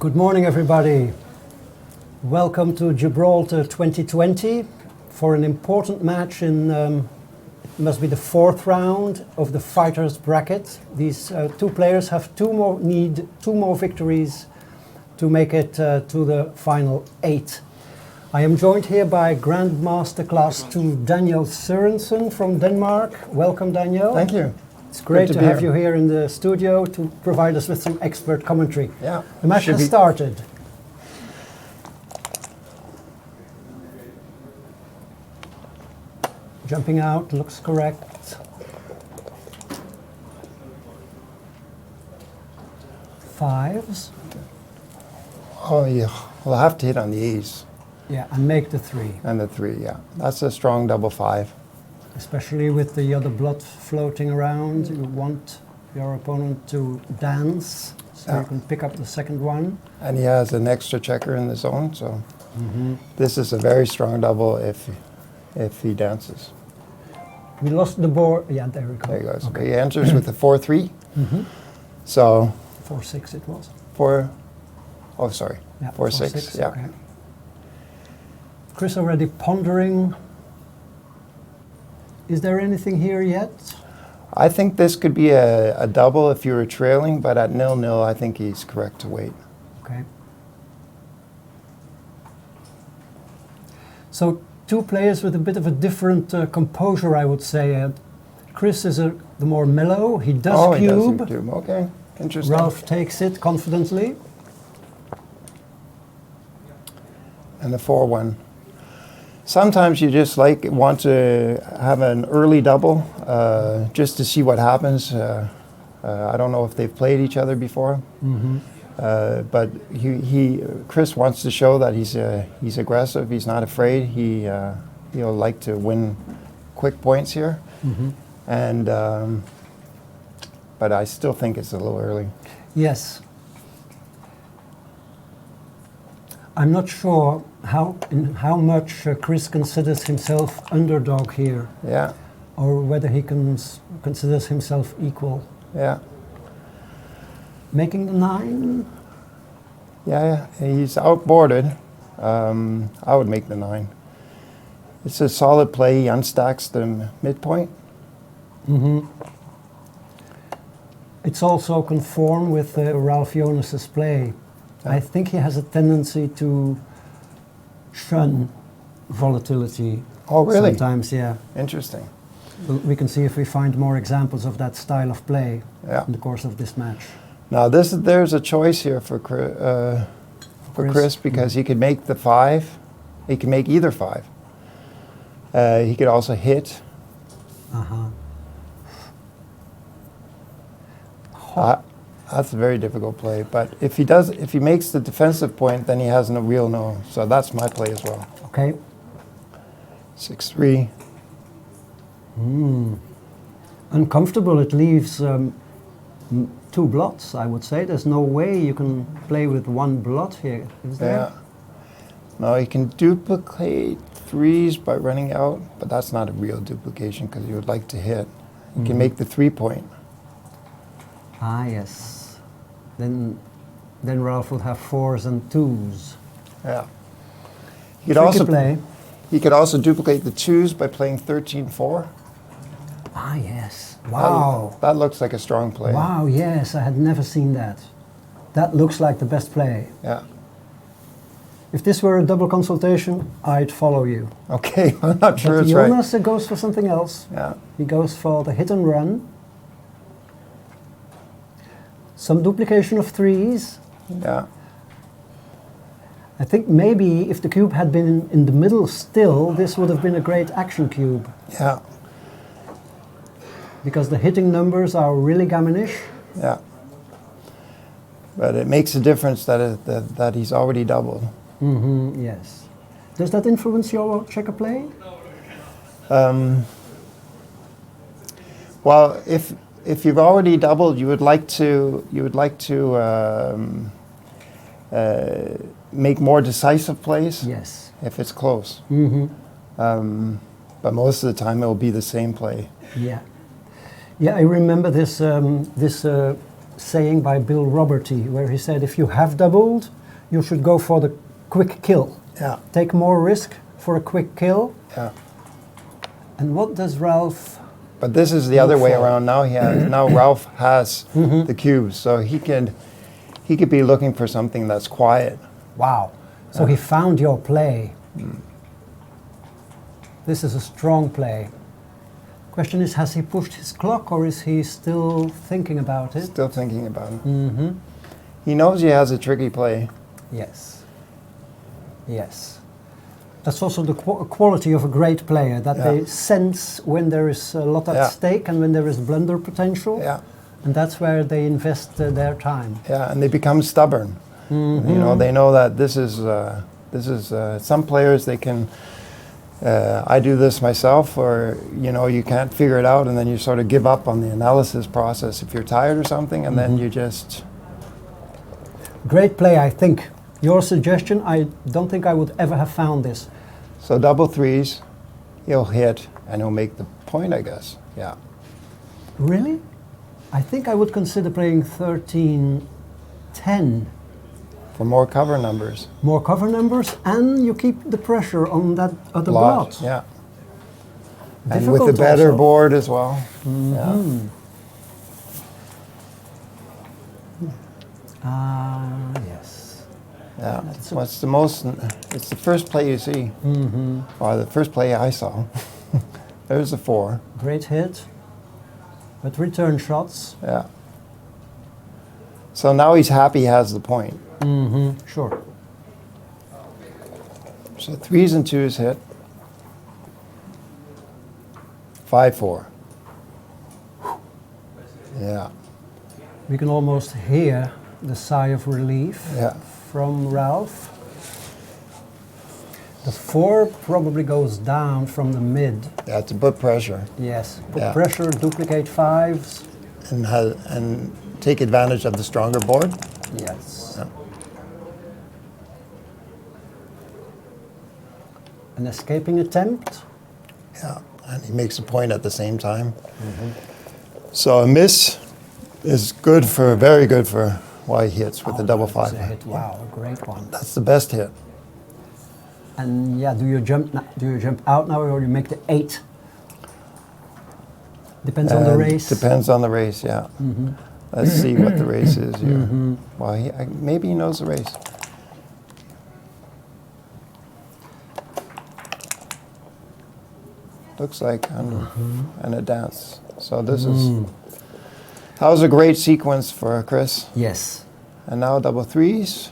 Good morning, everybody. Welcome to Gibraltar 2020 for an important match in, it must be the fourth round of the fighters bracket. These two players have need two more victories to make it to the final 8. I am joined here by Grandmaster Class 2 Daniel Sørensen from Denmark. Welcome, Daniel. Thank you. It's great to have you here in the studio to provide us with some expert commentary. Yeah. The match has started. Jumping out looks correct. Fives. Oh, yeah. Well, I have to hit on the ace. Yeah, and make the 3. And the 3, yeah. That's a strong double 5. Especially with the other blood floating around, you want your opponent to dance, so you can pick up the second one. And he has an extra checker in the zone, so this is a very strong double if he dances. We lost the board. Yeah, there we go. There he goes. Okay. He enters with a 4-3. So 4-6 it was. 4. Oh, sorry. Yeah, 4-6. Yeah. Okay. Chris already pondering. Is there anything here yet? I think this could be a double if you were trailing, but at 0-0, I think he's correct to wait. Okay. So two players with a bit of a different composure, I would say. Chris is the more mellow. He does cube. He does cube. Okay, interesting. Ralph takes it confidently. And the 4-1. Sometimes you just want to have an early double just to see what happens. I don't know if they've played each other before, but Chris wants to show that he's aggressive. He's not afraid. He'll like to win quick points here, and but I still think it's a little early. Yes. I'm not sure how much Chris considers himself underdog here. Yeah. Or whether he considers himself equal. Yeah. Making the 9? Yeah, he's outboarded. I would make the 9. It's a solid play. He unstacks the midpoint. It's also conform with Ralph Jonas's play. I think he has a tendency to shun volatility. Oh, really? Sometimes, yeah. Interesting. We can see if we find more examples of that style of play in the course of this match. Now, there's a choice here for Chris because he could make the 5. He can make either 5. He could also hit. That's a very difficult play. But if he makes the defensive point, then he has no. So that's my play as well. Okay. 6-3. Uncomfortable. It leaves 2 blots, I would say. There's no way you can play with 1 blot here, is there? Yeah. No, he can duplicate 3s by running out, but that's not a real duplication because you would like to hit. He can make the 3-point. Ah, yes. Then Ralph will have 4s and 2s. Yeah. He could also duplicate the 2s by playing 13-4. Ah, yes. Wow. That looks like a strong play. Wow, yes. I had never seen that. That looks like the best play. Yeah. If this were a double consultation, I'd follow you. Okay, I'm not sure it's right. Jonas goes for something else. Yeah. He goes for the hit and run. Some duplication of 3s. Yeah. I think maybe if the cube had been in the middle still, this would have been a great action cube. Yeah. Because the hitting numbers are really gammonish. Yeah. But it makes a difference that he's already doubled. Yes. Does that influence your checker play? Well, if you've already doubled, you would like to make more decisive plays. Yes. If it's close. But most of the time it will be the same play. Yeah. Yeah, I remember this saying by Bill Roberty, where he said, if you have doubled, you should go for the quick kill. Yeah. Take more risk for a quick kill. Yeah. And what does Ralph... But this is the other way for? around. Now Ralph has the cubes, so he could be looking for something that's quiet. Wow. So he found your play. This is a strong play. Question is, has he pushed his clock, or is he still thinking about it? Still thinking about it. He knows he has a tricky play. Yes. Yes. That's also the quality of a great player, that they sense when there is a lot at stake and when there is blunder potential. Yeah. And that's where they invest their time. Yeah, and they become stubborn. You know, they know that this is some players, they can, I do this myself, or, you know, you can't figure it out and then you sort of give up on the analysis process if you're tired or something, and then you just... Great play, I think. Your suggestion, I don't think I would ever have found this. So double threes, he'll hit and he'll make the point, I guess. Yeah. Really? I think I would consider playing 13-10. For more cover numbers. More cover numbers, and you keep the pressure on that other blot. Yeah. Difficult And with a better also. board as well. Yeah. Yes. Yeah. Well, it's the first play you see. Or the first play I saw. There's the 4. Great hit. But return shots. Yeah. So now he's happy he has the point. Sure. So 3s and 2s hit. 5-4. Yeah. We can almost hear the sigh of relief from Ralph. The 4 probably goes down from the mid. Yeah, it's a put pressure. Yes. Put pressure, duplicate 5s. And take advantage of the stronger board. Yes. Yeah. An escaping attempt. Yeah, and he makes a point at the same time. So a miss is very good for why he hits with the double 5. That's a hit. Wow, a great one. That's the best hit. And yeah, do you jump out now, or you make the 8? Depends on the race. Depends on the race, yeah. Let's see what the race is here. Well, maybe he knows the race. Looks like under and a dance. So this is that was a great sequence for Chris. Yes. And now double 3s.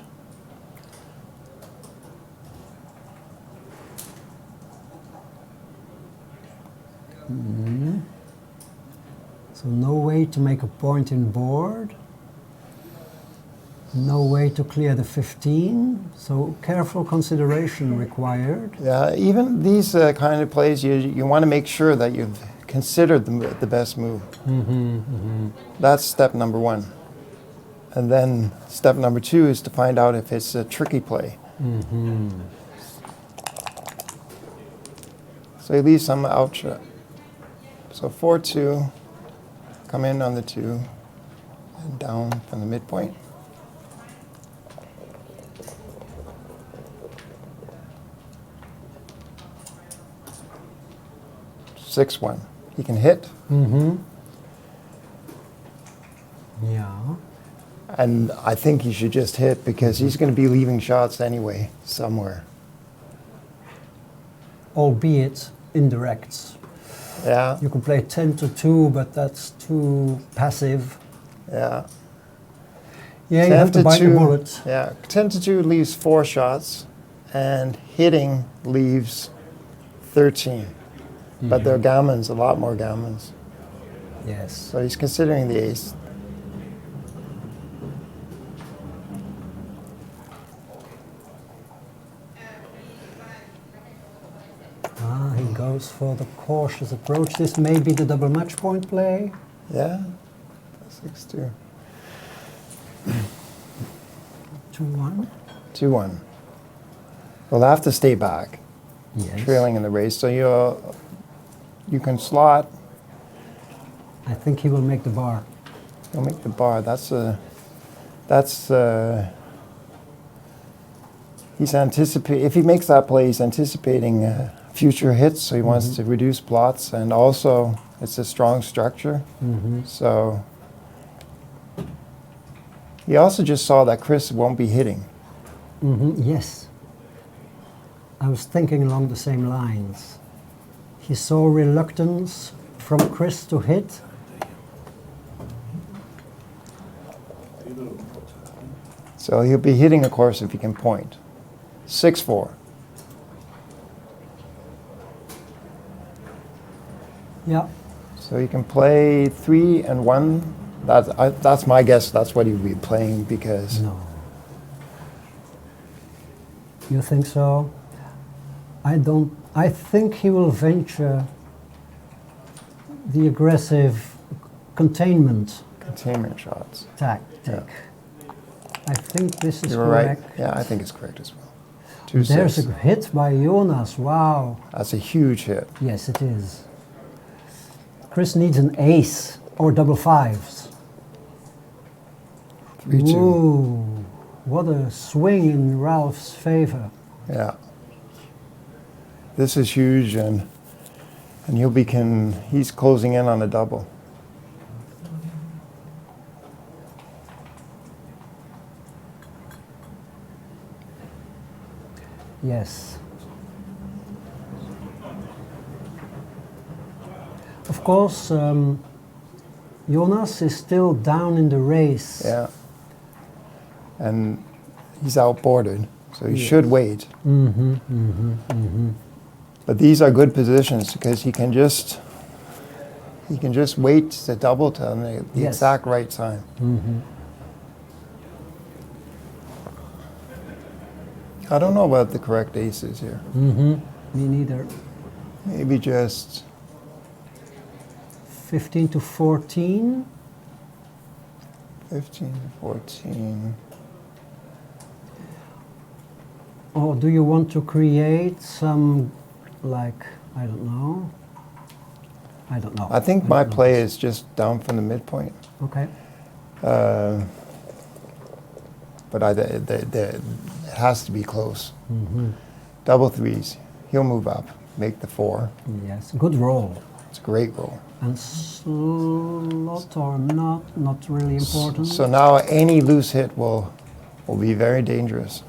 So no way to make a point in board. No way to clear the 15. So careful consideration required. Yeah, even these kind of plays, you want to make sure that you've considered the best move. That's step number 1. And then step number 2 is to find out if it's a tricky play. So he leaves some out. So 4-2, come in on the 2, and down from the midpoint. Six one. He can hit. Yeah. And I think he should just hit because he's going to be leaving shots anyway somewhere. Albeit indirects. Yeah. You can play 10-2, but that's too passive. Yeah. Yeah, you have to bite the bullet. Yeah. 10-2 leaves 4 shots, and hitting leaves 13. But there are gammons, a lot more gammons. Yes. So he's considering the ace. He goes for the cautious approach. This may be the double match point play. Yeah. 6-2. 2-1. 2-1. We'll have to stay back. Yes. Trailing in the race. So you can slot. I think he will make the bar. He'll make the bar. He's anticipating. If he makes that play, he's anticipating future hits. So he wants to reduce blots, and also it's a strong structure. So he also just saw that Chris won't be hitting. Yes. I was thinking along the same lines. He saw reluctance from Chris to hit. So he'll be hitting, of course, if he can point. 6-4. Yeah. So he can play 3 and 1. That's my guess. That's what he'll be playing because. No. You think so? I don't. I think he will venture the aggressive containment Shots. tactic. Yeah. I think this is You're correct. right. Yeah, I think it's correct as well. There's 2-6. a hit by Jonas. Wow. That's a huge hit. Yes, it is. Chris needs an ace or double fives. 3-2. Ooh, what a swing in Ralph's favor. Yeah. This is huge, and he's closing in on a double. Yes. Of course, Jonas is still down in the race. Yeah. And he's outboarded, so he should wait. But these are good positions because he can just wait to double to the exact right time. I don't know about the correct aces here. Me neither. Maybe just 15 to 14. 15, 14. Or do you want to create some, like, I don't know. I think my play is just down from the midpoint. Okay. But it has to be close. Double threes. He'll move up, make the 4. Yes, good roll. It's a great roll. And slot or not really important. So now any loose hit will be very dangerous.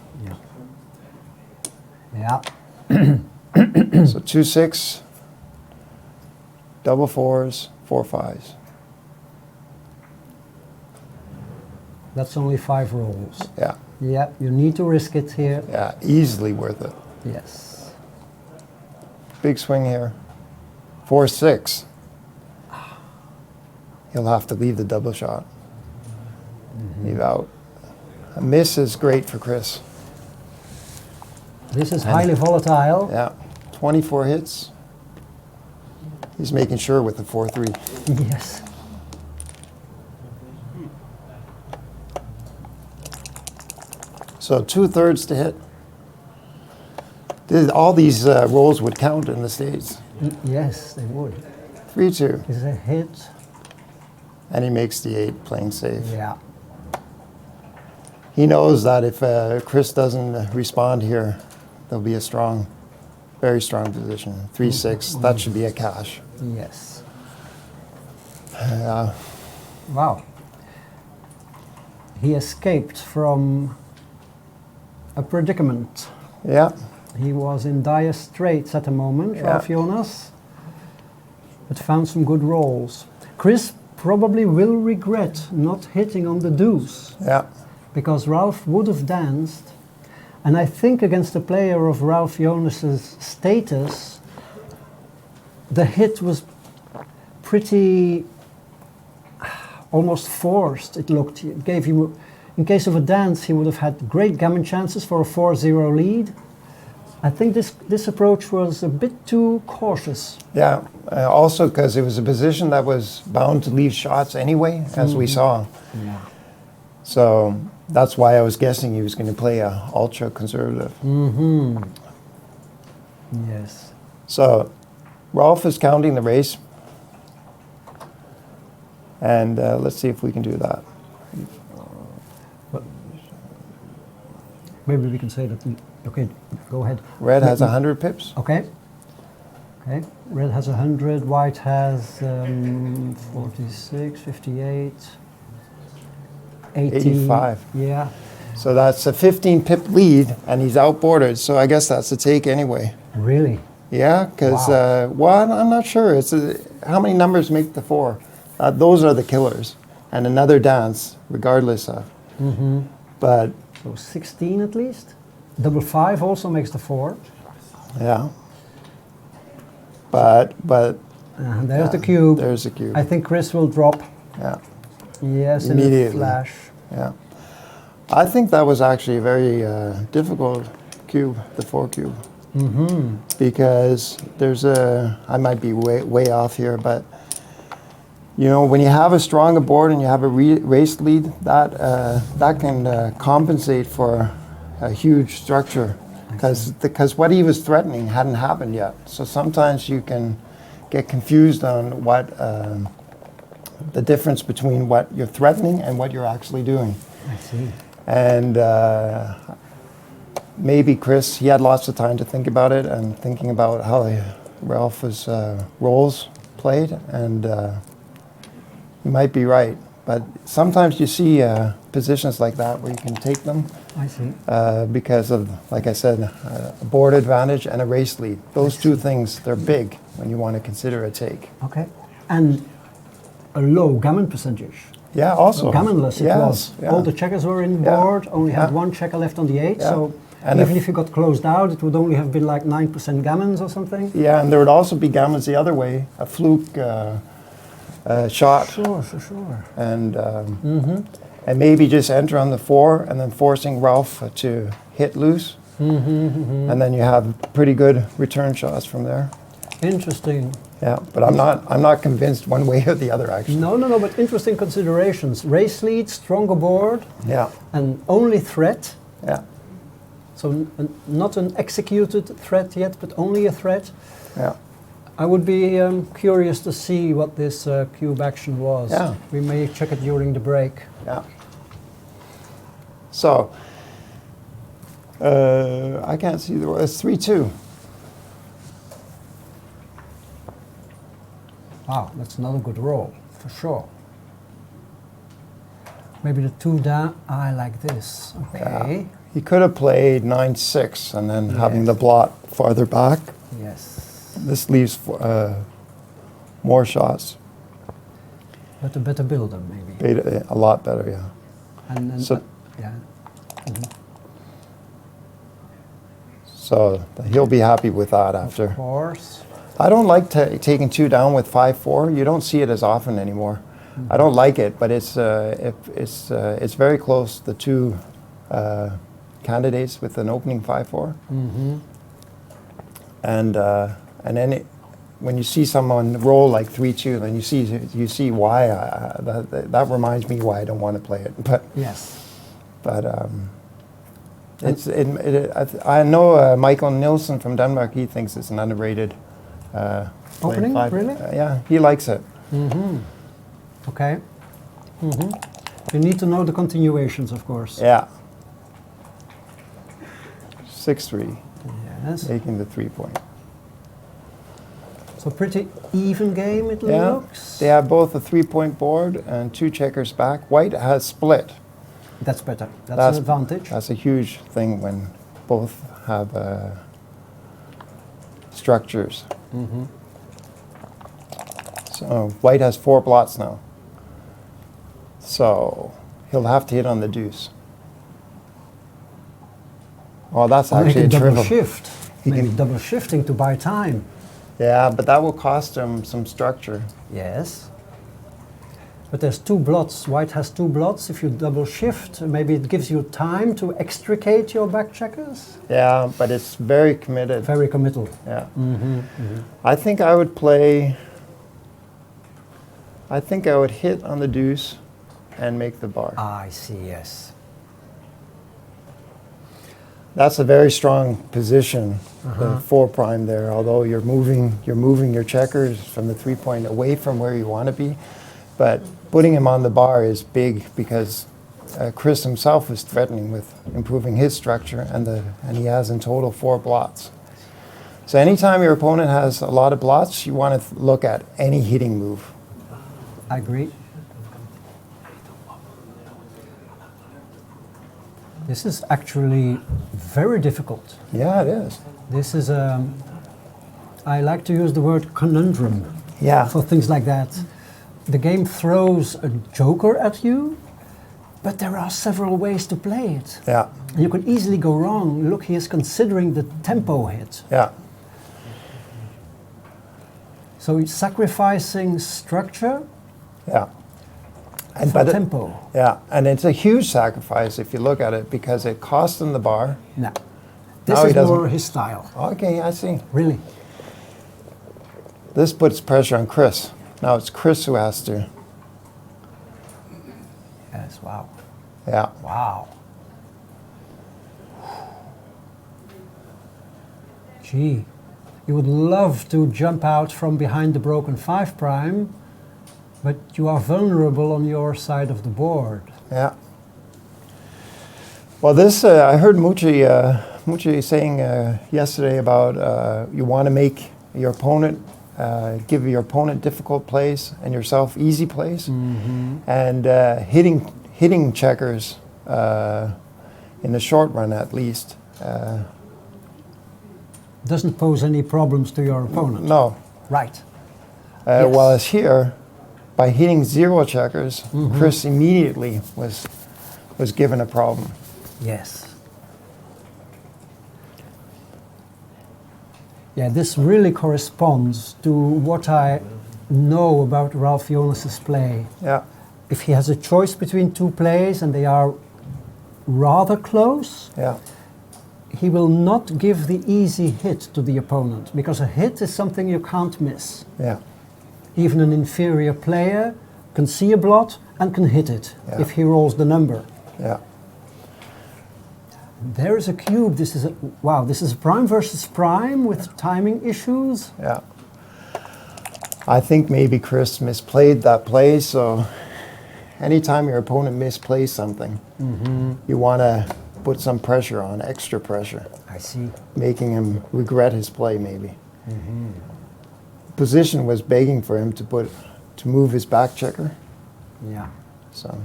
Yeah. So 2-6, double 4s, 4-5s. That's only 5 rolls. Yeah, Yeah, you need to risk it here. yeah, easily worth it. Yes. Big swing here. 4-6. He'll have to leave the double shot. Leave out. A miss is great for Chris. This is highly volatile. Yeah, 24 hits. He's making sure with the 4-3. Yes. So 2/3 to hit. All these rolls would count in the States. Yes, they would. 3-2. Is a hit. And he makes the 8, playing safe. Yeah. He knows that if Chris doesn't respond here, there'll be a strong, very strong position. 3-6, that should be a cash. Yes. Yeah. Wow. He escaped from a predicament. Yeah. He was in dire straits at the moment, Yeah. Ralph Jonas, but found some good rolls. Chris probably will regret not hitting on the deuce, Yeah. because Ralph would have danced, and I think against a player of Ralph Jonas's status, the hit was pretty almost forced. It looked. It gave him, in case of a dance, he would have had great gammon chances for a 4-0 lead. I think this approach was a bit too cautious. Yeah. Also because it was a position that was bound to leave shots anyway, as we saw. Yeah. So that's why I was guessing he was going to play a ultra conservative. Yes. So Rolf is counting the race. And let's see if we can do that. Well, maybe we can say that. Okay, go ahead. Red has 100 pips. Okay. Okay. Red has 100. White has 46, 58, 80, 85. Yeah. So that's a 15 pip lead, and he's outboarded. So I guess that's a take anyway. Really? Yeah, because Wow. well, I'm not sure. It's how many numbers make the 4? Those are the killers, and another dance, regardless of. But So 16 at least. Double 5 also makes the 4. yeah. But And there's yeah, the cube. There's the cube. I think Chris will drop. Yeah. Yes, in a Immediately. flash. Yeah. I think that was actually a very difficult cube, the 4 cube. Because there's I might be way off here, but you know, when you have a stronger board and you have a race lead, that can compensate for a huge structure, because what he was threatening hadn't happened yet. So sometimes you can get confused on what the difference between what you're threatening and what you're actually doing. I see. And maybe Chris, he had lots of time to think about it and thinking about how Ralph's roles played, and you might be right. But sometimes you see positions like that where you can take them I see. because of, like I said, a board advantage and a race lead. Those two things, they're big when you want to consider a take. Okay. And a low gammon percentage. Yeah, also. Gammonless it Yes, was. yeah. All the checkers were in the Yeah. board, only had Yeah. one checker left on the 8, Yeah. so And even if you got closed out, it would only have been like 9% gammons or something. Yeah, and there would also be gammons the other way, a fluke shot. Sure, for sure. And maybe just enter on the 4 and then forcing Ralph to hit loose. And then you have pretty good return shots from there. Interesting. Yeah, but I'm not convinced one way or the other actually. No, but interesting considerations. Race lead, stronger board, Yeah, and only threat. yeah, So not an executed threat yet, but only a threat. yeah. I would be curious to see what this cube action was. Yeah. We may check it during the break. Yeah. So, I can't see it's 3-2. Wow, that's another good roll, for sure. Maybe the 2 down. I like this. Okay. He could have played 9-6 and then having the Yes. blot farther back. Yes. This leaves more shots. But a better builder, maybe. A lot better, yeah. And then, So- yeah. So he'll be happy with that after. Of course. I don't like taking 2 down with 5-4. You don't see it as often anymore. I don't like it, but it's very close. The 2 candidates with an opening 5-4, and then when you see someone roll like 3-2, then you see why that reminds me why I don't want to play it. Yes. But I know Michael Nielsen from Denmark. He thinks it's an underrated Opening, play. really? Yeah, he likes it. Okay. You need to know the continuations, of course. Yeah. 6-3, Yes. making the 3-point. So pretty even game it Yeah, looks. they have both a 3-point board and 2 checkers back. White has split. That's better. That's an advantage. That's a huge thing when both have structures. So White has 4 blots now. So he'll have to hit on the deuce. Oh, that's Or make actually a a double triple. shift. He Maybe can- double shifting to buy time. Yeah, but that will cost him some structure. Yes. But there's 2 blots. White has 2 blots. If you double shift, maybe it gives you time to extricate your back checkers. Yeah, but it's very committed. Very committal. Yeah. I think I would play. I think I would hit on the deuce and make the bar. I see, yes. That's a very strong position, the 4 prime there. Although you're moving your checkers from the 3-point away from where you want to be, but putting him on the bar is big because Chris himself was threatening with improving his structure, and he has in total 4 blots. So anytime your opponent has a lot of blots, you want to look at any hitting move. I agree. This is actually very difficult. Yeah, it is. This is I like to use the word conundrum Yeah. for things like that. The game throws a joker at you, but there are several ways to play it. Yeah. You could easily go wrong. Look, he is considering the tempo hit. Yeah. So he's sacrificing structure Yeah. And for but tempo. yeah, and it's a huge sacrifice if you look at it because it costs him the bar. No. This Now he is doesn't- more his style. Okay, I see. Really. This puts pressure on Chris. Now it's Chris who has to. Yes, wow. Yeah. Wow. Gee, you would love to jump out from behind the broken 5', but you are vulnerable on your side of the board. Yeah. Well, this I heard Muchi saying yesterday about you want to make your opponent give your opponent difficult plays and yourself easy plays, and hitting checkers in the short run at least. Doesn't pose any problems to your opponent. No. Right. Yes. Whereas here, by hitting 0 checkers, Chris immediately was given a problem. Yes. Yeah, this really corresponds to what I know about Ralph Jonas's play. Yeah. If he has a choice between 2 plays and they are rather close, Yeah. he will not give the easy hit to the opponent, because a hit is something you can't miss. Yeah. Even an inferior player can see a blot and can hit it if he rolls the number. Yeah. There is a cube. This is wow. This is prime versus prime with timing issues. Yeah. I think maybe Chris misplayed that play, so anytime your opponent misplays something, you want to put some pressure on, extra pressure, I see. making him regret his play maybe. Position was begging for him to move his back checker, Yeah. so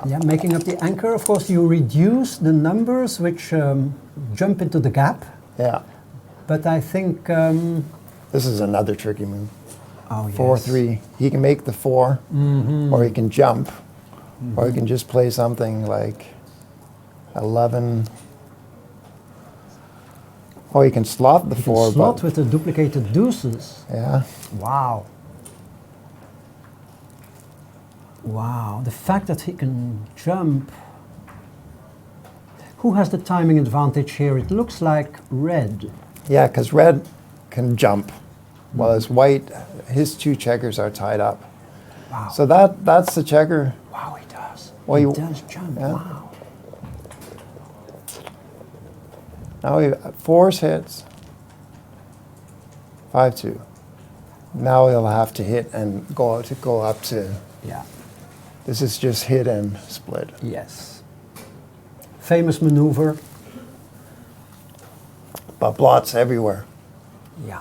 Yeah, making up the anchor. Of course, you reduce the numbers which jump into the gap. yeah. But I think. This is another tricky move. Oh yes. 4-3. He can make the 4, or he can jump, or he can just play something like 11. Or he can slot the You 4. can slot but, with the duplicated deuces. yeah. Wow. Wow. The fact that he can jump. Who has the timing advantage here? It looks like red. Yeah, because red can jump, whereas white, his 2 checkers are tied up. Wow. So that's the checker. Wow, he does. Well, he you- does jump. yeah. Wow. Now he 4s hits. 5-2. Now he'll have to hit and go up to. Yeah. This is just hit and split. Yes. Famous maneuver. But blots everywhere. Yeah.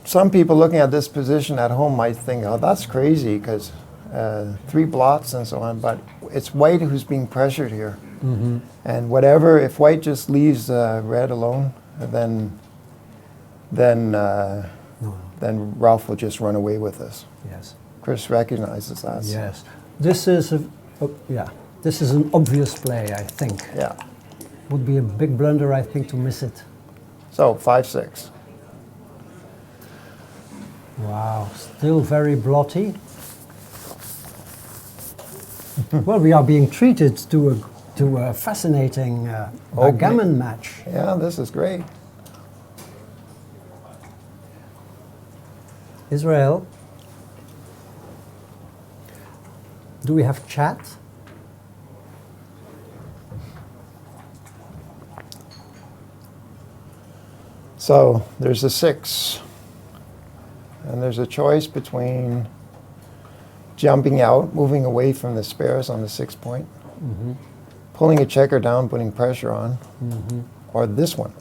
Some people looking at this position at home might think, oh, that's crazy because 3 blots and so on. But it's white who's being pressured here. And whatever, if white just leaves red alone, then Ralph will just run away with this. Yes. Chris recognizes that. Yes. This is This is an obvious play, I think. Yeah. Would be a big blunder, I think, to miss it. So 5-6. Wow, still very blotty. Well, we are being treated to a fascinating backgammon match. Yeah, this is great. Israel, do we have chat? So there's a 6. And there's a choice between jumping out, moving away from the spares on the 6 point, pulling a checker down, putting pressure on, or this one.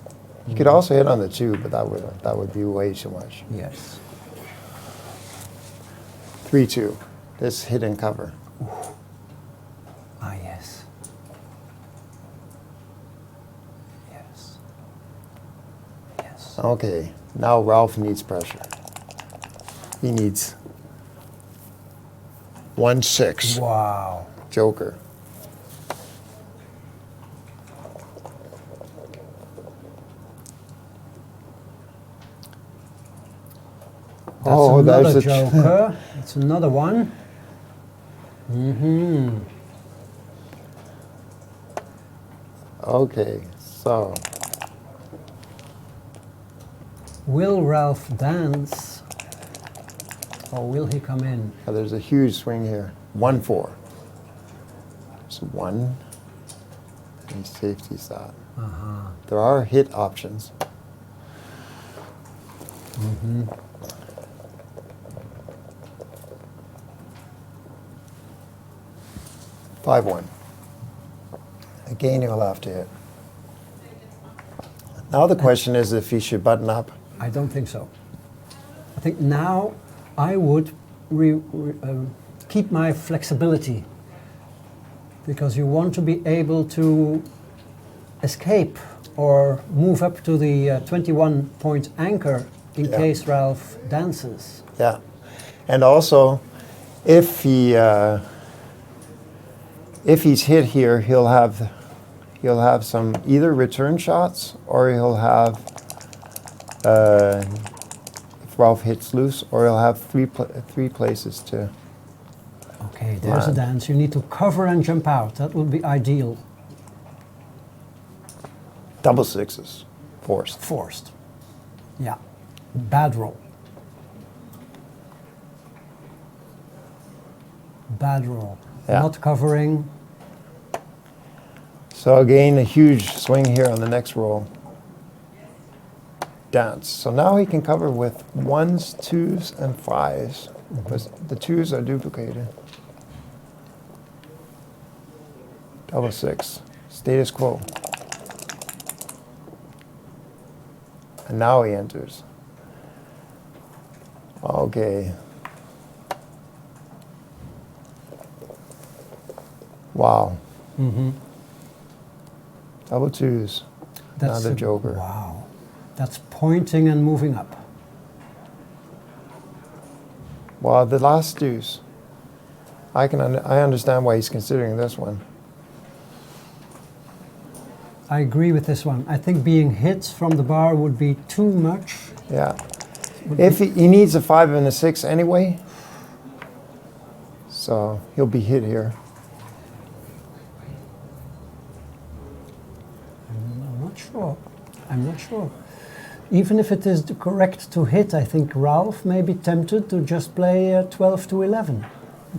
You could also hit on the 2, but that would be way too much. Yes. 3-2. This hit and cover. Ah, yes. Yes. Yes. Okay, now Ralph needs pressure. He needs 1-6. Wow. Joker. That's another there's joker. That's another one. Okay, so Will Ralph dance, or will he come in? there's a huge swing here. 1-4. So 1. He safeties that. There are hit options. 5-1. Again, he'll have to hit. Now the question is if he should button up. I don't think so. I think now I would keep my flexibility, because you want to be able to escape or move up to the 21-point anchor in case Ralph dances. Yeah, and also if he's hit here, he'll have some either return shots, or he'll have if Ralph hits loose, or he'll have three places to. Okay, there's a dance. You need to cover and jump out. That would be ideal. Double 6s, forced. Forced. Yeah. Bad roll. Bad roll. Yeah. Not covering. So again, a huge swing here on the next roll. Dance. So now he can cover with 1s, 2s, and 5s, because the 2s are duplicated. Double 6. Status quo. And now he enters. Okay. Wow. Double 2s. Another joker. Wow. That's pointing and moving up. Well, the last deuce. I understand why he's considering this one. I agree with this one. I think being hit from the bar would be too much. Yeah. If he needs a 5 and a 6 anyway, so he'll be hit here. I'm not sure. I'm not sure. Even if it is correct to hit, I think Ralph may be tempted to just play 12 to 11.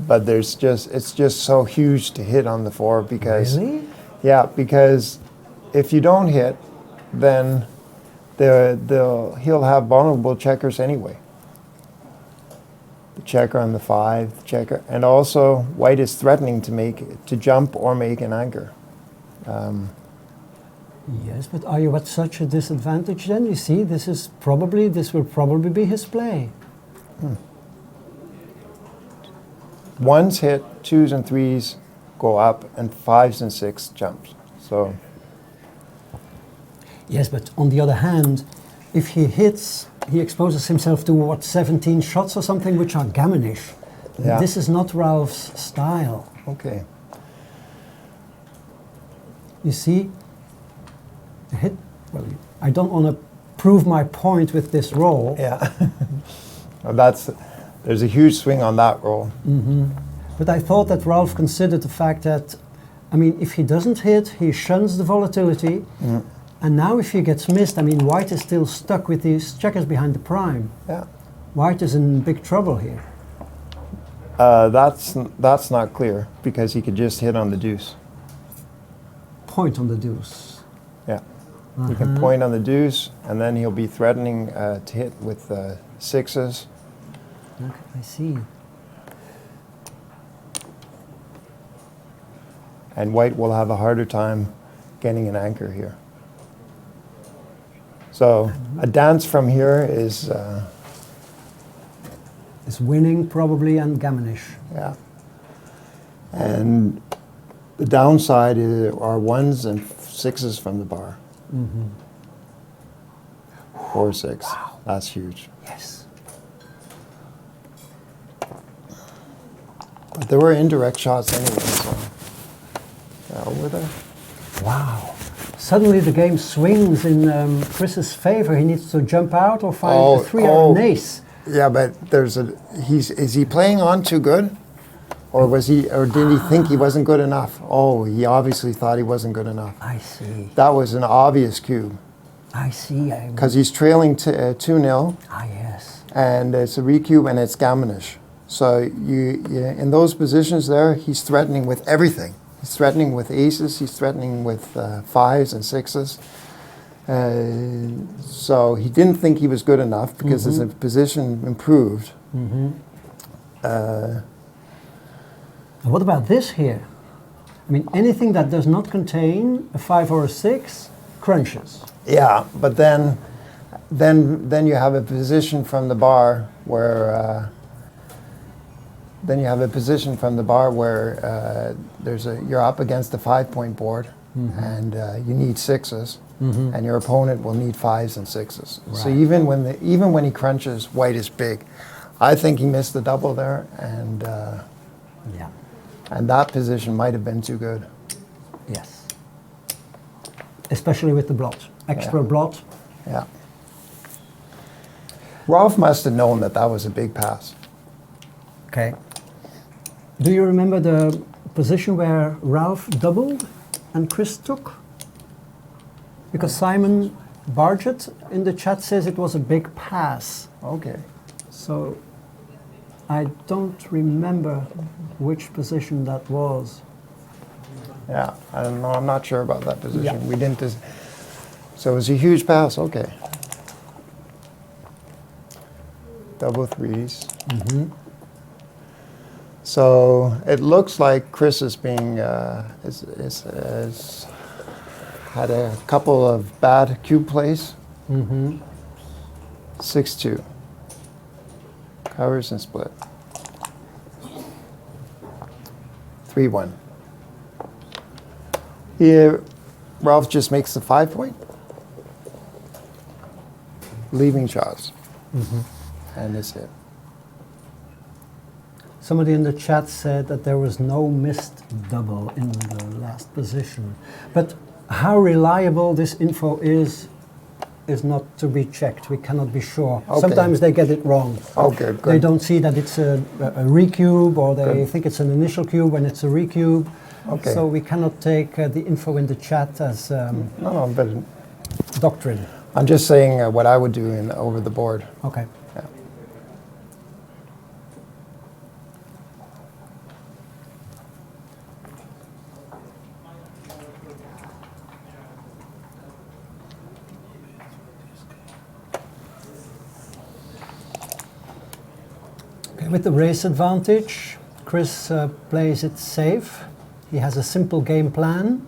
But it's just so huge to hit on the 4 because. Really? Yeah, because if you don't hit, then he'll have vulnerable checkers anyway. The checker on the 5, the checker, and also white is threatening to jump or make an anchor. Yes, but are you at such a disadvantage then? You see, this will probably be his play. 1s hit, 2s and 3s go up, and 5s and 6 jumps. So. Yes, but on the other hand, if he hits, he exposes himself to 17 shots or something, which are gammonish. Yeah. This is not Ralph's style. Okay. You see, the hit. Well, I don't want to prove my point with this roll. Yeah. Well, there's a huge swing on that roll. But I thought that Ralph considered the fact that, I mean, if he doesn't hit, he shuns the volatility. And now if he gets missed, I mean, white is still stuck with these checkers behind the prime. Yeah. White is in big trouble here. That's not clear, because he could just hit on the deuce. Point on the deuce. Yeah. He can point on the deuce, and then he'll be threatening to hit with sixes. Okay, I see. And white will have a harder time getting an anchor here. So a dance from here is winning probably and gammonish. yeah. And the downside are ones and sixes from the bar. 4-6. Wow. That's huge. Yes. But there were indirect shots anyway, so were there? Wow. Suddenly the game swings in Chris's favor. He needs to jump out or find a 3 or an ace. Yeah, but is he playing on too good? Or did he think he wasn't good enough? Oh, he obviously thought he wasn't good enough. I see. That was an obvious cube. I see. Because he's trailing 2-0. Ah, yes. And it's a recube and it's gammonish. So you in those positions there, he's threatening with everything. He's threatening with aces. He's threatening with 5s and 6s. So he didn't think he was good enough because his position improved. And what about this here? I mean, anything that does not contain a 5 or a 6 crunches. Yeah, but then you have a position from the bar where you're up against a 5-point board, and you need 6s, and your opponent will need 5s and 6s. Right. So even when he crunches, white is big. I think he missed the double there, and that position might have been too good. Yes. Especially with the blot. Extra blot. Yeah. Rolf must have known that was a big pass. Okay. Do you remember the position where Ralph doubled and Chris took? Because Simon Bargett in the chat says it was a big pass. Okay. So I don't remember which position that was. Yeah, I don't know. I'm not sure about that position. Yeah. We didn't. So it was a huge pass. Okay. Double 3s. So it looks like Chris is being has had a couple of bad cube plays. 6-2. Covers and split. 3-1. Here, Ralph just makes the 5-point. Leaving shots. And it's it. Somebody in the chat said that there was no missed double in the last position. But how reliable this info is not to be checked. We cannot be sure. Okay. Sometimes they get it wrong. Okay, good. They don't see that it's a recube, or they think it's an initial cube when it's a recube. Okay. So we cannot take the info in the chat as No, but doctrine. I'm just saying what I would do over the board. Okay. Yeah. Okay, with the race advantage, Chris plays it safe. He has a simple game plan,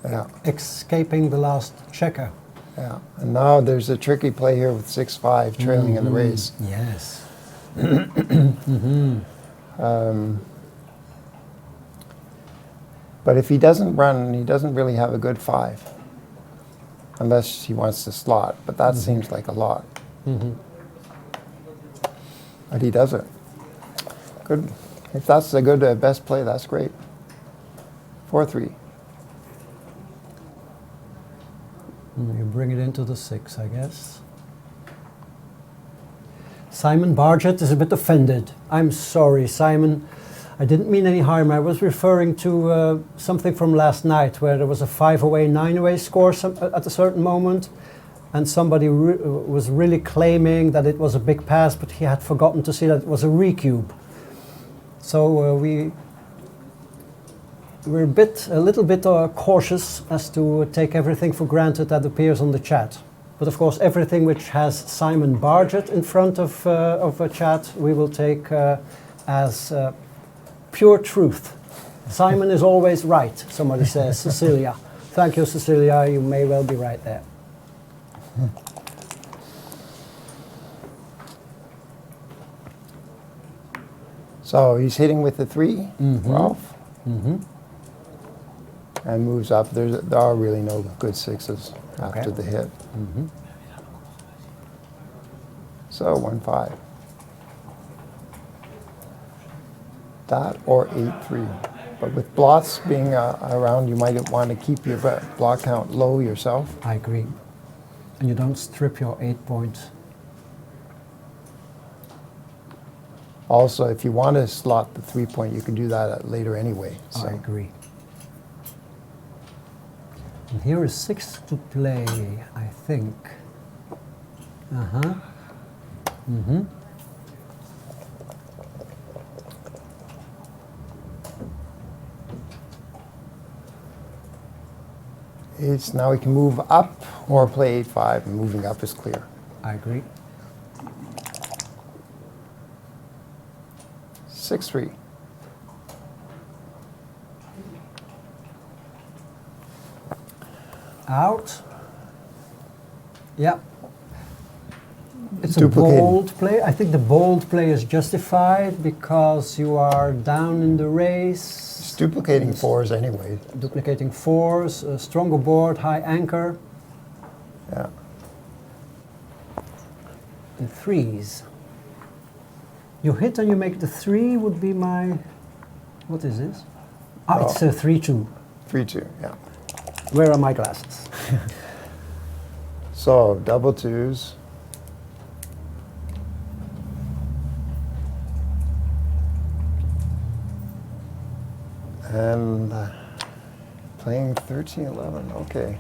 Yeah. escaping the last checker. Yeah. And now there's a tricky play here with 6-5 trailing in the race. Yes. But if he doesn't run, he doesn't really have a good 5. Unless he wants to slot. But that seems like a lot. But he does it. Good. If that's a good best play, that's great. 4-3. You bring it into the 6, I guess. Simon Bargett is a bit offended. I'm sorry, Simon. I didn't mean any harm. I was referring to something from last night where there was a 5-away, 9-away score at a certain moment, and somebody was really claiming that it was a big pass, but he had forgotten to see that it was a recube. So we're a little bit cautious as to take everything for granted that appears on the chat. But of course, everything which has Simon Bargett in front of a chat, we will take as pure truth. Simon is always right, somebody says. Cecilia. Thank you, Cecilia. You may well be right there. So he's hitting with the 3, Ralph. And moves up. There are really no good 6s after the hit. So 1-5. That or 8-3. But with blots being around, you might want to keep your block count low yourself. I agree. And you don't strip your 8 points. Also, if you want to slot the 3-point, you can do that later anyway. So. I agree. And here is 6 to play, I think. It's now we can move up or play 8-5, and moving up is clear. I agree. 6-3. Out. Yeah. It's a bold play. I think the bold play is justified because you are down in the race. It's duplicating 4s anyway. Duplicating 4s, a stronger board, high anchor. Yeah. And 3s. You hit and you make the 3 would be my... What is this? It's a 3-2. 3-2, yeah. Where are my glasses? So, double 2s. And playing 13-11, okay.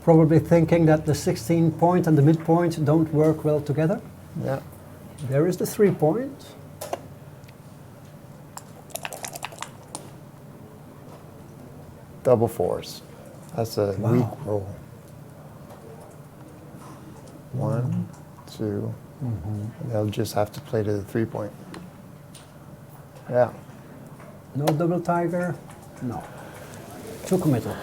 Probably thinking that the 16 point and the midpoint don't work well together. Yeah. There is the 3 point. Double 4s. That's a weak roll. 1, 2. They'll just have to play to the 3-point. Yeah. No double tiger? No. Too committal.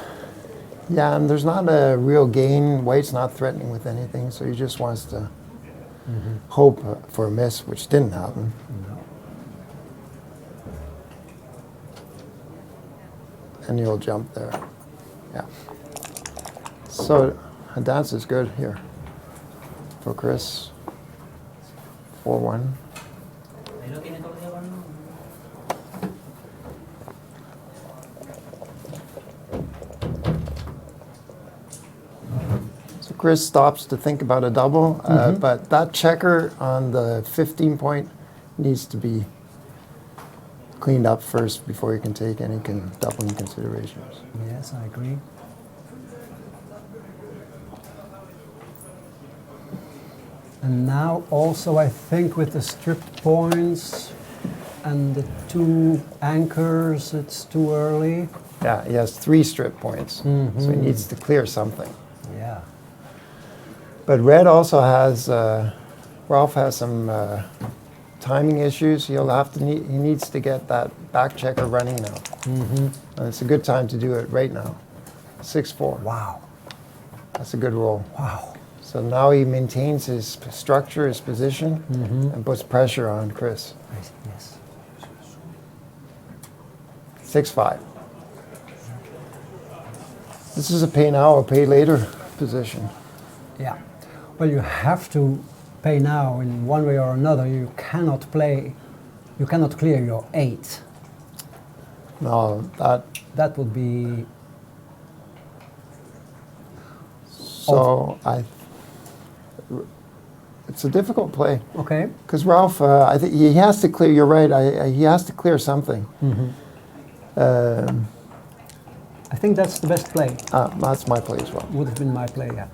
Yeah, and there's not a real gain. White's not threatening with anything, so he just wants to hope for a miss, which didn't happen. No. And you'll jump there. Yeah. So a dance is good here for Chris. 4-1. So Chris stops to think about a double, but that checker on the 15 point needs to be cleaned up first before you can take any doubling considerations. Yes, I agree. And now also I think with the stripped points and the 2 anchors, it's too early. Yeah, he has 3 strip points, so he needs to clear something. Yeah. But red also has, Ralph has some timing issues. He needs to get that back checker running now. And it's a good time to do it right now. 6-4. Wow. That's a good roll. Wow. So now he maintains his structure, his position, and puts pressure on Chris. Yes. 6-5. This is a pay now or pay later position. Yeah. Well, you have to pay now in one way or another. You cannot clear your 8. No, That would be... So it's a difficult play. Okay. Because Ralph, I think he has to clear. You're right. He has to clear something. I think that's the best play. That's my play as well. Would have been my play, yeah.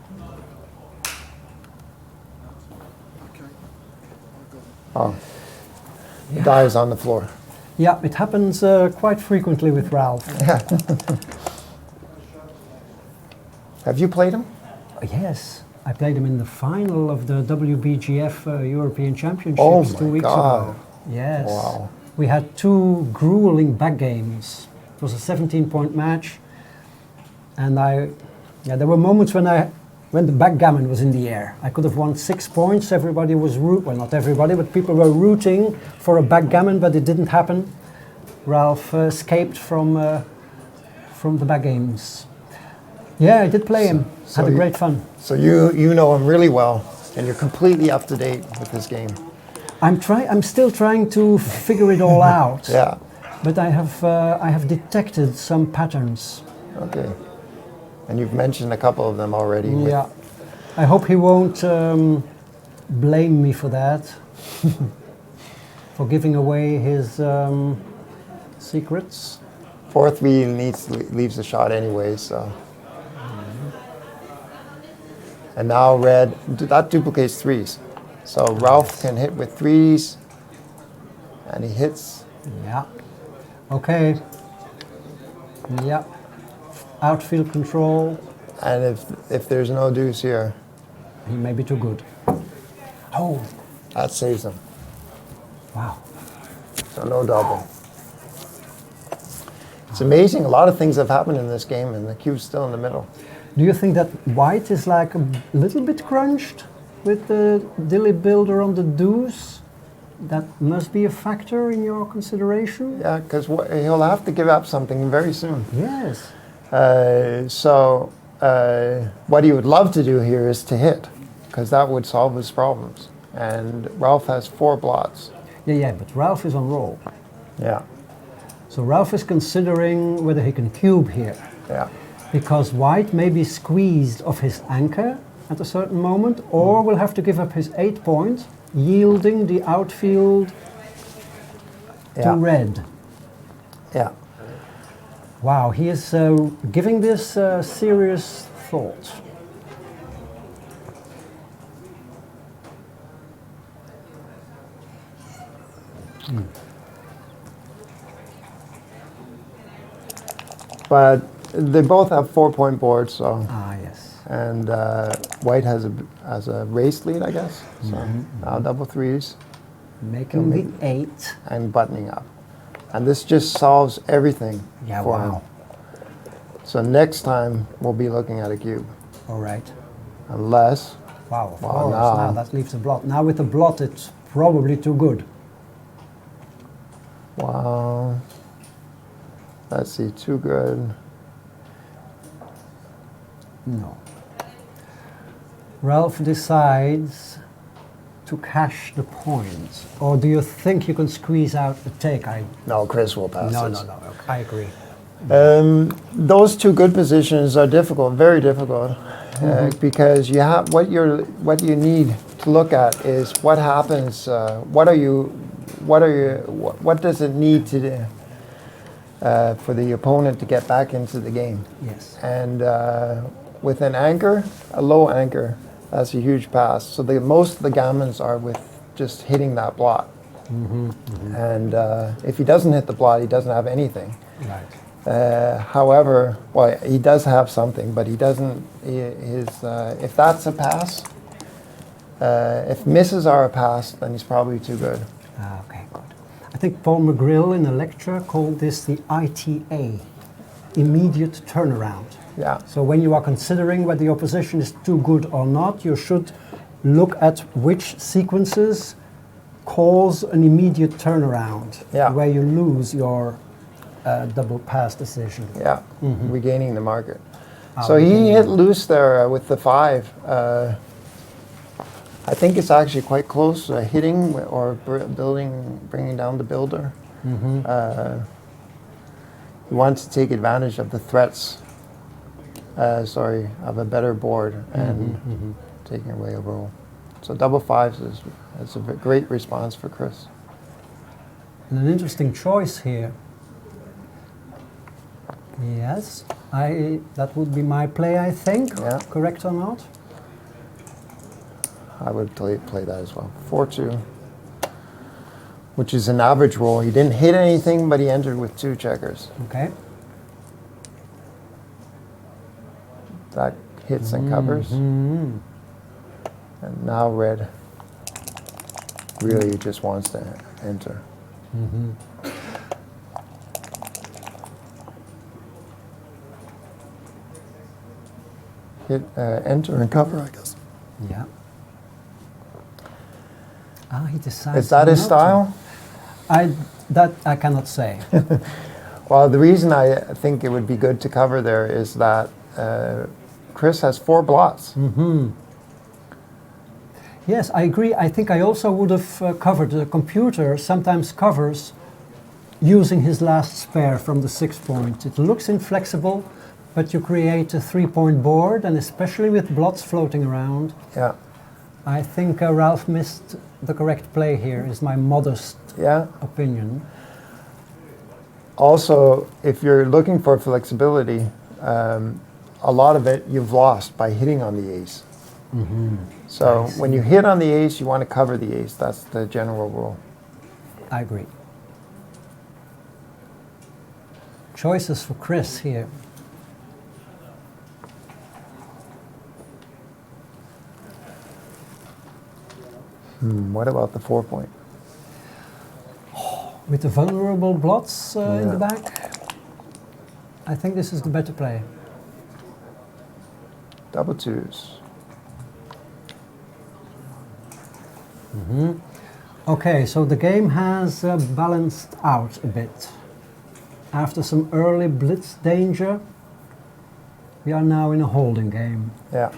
Oh, the die is on the floor. Yeah, it happens quite frequently with Ralph. Have you played him? Yes, I played him in the final of the WBGF European Championships Oh 2 my weeks God. ago. Yes. Wow. We had 2 grueling back games. It was a 17-point match, and there were moments when the backgammon was in the air. I could have won 6 points. Everybody was well, not everybody, but people were rooting for a backgammon, but it didn't happen. Ralph escaped from the back games. Yeah, I did play him. Had a great fun. So you know him really well, and you're completely up to date with this game. I'm still trying to figure it all out. Yeah. But I have detected some patterns. Okay. And you've mentioned a couple of them already. Yeah. I hope he won't blame me for that, for giving away his secrets. Fourth wheel leaves the shot anyway, so. And now red, that duplicates 3s. So Ralph can hit with 3s, and he hits. Yeah. Okay. Yeah. Outfield control. And if there's no deuce here, He may be too good. Oh. that saves him. Wow. So no double. It's amazing. A lot of things have happened in this game, and the cube's still in the middle. Do you think that white is like a little bit crunched with the dilly builder on the deuce? That must be a factor in your consideration? Yeah, because he'll have to give up something very soon. Yes. So what he would love to do here is to hit, because that would solve his problems. And Ralph has 4 blots. Yeah, but Ralph is on roll. Yeah, So Ralph is considering whether he can cube here. yeah. Because white may be squeezed off his anchor at a certain moment, or will have to give up his 8 point, yielding the outfield to red. Yeah. Wow, he is giving this serious thought. But they both have 4-point boards, so. Ah, yes. And white has a race lead, I guess. So now double 3s Making the 8. and buttoning up. And this just solves everything for him. So next time we'll be looking at a cube. All right. Unless, Wow, of Wow, course. now- Now that leaves a blot. Now with the blot, it's probably too good. wow, let's see, too good. No. Ralph decides to cash the points. Or do you think you can squeeze out a take? No, Chris will pass No, this. no, no. I agree. Those 2 good positions are difficult, very difficult, because you have what you need to look at is what happens. What does it need to do for the opponent to get back into the game? Yes. And with an anchor, a low anchor, that's a huge pass. So most of the gammons are with just hitting that blot. And if he doesn't hit the blot, he doesn't have anything. Right. However, well, he does have something, but he doesn't. If that's a pass, if misses are a pass, then he's probably too good. Okay, good. I think Paul McGrill in a lecture called this the ITA, immediate turnaround. Yeah, So when you are considering whether the opposition is too good or not, you should look at which sequences cause an immediate turnaround, Yeah. where you lose your double pass decision. yeah, regaining the market. So he hit loose there with the 5. I think it's actually quite close, hitting or bringing down the builder. He wants to take advantage of the threats. Of a better board and taking away a roll. So double 5s is a great response for Chris. And an interesting choice here. Yes, that would be my play, I think. Yeah. Correct or not? I would play that as well. 4-2. which is an average roll. He didn't hit anything, but he entered with 2 checkers. Okay. That hits and covers. And now red really just wants to enter. Hit enter and cover, I guess. Yeah. He decides. Is that his not style? That I cannot say. Well, the reason I think it would be good to cover there is that Chris has 4 blots. Yes, I agree. I think I also would have covered. The computer sometimes covers using his last spare from the 6 point. It looks inflexible, but you create a 3-point board, and especially with blots floating around, Yeah. I think Ralph missed the correct play here, is my modest Yeah. opinion. Also, if you're looking for flexibility, a lot of it you've lost by hitting on the ace. So when you hit on the ace, you want to cover the ace. That's the general rule. I agree. Choices for Chris here. What about the 4 point? With the vulnerable blots in Yeah. the back, I think this is the better play. Double 2s. Okay, so the game has balanced out a bit. After some early blitz danger, we are now in a holding game. Yeah.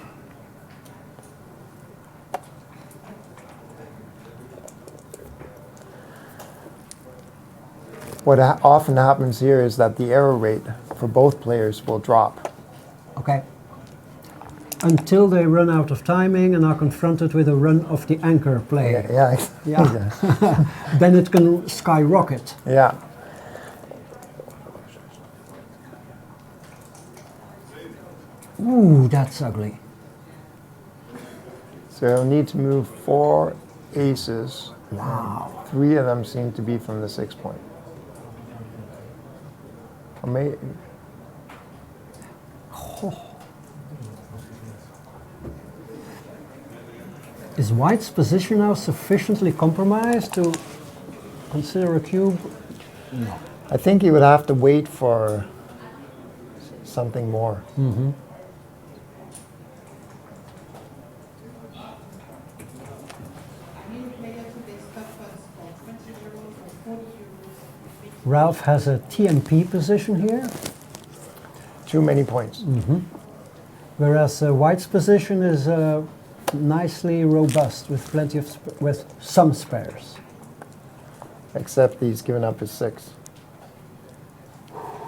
What often happens here is that the error rate for both players will drop. Okay. Until they run out of timing and are confronted with a run of the anchor play. Yeah. Yeah. Then it can skyrocket. Yeah. Ooh, that's ugly. So you'll need to move 4 aces. Wow. 3 of them seem to be from the 6 point. Or Is White's position now sufficiently compromised to consider a cube? No. I think you would have to wait for something more. Ralph has a TMP position here, Too many points. whereas White's position is nicely robust with plenty of with some spares. Except he's given up his 6.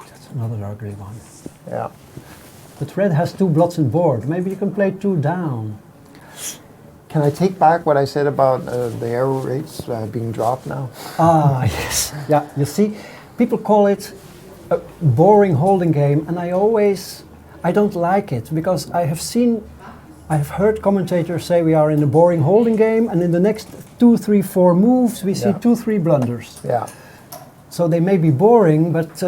That's another ugly one. Yeah. But red has 2 blots in board. Maybe you can play 2 down. Can I take back what I said about the error rates being dropped now? Ah, yes. Yeah, you see, people call it a boring holding game, and I don't like it, because I have heard commentators say we are in a boring holding game, and in the next 2, 3, 4 moves, we see Yeah. 2, 3 blunders. Yeah. So they may be boring, but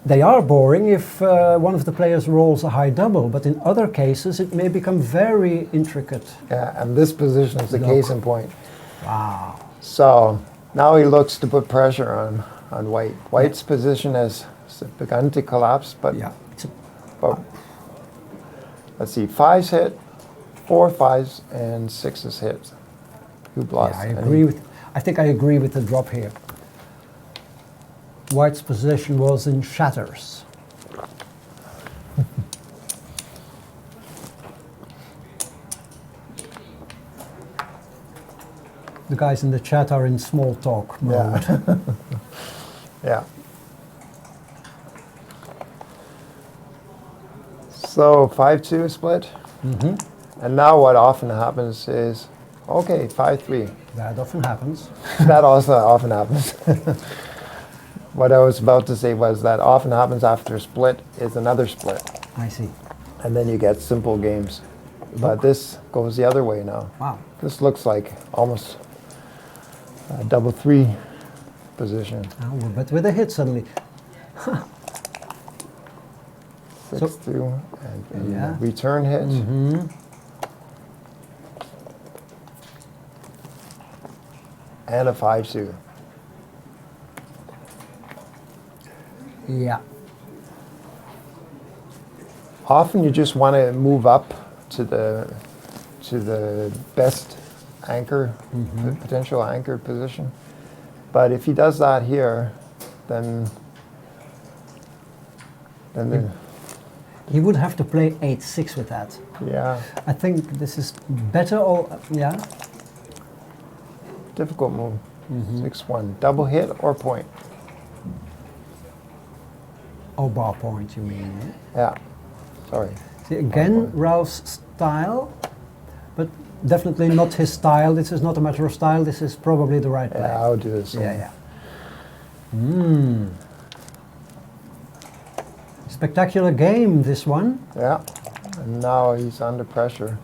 they are boring if one of the players rolls a high double, but in other cases it may become very intricate. Yeah, and this position is the Look. case in point. Wow. So now he looks to put pressure on White. White's position has begun to collapse, but, Yeah. but let's see, 5s hit, 4 5s, and 6s hit. Who blots? I think I agree with the drop here. White's position was in shatters. The guys in the chat are in small talk mode. Yeah. Yeah. So 5-2 split. And now what often happens is, okay, 5-3. That often happens. That also often happens. What I was about to say was that often happens after a split is another split. I see. And then you get simple games. But this goes the other way now. Wow. This looks like almost double 3 position. Oh, but with a hit suddenly. 6-2 and Yeah. return hit. And a 5-2. Yeah. Often you just want to move up to the best anchor, the potential anchor position. But if he does that here, then He would have to play 8-6 with that. yeah, I think this is better. Or yeah. difficult move. 6-1, double hit or point. Oh, bar point, you mean? Eh? Yeah, sorry. See, again, Ralph's style, but definitely not his style. This is not a matter of style. This is probably the right play. Yeah, I'll do this. Yeah. Spectacular game, this one. Yeah, and now he's under pressure,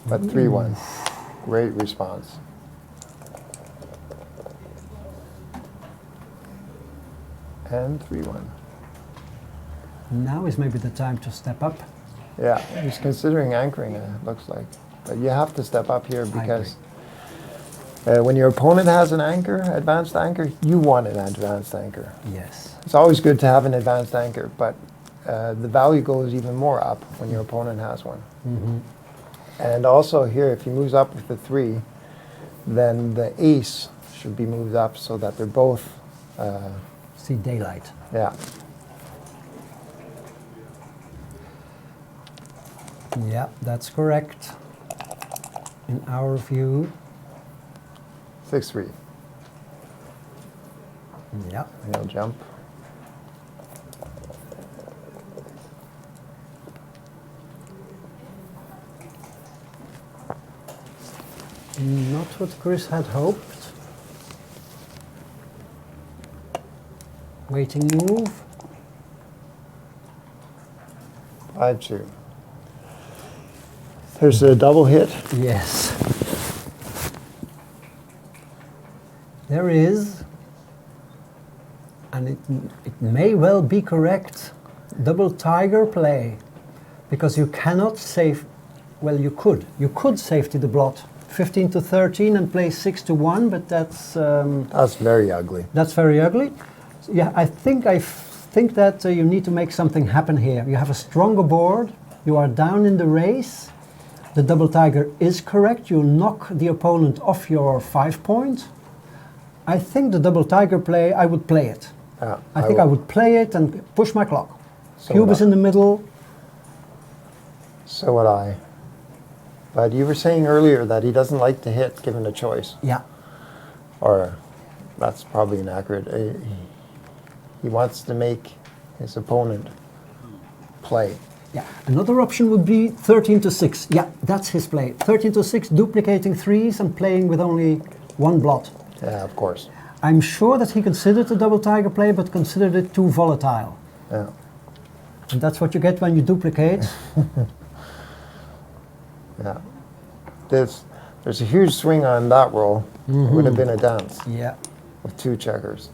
but 3-1. Great response. And 3-1. Now is maybe the time to step up. Yeah, he's considering anchoring, it looks like. But you have to step up here because when your opponent has an anchor, advanced anchor, you want an advanced anchor. Yes. It's always good to have an advanced anchor, but the value goes even more up when your opponent has one. And also here, if he moves up with the 3, then the ace should be moved up so that they're both, See daylight. yeah. Yeah, that's correct. In our view. 6-3. Yeah. And he'll jump. Not what Chris had hoped. Waiting move. 5-2. There's a double hit. Yes. There is, and it may well be correct, double tiger play, because you cannot save, well you could safety the blot 15-13 and play 6-1, but that's very ugly. That's very ugly. Yeah, I think that you need to make something happen here. You have a stronger board, you are down in the race. The double tiger is correct. You knock the opponent off your 5 point. I think the double tiger play, I would play it. I think I would play it and push my clock. So Cube is in the middle. So would I. But you were saying earlier that he doesn't like to hit given a choice. Yeah. Or that's probably inaccurate. He wants to make his opponent play. Yeah. Another option would be 13-6. Yeah, that's his play. 13-6, duplicating 3s and playing with only 1 blot. Yeah, of course. I'm sure that he considered the double tiger play, but considered it too volatile. Yeah. And that's what you get when you duplicate. Yeah. There's a huge swing on that roll. It would have been a dance. Yeah. With 2 checkers.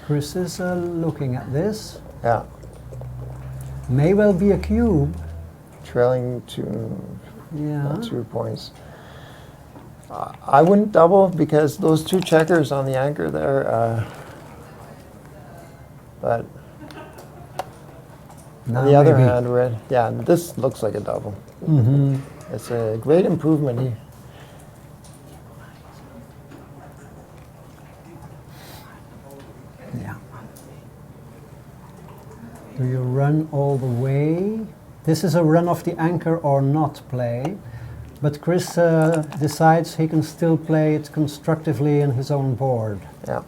Chris is looking at this. Yeah. May well be a cube. Trailing 2 points. I wouldn't double because those 2 checkers on the anchor there. But Now on the other maybe. hand, this looks like a double. It's a great improvement here. Yeah. Do you run all the way? This is a run off the anchor or not play. But Chris decides he can still play it constructively in his own board. Yeah.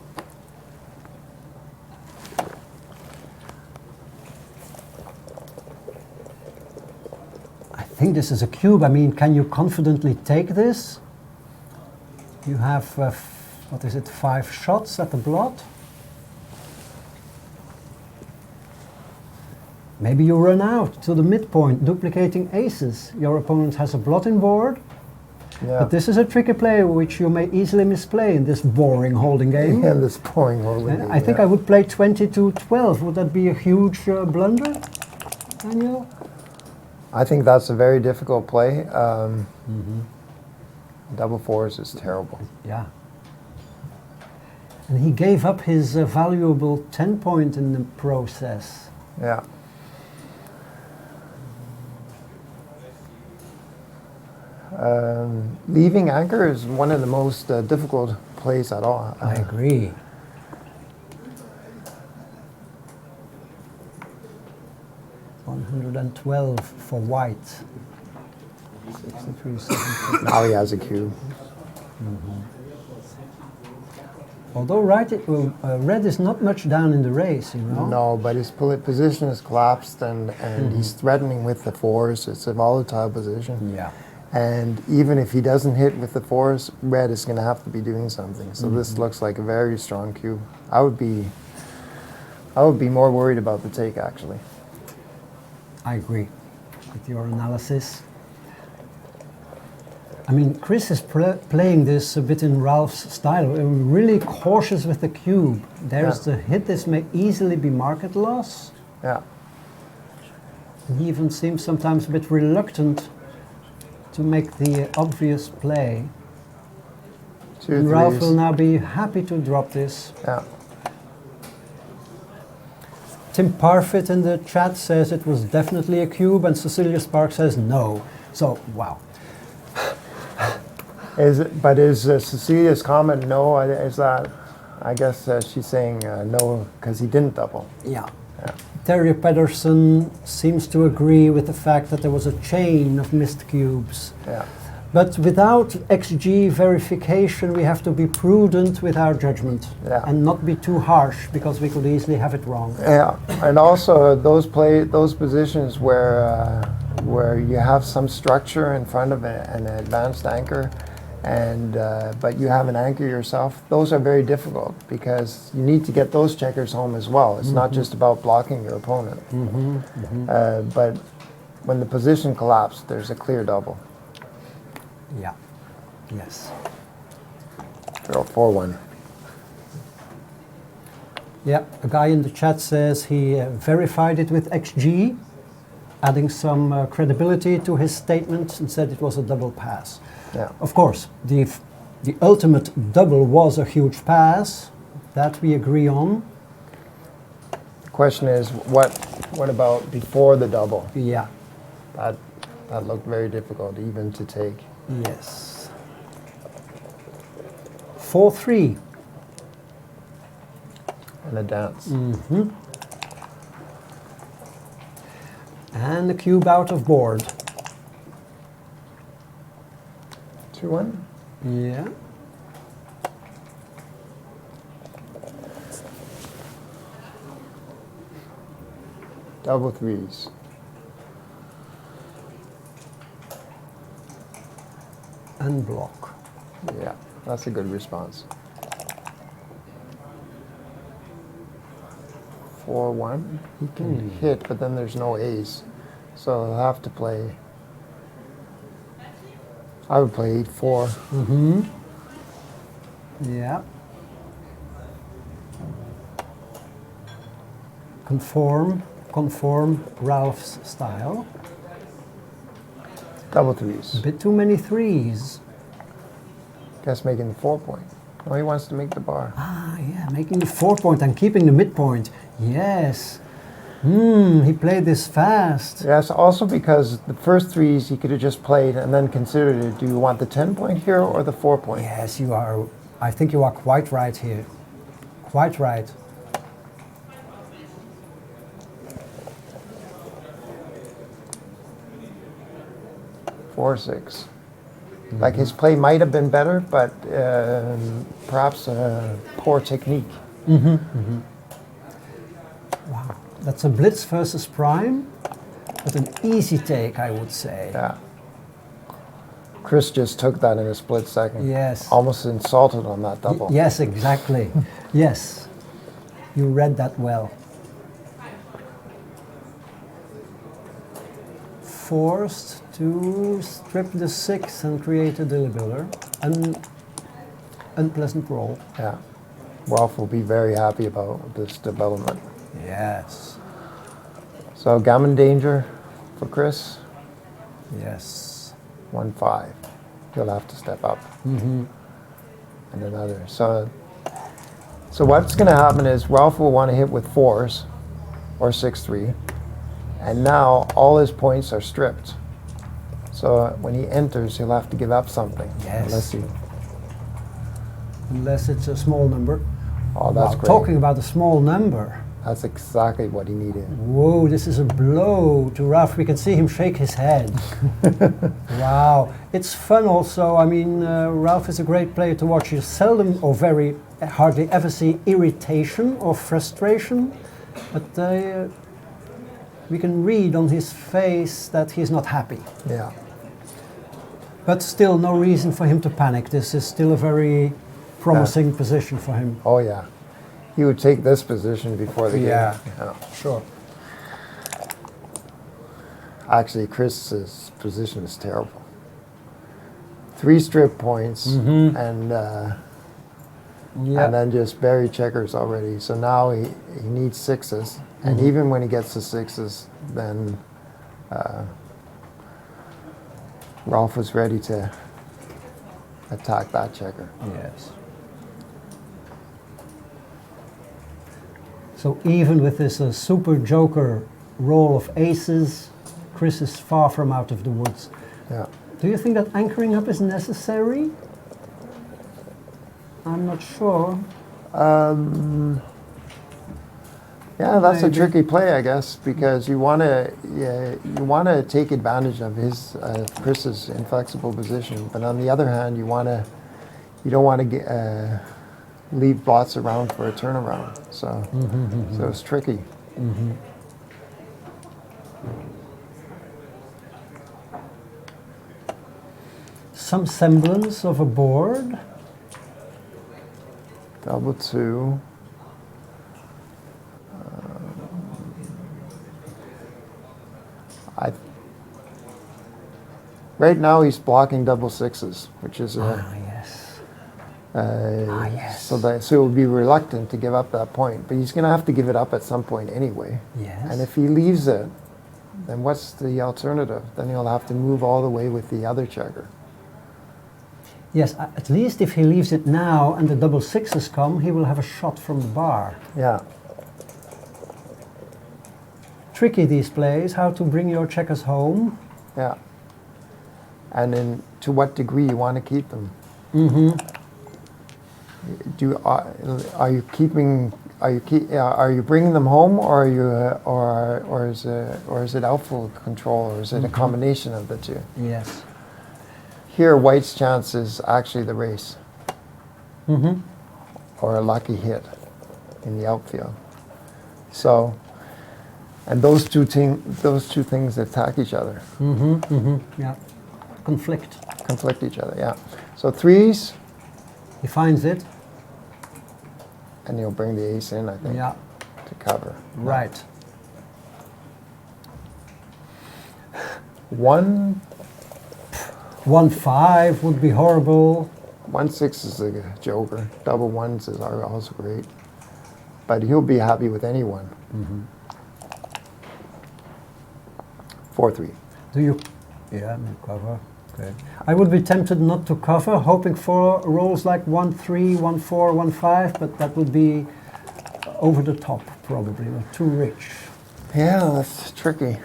I think this is a cube. I mean, can you confidently take this? You have, what is it, 5 shots at the blot? Maybe you run out to the midpoint, duplicating aces. Your opponent has a blotting board, Yeah. but this is a tricky play which you may easily misplay in this boring holding game. And this boring holding game. I think I would play 20-12. Would that be a huge blunder, Daniel? I think that's a very difficult play. Double fours is terrible. Yeah. And he gave up his valuable 10 point in the process. Yeah. Leaving anchor is one of the most difficult plays at all. I agree. $112 for white. 63, 70. Now he has a cube. Although red is not much down in the race, you know. No, but his position is collapsed and he's threatening with the fours. It's a volatile position. Yeah. And even if he doesn't hit with the fours, red is going to have to be doing something. So this looks like a very strong cube. I would be more worried about the take, actually. I agree with your analysis. I mean, Chris is playing this a bit in Ralph's style, really cautious with the cube. There's the hit. This may easily be market loss. Yeah. He even seems sometimes a bit reluctant to make the obvious play. And Ralph will now be happy to drop this. Yeah. Tim Parfit in the chat says it was definitely a cube, and Cecilia Spark says no. So, wow. Is Cecilia's comment no? Is that? I guess she's saying no because he didn't double. Yeah. Yeah. Terry Pedersen seems to agree with the fact that there was a chain of missed cubes. Yeah. But without XG verification, we have to be prudent with our judgment and not be too harsh, because we could easily have it wrong. Yeah, and also those positions where you have some structure in front of an advanced anchor, and but you have an anchor yourself. Those are very difficult because you need to get those checkers home as well. It's not just about blocking your opponent. But when the position collapsed, there's a clear double. Yeah. Yes. 4-1. Yeah, a guy in the chat says he verified it with XG, adding some credibility to his statement, and said it was a double pass. Yeah. Of course, the ultimate double was a huge pass, that we agree on. The question is, what about before the double? Yeah. That looked very difficult even to take. Yes. 4-3. And a dance. And the cube out of board. 2-1. Yeah. Double threes. And block. Yeah, that's a good response. 4-1. He can hit, but then there's no ace. So he'll have to play. I would play 8-4. Yeah. Conform Ralph's style. Double threes. A bit too many threes. Guess making the 4 point. No, he wants to make the bar. Ah, yeah, making the 4 point and keeping the midpoint. Yes. He played this fast. Yes, also because the first threes he could have just played and then considered it. Do you want the 10 point here or the 4 point? Yes, you are. I think you are quite right here. Quite right. 4-6. Like his play might have been better, but perhaps poor technique. Wow, that's a blitz versus prime, but an easy take, I would say. Yeah. Chris just took that in a split second. Yes. Almost insulted on that double. Yes, exactly. Yes, you read that well. forced to strip the 6 and create a dilly builder. An unpleasant roll. Yeah. Ralph will be very happy about this development. Yes. So gammon danger for Chris. Yes. 1-5. He'll have to step up. And another. So what's going to happen is Ralph will want to hit with 4s or 6-3. And now all his points are stripped. So when he enters, he'll have to give up something. Yes. Unless it's a small number. Oh, that's great. Talking about a small number. That's exactly what he needed. Whoa, this is a blow to Ralph. We can see him shake his head. Wow. It's fun also. I mean, Ralph is a great player to watch. You seldom or hardly ever see irritation or frustration. But we can read on his face that he's not happy. Yeah. But still, no reason for him to panic. This is still a very promising position for him. Oh, yeah. He would take this position before the game. Yeah, sure. Actually, Chris's position is terrible. 3 strip points and then just bury checkers already. So now he needs 6s. And even when he gets the 6s, then Ralph was ready to attack that checker. Yes. So even with this super joker roll of aces, Chris is far from out of the woods. Yeah. Do you think that anchoring up is necessary? I'm not sure. Yeah, that's a Maybe. tricky play, I guess, because you want to take advantage of Chris's inflexible position, but on the other hand, you don't want to leave bots around for a turnaround. So it's tricky. Some semblance of a board. Double 2. Right now he's blocking double 6s, which is Yes. Yes. so he will be reluctant to give up that point, but he's going to have to give it up at some point anyway. Yes. And if he leaves it, then what's the alternative? Then he'll have to move all the way with the other checker. Yes, at least if he leaves it now and the double 6s come, he will have a shot from the bar. Yeah. Tricky, these plays, how to bring your checkers home. Yeah. And then to what degree you want to keep them. Are you bringing them home, or are you or is it outfield control, or is it a combination of the two? Yes. Here, White's chance is actually the race, or a lucky hit in the outfield. So, and those two things attack each other. Yeah. Conflict each other. Yeah. So 3s, He finds it. and he'll bring the ace in, I think, Yeah. to cover. Right. 1-5 would be horrible. 1-6 is a joker. Double 1s are also great, but he'll be happy with any one. 4-3. Do you? Yeah, no cover. Okay. I would be tempted not to cover, hoping for rolls like 1-3, 1-4, 1-5, but that would be over the top, probably, or too rich. Yeah, that's tricky.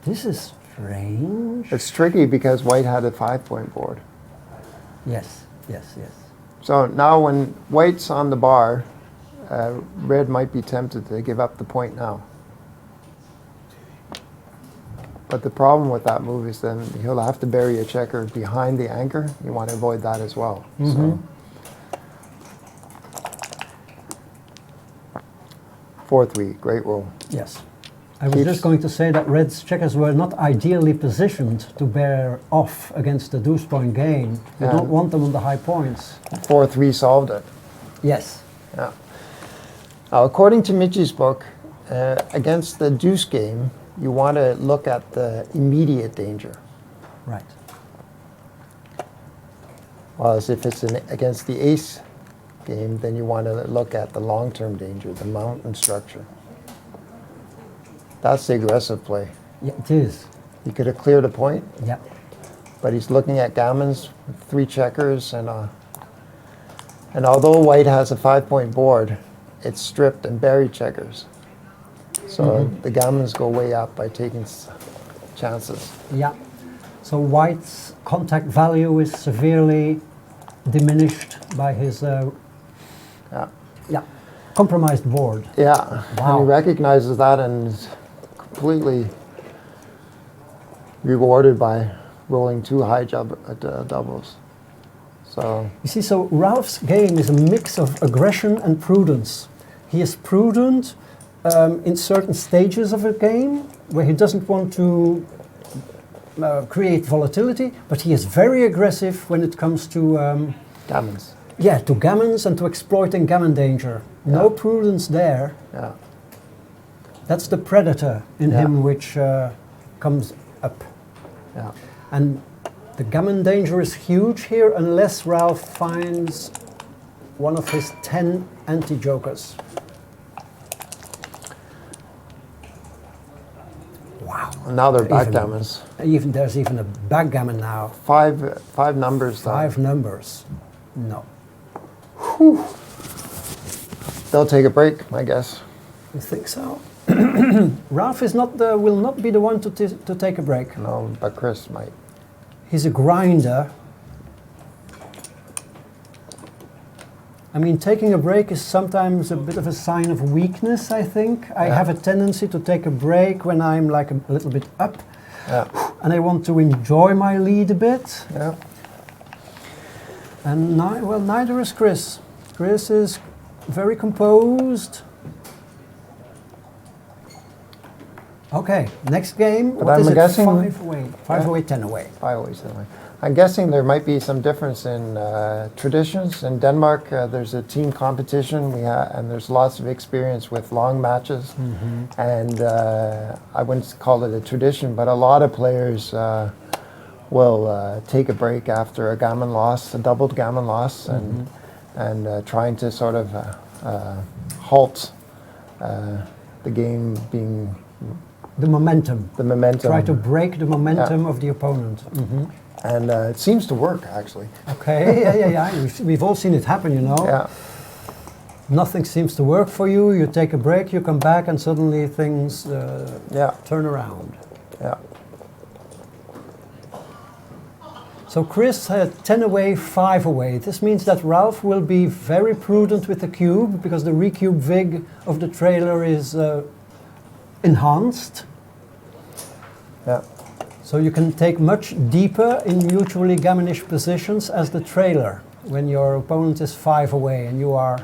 This is strange. It's tricky because White had a 5-point board. Yes. So now when White's on the bar, Red might be tempted to give up the point now. But the problem with that move is then he'll have to bury a checker behind the anchor. You want to avoid that as well. So 4-3, great roll. Yes. I was just going to say that Red's checkers were not ideally positioned to bear off against the deuce point game. You don't want them on the high points. 4-3 solved it. Yes. Yeah. Now, according to Michi's book, against the deuce game, you want to look at the immediate danger. Right. Whereas if it's against the ace game, then you want to look at the long-term danger, the mountain structure. That's the aggressive play. Yeah, it is. He could have cleared a point, Yeah. but he's looking at gammons, 3 checkers, and although white has a 5-point board, it's stripped and buried checkers. So the gammons go way up by taking chances. Yeah. So white's contact value is severely diminished by his Yeah. compromised board. Yeah, Wow. and he recognizes that and is completely rewarded by rolling 2 high doubles. So You see, so Ralph's game is a mix of aggression and prudence. He is prudent in certain stages of a game where he doesn't want to create volatility, but he is very aggressive when it comes to gammons. to gammons and to exploiting gammon danger. No Yeah. prudence there. Yeah, That's the predator in Yeah. him which comes up. yeah. And the gammon danger is huge here unless Ralph finds one of his 10 anti-jokers. Wow. Now they're Even- backgammons. There's even a backgammon now. Five numbers. Though. 5 numbers. No. They'll take a break, I guess. You think so? Ralph is will not be the one to take a break. No, but Chris might. He's a grinder. I mean, taking a break is sometimes a bit of a sign of weakness, I think. I have a tendency to take a break when I'm like a little bit up Yeah, and I want to enjoy my lead a bit. yeah. And neither is Chris. Chris is very composed. Okay, next game. But What I'm is it? guessing- 5 away. 5 Yeah. away, 10 away. I always anyway. I'm guessing there might be some difference in traditions. In Denmark, there's a team competition, and there's lots of experience with long matches. And I wouldn't call it a tradition, but a lot of players will take a break after a gammon loss, a doubled gammon loss, and trying to sort of halt the game being The momentum. the momentum. Try to break the momentum of the opponent. And it seems to work, actually. Okay, yeah. We've all seen it happen, you know. Yeah. Nothing seems to work for you. You take a break, you come back, and suddenly things Yeah. turn around. Yeah. So Chris had 10 away, 5 away. This means that Ralph will be very prudent with the cube because the recube vig of the trailer is enhanced. Yeah. So you can take much deeper in mutually gammonish positions as the trailer when your opponent is 5 away and you are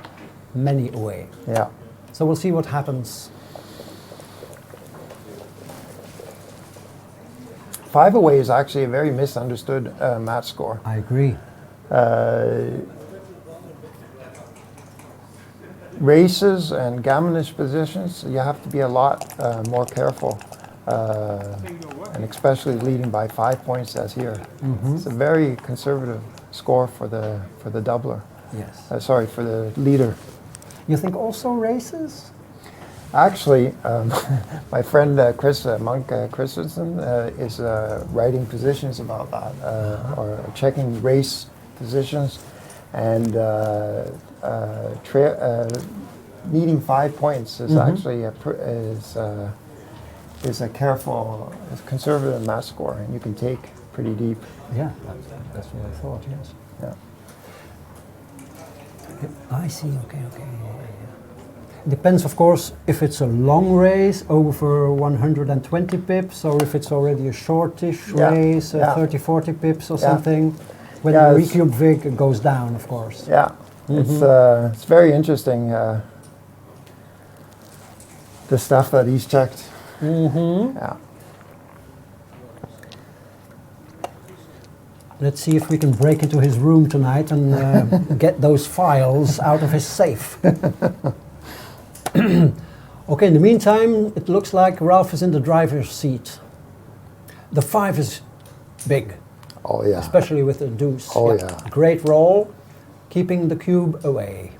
many away. Yeah. So we'll see what happens. 5 away is actually a very misunderstood match score. I agree. Races and gammonish positions, you have to be a lot more careful, and especially leading by 5 points as here. It's a very conservative score for the doubler. Yes. Sorry, for the leader. You think also races? Actually, my friend Chris Monk Christensen is writing positions about that, or checking race positions, and needing 5 points is actually is a careful, conservative match score, and you can take pretty deep. Yeah, that's what I thought, yes. Yeah. I see, okay. Depends, of course, if it's a long race over 120 pips or if it's already a shortish race, 30, 40 pips or something. When the recube vig goes down, of course. Yeah, it's very interesting, the stuff that he's checked. Yeah. Let's see if we can break into his room tonight and get those files out of his safe. Okay, in the meantime, it looks like Ralph is in the driver's seat. The 5 is big, Oh yeah. especially with the deuce. Oh yeah. Great roll, keeping the cube away.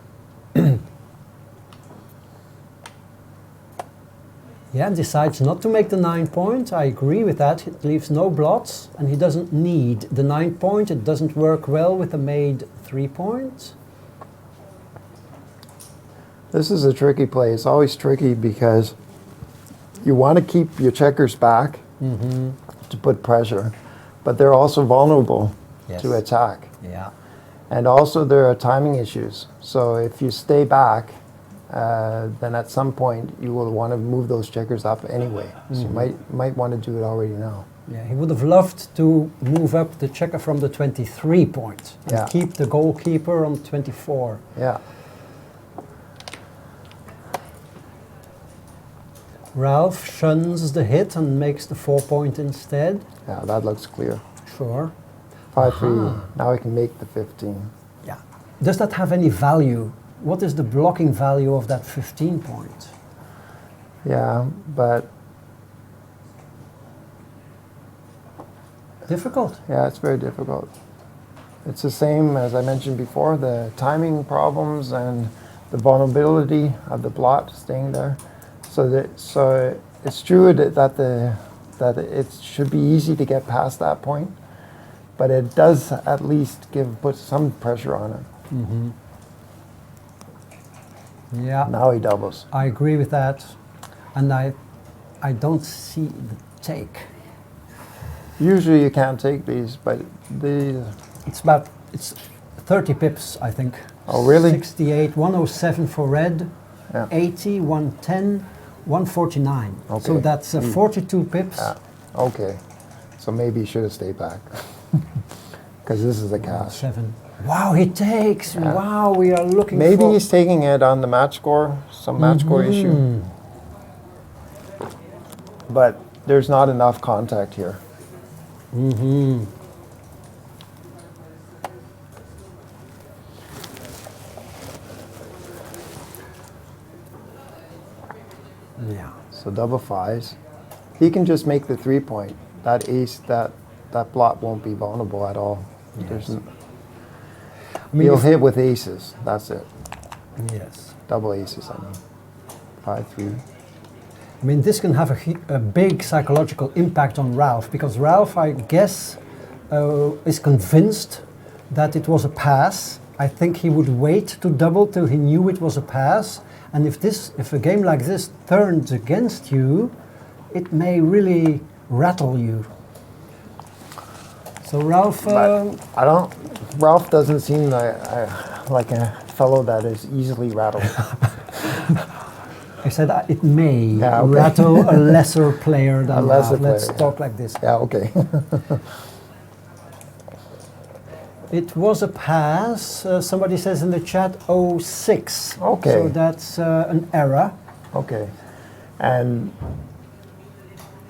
Yeah, decides not to make the 9 point. I agree with that. It leaves no blots, and he doesn't need the 9 point. It doesn't work well with the made 3 point. This is a tricky play. It's always tricky because you want to keep your checkers back to put pressure, but they're also vulnerable to attack. Yeah. And also there are timing issues. So if you stay back, then at some point you will want to move those checkers up anyway. So you might want to do it already now. Yeah, he would have loved to move up the checker from the 23 point and keep the goalkeeper on 24. Yeah. Ralph shuns the hit and makes the 4 point instead. Yeah, that looks clear. Sure. 5-3. Now I can make the 15. Yeah. Does that have any value? What is the blocking value of that 15 point? Yeah, but Difficult. yeah, it's very difficult. It's the same as I mentioned before, the timing problems and the vulnerability of the blot staying there. So it's true that it should be easy to get past that point, but it does at least put some pressure on it. Yeah. Now he doubles. I agree with that, and I don't see the take. Usually you can't take these, but these. It's 30 pips, I think. Oh really? 68, 107 for red, 80, 110, 149. Okay. So that's 42 pips. Yeah. Okay, so maybe you should have stayed back because this is a cash. 7. Wow, he takes. Yeah. Wow, we are looking. Maybe he's taking it on the match score, some match score issue. But there's not enough contact here. Yeah. So double 5s. He can just make the 3 point. That ace, that blot won't be vulnerable at all. Yes. He'll hit with aces. That's it. Yes. Double aces, I mean. 5-3. I mean, this can have a big psychological impact on Ralph, because Ralph, I guess, is convinced that it was a pass. I think he would wait to double till he knew it was a pass. And if a game like this turns against you, it may really rattle you. So Ralph, Ralph doesn't seem like a fellow that is easily rattled. I said it may rattle a lesser player than Ralph. Let's talk like this. Yeah, okay. It was a pass. Somebody says in the chat 06. Okay. So that's an error. Okay. And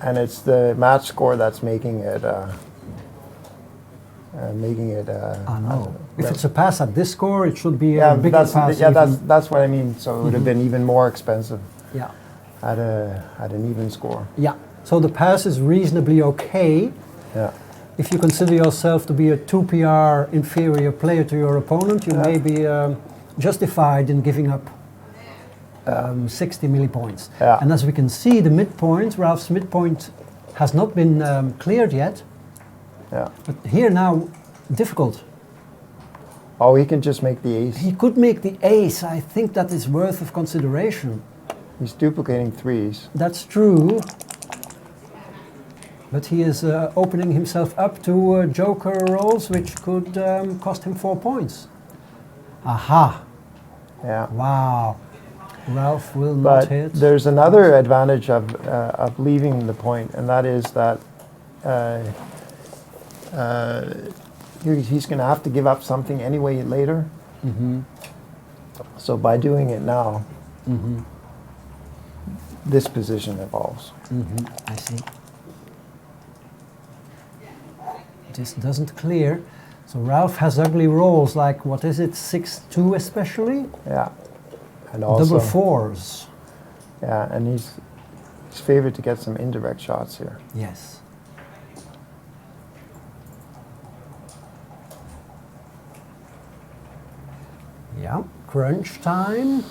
it's the match score that's making it. No. If it's a pass at this score, it should be a bigger pass. Yeah, that's what I mean. So it would have been even more expensive. Yeah. At an even score. Yeah. So the pass is reasonably okay. Yeah. If you consider yourself to be a 2 PR inferior player to your opponent, you may be justified in giving up 60 millipoints. Yeah. And as we can see, the midpoint, Ralph's midpoint, has not been cleared yet. Yeah. But here now, difficult. Oh, he can just make the ace. He could make the ace. I think that is worth of consideration. He's duplicating 3s. That's true. But he is opening himself up to joker rolls, which could cost him 4 points. Aha. Yeah. Wow. Ralph will not hit. There's another advantage of leaving the point, and that is that he's going to have to give up something anyway later. So by doing it now, this position evolves. I see. This doesn't clear. So Ralph has ugly rolls, like, what is it, 6-2 especially? Yeah. And also double 4s. Yeah, and he's favored to get some indirect shots here. Yes. Yeah, crunch time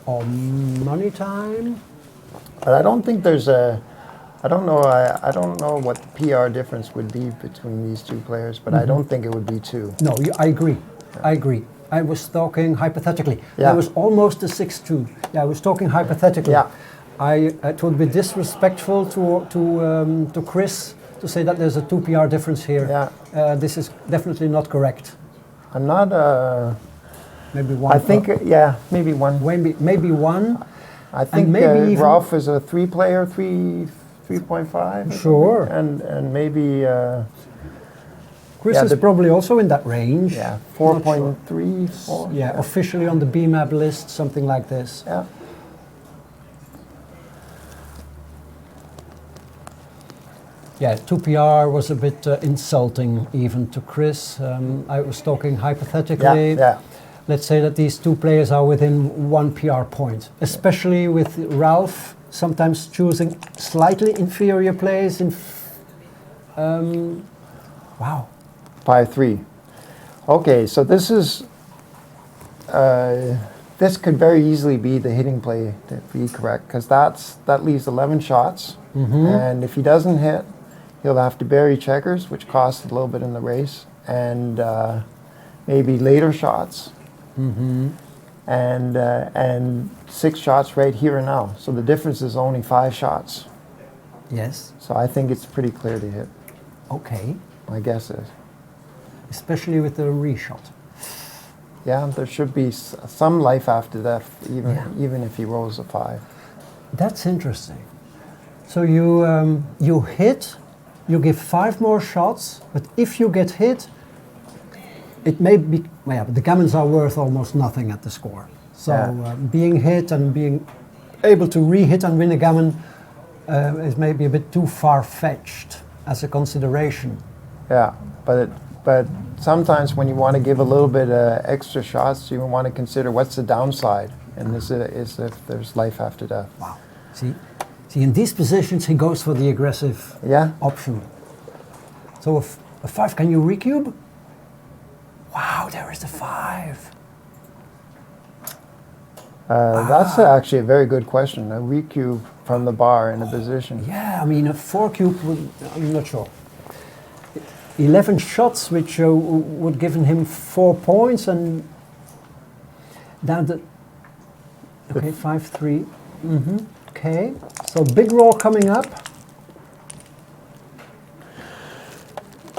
or money time. But I don't think there's a. I don't know. I don't know what the PR difference would be between these two players, but I don't think it would be 2. No, I agree. I agree. I was talking hypothetically. Yeah. There was almost a 6-2. Yeah, I was talking hypothetically. Yeah. It would be disrespectful to Chris to say that there's a 2 PR difference here. Yeah. This is definitely not correct. I'm not. Maybe 1. I think maybe 1. Maybe 1. I think maybe even Ralph is a 3-player, 3.5. Sure. And maybe. Chris is probably also in that range. Yeah, 4.3, 4. Yeah, officially on the BMAP list, something like this. Yeah. Yeah, 2 PR was a bit insulting even to Chris. I was talking hypothetically. Yeah. Let's say that these 2 players are within 1 PR point, especially with Ralph sometimes choosing slightly inferior plays. Wow. 5-3. Okay, so this is. This could very easily be the hitting play to be correct, because that leaves 11 shots, and if he doesn't hit, he'll have to bury checkers, which costs a little bit in the race, and maybe later shots, and 6 shots right here and now. So the difference is only 5 shots. Yes. So I think it's pretty clear to hit. Okay. My guess is. Especially with the reshot. Yeah, there should be some life after that, even if he rolls a 5. That's interesting. So you hit, you give 5 more shots, but if you get hit, it may be, but the gammons are worth almost nothing at the score. So being hit and being able to re-hit and win a gammon is maybe a bit too far-fetched as a consideration. Yeah, but sometimes when you want to give a little bit extra shots, you want to consider what's the downside, and this is if there's life after death. Wow. See, in these positions he goes for the aggressive option. So a 5, can you recube? Wow, there is the 5. That's actually a very good question. A recube from the bar in a position. Yeah, I mean a 4 cube would, I'm not sure. 11 shots, which would give him 4 points, and down the. Okay, 5-3. Okay, so big roll coming up.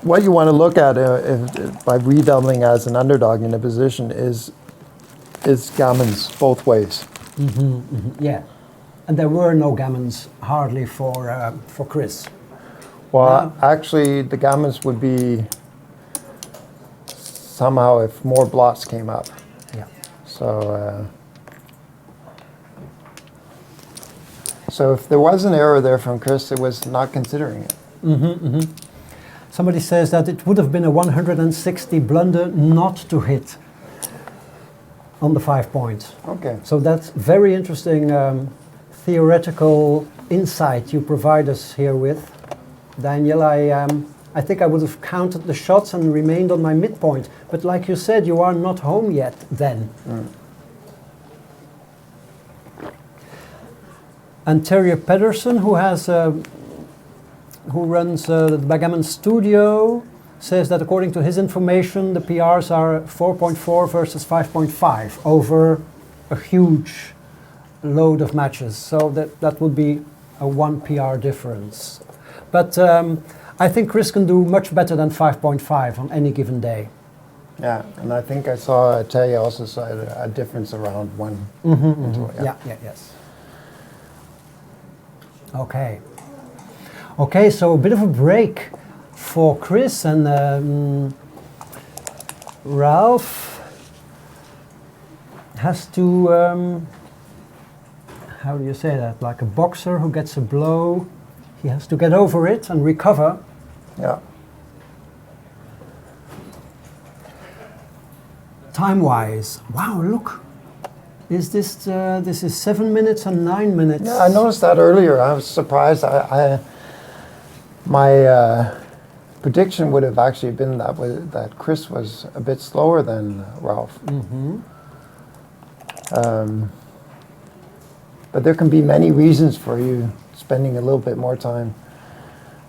What you want to look at by redoubling as an underdog in a position is gammons both ways. Yeah, and there were no gammons hardly for Chris. Well, actually, the gammons would be somehow if more blots came up. Yeah. So if there was an error there from Chris, it was not considering it. Somebody says that it would have been a 160 blunder not to hit on the 5 points. Okay. So that's very interesting theoretical insight you provide us here with. Daniel, I think I would have counted the shots and remained on my midpoint. But like you said, you are not home yet then. And Terry Pedersen, who runs the Backgammon studio, says that according to his information, the PRs are 4.4 versus 5.5 over a huge load of matches. So that would be a 1 PR difference. But I think Chris can do much better than 5.5 on any given day. Yeah, and I think I saw Terry also saw a difference around 1. Yes. Okay, so a bit of a break for Chris, and Ralph has to, how do you say that, like a boxer who gets a blow, he has to get over it and recover. Yeah. Time-wise, wow, look, Is this this is 7 minutes and 9 minutes? Yeah, I noticed that earlier. I was surprised. My prediction would have actually been that Chris was a bit slower than Ralph. Mm-hmm. But there can be many reasons for you spending a little bit more time.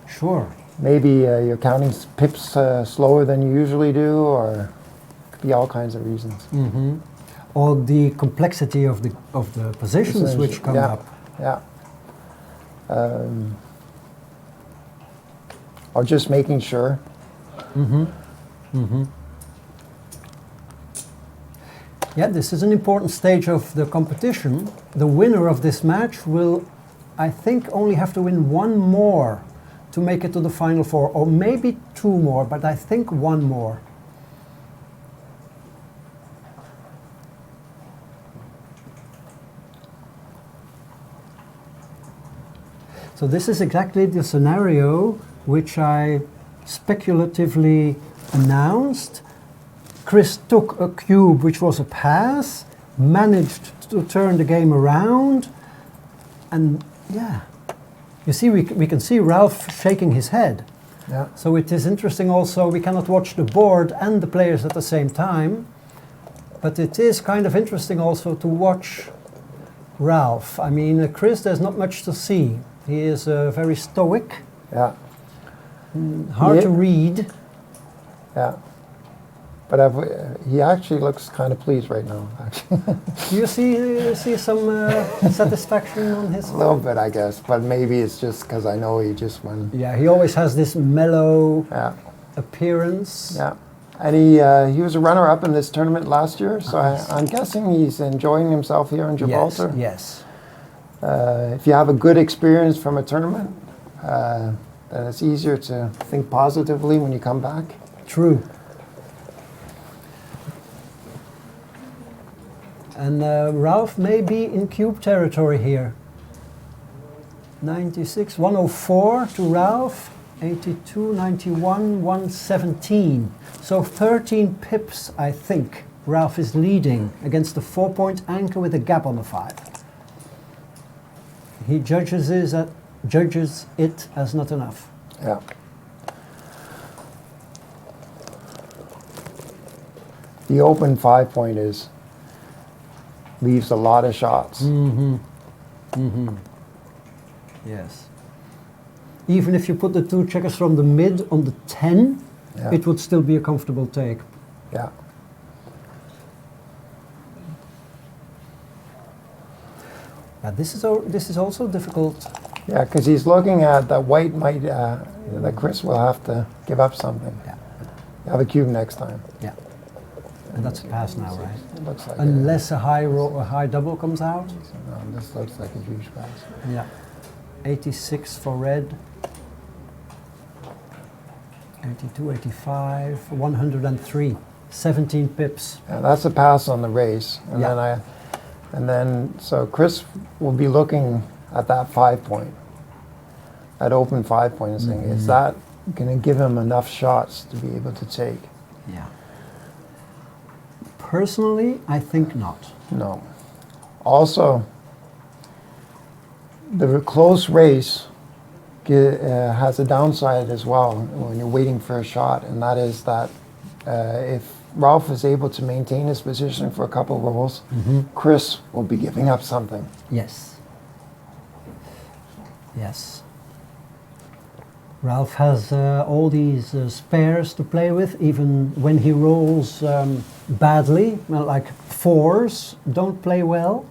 Sure. Maybe you're counting pips slower than you usually do, or it could be all kinds of reasons. Mm-hmm. Or the complexity of the positions which come up. Yeah. Or just making sure. Mm-hmm. Mm-hmm. Yeah, this is an important stage of the competition. The winner of this match will, I think, only have to win one more to make it to the final four, or maybe two more, but I think one more. So this is exactly the scenario which I speculatively announced. Chris took a cube which was a pass, managed to turn the game around, and yeah. You see, we can see Ralph shaking his head. Yeah. So it is interesting also, we cannot watch the board and the players at the same time, but it is kind of interesting also to watch Ralph. I mean, Chris, there's not much to see. He is very stoic. Yeah. Hard to read. Yeah. But he actually looks kind of pleased right now, actually. Do you see some satisfaction on his? A little bit, I guess, but maybe it's just because I know he just won. Yeah, he always has this mellow appearance. Yeah. And he was a runner-up in this tournament last year, so I'm guessing he's enjoying himself here in Gibraltar. Yes. If you have a good experience from a tournament, then it's easier to think positively when you come back. True. And Ralph may be in cube territory here. 96, 104 to Ralph, 82, 91, 117. So 13 pips, I think. Ralph is leading against the 4-point anchor with a gap on the 5. He judges it as not enough. Yeah. The open 5-point leaves a lot of shots. Mm-hmm. Mm-hmm. Yes. Even if you put the two checkers from the mid on the 10, it would still be a comfortable take. Yeah. This is also difficult. Yeah, because he's looking at that white might, that Chris will have to give up something. Yeah. Have a cube next time. Yeah. And that's a pass now, right? It looks like Unless a high double comes out. No, this looks like a huge pass. Yeah. 86 for red. 82, 85, 103. 17 pips. Yeah, that's a pass on the race. And then so Chris will be looking at that 5-point, that open 5-point, and saying, is that going to give him enough shots to be able to take? Yeah. Personally, I think not. No. Also, the close race has a downside as well when you're waiting for a shot, and that is that if Ralph is able to maintain his position for a couple rolls, Chris will be giving up something. Yes. Yes. Ralph has all these spares to play with, even when he rolls badly, like 4s don't play well.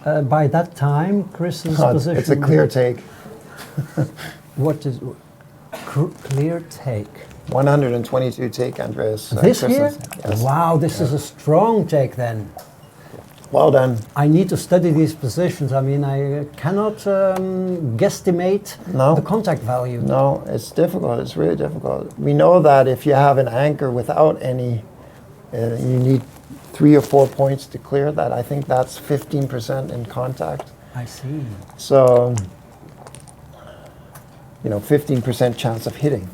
By that time, Chris's position... It's a clear take. What is... clear take? 122 take, Andreas. This here? Yes. Wow, this is a strong take then. Well done. I need to study these positions. I mean, I cannot guesstimate the contact value. No, it's difficult. It's really difficult. We know that if you have an anchor without any, you need 3 or 4 points to clear that. I think that's 15% in contact. I see. So, 15% chance of hitting.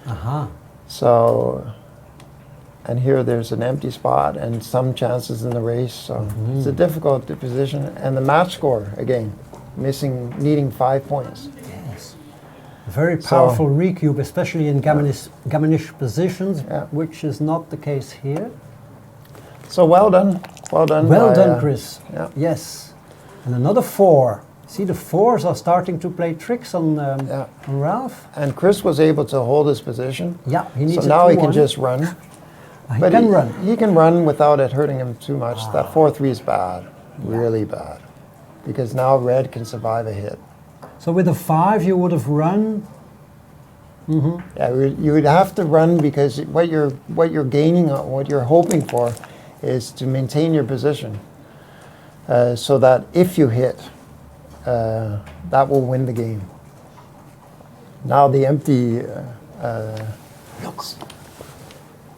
Uh-huh. So, and here there's an empty spot and some chances in the race. So it's a difficult position. And the match score, again, needing 5 points. Yes. Very powerful recube, especially in gammonish positions, which is not the case here. So well done. Well done. Well done, Chris. Yeah. Yes. And another 4. See, the 4s are starting to play tricks on Ralph. And Chris was able to hold his position. Yeah, he needs so now he can 2-1. just run. He can run. He can run without it hurting him too much. That 4-3 is bad, really bad, because now red can survive a hit. So with a 5, you would have run. Yeah, you would have to run because what you're gaining, what you're hoping for, is to maintain your position, so that if you hit, that will win the game. Now the empty. Look,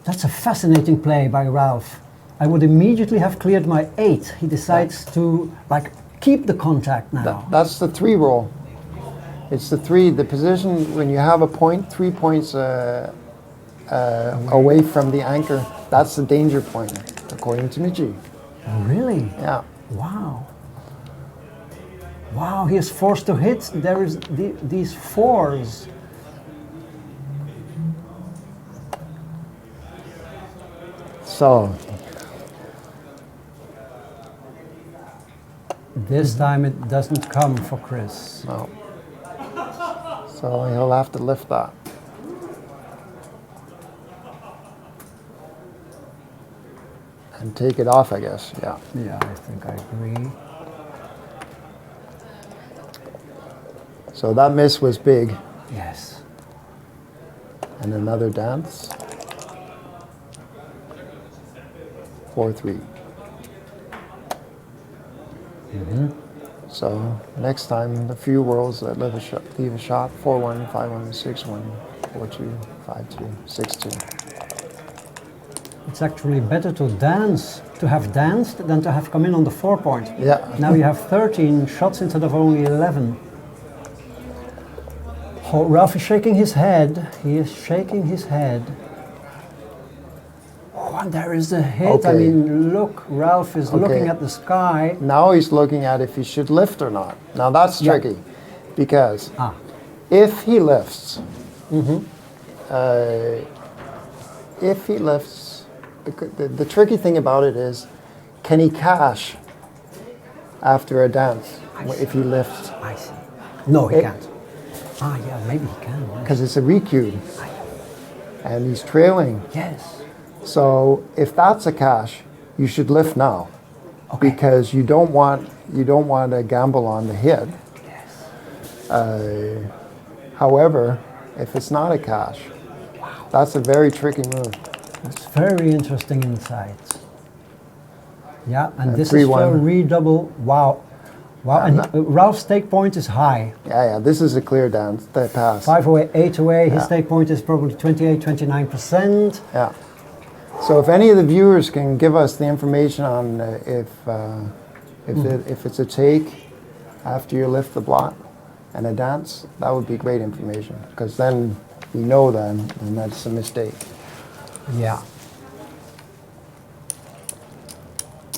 that's a fascinating play by Ralph. I would immediately have cleared my 8. He decides to keep the contact now. That's the 3 roll. It's the 3. The position when you have a point, 3 points away from the anchor. That's the danger point, according to Michi. Really? Yeah. Wow. Wow, he is forced to hit. There is these 4s. So this time it doesn't come for Chris. no. So he'll have to lift that. And take it off, I guess. Yeah. Yeah, I think I agree. So that miss was big. Yes. And another dance. 4-3. So next time, the few rolls that leave a shot. 4-1, 5-1, 6-1, 4-2, 5-2, 6-2. It's actually better to have danced than to have come in on the 4 point. Yeah. Now you have 13 shots instead of only 11. Oh, Ralph is shaking his head. He is shaking his head. Oh, and there is a hit. Okay. I mean, look, Ralph is looking at the sky. Now he's looking at if he should lift or not. Now that's tricky, because if he lifts, the tricky thing about it is, can he cash after a dance if he lifts? I see. No, he can't. Yeah, maybe he can. Because it's a recue, and he's trailing. Yes. So if that's a cash, you should lift now, because you don't want to gamble on the hit. Yes. However, if it's not a cash, that's a very tricky move. It's very interesting insight. Yeah, and this 3-1. is for redouble. Wow. Wow, and Ralph's stake point is high. Yeah, this is a clear dance, the pass. 5 away, 8 away. His stake point is probably 28, 29%. Yeah. So if any of the viewers can give us the information on if it's a take after you lift the block and a dance, that would be great information, because then we know then that's a mistake. Yeah.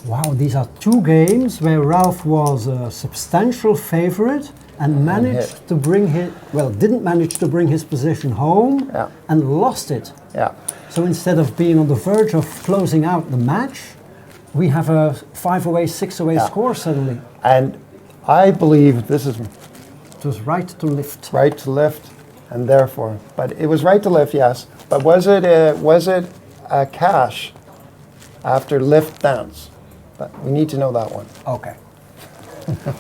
Wow, these are 2 games where Ralph was a substantial favorite and managed to bring didn't manage to bring his position home and lost it. Yeah. So instead of being on the verge of closing out the match, we have a 5 away, 6 away score suddenly. And I believe it was right to lift. Right to lift, and therefore, but it was right to lift, yes. But was it a cash after lift dance? But we need to know that one. Okay.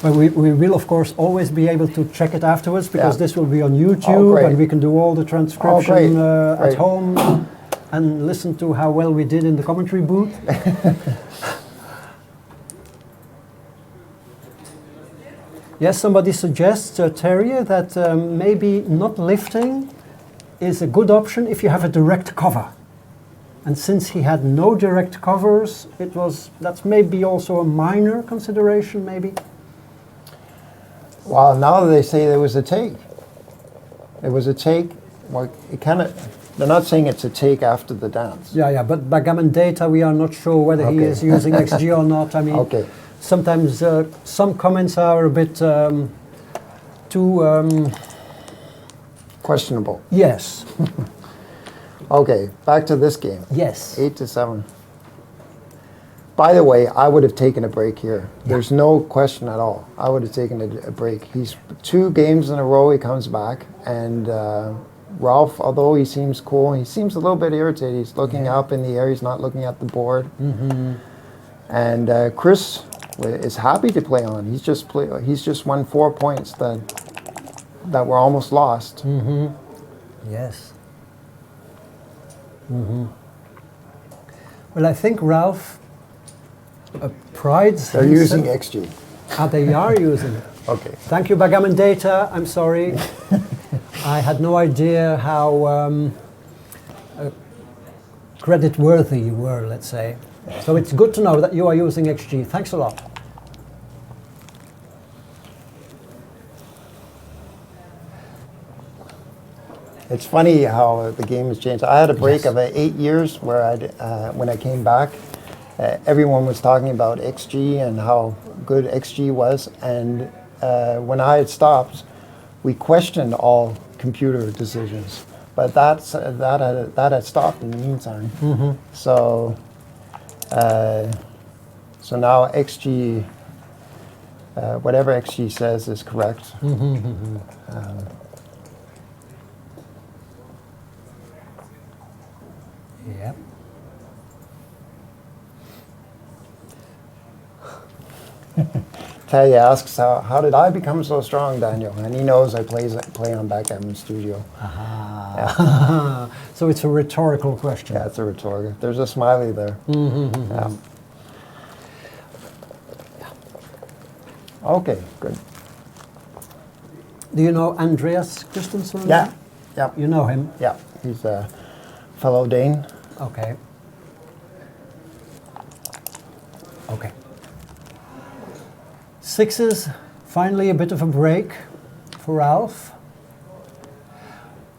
But we will, of course, always be able to check it afterwards, because this will be on YouTube, and we can do all the transcription at home and listen to how well we did in the commentary booth. Yes, somebody suggests, Terry, that maybe not lifting is a good option if you have a direct cover. And since he had no direct covers, that's maybe also a minor consideration, maybe. Well, now they say there was a take. It was a take. Well, They're not saying it's a take after the dance. Yeah, but Backgammon data, we are not sure whether he Okay. is using XG or not. I mean, Okay. sometimes some comments are a bit too... Questionable. yes, Okay, back to this game. yes. 8-7. By the way, I would have taken a break here. There's no question at all. I would have taken a break. He's 2 games in a row he comes back, and Ralph, although he seems cool, he seems a little bit irritated. He's looking up in the air. He's not looking at the board. Mm-hmm. And Chris is happy to play on. He's just won 4 points that were almost lost. Mm-hmm. Yes. Mm-hmm. Well, I think Ralph prides They're using XG. They are using it. Okay. Thank you, Backgammon data. I'm sorry. I had no idea how credit-worthy you were, let's say. So it's good to know that you are using XG. Thanks a lot. It's funny how the game has changed. I had a break of 8 years where when I came back, everyone was talking about XG and how good XG was. And when I had stopped, we questioned all computer decisions. But that had stopped in the meantime. Mm-hmm. So now XG, whatever XG says is correct. Mm-hmm, mm-hmm. Yeah. Taya asks, how did I become so strong, Daniel? And he knows I play on Backgammon Studio. Aha. So it's a rhetorical question. Yeah, it's a rhetorical. There's a smiley there. Mm-hmm. Yeah. Okay, good. Do you know Andreas Christensen? Yeah, yeah, You know him? yeah. He's a fellow Dane. Okay. Okay. Sixes, finally a bit of a break for Ralph.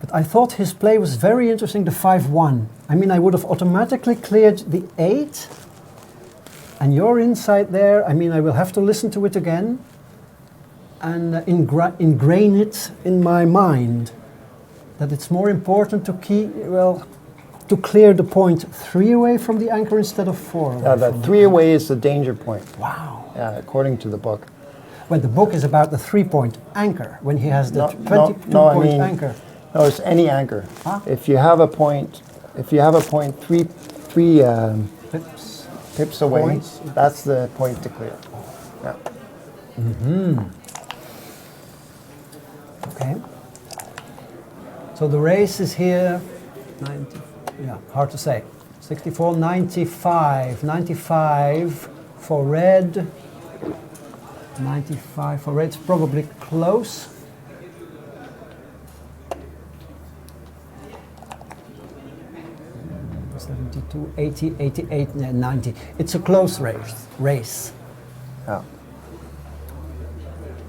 But I thought his play was very interesting, the 5-1. I mean, I would have automatically cleared the 8. And your insight there, I mean, I will have to listen to it again and ingrain it in my mind. That it's more important to to clear the point 3 away from the anchor instead of 4 away. The 3 away is the danger point. Wow. According to the book. Well, the book is about the 3-point anchor, when he has the 22-point I mean, anchor. No, it's any anchor. Huh? If you have a point, three pips away, Points. that's the point to clear. Yeah. Mm-hmm. Okay. So the race is here, 90, yeah, hard to say. 64, 95, 95 for red. 95 for red, probably close. Mm, 72, 80, 88, 90. It's a close race. Yeah.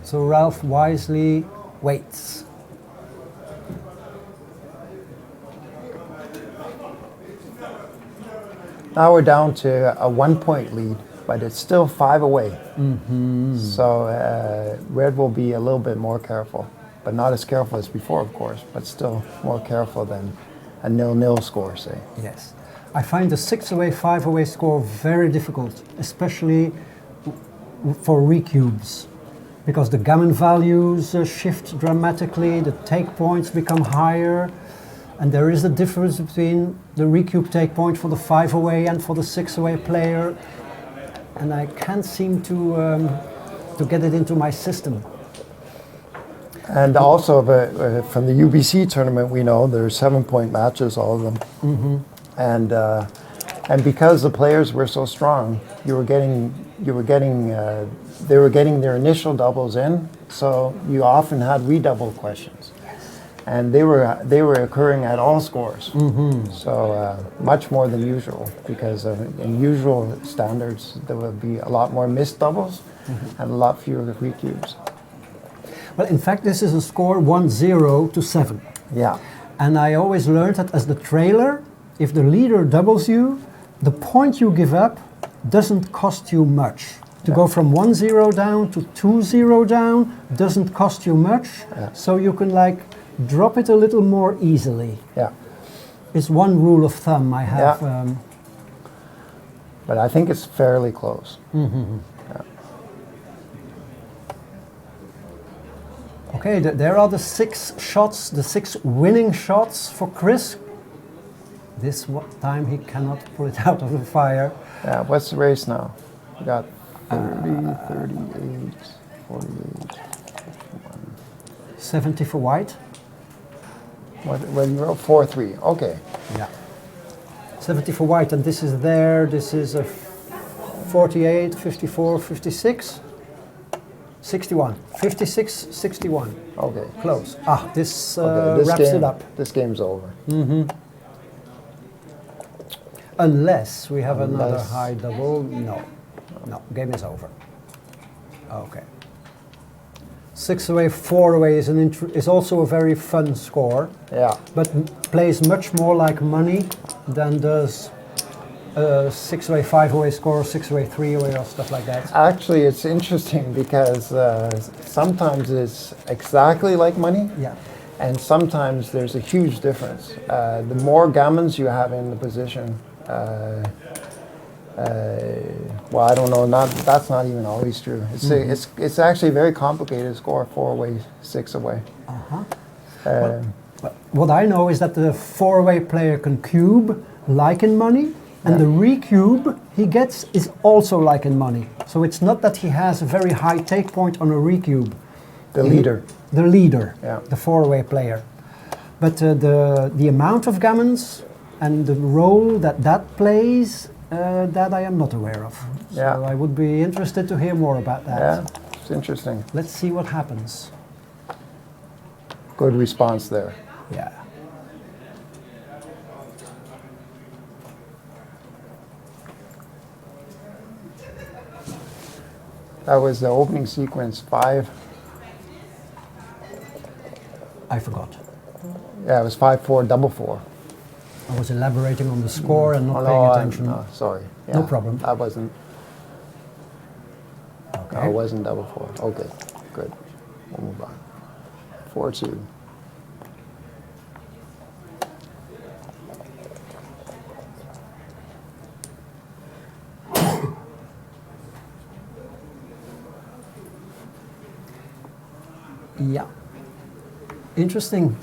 So Ralph wisely waits. Now we're down to a 1-point lead, but it's still 5 away. Mm-hmm. So red will be a little bit more careful, but not as careful as before, of course, but still more careful than a 0-0 score, say. Yes. I find the 6 away, 5 away score very difficult, especially for recubes, because the gammon values shift dramatically, the take points become higher, and there is a difference between the recube take point for the 5 away and for the 6 away player, and I can't seem to get it into my system. And also from the UBC tournament, we know there's 7-point matches, all of them. Mm-hmm. And because the players were so strong, they were getting their initial doubles in, so you often had redouble questions, and they were occurring at all scores. Mm-hmm. So much more than usual, because in usual standards there would be a lot more missed doubles and a lot fewer recubes. Well, in fact, this is a score 1-0 to 7. Yeah. And I always learned that as the trailer, if the leader doubles you, the point you give up doesn't cost you much. To go from 1-0 down to 2-0 down doesn't cost you much, so you can like drop it a little more easily. Yeah. It's one rule of thumb I have. Yeah. But I think it's fairly close. Mm-hmm. Yeah. Okay, there are the 6 shots, the 6 winning shots for Chris. This time he cannot pull it out of the fire. Yeah, what's the race now? We got 30, 38, 48, 51. 70 for white. Well, you wrote 4-3. Okay. Yeah. 70 for white, and this is there. This is a 48, 54, 56, 61. 56, 61. Okay. Close. This Okay, wraps it up. This game's over. Mm-hmm. Unless we have another high double. No. No, game is over. Okay. 6 away, 4 away is also a very fun score. Yeah. But plays much more like money than does 6 away, 5 away score, 6 away, 3 away, or stuff like that. Actually, it's interesting because sometimes it's exactly like money. Yeah. And sometimes there's a huge difference. The more gammons you have in the position, well, I don't know. That's not even always true. It's actually a very complicated score. 4 away, 6 away. What I know is that the 4 away player can cube like in money, and the recube he gets is also like in money. So it's not that he has a very high take point on a recube. The leader. The leader. Yeah. The 4 away player. But the amount of gammons and the role that plays. That I am not aware of. So Yeah. I would be interested to hear more about that. Yeah, it's interesting. Let's see what happens. Good response there. Yeah. That was the opening sequence 5. I forgot. Yeah, it was 5-4, double 4. I was elaborating on the score and not Oh, paying no, attention. no, sorry. No problem. I wasn't. Okay. No, it wasn't double 4. Okay, good. We'll move on. 4-2. Yeah. Interesting.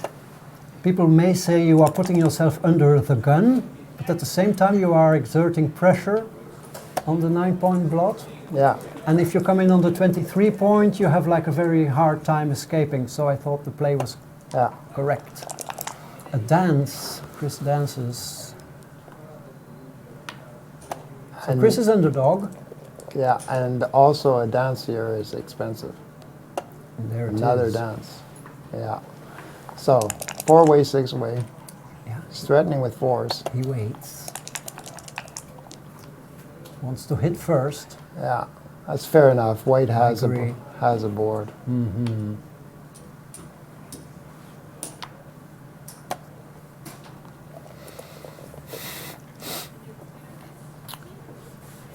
People may say you are putting yourself under the gun, but at the same time you are exerting pressure on the 9-point blot. Yeah. And if you come in on the 23 point, you have like a very hard time escaping. So I thought the play was correct. A dance. Chris dances. So And Chris is underdog. Yeah, and also a dance here is expensive. And there it Another is. dance. Yeah. So 4 away, 6 away. Yeah. He's threatening with 4s. He waits. Wants to hit first. Yeah, that's fair enough. White has agree. has a board. Mm-hmm.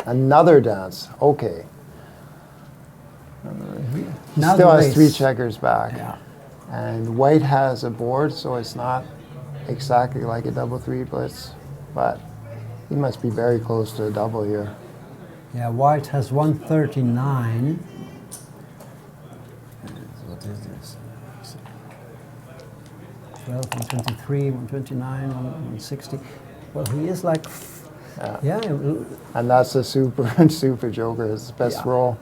Another dance. Okay. He Now still the has race. 3 checkers back. Yeah. And white has a board, so it's not exactly like a double 3 blitz, but he must be very close to a double here. Yeah, white has 139. What is this? 12, 123, 129, 160. Well, he is like, And that's a super super joker, his best Yeah. roll.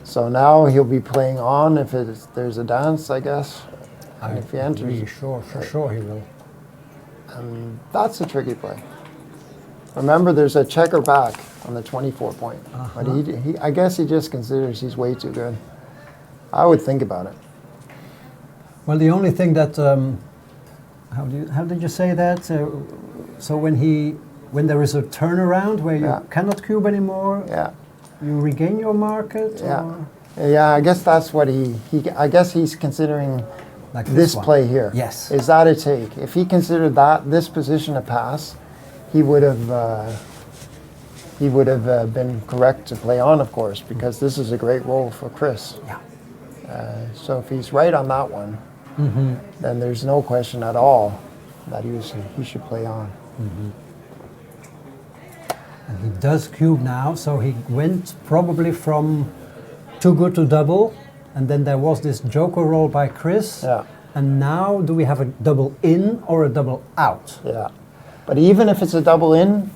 So now he'll be playing on if there's a dance, I guess. And if he enters, Really sure, for sure he will. and that's a tricky play. Remember, there's a checker back on the 24 point. But he, I guess he just considers he's way too good. I would think about it. Well, the only thing that, how did you say that? So when there is a turnaround where you cannot cube anymore, Yeah. you regain your market? Yeah. Or? Yeah, I guess that's what I guess he's considering Like this one. play here. Yes. Is that a take? If he considered this position a pass, he would have been correct to play on, of course, because this is a great roll for Chris. Yeah. So if he's right on that one, then there's no question at all that he should play on. And he does cube now, so he went probably from too good to double, and then there was this joker roll by Chris. Yeah. And now, do we have a double in or a double out? Yeah. But even if it's a double in,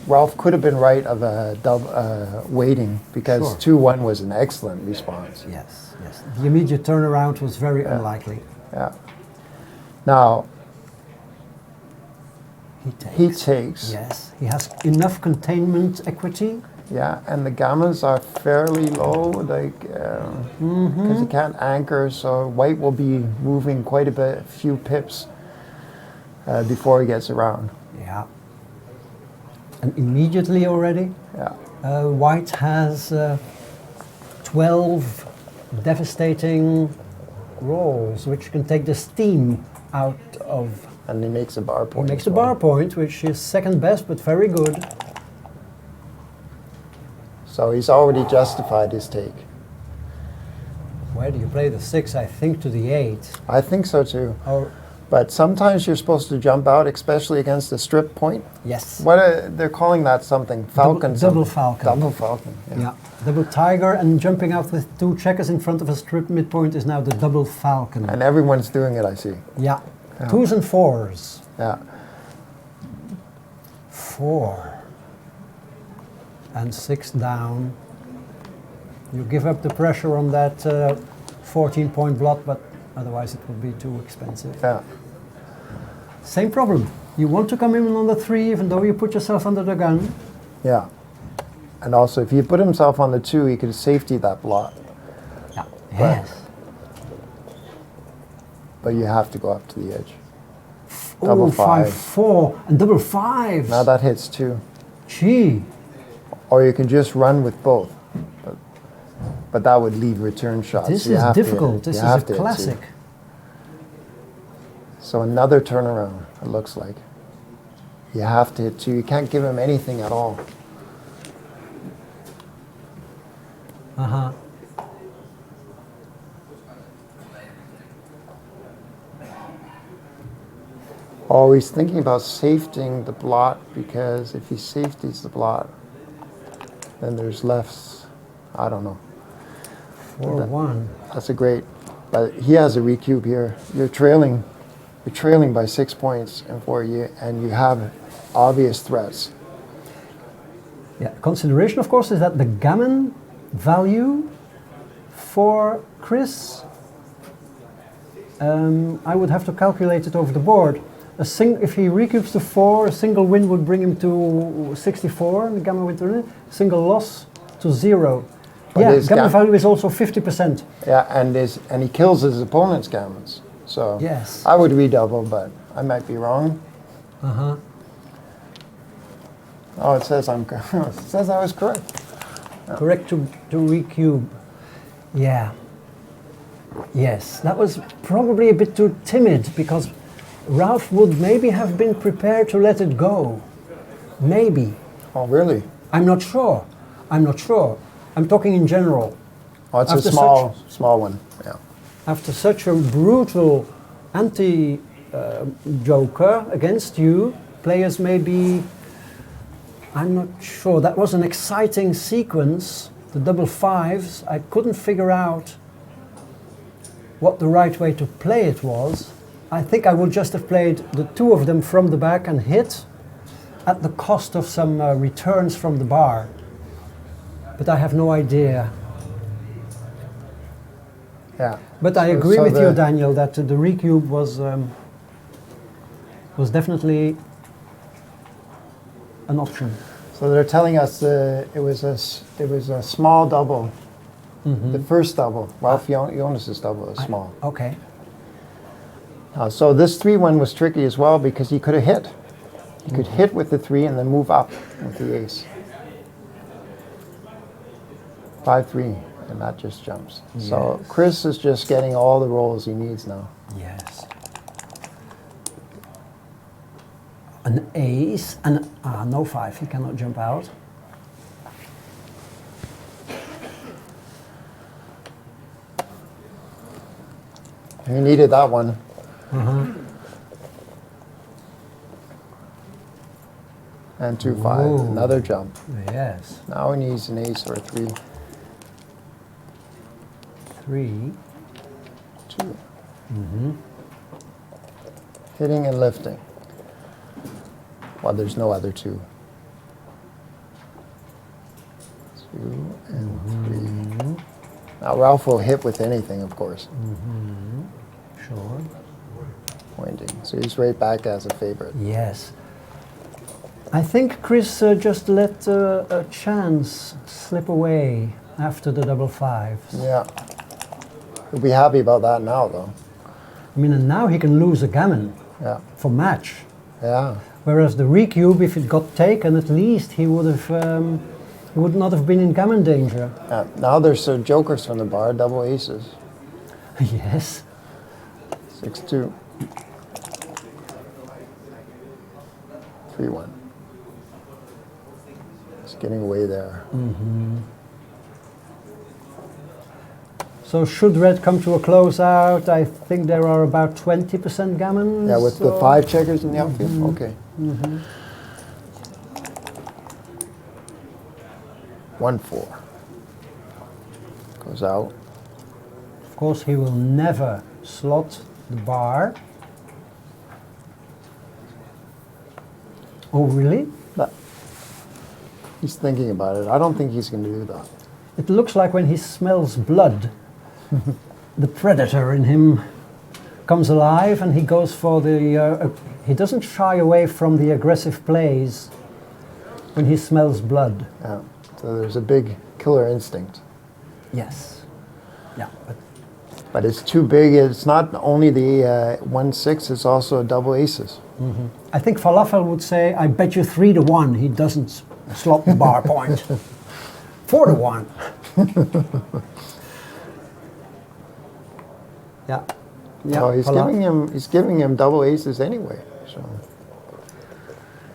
Ralph could have been right of a waiting, because Sure. 2-1 was an excellent response. Yes, yes. The immediate turnaround was very unlikely. Yeah. Now, He takes. he takes. Yes, he has enough containment equity. Yeah, and the gammons are fairly low, like because he can't anchor, so white will be moving quite a few pips before he gets around. Yeah. And immediately already, Yeah, white has 12 devastating rolls, which can take the steam out of. and he makes a bar He point. makes as a well. bar point, which is second best, but very good. So he's already justified his take. Where do you play the 6? I think to the 8. I think so too. Or But sometimes you're supposed to jump out, especially against the strip point. yes. They're calling that something? Falcon. Double something. falcon. Double falcon. Yeah. Double tiger, and jumping out with 2 checkers in front of a strip midpoint is now the double falcon. And everyone's doing it, I see. Yeah. 2s and 4s. Yeah. 4. And 6 down. You give up the pressure on that 14-point blot, but otherwise it would be too expensive. Yeah. Same problem. You want to come in on the 3, even though you put yourself under the gun. Yeah. And also, if he put himself on the 2, he could safety that blot. Yeah. Yes. But you have to go up to the edge. Oh, Double 5, 5. 4, and double 5s. Now that hits 2. Gee. Or you can just run with both. But that would leave return shots. This You is have to hit- difficult. This you is have a to hit 2. classic. So another turnaround, it looks like. You have to hit 2. You can't give him anything at all. Uh-huh. Always thinking about safetying the blot, because if he safeties the blot, then there's less. I don't know. 4-1. That's a great. But he has a recube here. You're trailing by 6 points, and you have obvious threats. Yeah. Consideration, of course, is that the gammon value for Chris, I would have to calculate it over the board. If he recupes to 4, a single win would bring him to 64, and the gammon win to single loss to 0. But Yeah, his gammon value is also 50%. Yeah, and he kills his opponent's gammons. So Yes. I would redouble, but I might be wrong. Uh-huh. Oh, it says it says I was correct. Correct to recube. Yeah. Yes, that was probably a bit too timid, because Ralph would maybe have been prepared to let it go. Maybe. Oh, really? I'm not sure. I'm not sure. I'm talking in general. Oh, it's After a small one. Yeah. After such a brutal anti-joker against you, players may be... I'm not sure. That was an exciting sequence, the double 5s. I couldn't figure out what the right way to play it was. I think I would just have played the 2 of them from the back and hit at the cost of some returns from the bar. But I have no idea. Yeah. But I agree with you, Daniel, that the recube was definitely an option. So they're telling us it was a small double. The first double. Ralph Jonas's double is small. Okay. So this 3-1 was tricky as well, because he could have hit. He could hit with the 3 and then move up with the ace. 5-3. And that just jumps. So Chris is just getting all the rolls he needs now. Yes. An ace and no 5. He cannot jump out. He needed that one. And 2-5. Another jump. Yes. Now he needs an ace or a 3. 3. 2. Hitting and lifting. Well, there's no other 2. 2 and 3. Now Ralph will hit with anything, of course. Sure. Pointing. So he's right back as a favorite. Yes. I think Chris just let a chance slip away after the double 5s. Yeah. He'll be happy about that now, though. I mean, and now he can lose a gammon for match. Yeah. Whereas the recube, if it got taken, at least he would have, he would not have been in gammon danger. Now there's jokers from the bar, double aces. Yes. 6-2. 3-1. It's getting away there. So should red come to a closeout, I think there are about 20% gammons. Yeah, with the 5 checkers in the outfield. Okay. 1-4. Goes out. Of course, he will never slot the bar. Oh, really? But he's thinking about it. I don't think he's going to do that. It looks like when he smells blood, the predator in him comes alive and he goes for the... he doesn't shy away from the aggressive plays when he smells blood. Yeah. So there's a big killer instinct. Yes. Yeah. But it's too big. It's not only the 1-6, it's also double aces. I think Falafel would say, I bet you 3-1 he doesn't slot the bar point. 4-1. Yeah. Yeah. So he's giving him double aces anyway. So.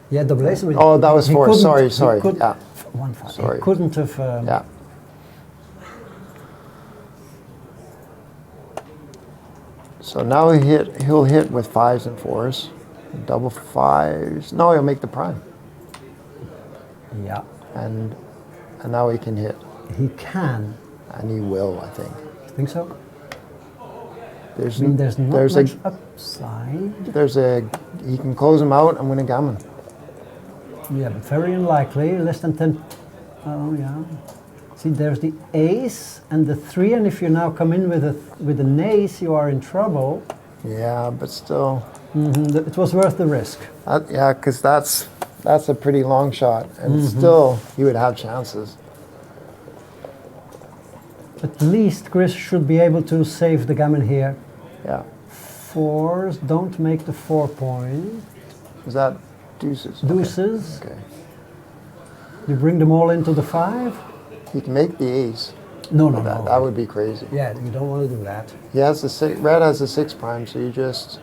Yeah, double aces. Oh, that was 4. Sorry. Yeah. 1-5. Sorry. He couldn't have. Yeah. So now he'll hit with 5s and 4s. Double 5s. No, he'll make the prime. Yeah. And now he can hit. He can. And he will, I think. I think so. There's not much upside. He can close him out and win a gammon. Yeah, but very unlikely. Less than 10. Oh, yeah. See, there's the ace and the 3, and if you now come in with an ace, you are in trouble. Yeah, but still. It was worth the risk. Yeah, because that's a pretty long shot, and still he would have chances. At least Chris should be able to save the gammon here. Yeah. 4s don't make the 4 point. Is that deuces? Deuces. Okay. You bring them all into the 5? He can make the ace. No. That would be crazy. Yeah, you don't want to do that. He has the 6. Red has the 6 prime, so you just.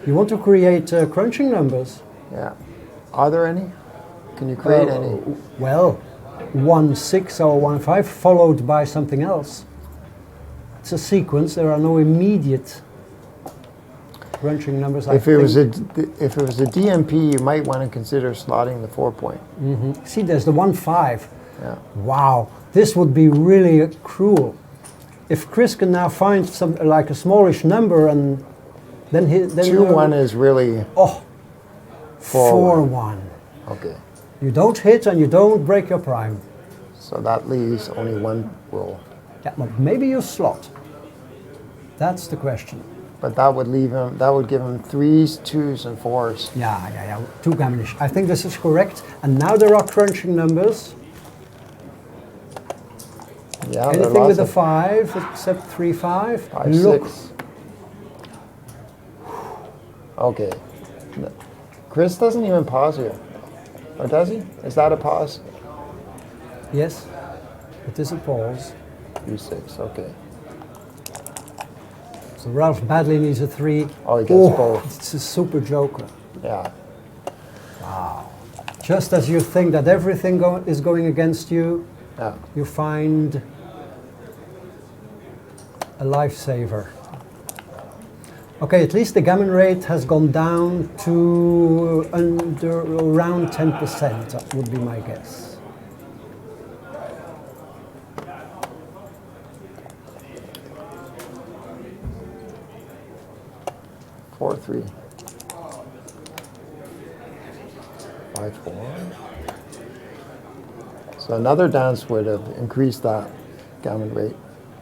You want to create crunching numbers. Yeah. Are there any? Can you create any? Well, 1-6 or 1-5 followed by something else. It's a sequence. There are no immediate crunching numbers. If it was a DMP, you might want to consider slotting the 4 point. See, there's the 1-5. Yeah. Wow, this would be really cruel. If Chris can now find some like a smallish number and then 2-1 is really. Oh. 4-1. Okay. You don't hit and you don't break your prime. So that leaves only 1 roll. Yeah, but maybe you slot. That's the question. But that would leave him. That would give him 3s, 2s, and 4s. Yeah. 2 gammonish. I think this is correct. And now there are crunching numbers. Yeah. Anything with a 5 except 3-5. 5, Look. 6. Okay. Chris doesn't even pause here. Or does he? Is that a pause? Yes, it is a pause. 3-6, okay. So Ralph badly needs a 3. Oh, he gets both. It's a super joker. Yeah. Just as you think that everything is going against you, Yeah. you find a lifesaver. Okay, at least the gammon rate has gone down to around 10%, that would be my guess. Four, 3. 5-4. So another dance would have increased that gammon rate,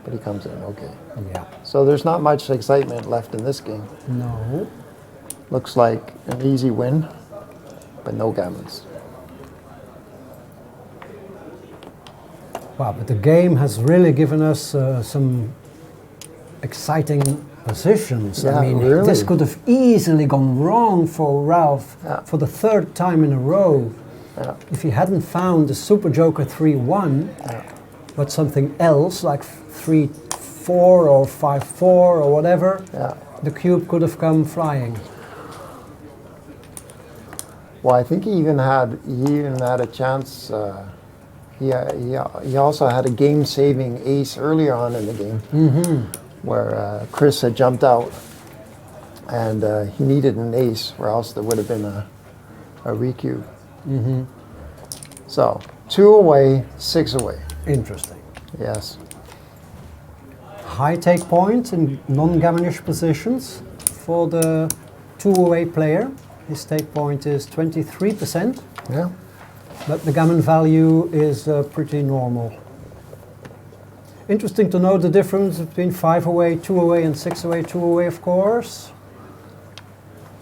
but he comes in, okay. Yeah. So there's not much excitement left in this game. No. Looks like an easy win, but no gammons. Wow, but the game has really given us some exciting positions. Yeah, I mean, really. this could have easily gone wrong for Ralph for the 3rd time in a row. Yeah. If he hadn't found the Super Joker 3-1, but something else like 3-4 or 5-4 or whatever, the cube could have come flying. Well, I think he even had a chance. He also had a game-saving ace earlier on in the game, where Chris had jumped out, and he needed an ace, or else there would have been a recube. So 2 away, 6 away. Interesting. Yes. High take point in non-gammonish positions for the 2 away player. His take point is 23%. Yeah. But the gammon value is pretty normal. Interesting to know the difference between 5 away, 2 away, and 6 away, 2 away, of course.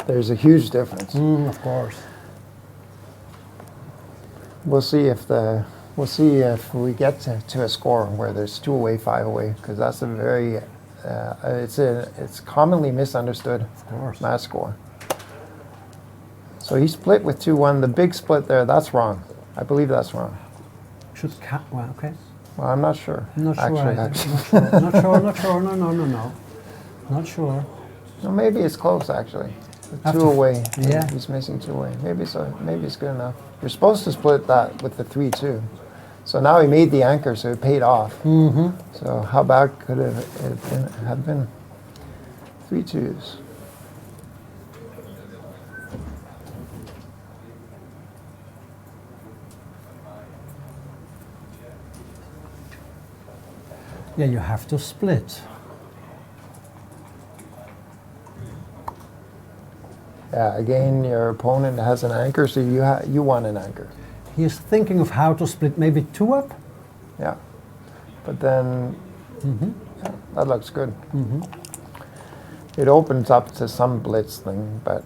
There's a huge difference. Of course. We'll see if we get to a score where there's 2 away, 5 away, because that's a very it's commonly misunderstood match score. So he split with 2-1. The big split there, that's wrong. I believe that's wrong. Well, okay. Well, I'm not sure. Not sure. Actually. Not sure. No. Not sure. Well, maybe it's close actually. After 2 away. Yeah. He's missing 2 away. Maybe so. Maybe it's good enough. You're supposed to split that with the 3-2. So now he made the anchor, so it paid off. So how bad could it have been? 3 2s. Yeah, you have to split. Yeah, again, your opponent has an anchor, so you want an anchor. He is thinking of how to split, maybe 2 up? Yeah. But then, yeah, that looks good. It opens up to some blitz thing, but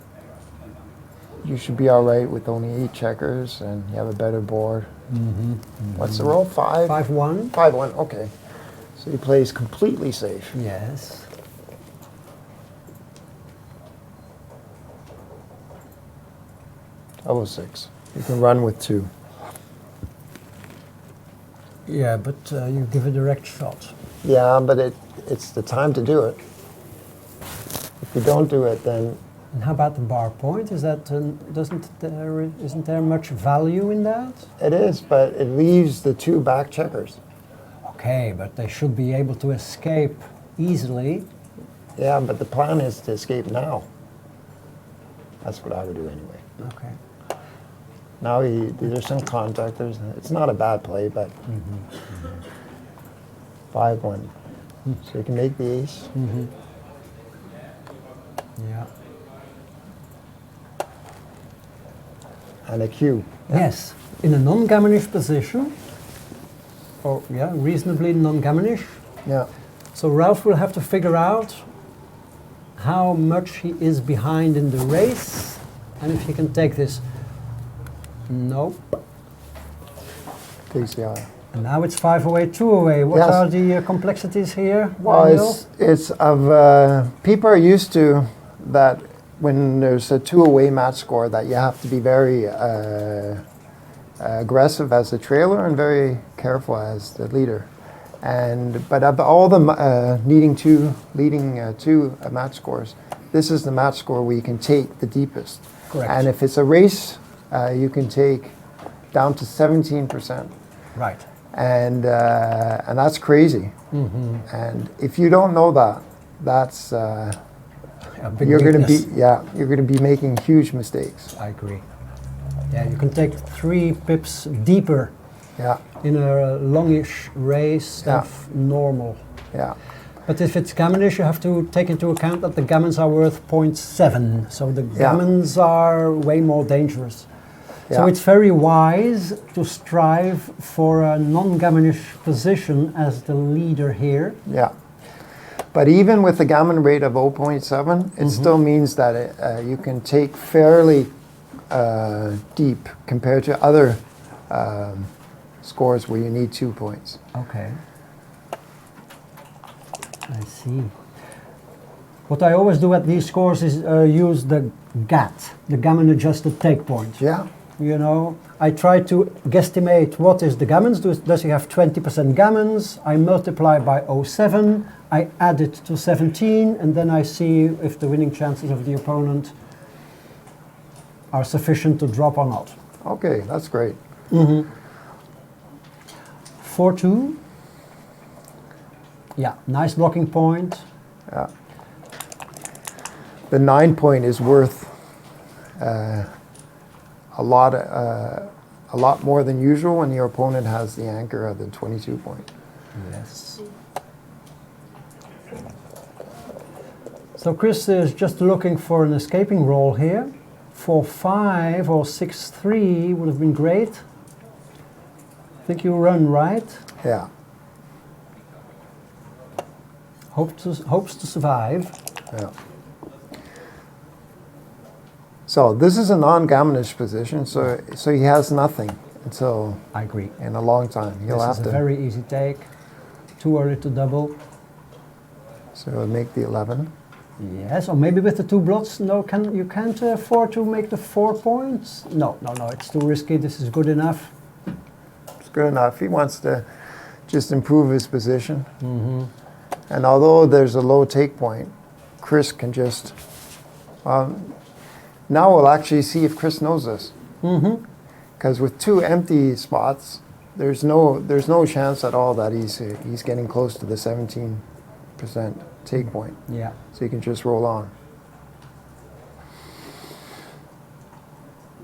you should be all right with only 8 checkers, and you have a better board. What's the roll? 5? 5-1. 5-1, okay. So he plays completely safe. Yes. Oh, 6. You can run with 2. Yeah, but you give a direct shot. Yeah, but it's the time to do it. If you don't do it, then... And how about the bar point? Is that isn't there much value in that? It is, but it leaves the 2 back checkers. Okay, but they should be able to escape easily. Yeah, but the plan is to escape now. That's what I would do anyway. Okay. Now there's some contact. It's not a bad play, but 5-1. So you can make the ace. Yeah. And a cue. Yes, in a non-gammonish position, or yeah, reasonably non-gammonish. Yeah. So Ralph will have to figure out how much he is behind in the race, and if he can take this. Nope. Takes the eye. And now it's 5 away, 2 away. What Yes. are the complexities here? Well, Daniel? it's of people are used to that when there's a 2 away match score that you have to be very aggressive as the trailer and very careful as the leader. But of all the leading two match scores, this is the match score where you can take the deepest. Correct. And if it's a race, you can take down to 17%. Right. And that's crazy. Mm-hmm. And if you don't know that, that's A big you're going to weakness. you're going to be making huge mistakes. I agree. Yeah, you can take 3 pips deeper Yeah, in a longish race than normal. yeah, But if it's gammonish, you have to take into account that the gammons are worth 0.7. So the gammons are way more dangerous. So Yeah. it's very wise to strive for a non-gammonish position as the leader here. yeah. But even with the gammon rate of 0.7, it still means that you can take fairly deep compared to other scores where you need 2 points. Okay. I see. What I always do at these scores is use the GAT, the gammon adjusted take point. Yeah, You know, I try to guesstimate what is the gammons. Does he have 20% gammons? I multiply by 0.7, I add it to 17, and then I see if the winning chances of the opponent are sufficient to drop or not. okay, that's great. 4-2. Yeah, nice blocking point. Yeah. The 9 point is worth a lot more than usual when your opponent has the anchor of the 22 point. Yes. So Chris is just looking for an escaping roll here. 4-5 or 6-3 would have been great. I think you run right. Yeah, Hopes to survive. yeah. So this is a non-gammonish position, so he has nothing until I agree. in a long time. He'll This have is to. a very easy take. Too early to double. So he'll make the 11. Yes, or maybe with the 2 blots. No, you can't afford to make the 4 points. No, it's too risky. This is good enough. It's good enough. He wants to just improve his position. And although there's a low take point, Chris can just. Now we'll actually see if Chris knows this. Because with 2 empty spots, there's no chance at all that he's getting close to the 17% take point. Yeah. So you can just roll on.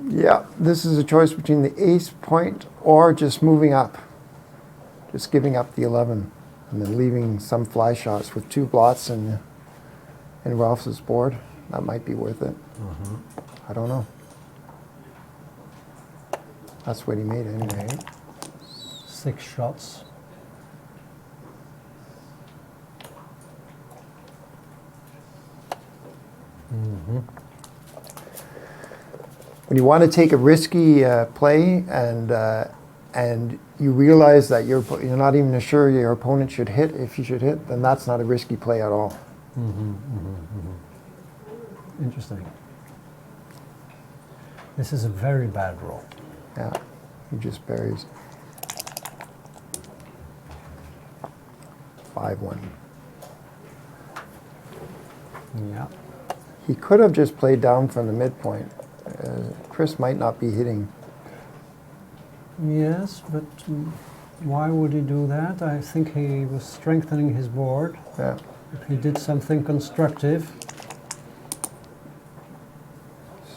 Yeah, this is a choice between the ace point or just moving up. Just giving up the 11 and then leaving some fly shots with 2 blots in Ralph's board. That might be worth it. I don't know. That's what he made anyway. 6 shots. When you want to take a risky play and you realize that you're not even sure your opponent should hit, if you should hit, then that's not a risky play at all. Interesting. This is a very bad roll. Yeah, he just buries. 5-1. Yeah. He could have just played down from the midpoint. Chris might not be hitting. Yes, but why would he do that? I think he was strengthening his board. Yeah. If he did something constructive.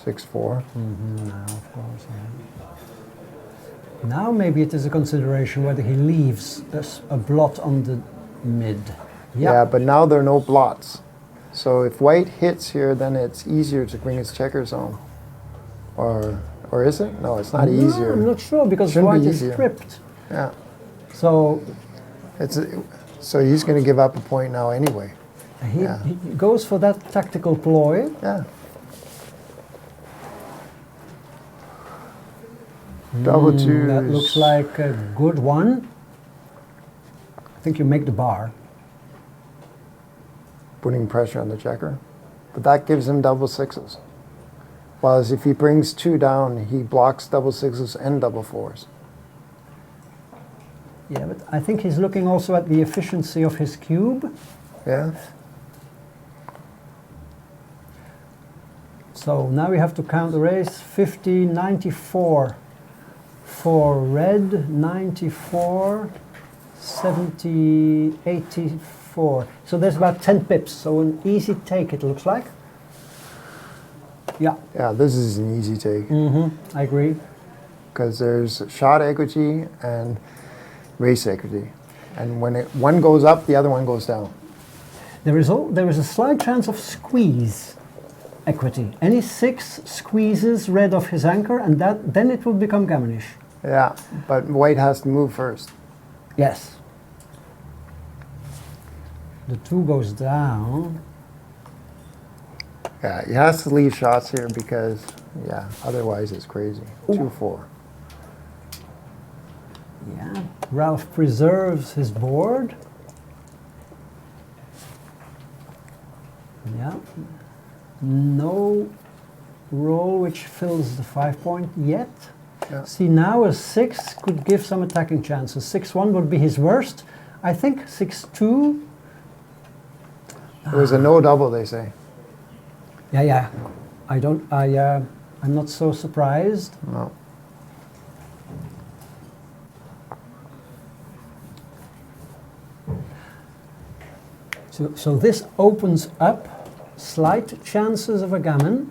6-4. Now, of course, yeah. Now maybe it is a consideration whether he leaves a blot on the mid. Yeah, but now there are no blots. So if white hits here, then it's easier to bring his checkers home. Or is it? No, it's not easier. I'm not sure because Shouldn't white be is easier. stripped. Yeah. So So he's going to give up a point now anyway. he goes for that tactical ploy. Yeah. Double 2. That looks like a good one. I think you make the bar. Putting pressure on the checker. But that gives him double 6s. Whereas if he brings 2 down, he blocks double 6s and double 4s. Yeah, but I think he's looking also at the efficiency of his cube. Yeah. So now we have to count the race. 50, 94 for red, 94, 70, 84. So there's about 10 pips. So an easy take, it looks like. Yeah. Yeah, this is an easy take. I agree. Because there's shot equity and race equity. And when one goes up, the other one goes down. There is a slight chance of squeeze equity. Any 6 squeezes red off his anchor, and then it will become gammonish. Yeah, but white has to move first. Yes. The 2 goes down. Yeah, he has to leave shots here because, yeah, otherwise it's crazy. 2-4. Yeah. Ralph preserves his board. Yeah. No roll which fills the 5 point yet. Yeah. See, now a 6 could give some attacking chances. 6-1 would be his worst. I think 6-2. It was a no double, they say. Yeah. I'm not so surprised. No. So this opens up slight chances of a gammon.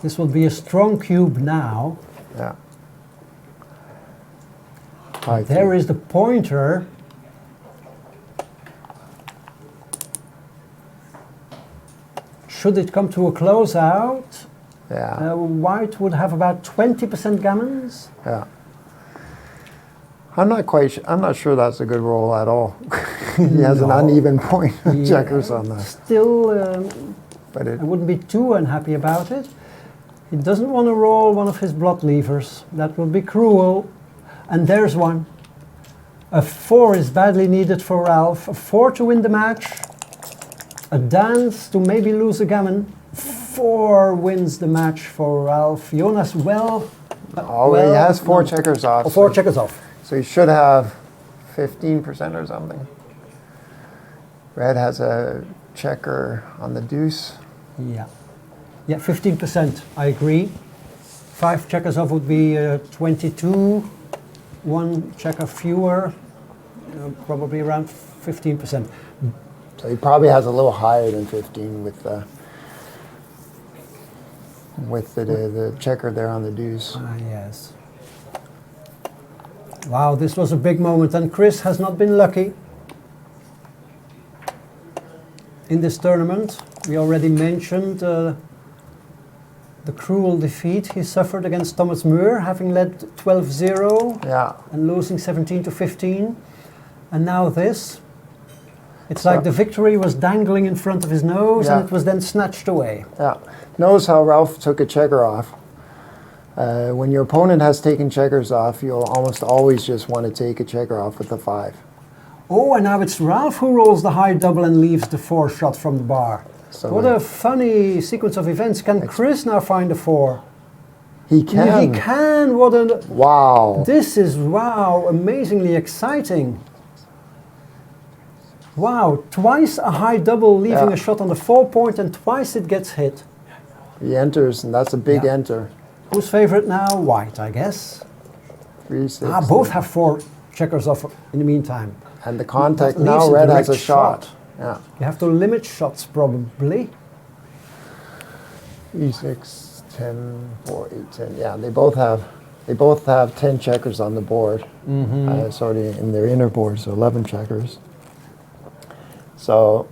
This will be a strong cube now. Yeah. There is the pointer. Should it come to a closeout, Yeah. white would have about 20% gammons. Yeah. I'm not sure that's a good roll at all. He has an uneven point of checkers on that. Still, But I wouldn't be too unhappy about it. He doesn't want to roll one of his blood levers. That would be cruel. And there's one. A 4 is badly needed for Ralph. A 4 to win the match. A dance to maybe lose a gammon. 4 wins the match for Ralph. Jonas, he has 4 checkers off. Oh, 4 checkers off. So he should have 15% or something. Red has a checker on the deuce. Yeah. Yeah, 15%. I agree. 5 checkers off would be 22. 1 checker fewer. Probably around 15%. So he probably has a little higher than 15 with the checker there on the deuce. Yes. Wow, this was a big moment, and Chris has not been lucky in this tournament. We already mentioned the cruel defeat he suffered against Thomas Muir, having led 12-0 and losing 17-15. And now this. It's like the victory was dangling in front of his nose and it was then snatched away. Yeah. Notice how Ralph took a checker off. When your opponent has taken checkers off, you'll almost always just want to take a checker off with the 5. Oh, and now it's Ralph who rolls the high double and leaves the 4 shot from the bar. So what a funny sequence of events. Can Chris now find a 4? He can. He can. What a... Wow. This is, amazingly exciting. Wow, twice a high double leaving a shot on the 4 point and twice it gets hit. He enters, and that's a big enter. Who's favorite now? White, I guess. 3, 6. Both have 4 checkers off in the meantime. And the contact now, red has a shot. Yeah. You have to limit shots probably. 3, 6, 10, 4, 8, 10. Yeah, they both have 10 checkers on the board. Sorry, in their inner board, so 11 checkers. So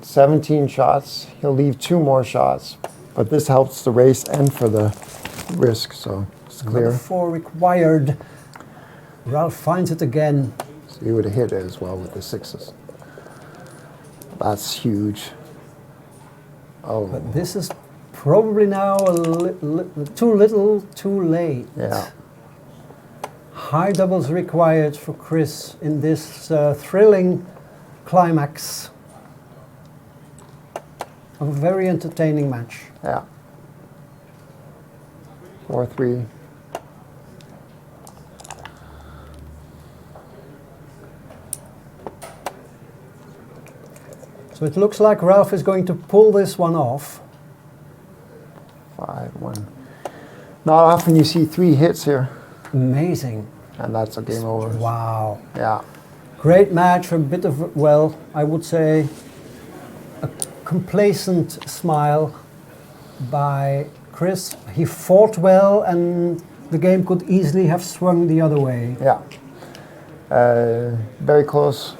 17 shots. He'll leave 2 more shots, but this helps the race and for the risk, so it's clear. Another 4 required. Ralph finds it again. So he would have hit it as well with the 6s. That's huge. Oh. But this is probably now too little, too late. Yeah. High doubles required for Chris in this thrilling climax of a very entertaining match. Yeah. 4-3. So it looks like Ralph is going to pull this one off. 5-1. Not often you see 3 hits here. Amazing. And that's a game over. Wow. Yeah. Great match, a bit of, well, I would say a complacent smile by Chris. He fought well and the game could easily have swung the other way. Yeah. Very close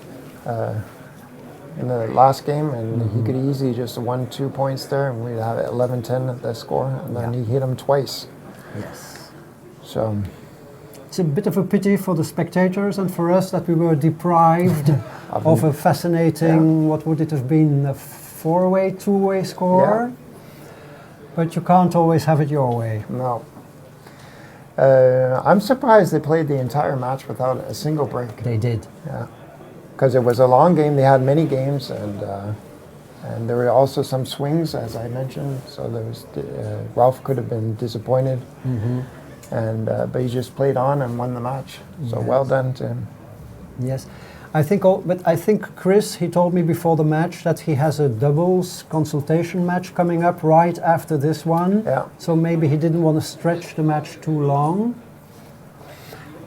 in the last game, and he could easily just 1-2 points there, and we'd have 11-10 at the score, and then he hit him twice. Yes. So it's a bit of a pity for the spectators and for us that we were deprived of a fascinating, what would it have been, a 4-way, 2-way score? Yeah. But you can't always have it your way. No. I'm surprised they played the entire match without a single break. They did. Yeah. Because it was a long game. They had many games, and there were also some swings, as I mentioned. So there was Ralph could have been disappointed, and but he just played on and won the match. So well done to him. Yes, I think. But I think Chris, he told me before the match that he has a doubles consultation match coming up right after this one. Yeah. So maybe he didn't want to stretch the match too long.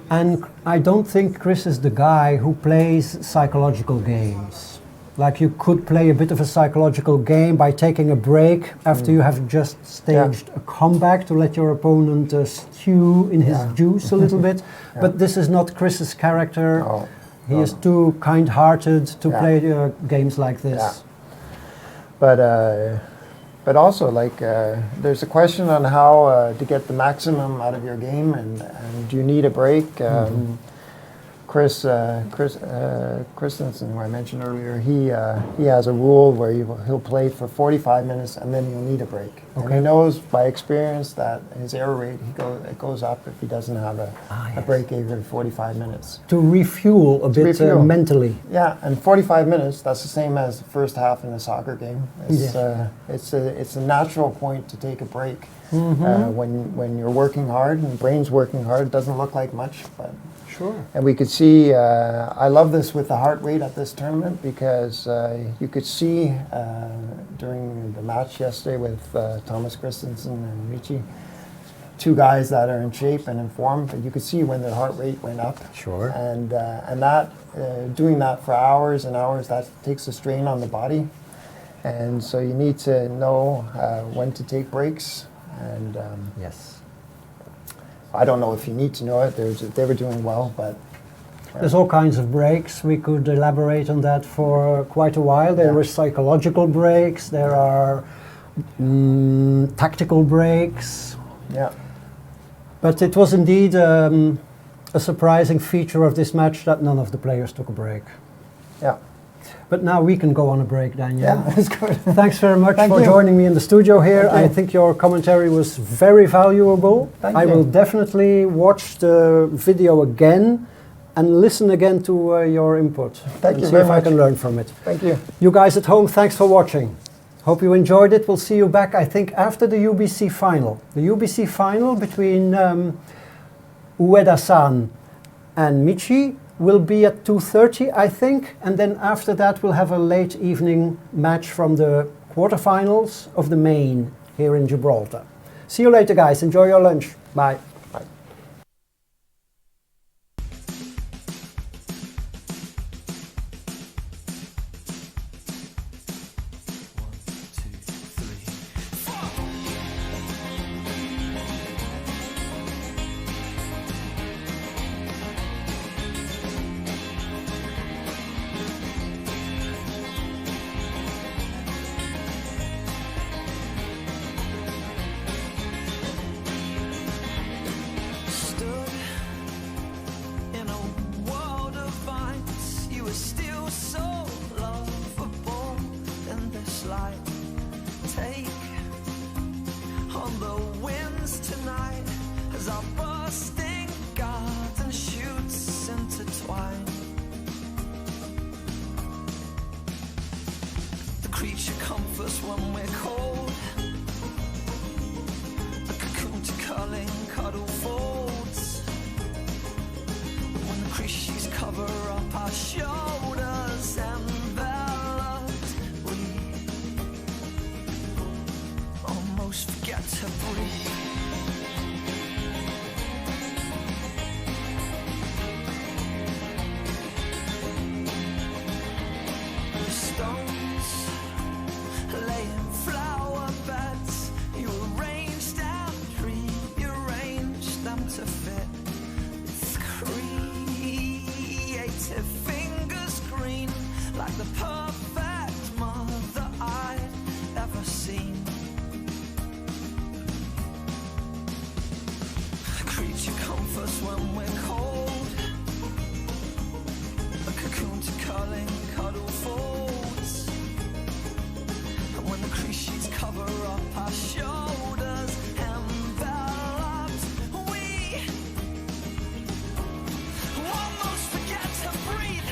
And I don't think Chris is the guy who plays psychological games. Like you could play a bit of a psychological game by taking a break after you have just staged a comeback to let your opponent stew in his juice a little bit. But this is not Chris's character. Oh, he is too kind-hearted to play games like this. Yeah. But also, like, there's a question on how to get the maximum out of your game, and do you need a break? Christensen, who I mentioned earlier, he has a rule where he'll play for 45 minutes and then he'll need a break. Okay. And he knows by experience that his error rate it goes up if he doesn't have a break every 45 minutes. To refuel a bit mentally. Yeah, and 45 minutes, that's the same as the first half in a soccer game. It's a natural point to take a break. When you're working hard and the brain's working hard, it doesn't look like much, but sure. And we could see, I love this with the heart rate at this tournament because you could see during the match yesterday with Thomas Christensen and Michi, 2 guys that are in shape and in form, but you could see when their heart rate went up. Sure. And that, doing that for hours and hours, that takes a strain on the body. And so you need to know when to take breaks. And yes. I don't know if you need to know it. They were doing well, but there's all kinds of breaks. We could elaborate on that for quite a while. There are psychological breaks. There are tactical breaks. Yeah. But it was indeed a surprising feature of this match that none of the players took a break. Yeah. But now we can go on a break, Daniel. Yeah, that's good. Thanks very much for joining me in the studio here. I think your commentary was very valuable. Thank I you. will definitely watch the video again and listen again to your input. Thank you see very if much. I can learn from it. Thank you. You guys at home, thanks for watching. Hope you enjoyed it. We'll see you back, I think, after the UBC final. The UBC final between Ueda-san and Michi will be at 2:30, I think, and then after that we'll have a late evening match from the quarterfinals of the main here in Gibraltar. See you later, guys. Enjoy your lunch. Bye. Bye. Creature comforts when we're cold, a cocoon to curling cuddle folds. When the creatures cover up our shoulders enveloped with to breathe. The stones laying flower beds, you arranged and rearranged them to fit. It's creative fingers green, like the perfect mother I'd ever seen. Creature comforts when we're cold, a cocoon to curling cuddle folds. And when the crease sheets cover up our shoulders, enveloped, we almost forget to breathe.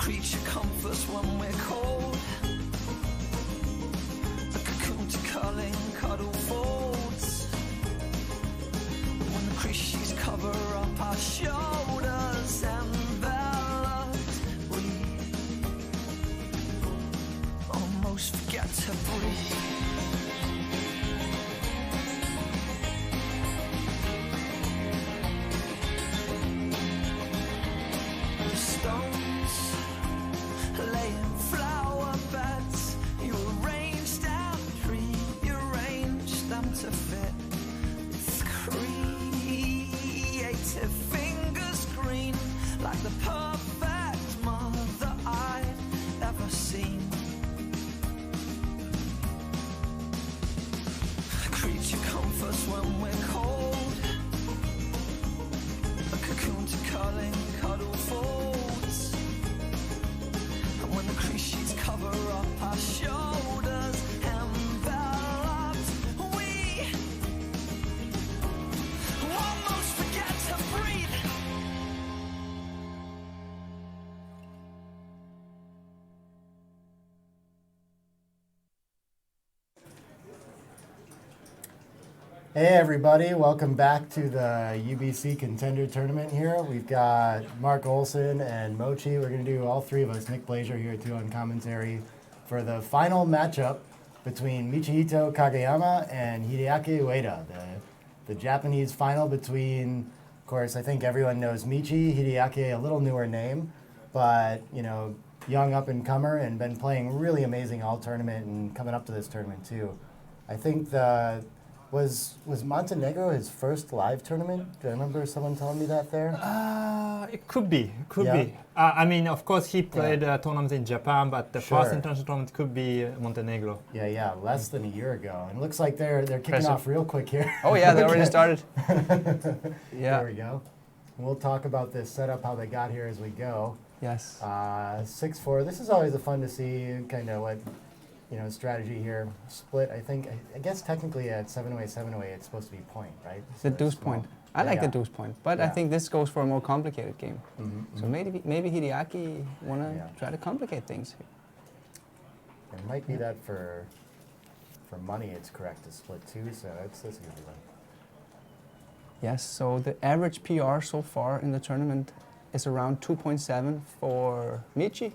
creature comforts when we're cold. A cocoon to curling cuddle folds. When the creatures cover up our shoulders, enveloped, we almost forget to breathe. Stones laying flower beds, you arranged and rearranged them to fit. It's creative fingers green, like the perfect mother I've ever seen. Creature comforts when we're cold. A cocoon to curling cuddle folds. And when the creatures cover up our shoulders, enveloped, we almost forget to breathe. Hey everybody, welcome back to the UBC Contender tournament here. We've got Mark Olson and Mochi. We're going to do all three of us, Nick Blazer here too on commentary, for the final matchup between Michihito Kageyama and Hideaki Ueda. The Japanese final between, of course, I think everyone knows Michi, Hideaki, a little newer name, but, you know, young up-and-comer and been playing really amazing all tournament and coming up to this tournament too. I think Was Montenegro his first live tournament? Do I remember someone telling me that there? It could be. Yeah. I mean, of course, he played tournaments in Japan, but the Sure. first international tournament could be Montenegro. Yeah, less than a year ago. And it looks like they're kicking Impressive. off real quick here. Oh yeah, they already Okay. started. There we go. We'll talk about this setup, how they got here as we go. Yes. 6-4. This is always a fun to see kind of what, you know, strategy here. Split, I think, I guess technically at 7-away, 7-away, it's supposed to be point, right? The So it's deuce small. point. I like the deuce point, but I Yeah. think this goes for a more complicated game. Mhm, So maybe Hideaki wanna Yeah. try to complicate things. It might be that for money it's correct to split too, so that's a good one. Yes. So the average PR so far in the tournament is around 2.7 for Michi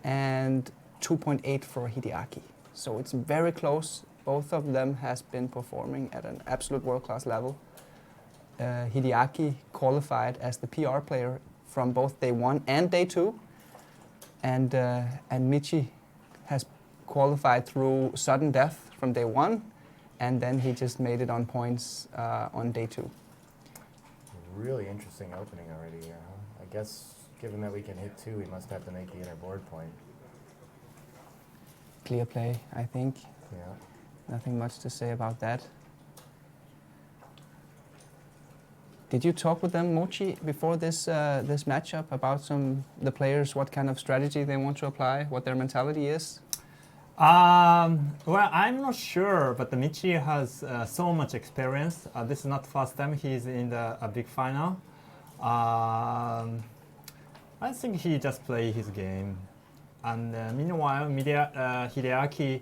and 2.8 for Hideaki. So it's very close. Both of them has been performing at an absolute world-class level. Hideaki qualified as the PR player from both day 1 and day 2, and Michi has qualified through sudden death from day 1, and then he just made it on points on day 2. Really interesting opening already here, huh? I guess given that we can hit 2, we must have to make the inner board point. Clear play, I think. Yeah. Nothing much to say about that. Did you talk with them, Mochi, before this this matchup about the players, what kind of strategy they want to apply, what their mentality is? Well, I'm not sure, but the Michi has so much experience. This is not the first time he's in a big final. I think he just play his game. And meanwhile, Hideaki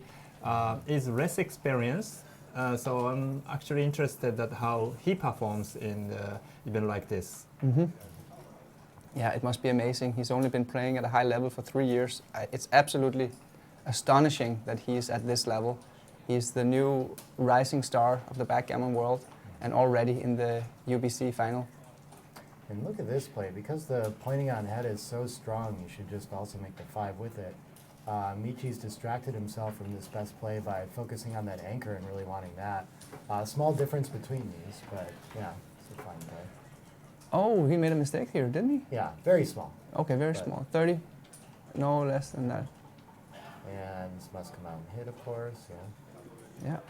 is less experienced. So I'm actually interested at how he performs in event like this. Mm-hmm. Yeah, it must be amazing. He's only been playing at a high level for 3 years. It's absolutely astonishing that he's at this level. He's the new rising star of the backgammon world and already in the UBC final. And look at this play. Because the pointing on head is so strong, you should just also make the 5 with it. Michi's distracted himself from this best play by focusing on that anchor and really wanting that. Small difference between these, but yeah, it's a fine play. Oh, he made a mistake here, didn't he? Yeah, very small. Okay, very But- small. 30? No less than that. And this must come out and hit, of course, yeah. Yeah.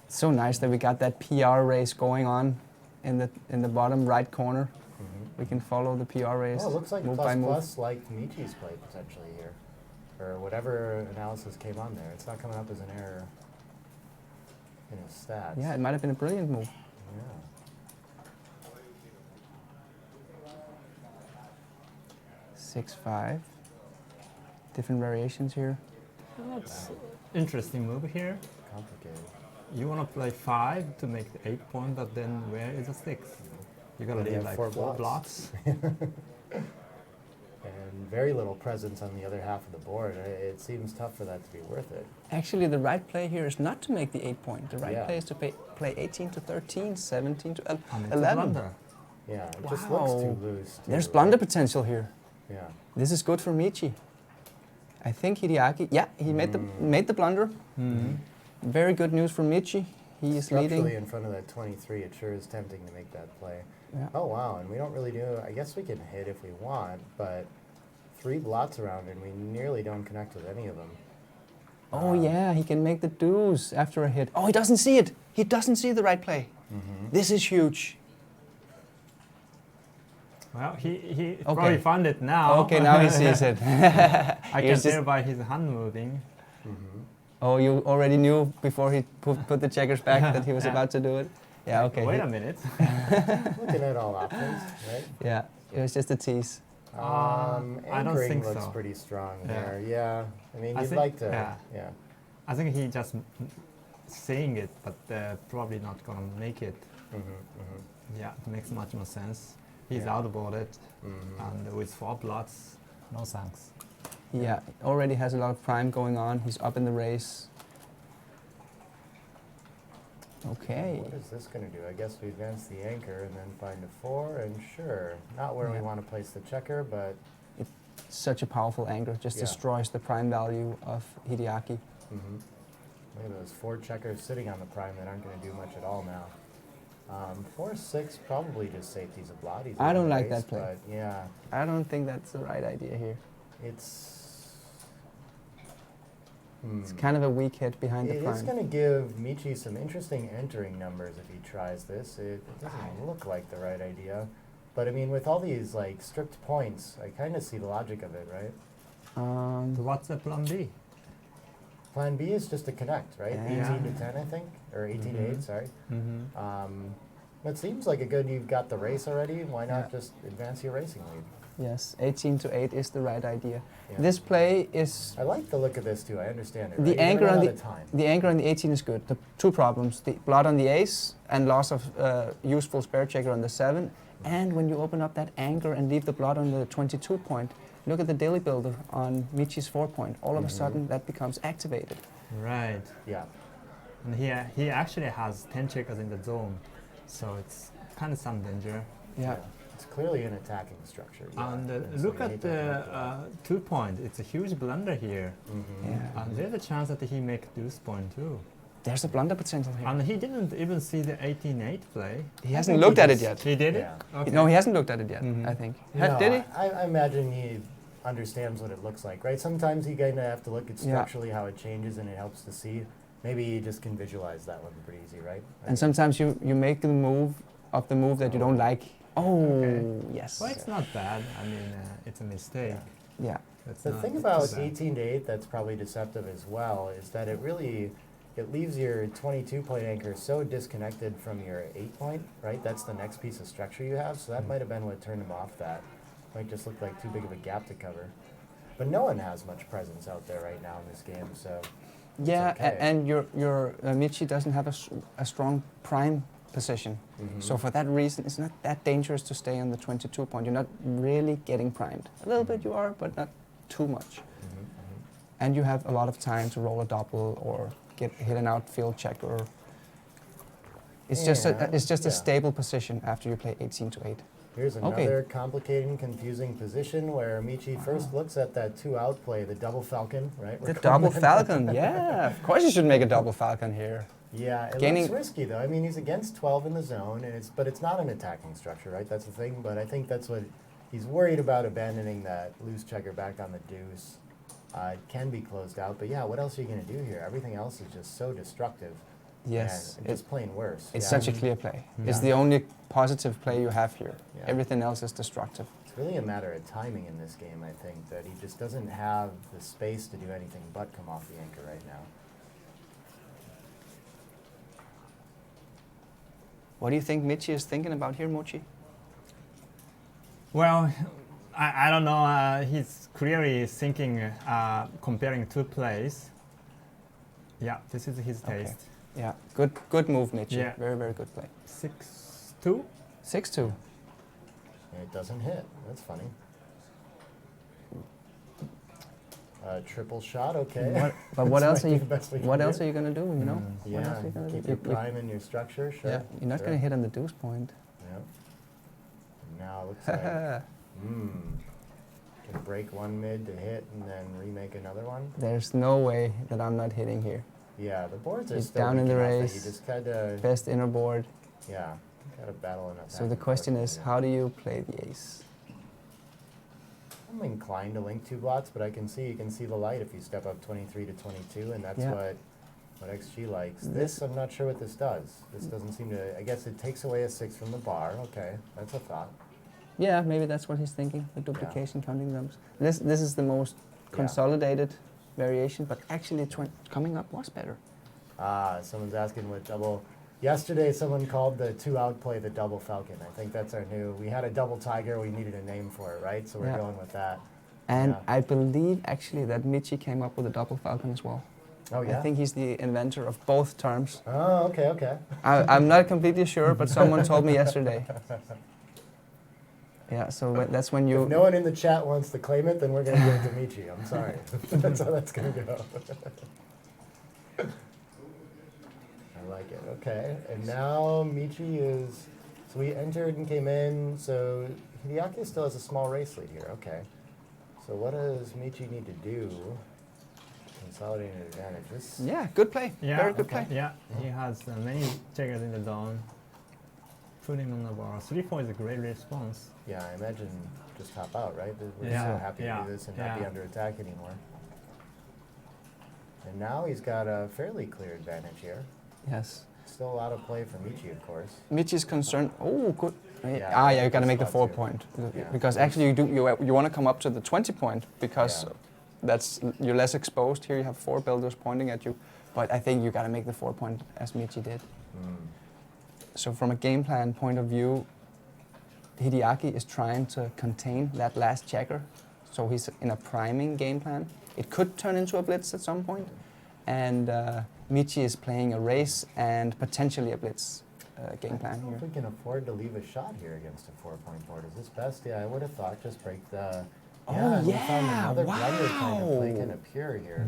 So nice that we got that PR race going on in the bottom right corner. We can follow the PR race. Well, it looks like move plus by move. plus like Michi's play potentially here. Or whatever analysis came on there. It's not coming up as an error in his stats. Yeah, it might have been a brilliant move. Yeah. 6-5. different variations here. That's interesting move here. Complicated. You want to play 5 to make the 8 point, but then where is the 6? You gotta Well, you leave have like 4 4 blocks. And very little presence on the other half of the board. It seems tough for that to be worth it. Actually, the right play here is not to make the 8 point. The right Yeah. play is to play 18 to 13, 17 to And it's a 11. blunder. Yeah, it just looks too Wow. loose. There's too, blunder right? potential here. Yeah. This is good for Michi. I think Hideaki, yeah, he made the blunder. Mhm. Very good news for Michi. He is Structurally leading. in front of that 23, it sure is tempting to make that play. Yeah. Oh wow, and we don't really do, I guess we can hit if we want, but 3 blots around and we nearly don't connect with any of them. Oh yeah, he can make the deuce after a hit. Oh, he doesn't see it. He doesn't see the right play. This is huge. Well, he probably found it now. Okay, now he sees it. I can Here's tell this- by his hand moving. Oh, you already knew before he put the checkers back that he was Yeah. about to do it? Yeah, okay. Wait a minute. Looking at all options, right? Yeah, it was just a tease. I don't Anchoring think looks so. pretty strong Yeah. there. Yeah, I mean, I you'd think- like to, yeah. yeah. I think he just saying it, but probably not gonna make it. Yeah, it makes much more sense. He's Yeah. outboarded, and with 4 blots, no thanks. Yeah, already has a lot of prime going on. He's up in the race. Okay. What is this going to do? I guess we advance the anchor and then find a 4, and sure, not where we Yeah. want to place the checker, but Such a powerful anchor. Just Yeah. destroys the prime value of Hideaki. look at those 4 checkers sitting on the prime that aren't going to do much at all now. 4-6 probably just safeties a blot. He's I in don't the like race, that play. But yeah, I don't think that's the right idea here. it's It's kind of a weak hit behind the It is prime. going to give Michi some interesting entering numbers if he tries this. It doesn't look like the right idea. But I mean, with all these like strict points, I kind of see the logic of it, right? So what's the plan B? Plan B is just to connect, right? Yeah. 18 to 10, I think, or 18 to 8, sorry. Mm-hmm. It seems like a good, you've got the race already. Why not Yeah. just advance your racing lead? Yes, 18 to 8 is the right idea. Yeah. This play is I like the look of this too. I understand it. the right? You're anchor gonna on run out of time. the anchor on the 18 is good. The 2 problems: the blood on the ace and loss of useful spare checker on the 7. And when you open up that anchor and leave the blood on the 22 point, look at the daily builder on Michi's 4 point. All of a sudden, that becomes activated. Right. Yeah. And he actually has 10 checkers in the zone, so it's kind of some danger. Yeah. It's clearly an attacking structure. yeah. And And so look you at need to the connect with that. 2 point. It's a huge blunder here. Yeah. And there's a chance that he make deuce point too. There's a blunder potential here. And he didn't even see the 18-8 play. He hasn't looked at it yet. He did Yeah. it? Okay. No, he hasn't looked at it yet, Mhm. I think. No, Did he? I imagine he understands what it looks like, right? Sometimes you kind of have to look at Yeah. structurally how it changes, and it helps to see. Maybe you just can visualize that one pretty easy, right? And sometimes you make the move of the move that you don't like. Oh, Okay. yes. Well, it's not bad. I mean, it's a mistake. Yeah. It's The not thing too about bad. 18 to 8 that's probably deceptive as well is that it really it leaves your 22 point anchor so disconnected from your 8 point, right? That's the next piece of structure you have, so that might have been what turned him off that. Might just look like too big of a gap to cover. But no one has much presence out there right now in this game, so Yeah, okay. and your Michi doesn't have a strong prime position. So for that reason, it's not that dangerous to stay on the 22 point. You're not really getting primed. A little bit you are, but not too much. And you have a lot of time to roll a double or hit an outfield check, or it's just Yeah, it's just a yeah. stable position after you play 18 to 8. here's Okay. another complicating, confusing position where Michi first looks at that 2 out play, the double falcon, right? We're The calling double it- falcon, yeah. Of course you should make a double falcon here. Yeah, it Gaining- looks risky though. I mean, he's against 12 in the zone, and but it's not an attacking structure, right? That's the thing. But I think that's what he's worried about, abandoning that loose checker back on the deuce. It can be closed out, but yeah, what else are you going to do here? Everything else is just so destructive. Yes, and just plain worse. it's Yeah. such a clear play. It's Yeah. the only positive play you have here. Yeah. Everything else is destructive. It's really a matter of timing in this game, I think, that he just doesn't have the space to do anything but come off the anchor right now. What do you think Michi is thinking about here, Mochi? Well, I don't know. He's clearly thinking, comparing two plays. Yeah, this is his Okay. taste. Yeah, good move, Michi. Yeah. Very, very good play. 6-2. 6-2. It doesn't hit. That's funny. Triple shot, okay. But what That's else are might be you? the best we can What do. else are you gonna do? You know? What Yeah, else are you gonna keep do? your prime in your structure, sure. Yeah, you're not sure. gonna hit on the deuce point. Yep. Now it looks like, can break one mid to hit and then remake another one. There's no way that I'm not hitting here. Yeah, the boards are He's still down in the weak enough that race. You just gotta, Best inner board. yeah, gotta battle enough. So the question is, how do you play the ace? I'm inclined to link two blots, but I can see you can see the light if you step up 23 to 22, and that's Yeah. what XG likes. This- This I'm not sure what this does. This doesn't seem to. I guess it takes away a 6 from the bar. Okay, that's a thought. Yeah, maybe that's what he's thinking. The duplication counting numbers. This is the most consolidated variation, but actually coming up was better. Someone's asking what double. Yesterday, someone called the 2 outplay the double falcon. I think that's our new. We had a double tiger. We needed a name for it, right? So we're Yeah. going with that. And Yeah. I believe actually that Michi came up with a double falcon as well. Oh yeah. I think he's the inventor of both terms. Oh, okay, okay. I'm not completely sure, but someone told me yesterday. Yeah, so that's when you. If no one in the chat wants to claim it, then we're going to give it to Michi. I'm sorry. That's how that's going to go. I like it. Okay. And now Michi is. So we entered and came in. So Hideaki still has a small race lead here. Okay. So what does Michi need to do? Consolidating advantages. Yeah, good play. Yeah, Very good okay. play. Yeah, he has many checkers in the dawn. Putting on the bar. 3-4 is a great response. Yeah, I imagine just hop out, right? We're Yeah, so happy to do this and not be yeah. under attack anymore. And now he's got a fairly clear advantage here. Yes. Still a lot of play for Michi, of course. Michi's concerned. Oh, good. Yeah, Yeah, you got to make the that's 4 too. point Yeah. because actually you want to come up to the 20 point because Yeah. you're less exposed. Here you have 4 builders pointing at you, but I think you got to make the 4 point as Michi did. So from a game plan point of view, Hideaki is trying to contain that last checker. So he's in a priming game plan. It could turn into a blitz at some point. And Michi is playing a race and potentially a blitz game I plan don't know here. if we can afford to leave a shot here agaest a 4-point board. Is this best? Yeah, I would have thought just break the... Oh, and we found yeah, another blunder kind of play wow. kind of pure here.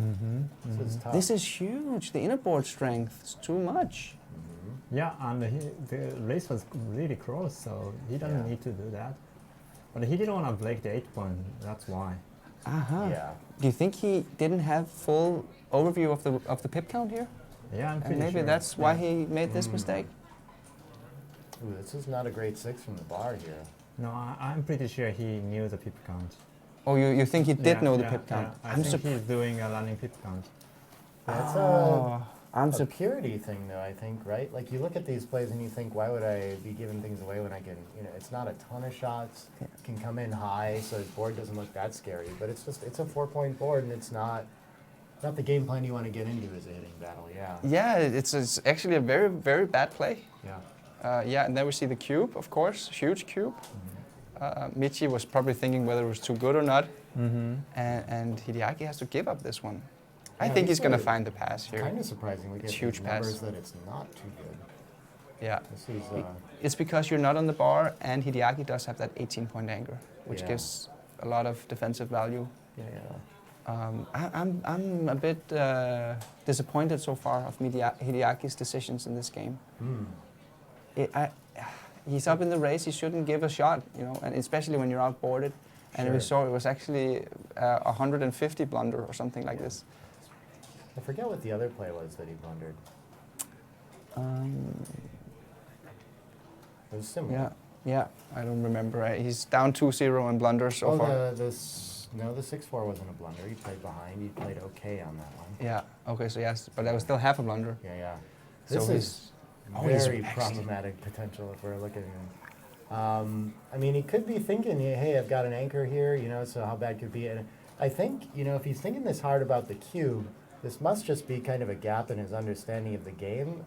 This is tough. This is huge. The inner board strength is too much. Yeah, and the race was really close, so he doesn't Yeah. need to do that. But he didn't want to break the 8 point, that's why. Yeah. Do you think he didn't have full overview of the pip count here? Yeah, I'm pretty And maybe sure. that's why he made this mistake. Ooh, this is not a great 6 from the bar here. No, I'm pretty sure he knew the pip count. Oh, you think he did Yeah, know the yeah, pip count? Yeah. I I'm think surprised. he's doing a running pip count. That's I'm a surprised. purity thing, though, I think, right? Like, you look at these plays and you think, why would I be giving things away when I can, it's not a ton of shots, can come in high, so his board doesn't look that scary, but it's just, it's a 4-point board, and it's not the game plan you want to get into as a hitting battle, yeah. Yeah, it's actually a very, very bad play. Yeah. Yeah, and then we see the cube, of course, huge cube. Michi was probably thinking whether it was too good or not, and Hideaki has to give up this one. I Yeah, think these he's going to are find the pass here. Kind of surprising we get huge these numbers pass. that it's not too good. Yeah, This is, it's because you're not on the bar, and Hideaki does have that 18-point anchor, which Yeah. gives a lot of defensive value. yeah. I'm a bit disappointed so far of Hideaki's decisions in this game. He's up in the race. He shouldn't give a shot, and especially when you're outboarded. And we Sure. saw it was actually 150 blunder or something like this. I forget what the other play was that he blundered. It was similar. Yeah, I don't remember. He's down 2-0 in blunders so far. the 6-4 wasn't a blunder. He played behind. He played okay on that one. Yeah. Okay. So yes, but that was still half a blunder. Yeah. So This he's- is he's very actually- problematic potential if we're looking. I mean, he could be thinking, hey, I've got an anchor here, so how bad could it be? And I think, if he's thinking this hard about the cube, this must just be kind of a gap in his understanding of the game.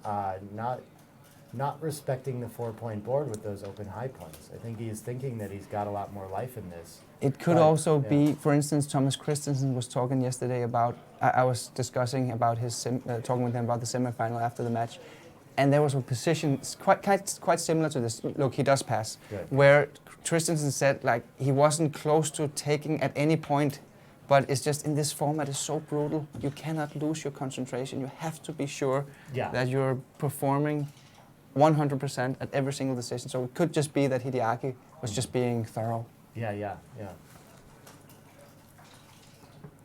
not respecting the 4-point board with those open high points. I think he's thinking that he's got a lot more life in this. It could But, also yeah. be, for instance, Thomas Christensen was talking yesterday about, I was discussing about his, talking with him about the semifinal after the match, and there was a position quite similar to this. Look, he does pass, Good. where Christensen said like he wasn't close to taking at any point, but it's just in this format is so brutal. You cannot lose your concentration. You have to be sure Yeah. that you're performing 100% at every single decision. So it could just be that Hideaki was just being thorough. Yeah.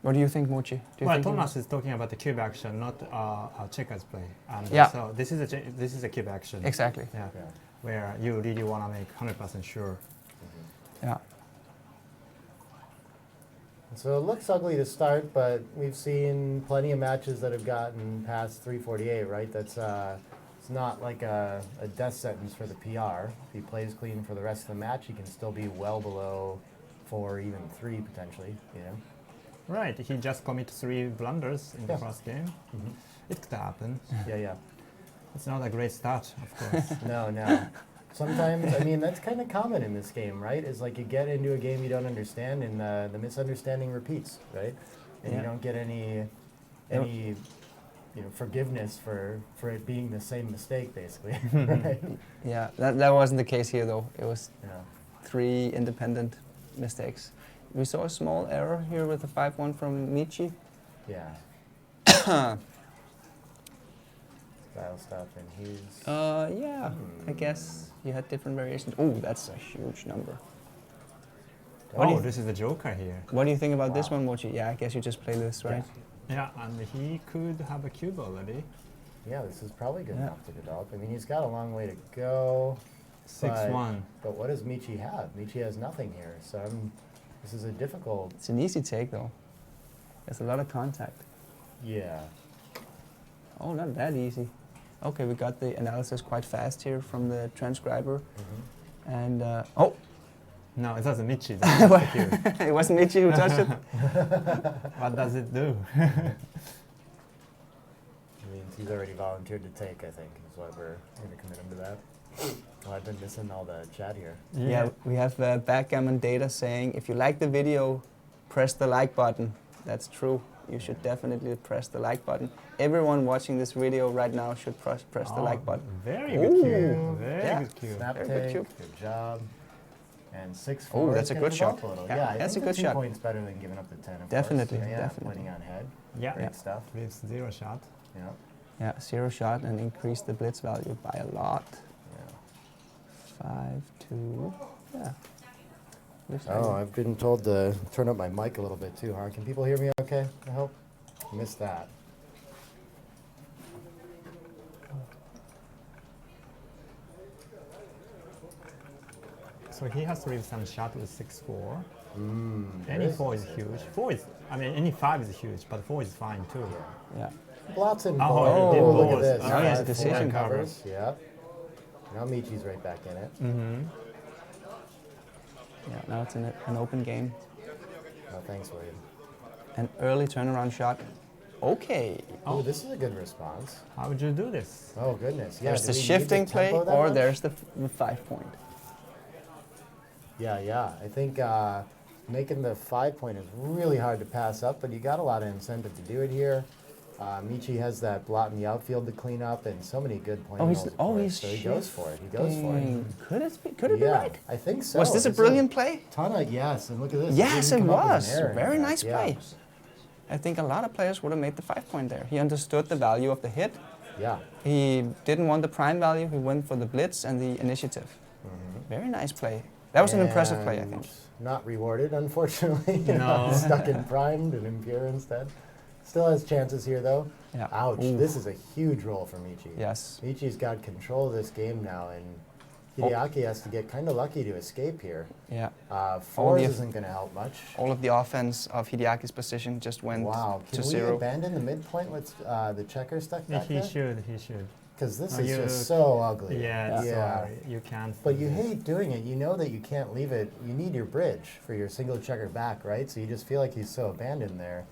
What do you think, Mochi? Do you Well, think he Thomas is talking about the cube action, not a checkers play. And Yeah. so this is a cube action. Exactly. Yeah. Yeah. Where you really want to make 100% sure. Yeah. So it looks ugly to start, but we've seen plenty of matches that have gotten past 348, right? That's it's not like a death sentence for the PR. If he plays clean for the rest of the match, he can still be well below 4, even 3 potentially, you know? Right, he just committed 3 blunders in Yeah. the first game. Mhm. It could happen. Yeah. It's not a great start, of course. No. Sometimes, I mean, that's kind of common in this game, right? Is like you get into a game you don't understand, and the misunderstanding repeats, right? And you Yeah. don't get any forgiveness for it being the same mistake, basically. Right? Yeah, that wasn't the case here, though. It was Yeah. 3 independent mistakes. We saw a small error here with the 5-1 from Michi. Yeah. Style stuff, and he's. Yeah, I guess you had different variations. Oh, that's a huge number. What do Oh, you- this is the joker here. What do you think about this Wow. one, Mochi? Yeah, I guess you just play this, right? Yeah, and he could have a cube already. Yeah, this is probably good Yeah. enough to develop. I mean, he's got a long way to go. 6-1. But what does Michi have? Michi has nothing here, so this is a difficult. It's an easy take, though. There's a lot of contact. Yeah. Oh, not that easy. Okay, we got the analysis quite fast here from the transcriber. Mm-hmm. And, oh, No, it doesn't Michi. That's the cube. it wasn't Michi who touched it. What does it do? Means he's already volunteered to take, I think, is why we're going to commit him to that. Oh, I've been missing all the chat here. Yeah, we have Backgammon data saying if you like the video, press the like button. That's true. You should definitely press the like button. Everyone watching this video right now should press the Oh, like button. Very good Ooh. cube. Very Yeah. good cube. Snap Very good take, cube. good job. And 6-4. Oh, that's is a gonna good shot. develop a little. Yeah, Yeah, I that's think a good the 2 shot. points better than giving up the 10, of Definitely, course. Yeah, definitely. pointing on head. Yeah, Great stuff. with 0 shot. Yeah. Yeah, 0 shot and increase the blitz value by a lot. Yeah. 5, 2, yeah. Looks Oh, like- I've been told to turn up my mic a little bit too, huh? Can people hear me okay? I hope. Missed that. So he has to read some shot with 6-4. There Any is- 4 is huge. 4 is, I mean, any 5 is huge, but 4 is fine too. yeah. Lots in Oh, board. he did Look at both. this. Oh, he has a 5-4 decision. covers. Yep. Now Michi's right back in it. Mm-hmm. Yeah, now it's an open game. Oh, thanks, William. An early turnaround shot. Okay. Oh, this is a good response. How would you do this? Oh, goodness. Yeah, There's do the we need shifting play, tempo that or much? there's the 5-point. Yeah. I think making the 5-point is really hard to pass up, but you got a lot of incentive to do it here. Michi has that blot in the outfield to clean up, and so many good point Oh, goals. he's So he goes for it. He goes for it. shifting. Could it be Yeah, right? I think so. Was this a It's brilliant play? Ton of yes, and look at this. Yes, didn't it come up with an was. error in Very fact, nice yeah. play. I think a lot of players would have made the 5-point there. He understood the value of the hit. Yeah. He didn't want the prime value. He went for the blitz and the initiative. Very nice play. That was an impressive play, I And think. Not rewarded, unfortunately. No. Stuck in primed and impure instead. Still has chances here, though. Yeah. Ouch. Ooh. This is a huge roll for Michi. Yes. Michi's got control of this game now, and Hideaki has to get kind of lucky to escape here. Yeah. Fours the- isn't going to help much. All of the offense of Hideaki's position just went Wow. to Can we 0. abandon the midpoint with the checker stuck back He there? should. Because this Oh, is you- just so ugly. Yeah, Yeah. sorry. You can't. But you hate doing it. You know that you can't leave it. You need your bridge for your single checker back, right? So you just feel like he's so abandoned there.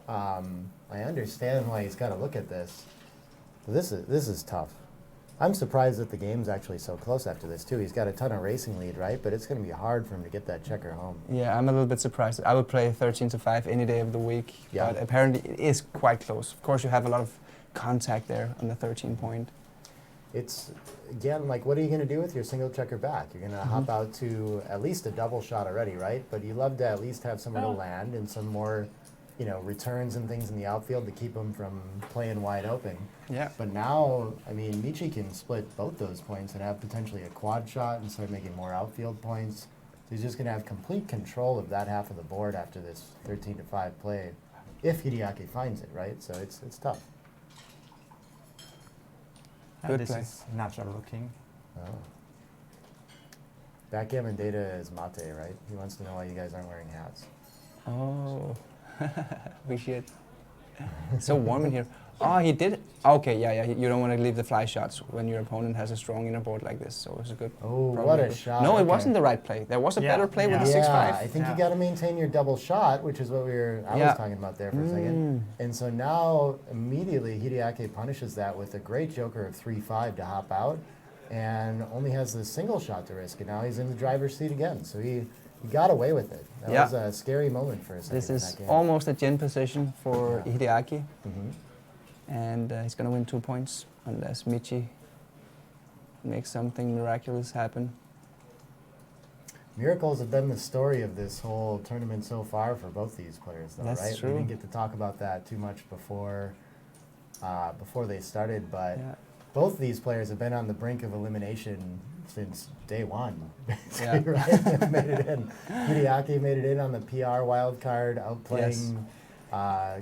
I understand why he's got to look at this. This is tough. I'm surprised that the game's actually so close after this too. He's got a ton of racing lead, right? But it's going to be hard for him to get that checker home. Yeah, I'm a little bit surprised. I would play 13-5 any day of the week, Yeah. but apparently it is quite close. Of course, you have a lot of contact there on the 13 point. It's, again, like, what are you going to do with your single checker back? You're going to hop out to at least a double shot already, right? But you love to at least have somewhere to land and some more, returns and things in the outfield to keep them from playing wide open. Yeah. But now, I mean, Michi can split both those points and have potentially a quad shot and start making more outfield points. So he's just going to have complete control of that half of the board after this 13-5 play, if Hideaki finds it, right? So it's tough. Good This play. is natural looking. Oh. Backgammon data is Mate, right? He wants to know why you guys aren't wearing hats. Oh, we should. It's so warm in here. Oh, he did. Okay, yeah. You don't want to leave the fly shots when your opponent has a strong inner board like this. So it's a good. Oh, probably what a good. shot. No, it Okay. wasn't the right play. There was a Yeah, better play with yeah. the 6-5. I think Yeah. you got to maintain your double shot, which is what I Yeah. was talking about there for a second. And so now immediately Hideaki punishes that with a great joker of 3-5 to hop out, and only has the single shot to risk. And now he's in the driver's seat again. So he got away with it. That Yeah. was a scary moment for a second. This in is that game. almost a gen position for Yeah. Hideaki, Mhm. and he's gonna win 2 points unless Michi makes something miraculous happen. Miracles have been the story of this whole tournament so far for both these players, though, That's right? true. We didn't get to talk about that too much before they started, but Yeah. both these players have been on the brink of elimination since day one, basically, Yeah. right? They've made it in. Hideaki made it in on the PR wild card, outplaying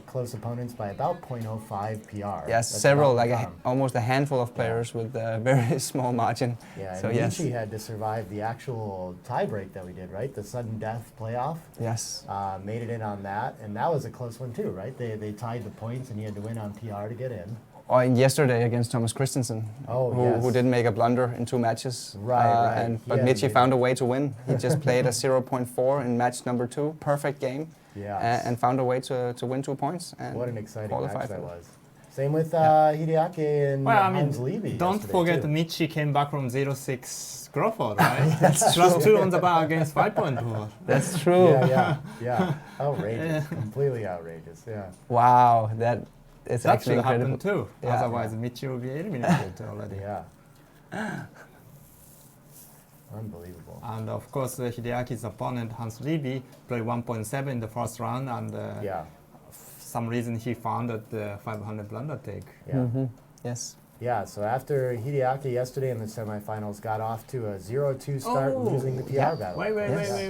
close opponents by about 0.05 PR. Yes, That's several, about like the come. almost a handful of players with a very small margin. Yeah, So and yes, Michi had to survive the actual tiebreak that we did, right? The sudden death playoff. yes, Made it in on that, and that was a close one too, right? They tied the points, and he had to win on PR to get in. or yesterday against Thomas Christensen, Oh, who yes. didn't make a blunder in 2 matches. Right. But Yeah, Michi they- found a way to win. He just played a 0.4 in match number 2, perfect game, Yeah. and found a way to win 2 points. And What an exciting qualify match for that it. was. Same with Hideaki and Well, I mean, Hans Levy. don't yesterday, forget too. Michi came back from 0-6 Crawford, right? +2 on the bar against 5.4. That's true. Yeah. Outrageous. Completely outrageous. Yeah. Wow, that is That actually should incredible. happen too. Yeah. Otherwise, Michi will be eliminated already. Yeah. Unbelievable. And of course, Hideaki's opponent, Hans Levy, played 1.7 in the first round, and Yeah. some reason he found that the 500 blunder take. Yeah. Mhm. Yes. Yeah, so after Hideaki yesterday in the semifinals got off to a 0-2 start, losing the PR yeah. battle.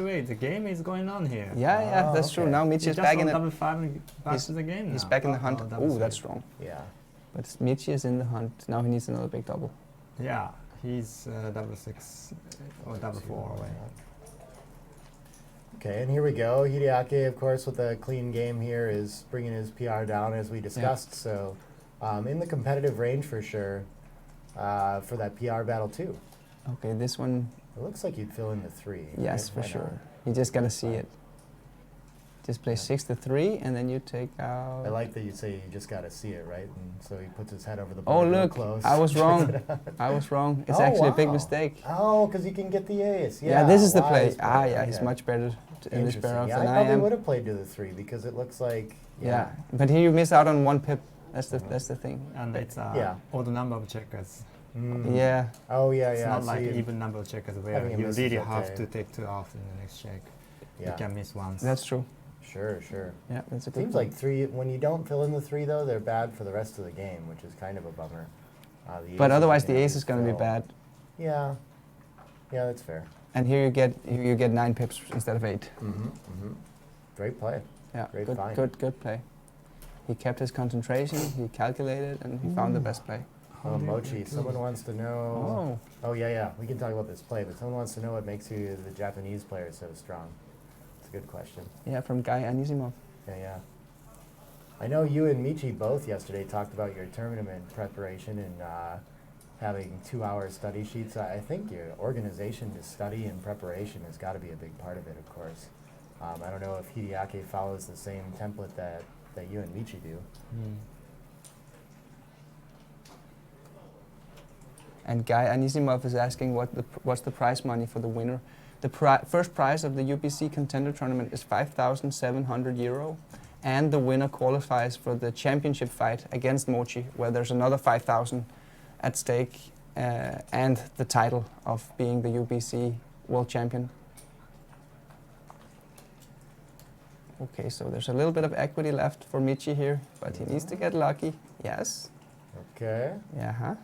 Wait. The game is going on here. Yeah, Oh, that's true. okay. Now He's Michi is just back on in it. double 5 and back He's- to the game He's now. back in the hunt. double Oh, that's three. strong. Yeah. But Michi is in the hunt. Now he needs another big double. Yeah, he's double 6 or double 4 away. Okay, and here we go. Hideaki, of course, with a clean game here, is bringing his PR down as we discussed. So, in the competitive range for sure for that PR battle too. Okay, this one, It looks like you'd fill in the 3. yes, right? for Why sure. not? You just gotta see it. Just play 6-3, and then you take out. I like that you say you just got to see it, right? And so he puts his head over the Oh board real look, close. I was wrong. I was wrong. It's Oh, actually a big wow. mistake. Oh, because you can get the ace. Yeah, this is the wise play. play. Yeah, he's Okay. much better in this pair Interesting. off Yeah, than I I probably am. would have played to the 3 because it looks like Yeah, but here you miss out on 1 pip. That's the thing. And it's Yeah. odd number of checkers. Mm. Yeah, Oh yeah, It's yeah. not so like you- even number of checkers where Having a you miss really is have okay. to take 2 off in the next check. Yeah. You can miss once. that's true. Sure. Yeah, that's a good Seems point. like 3. When you don't fill in the 3 though, they're bad for the rest of the game, which is kind of a bummer. The But aces otherwise, you the can ace always is going to be fill. bad. Yeah. Yeah, that's fair. And here you get 9 pips instead of 8. Great play. Yeah, Great good, find. good play. He kept his concentration. He calculated, and he found the best play. Oh, Mochi, someone wants to know. Oh, Oh, yeah. We can talk about this play, but someone wants to know what makes you the Japanese player so strong. It's a good question. yeah, from Guy Anisimov. Yeah. I know you and Michi both yesterday talked about your tournament preparation and having 2-hour study sheets. I think your organization to study and preparation has got to be a big part of it, of course. I don't know if Hideaki follows the same template that you and Michi do. And Guy Anisimov is asking what's the prize money for the winner. The first prize of the UBC Contender tournament is 5,700 euro, and the winner qualifies for the championship fight against Mochi, where there's another 5,000 at stake, and the title of being the UBC World Champion. Okay, so there's a little bit of equity left for Michi here, but he needs to get lucky. Yes. Okay. Yeah. Huh?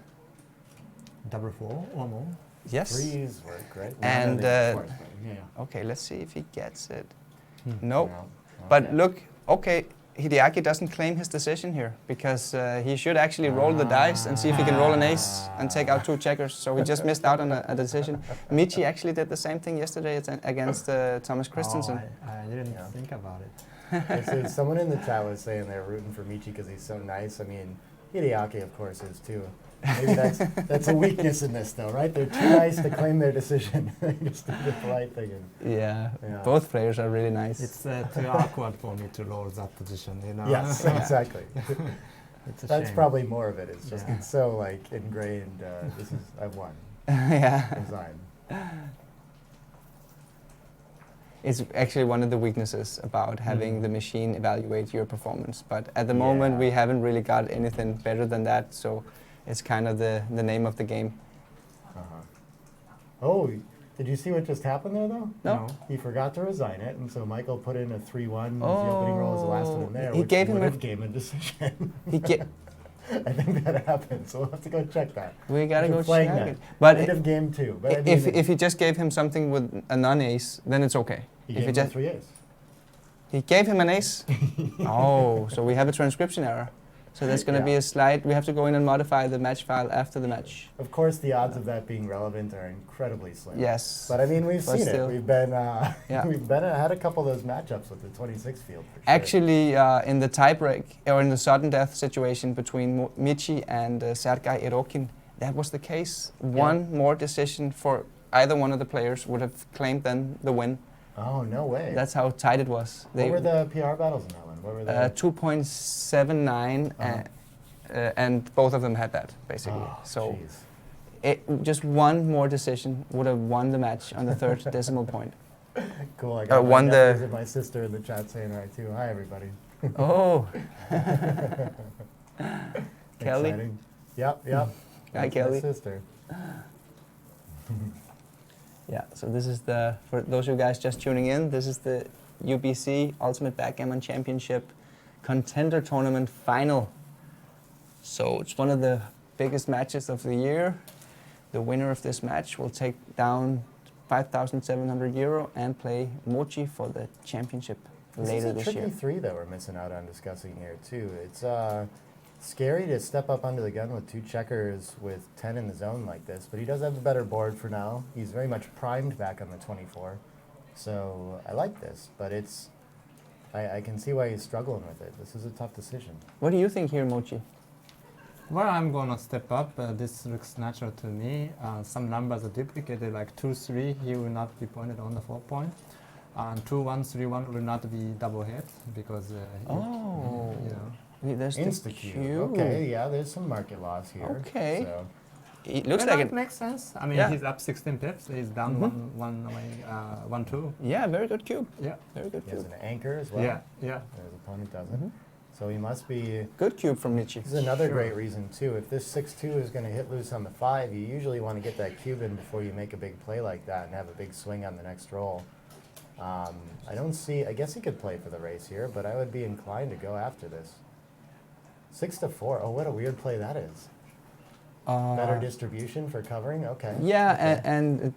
Double 4 or more. Yes. Threes work, right? And Of course, but yeah. okay, let's see if he gets it. Hmm. No. No. But Okay. look, okay, Hideaki doesn't claim his decision here because he should actually roll the dice and see if he can roll an ace and take out 2 checkers. So he just missed out on a decision. Michi actually did the same thing yesterday against Thomas Christensen. Oh, I didn't Yeah. think about it. So someone in the chat was saying they're rooting for Michi because he's so nice. I mean, Hideaki, of course, is too. Maybe that's a weakness in this, though, right? They're too nice to claim their decision. They just do the polite thing. Yeah, Yeah. both players are really nice. It's too awkward for me to roll that position, you know? Yes, exactly. It's a That's shame. probably more of it. It's just Yeah. it's so like ingrained. I've won. Yeah. Resign. It's actually one of the weaknesses about having the machine evaluate your performance. But at the moment, we haven't really got anything better than that. So it's kind of the name of the game. Oh, did you see what just happened there, though? No. He forgot to resign it, and so Michael put in a 3-1. The opening roll was the last one in there, He which gave him would a- have game a decision. He get. I think that happened, so we'll have to go check that. We gotta If go you're playing check that. it. But End of game 2. But I if mean, if he just gave him something with a non-ace, then it's okay. he if gave he him just 3 ace. he gave him an ace. Oh, so we have a transcription error. So there's going to be Yeah. a slide. We have to go in and modify the match file after the match. Of course, the odds of that being relevant are incredibly slim. Yes. But I mean, we've But seen still. it. We've been Yeah. had a couple of those matchups with the 26 field. For sure. Actually, in the tiebreak or in the sudden death situation between Michi and Sergei Irokin, that was the case. One more decision for either one of the players would have claimed then the win. Oh no way! That's how tight it was. What were the PR battles in that one? What were the? 2.79, and both of them had that basically. Oh, So jeez. just one more decision would have won the match on the third decimal point. Cool. I got my won the- nephews and my sister in the chat saying hi too. Hi everybody. Oh, Kelly. Exciting. Yep. Yep. Hi, That's Kelly. My sister. Yeah, so this is for those of you guys just tuning in, this is the UBC Ultimate Backgammon Championship Contender Tournament Final. So it's one of the biggest matches of the year. The winner of this match will take down 5,700 euro and play Mochi for the championship later This this is a tricky year. 3 that we're missing out on discussing here too. It's scary to step up under the gun with 2 checkers with 10 in the zone like this, but he does have the better board for now. He's very much primed back on the 24, so I like this, but I can see why he's struggling with it. This is a tough decision. What do you think here, Mochi? Well, I'm gonna step up. This looks natural to me. Some numbers are duplicated, like 2-3. He will not be pointed on the 4 point, and 2-1, 3-1 will not be double hit because. Oh. You know. There's the Insta-Q. cube. Okay, yeah, there's some market loss here. Okay. So. It looks Well, like that it. makes sense. I mean, Yeah. he's up 16 pips. He's down one away, 1-2. Yeah, very good cube. Yeah. Very good He has cube. an anchor as well. Yeah. Yeah. His opponent doesn't. So he must be. Good cube from Michi. This is another Sure. great reason too. If this 6-2 is going to hit loose on the 5, you usually want to get that cube in before you make a big play like that and have a big swing on the next roll. I don't see. I guess he could play for the race here, but I would be inclined to go after this. 6-4. Oh, what a weird play that is. Better distribution for covering. Okay. Yeah, Okay. and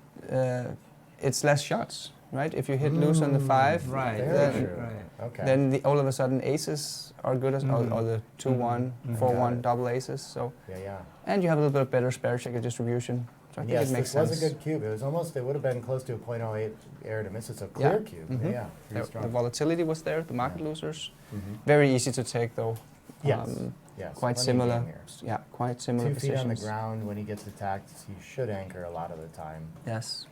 it's less shots, right? If you hit loose on the 5, Right. Very then, true. Right. Okay. then all of a sudden aces are good as or the 2-1, Mhm. 4-1 Got it. double aces. So yeah. and you have a little bit better spare checker distribution. So I think Yes, it makes this was sense. a good cube. It was almost. It would have been close to a .08 error to miss. It's a clear cube. Mhm. Yeah. Pretty The strong. volatility was there. The market Yeah. losers, Mhm. very easy to take though. Yes. Um, Yes. quite plenty of similar. game here. Yeah, quite similar 2 feet on the positions. ground when he gets attacked, he should anchor a lot of the time. Yes,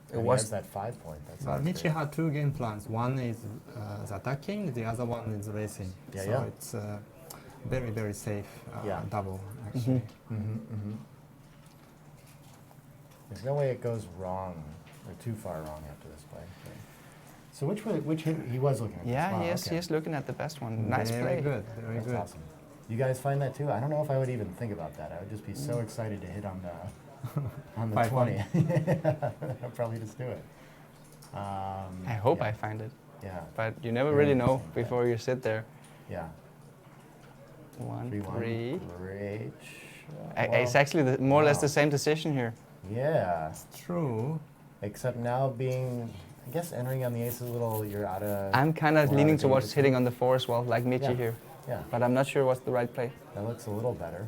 it And he was. has that 5 point. That's But Michi had 2 game plans. One is the attacking, the other one is racing. Yeah, so yeah. it's very, very safe Yeah. double, actually. Mm-hmm. There's no way it goes wrong or too far wrong after this play. So which hit he was looking at? Yeah, this. Wow, he is looking at the best one. Nice Very play. good, very That's good. awesome. You guys find that too? I don't know if I would even think about that. I would just be so excited to hit on the 5-1. 20. I'd probably just do it. I hope I find it, Yeah. but you never Very really know interesting. before you sit there. Yeah. 1, 3-1. 3. Great. It's actually more or less the same decision here. Yeah. True. Except now being, I guess, entering on the ace is a little. You're out of. I'm kind of More leaning out of towards danger. hitting on the 4 as well, like Michi Yeah. here. Yeah. But I'm not sure what's the right play. That looks a little better.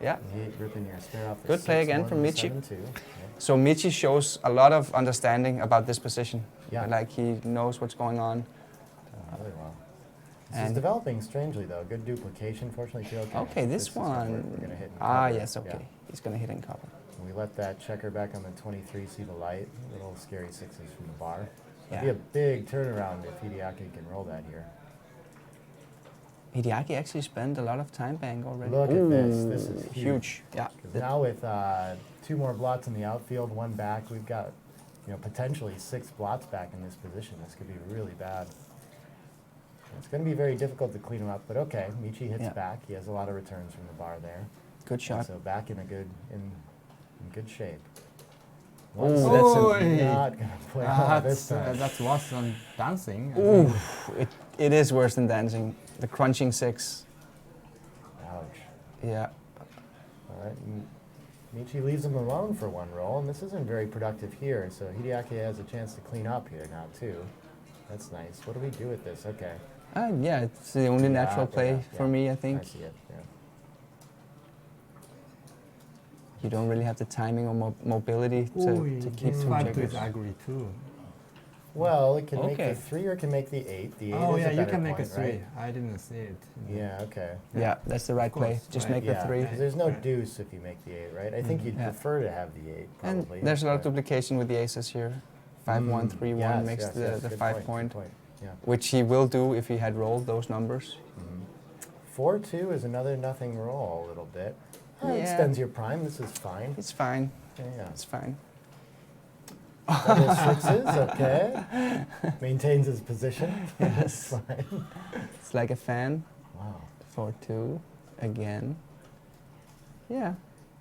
Yeah. You hate ripping your spare off the Good play 6-1 again from to Michi. 7-2. Yeah. So Michi shows a lot of understanding about this position. Yeah. Like he knows what's going on. Really well. This is And- developing strangely though. Good duplication. Fortunately, too. Okay, this is what we're one. gonna hit in Ah, cover. yes, okay. Yeah. He's going to hit in copper. We let that checker back on the 23 see the light. Little scary 6s from the bar. It'd Yeah. be a big turnaround if Hideaki can roll that here. Hideaki actually spent a lot of time bank already. Look at this. Ooh, This is huge. Yeah. 'Cause now with 2 more blots in the outfield, 1 back, we've got potentially 6 blots back in this position. This could be really bad. It's going to be very difficult to clean him up, but okay. Michi hits Yeah. back. He has a lot of returns from the bar there. Good shot. So back in in good shape. Ooh, That's Oy. not going to play well this time. That's worse than dancing. I Ooh, think. it is worse than dancing. The crunching 6. Ouch. Yeah. All right. Michi leaves him alone for 1 roll, and this isn't very productive here. So Hideaki has a chance to clean up here now too. That's nice. What do we do with this? Okay. Yeah, it's the only Yeah, natural play yeah, for yeah. me, I think. I see it. Yeah. You don't really have the timing or mobility to keep this 2 5 is checkers. ugly too. Well, it can make Okay. the 3 or it can make the 8. The 8 Oh is yeah, a you better can make point, a 3. right? I didn't see it. Yeah. Okay. Yeah, that's the right Of course, play. Just right. make Yeah. the 3. 'Cause there's no deuce if you make the 8, right? I think you'd Yeah. prefer to have the 8, And probably. there's a lot of but- duplication with the aces here. 5-1, 3-1 Yes, makes yes, the, yes, the good 5 good point, Yeah. which he will do if he had rolled those numbers. 4-2 is another nothing roll a little bit. It Yeah. extends your prime. This is fine. It's fine. Yeah. It's fine. Double 6s, okay. Maintains his position. That's fine. It's like a fan. Wow. 4-2 again. Yeah,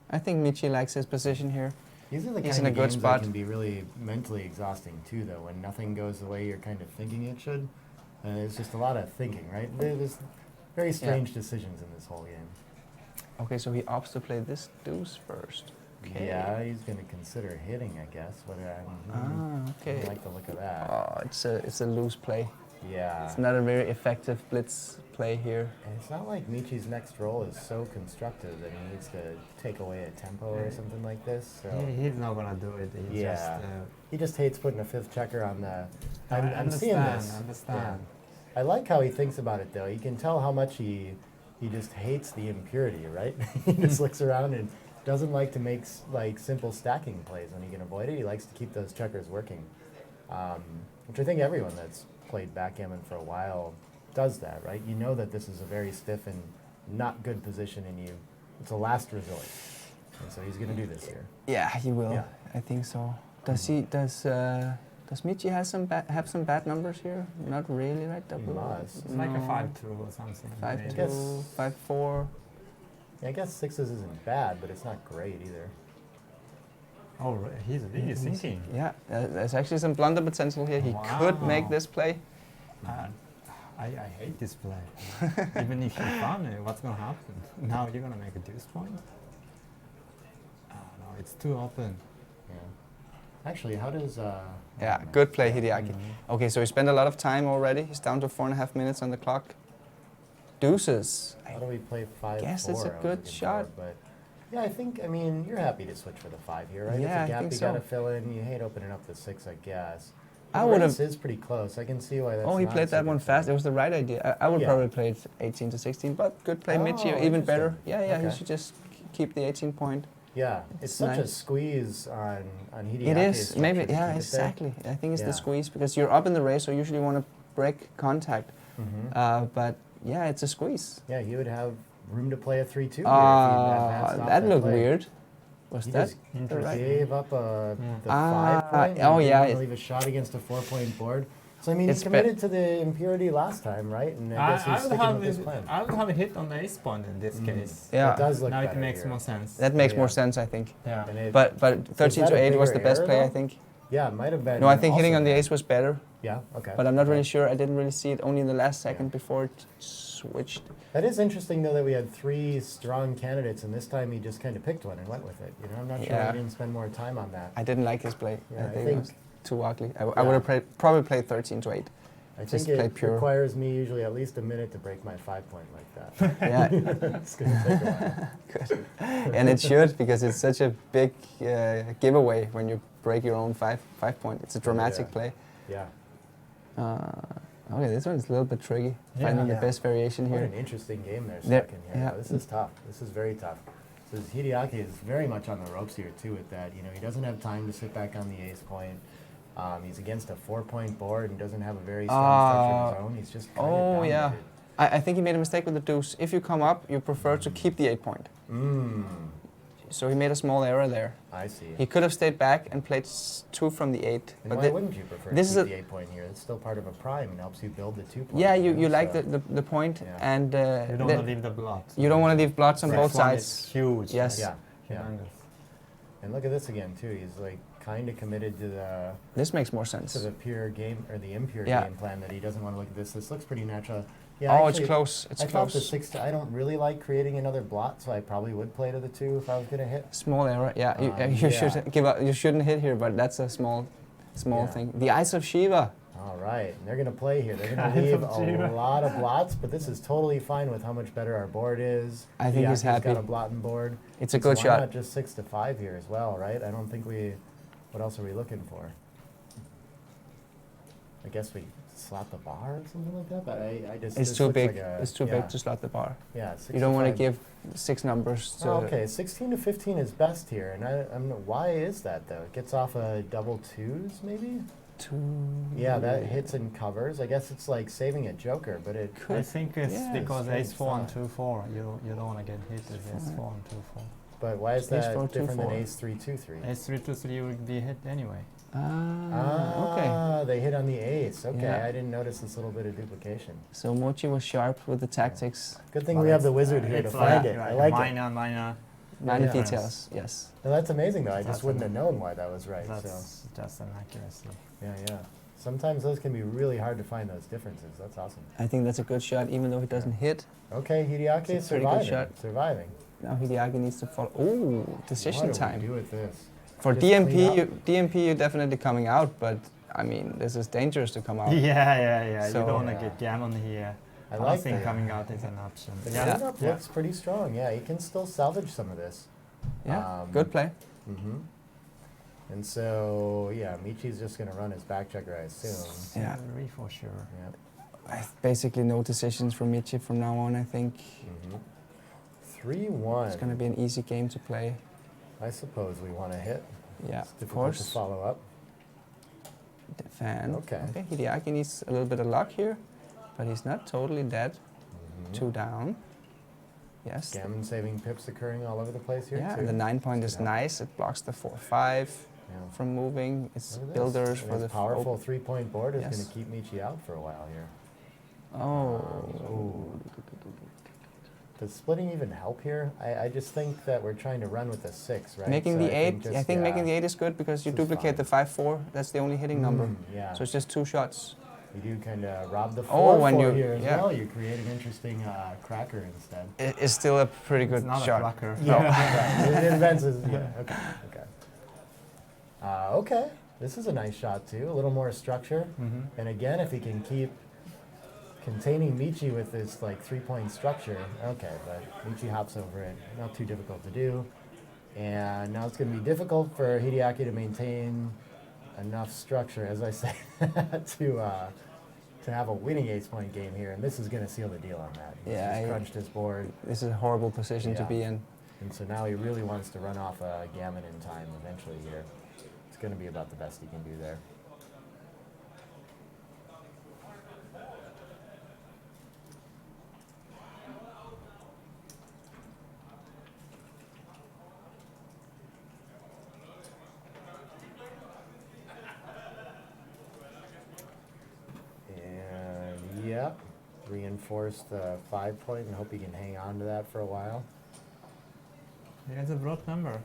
I think Michi likes his position here. These are the He's kind in of a good games spot. that can be really mentally exhausting too, though, when nothing goes the way you're kind of thinking it should. It's just a lot of thinking, right? There's very strange decisions in this whole game. Okay, so he opts to play this deuce first. Okay. Yeah, he's going to consider hitting, I guess. Whether Ah, I okay. like the look of that. Oh, it's a loose play. Yeah. It's not a very effective blitz play here. And it's not like Michi's next roll is so constructive that he needs to take away a tempo or something like this. So He's not gonna do it. He's Yeah. just, he just hates putting a 5th checker on the. I I'm seeing understand, this. I understand. Yeah. I like how he thinks about it though. You can tell how much he just hates the impurity, right? He just looks around and doesn't like to make like simple stacking plays when he can avoid it. He likes to keep those checkers working, which I think everyone that's played backgammon for a while does that, right? You know that this is a very stiff and not good position, and it's a last resort. And so he's going to do this here. Yeah, he will. Yeah. I think so. Does Michi have some bad numbers here? Not really, right? Double. must. It's like a No. 5-2 or something. 5-2, guess- 5-4. Yeah, I guess 6s isn't bad, but it's not great either. Oh, he's really thinking. Yeah, there's actually some blunder potential here. He could make Wow. this play. I hate this play. Even if you found it, what's gonna happen? Now you're gonna make a deuce point? Oh no, it's too open. Yeah. Actually, how does? Yeah, good play, Hideaki. Okay, so he spent a lot of time already. He's down to 4.5 minutes on the clock. Deuces. How do we play 5-4? guess it's a I was good looking shot. for, but yeah, I mean, you're happy to switch for the 5 here, right? Yeah, I it's a gap think you so. gotta fill in. You hate opening up the 6, I guess. I The would've- race is pretty close. I can see why that's. Oh, he not played so that one good. fast. It was the right idea. I would Yeah. probably play it 18 to 16, but good play. Oh, Michi, even better. interesting. Yeah, he Okay. should just keep the 18 point. Yeah, it's It's such a nice. squeeze on Hideaki. It is, maybe, yeah, exactly. I think it's Yeah. the squeeze because you're up in the race, so you usually want to break contact. But yeah, it's a squeeze. Yeah, he would have room to play a 3-2 here if he had passed off That looked play. weird. Was He that just the right? gave up the Ah, 5 point. oh, He yeah, didn't it- leave a shot against a 4-point board. So I mean, he It's committed to the impurity last time, right? And I guess he's sticking with his plan. I would have a hit on the ace pawn in this case. Yeah. It does look Now it better makes here. more sense. That makes Yeah. more sense, I think. Yeah. And it- But 13 that to a 8 was the bigger best error, play, I though? think. Yeah, it might have been. No, I think hitting also on the bad. ace was better, Yeah, okay. but I'm not Okay. really sure. I didn't really see it only in the last second before it switched. That is interesting, though, that we had 3 strong candidates, and this time he just kind of picked one and went with it. You know, I'm not sure Yeah. I didn't spend more time on that. I didn't like his play. Yeah, I I think, think- it was too ugly. I Yeah. would have probably played 13 to 8. I Just think play it pure. requires me usually at least a minute to break my 5-point like that. Yeah, It's going to take a while. good. And it should, because it's such a big giveaway when you break your own 5-point. It's a dramatic Yeah. play. Yeah. Okay, this one is a little bit tricky. Yeah. Finding Yeah. the best variation What here. an interesting game they're There- stuck in here. yeah. This is tough. This is very tough. So Hideaki is very much on the ropes here too with that. You know, he doesn't have time to sit back on the ace point. He's against a 4-point board and doesn't have a very strong structure of his own. He's just kind Oh, of yeah. dominated. I think he made a mistake with the deuce. If you come up, you prefer to keep the 8-point. So he made a small error there. I see. He could have stayed back and played 2 from the 8. And But why wouldn't you prefer this to is keep a- the 8-point here? It's still part of a prime and helps you build the 2-point. yeah, know, you like so- the point, Yeah. and You don't the- want to leave the blood. you don't want to leave blots on This both one is sides. huge. Yes. Yeah, yeah. Humongous. And look at this again too. He's like kind of committed to the This makes more sense. pure game or the impure Yeah. game plan that he doesn't want to look at this. This looks pretty natural. Yeah, Oh, actually, it's close. It's I thought the close. 6. I don't really like creating another blot, so I probably would play to the 2 if I was gonna hit. Small error. Yeah, you, Yeah. should give up. You shouldn't hit here, but that's a small Yeah. thing. The Eyes of Shiva. All right, and they're gonna play here. They're gonna Eyes leave of a Shiva. lot of blots, but this is totally fine with how much better our board is. I think he's Hideaki's happy. got a blotting board. It's a So good why shot. not just 6 to 5 here as well, right? I don't think we. What else are we looking for? I guess we slot the bar or something like that. But I just. It's this too looks big. like a- It's too yeah, big to slot the bar. Yeah, 6 You don't want to 5. give 6 numbers to. Oh, okay, 16 to 15 is best here, and I'm why is that though? It gets off a double 2s maybe. Yeah, that hits and covers. I guess it's like saving a joker, but it. I think it's Yeah, because strange ace 4 and sign. 2-4. You don't want to get hit with ace 4 and 2-4. But why is Ace that 4, different 2, than 4. ace 3 2 3? Ace 3 to 3 would be hit anyway. Okay. Ah, they hit on the ace. Okay, Yeah. I didn't notice this little bit of duplication. So Mochi was sharp with the tactics. Good thing we have the wizard here to find it. I like it. minor. Minor Yeah. details. Yes. No, that's amazing though. I just That's wouldn't have known why that was right. So That's just an accuracy. yeah. Sometimes those can be really hard to find those differences. That's awesome. I think that's a good shot, even though he doesn't hit. Okay, Hideaki It's a pretty good surviving. shot. Surviving. Now Hideaki needs to follow. Ooh, decision What do time. we do with this? For Just clean DMP, you're definitely coming out, but I mean, this is dangerous to come out. Yeah. So- you don't want to Yeah. get gammon here. I like Passing that. coming out is an option. The Yeah. cleanup looks pretty strong. Yeah, he can still salvage some of this. Yeah, good play. Mm-hmm. And so, yeah, Michi's just going to run his back checker, I assume. Yeah. Three for sure. Yeah. Basically, no decisions from Michi from now on. I think 3-1. it's going to be an easy game to play. I suppose we want to hit. Yeah, It's of difficult to course. follow up. The fan. Okay. Hideaki needs a little bit of luck here, but he's not totally dead. 2 down. Yes. Gammon saving pips occurring all over the place here, Yeah, too. and the 9-point is Good help. nice. It blocks the 4-5 Yeah. from moving. It's Look at this. builders And for his the powerful 3-point board is Yes. going to keep Michi out for a while here. Oh. Does splitting even help here? I just think that we're trying to run with a 6, right? Making So the 8, I think making the yeah. 8 is good because you This is duplicate the 5-4. That's the only hitting number. Yeah. So it's just 2 shots. You do kind of rob the 4 Oh, when you- here as yeah. well. You create an interesting cracker instead. It's still a pretty good It's not shot. a blocker. Yeah, right. It invents his, yeah, okay. Okay, this is a nice shot too. A little more structure. And again, if he can keep containing Michi with this like 3-point structure, okay, but Michi hops over it. Not too difficult to do. And now it's going to be difficult for Hideaki to maintain enough structure, as I say, to have a winning ace-point game here. And this is going to seal the deal on that. He's Yeah, just crunched his board. This is a horrible position to Yeah. be in. And so now he really wants to run off a gammon in time eventually here. It's going to be about the best he can do there. reinforce the 5 point and hope he can hang on to that for a while. He has a broad number.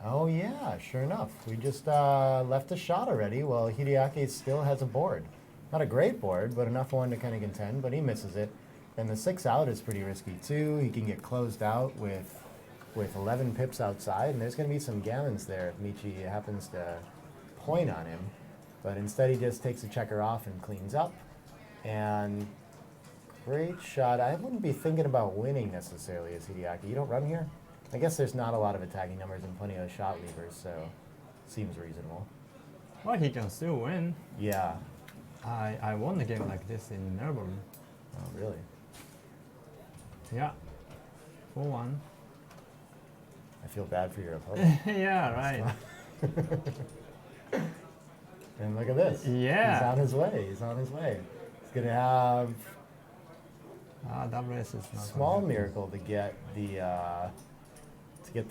Oh yeah, sure enough. We just left a shot already. Well, Hideaki still has a board. Not a great board, but enough one to kind of contend, but he misses it. And the 6 out is pretty risky too. He can get closed out with 11 pips outside, and there's going to be some gammons there if Michi happens to point on him. But instead he just takes a checker off and cleans up. And great shot. I wouldn't be thinking about winning necessarily as Hideaki. You don't run here? I guess there's not a lot of attacking numbers and plenty of shot levers, so seems reasonable. Well, he can still win. Yeah. I won a game like this in Melbourne. Oh, really? Yeah. 4-1. I feel bad for your opponent. Yeah, right. And look at this. Yeah. He's on his way. He's on his way. He's going to have That race is not small gonna happen. miracle to get the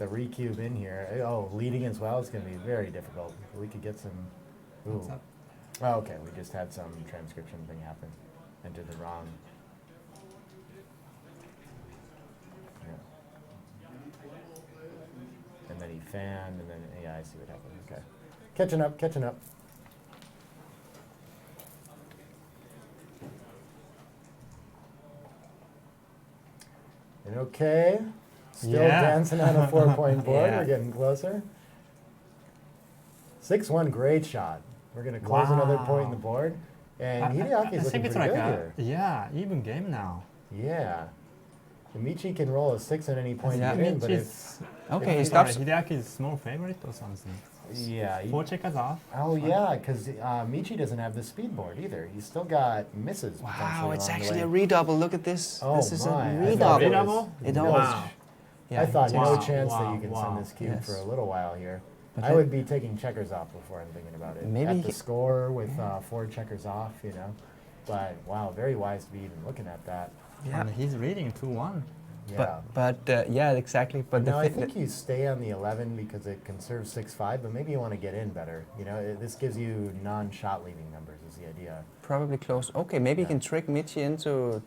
recube in here. Oh, leading as well is going to be very difficult. We could get some. Ooh. What's up? Oh, okay. We just had some transcription thing happen. Entered the wrong. Yeah. And then he fanned, and then yeah, I see what happened. Okay, catching up, catching up. And okay, still Yeah. dancing on a 4-point board. Yeah. We're getting closer. 6-1, great shot. We're gonna close another point in the Wow. board, and I Hideaki's think looking it's pretty like good a here. even game now. Yeah, Michi can roll a 6 at any point Yeah. to get in, but Michi's- Okay, he Sorry, stops. Hideaki is small favorite or something. yeah. 4 checkers off. Oh yeah, because Michi doesn't have the speed board either. He's still got misses. Wow, potentially it's along the actually way. a redouble. Look at this. Oh This is my, a I thought redouble. it Redouble? It was- always. Wow. Yeah, I thought no Wow, chance that wow, you can wow. send this cube Yes. for a little while here. But I that- would be taking checkers off before I'm thinking about it. Maybe At he the ca- score with 4 checkers off, you know. But wow, very wise to be even looking at that. Yeah. And he's reading 2-1. Yeah. But yeah, exactly. But No, I the think you stay on the 11 because it conserves 6-5, but maybe you want to get in better. You know, this gives you non-shot leaving numbers is the idea. probably close. Okay, maybe you Yeah. can trick Michi into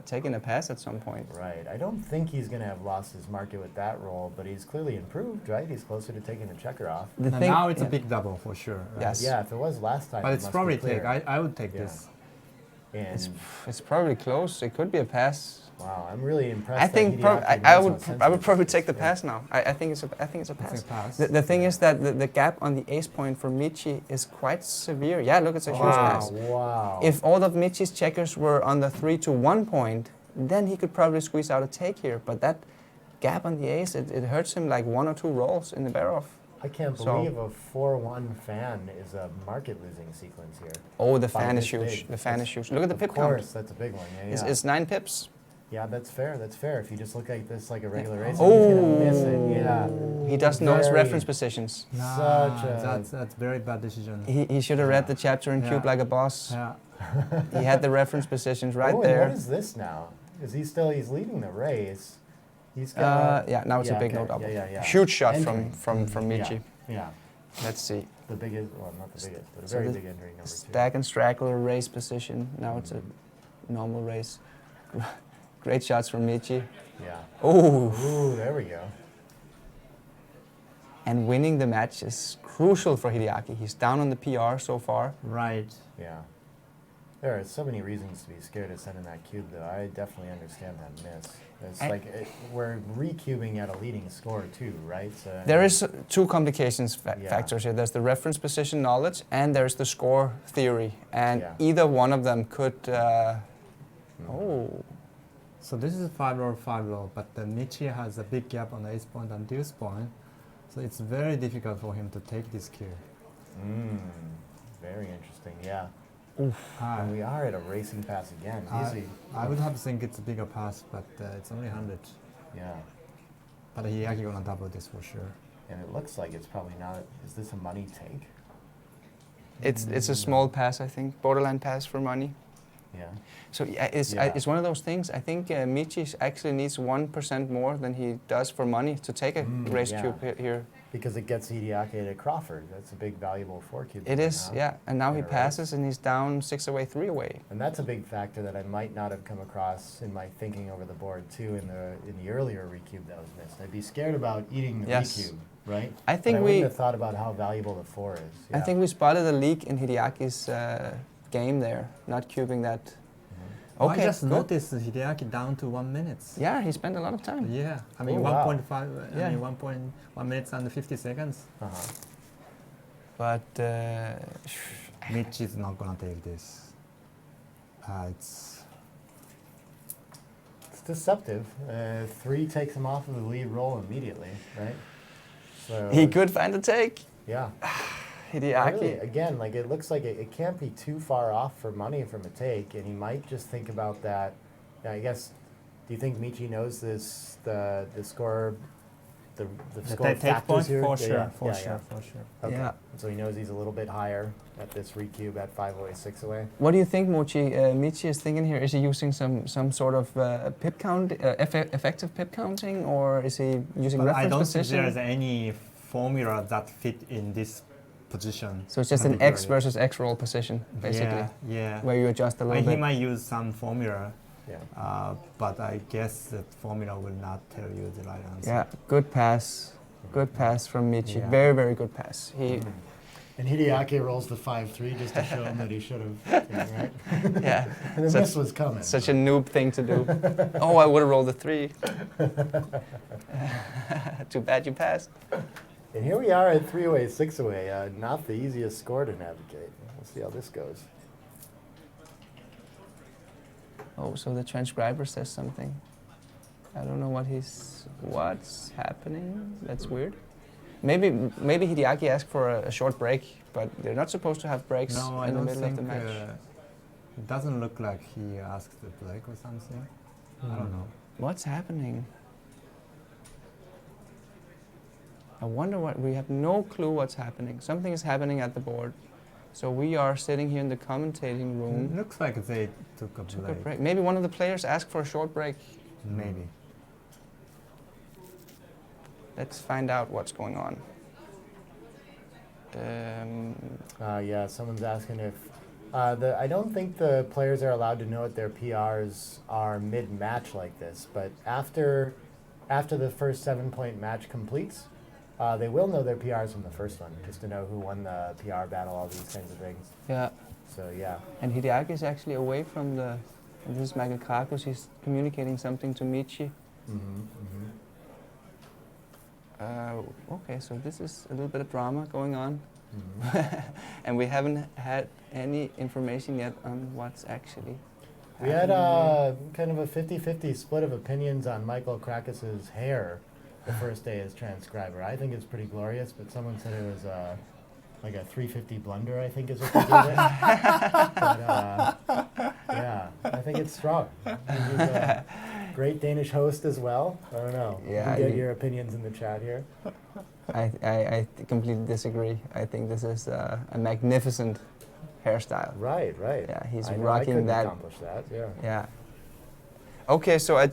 taking a pass at some point. Right. I don't think he's going to have lost his market with that roll, but he's clearly improved, right? He's closer to taking the checker off. The And thing- now it's yeah. a big double for sure. Right? Yes. Yeah, if it was last time, But it it's must probably be clear. take. I would take Yeah. this. And It's probably close. It could be a pass. wow, I'm really impressed. I that think Hideaki I knows how would sensitive probably this take the is. pass now. I think it's a It's pass. a pass. The thing is that the gap on the ace point for Michi is quite severe. Yeah, look, it's a huge Wow. pass. Wow. If all of Michi's checkers were on the 3 to 1 point, then he could probably squeeze out a take here. But that gap on the ace, it hurts him like 1 or 2 rolls in the bear off. I can't So- believe a 4-1 fan is a market-losing sequence here. Oh, the By fan is this huge. big. The fan That's- is huge. Look at the Of pip course, count. that's a big one. Yeah, It's, yeah. it's 9 pips. Yeah, that's fair. That's fair. If you just look at this like a regular race, Oh. he's gonna miss it. Yeah. He doesn't know his Very- reference positions. Such a- That's very bad decision. He should have read Yeah. the chapter in Cube Yeah. like a boss. Yeah. He had the reference positions right Oh, and there. what is this now? Is he still? He's leading the race. He's got. Yeah, now it's a big okay. no double. Yeah. Huge shot Entering. from Michi. Yeah. Let's see. The biggest. Well, not the biggest, but a So very the big entry number 2. Stack and straggler race position. Now it's a normal race. Great shots from Michi. Yeah. Oh, Ooh, there we go. and winning the match is crucial for Hideaki. He's down on the PR so far. Right. Yeah. There are so many reasons to be scared of sending that cube, though. I definitely understand that miss. It's I- like we're recubing at a leading score too, right? So, There is 2 complications Yeah. factors here. There's the reference position knowledge and there's the score theory. And Yeah. either one of them could... oh, So this is 5-5, but the Michi has a big gap on the ace point and deuce point. So it's very difficult for him to take this cue. Very interesting. Yeah. Ah, And we are at a racing pass again. Easy. I would have to think it's a bigger pass, but it's only 100. Yeah. But he actually gonna double this for sure. And it looks like it's probably not. Is this a money take? it's a small pass, I think. Borderline pass for money. Yeah. So yeah, it's one of those things. I think Michi actually needs 1% more than he does for money to take a race yeah. cube here. Because it gets Hideaki to Crawford. That's a big valuable 4 cube. It is, now. yeah. And now he Yeah, right. passes and he's down 6 away, 3 away. And that's a big factor that I might not have come across in my thinking over the board too in the earlier recube that was missed. I'd be scared about eating the Yes. recube, right? I think but I we- wouldn't have thought about how valuable the 4 is. I Yeah. think we spotted a leak in Hideaki's game there, not cubing that. I Okay, just good. noticed Hideaki down to 1 minute. Yeah, he spent a lot of time. Yeah, I mean Oh, wow. 1.5. Yeah. I mean 1.1 minutes and 50 seconds. Uh-huh. But Mitch is not gonna take this. It's It's deceptive. 3 takes him off of the lead roll immediately, right? So he could find a take. Yeah. Hideaki. Really, again, like it looks like it can't be too far off for money from a take, and he might just think about that. Yeah, I guess. Do you think Michi knows this? The score, the score take factors point here? for Yeah, sure, yeah, for yeah, sure, yeah. for sure. Okay. Yeah. So he knows he's a little bit higher at this recube at 5 away, 6 away. What do you think, Mochi? Michi is thinking here. Is he using some sort of pip count, effective pip counting, or is he using But I reference don't position? think there's any formula that fit in this position. So it's just an X particularly. versus X roll position, basically, Yeah. where you adjust a little He bit. might use some formula, Yeah. but I guess that formula will not tell you the right answer. Yeah, good pass. Good pass from Michi. Yeah. Very, very good pass. He, And Hideaki rolls the 5-3 just to show him that he should have, right? yeah, And the Such- miss was coming. such a noob thing to do. Oh, I would have rolled a 3. Too bad you passed. And here we are at 3 away, 6 away. Not the easiest score to navigate. We'll see how this goes. Oh, so the transcriber says something. I don't know what's happening. That's weird. Maybe Hideaki asked for a short break, but they're not supposed to have breaks No, I in the don't middle think. of the match. It doesn't look like he asked the break or something. I don't know. What's happening? I wonder what. We have no clue what's happening. Something is happening at the board. So we are sitting here in the commentating room. Looks like they took a Took a break. break. Maybe one of the players asked for a short break. Maybe. Let's find out what's going on. Yeah, someone's asking if I don't think the players are allowed to know what their PRs are mid-match like this, but after the first 7-point match completes, they will know their PRs from the first one, just to know who won the PR battle, all these kinds of things. Yeah. So yeah, And Hideaki is actually away from the. And this is Michael Krakus. He's communicating something to Michi. Okay, so this is a little bit of drama going on. And we haven't had any information yet on what's actually we had happening kind of a 50-50 split of opinions on Michael Krakis's hair the first day as transcriber. I think it's pretty glorious, but someone said it was like a 350 blunder, I think is what they gave it. But, yeah, I think it's strong. He's a great Danish host as well. I don't know. Yeah, You can get he- your opinions in the chat here. I completely disagree. I think this is a magnificent hairstyle. Right. Yeah, he's I know rocking I couldn't that. accomplish that, yeah. Yeah. Okay, so I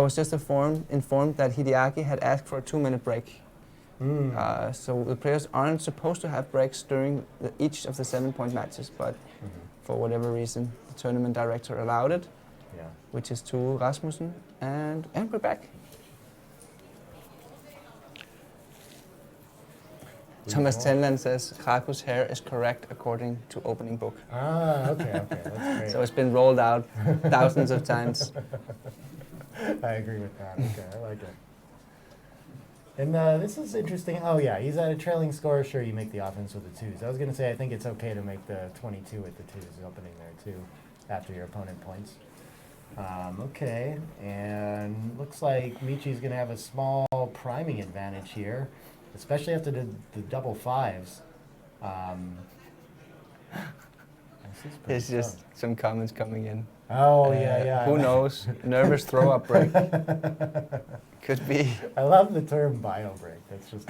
was just informed that Hideaki had asked for a 2-minute break. So the players aren't supposed to have breaks during each of the 7-point matches, but for whatever reason, the tournament director allowed it, Yeah. which is to Rasmussen, and we're back. Thomas Tenland says Krakus' hair is correct according to opening book. Okay, that's great. So it's been rolled out thousands of times. I agree with that. Okay, I like it. And this is interesting. Oh yeah, he's at a trailing score. Sure, you make the offense with the 2s. I was going to say I think it's okay to make the 22 with the 2s opening there too, after your opponent points. Okay, and looks like Michi's going to have a small priming advantage here, especially after the double 5s. This is pretty It's just tough. some comments coming in. Oh yeah. Who knows? Nervous throw-up break. Could be. I love the term bio break. That's just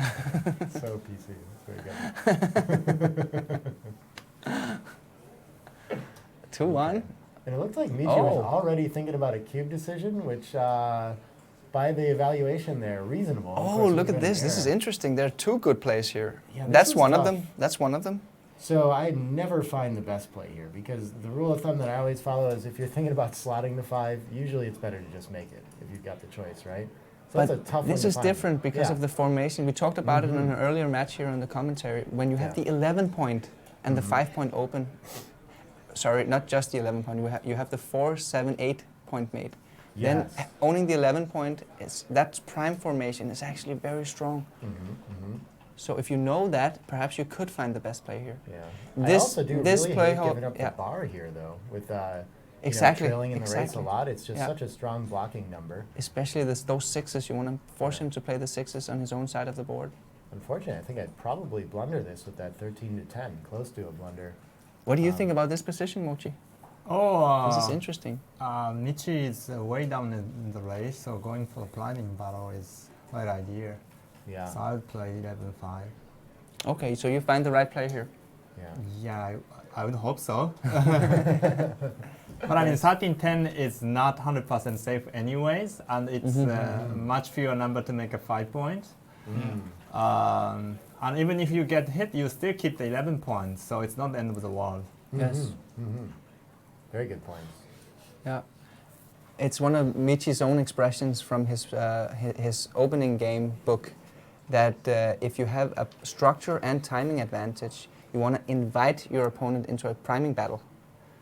so PC. It's very good. 2-1. And it looked like Michi Oh. was already thinking about a cube decision, which, by the evaluation there, reasonable. Of Oh, course, look we're at gonna this. This is err. interesting. There are two good plays here. Yeah, this That's is one of tough. them. That's one of them. So I never find the best play here because the rule of thumb that I always follow is if you're thinking about slotting the 5, usually it's better to just make it if you've got the choice, right? So that's a tough one this to is find. different because Yeah. of the formation. We talked about it in an earlier match here on the commentary. When you have Yeah. the 11 point and the 5 point open, sorry, not just the 11 point, you have the 4, 7, 8 point mate. Then Yes. owning the 11 point, that prime formation is actually very strong. So if you know that, perhaps you could find the best play here. Yeah. This- I also do this really play hate hol- giving up yeah. the bar here, though, with Exactly, trailing in the race a exactly. lot. It's just Yeah. such a strong blocking number. Especially those sixes, you want to force him to play the sixes on his own side of the board. Unfortunately, I think I'd probably blunder this with that 13 to 10, close to a blunder. What do you think about this position, Mochi? Oh, This is interesting. Michi is way down in the race, so going for a climbing battle is the right idea. Yeah. So I would play 11-5. Okay, so you find the right play here. Yeah. Yeah, I would hope so. But I mean, 13-10 is not 100% safe anyways, and it's much fewer number to make a 5 point. And even if you get hit, you still keep the 11 points, so it's not the end of the world. Yes. Very good points. Yeah. It's one of Michi's own expressions from his opening game book that if you have a structure and timing advantage, you want to invite your opponent into a priming battle.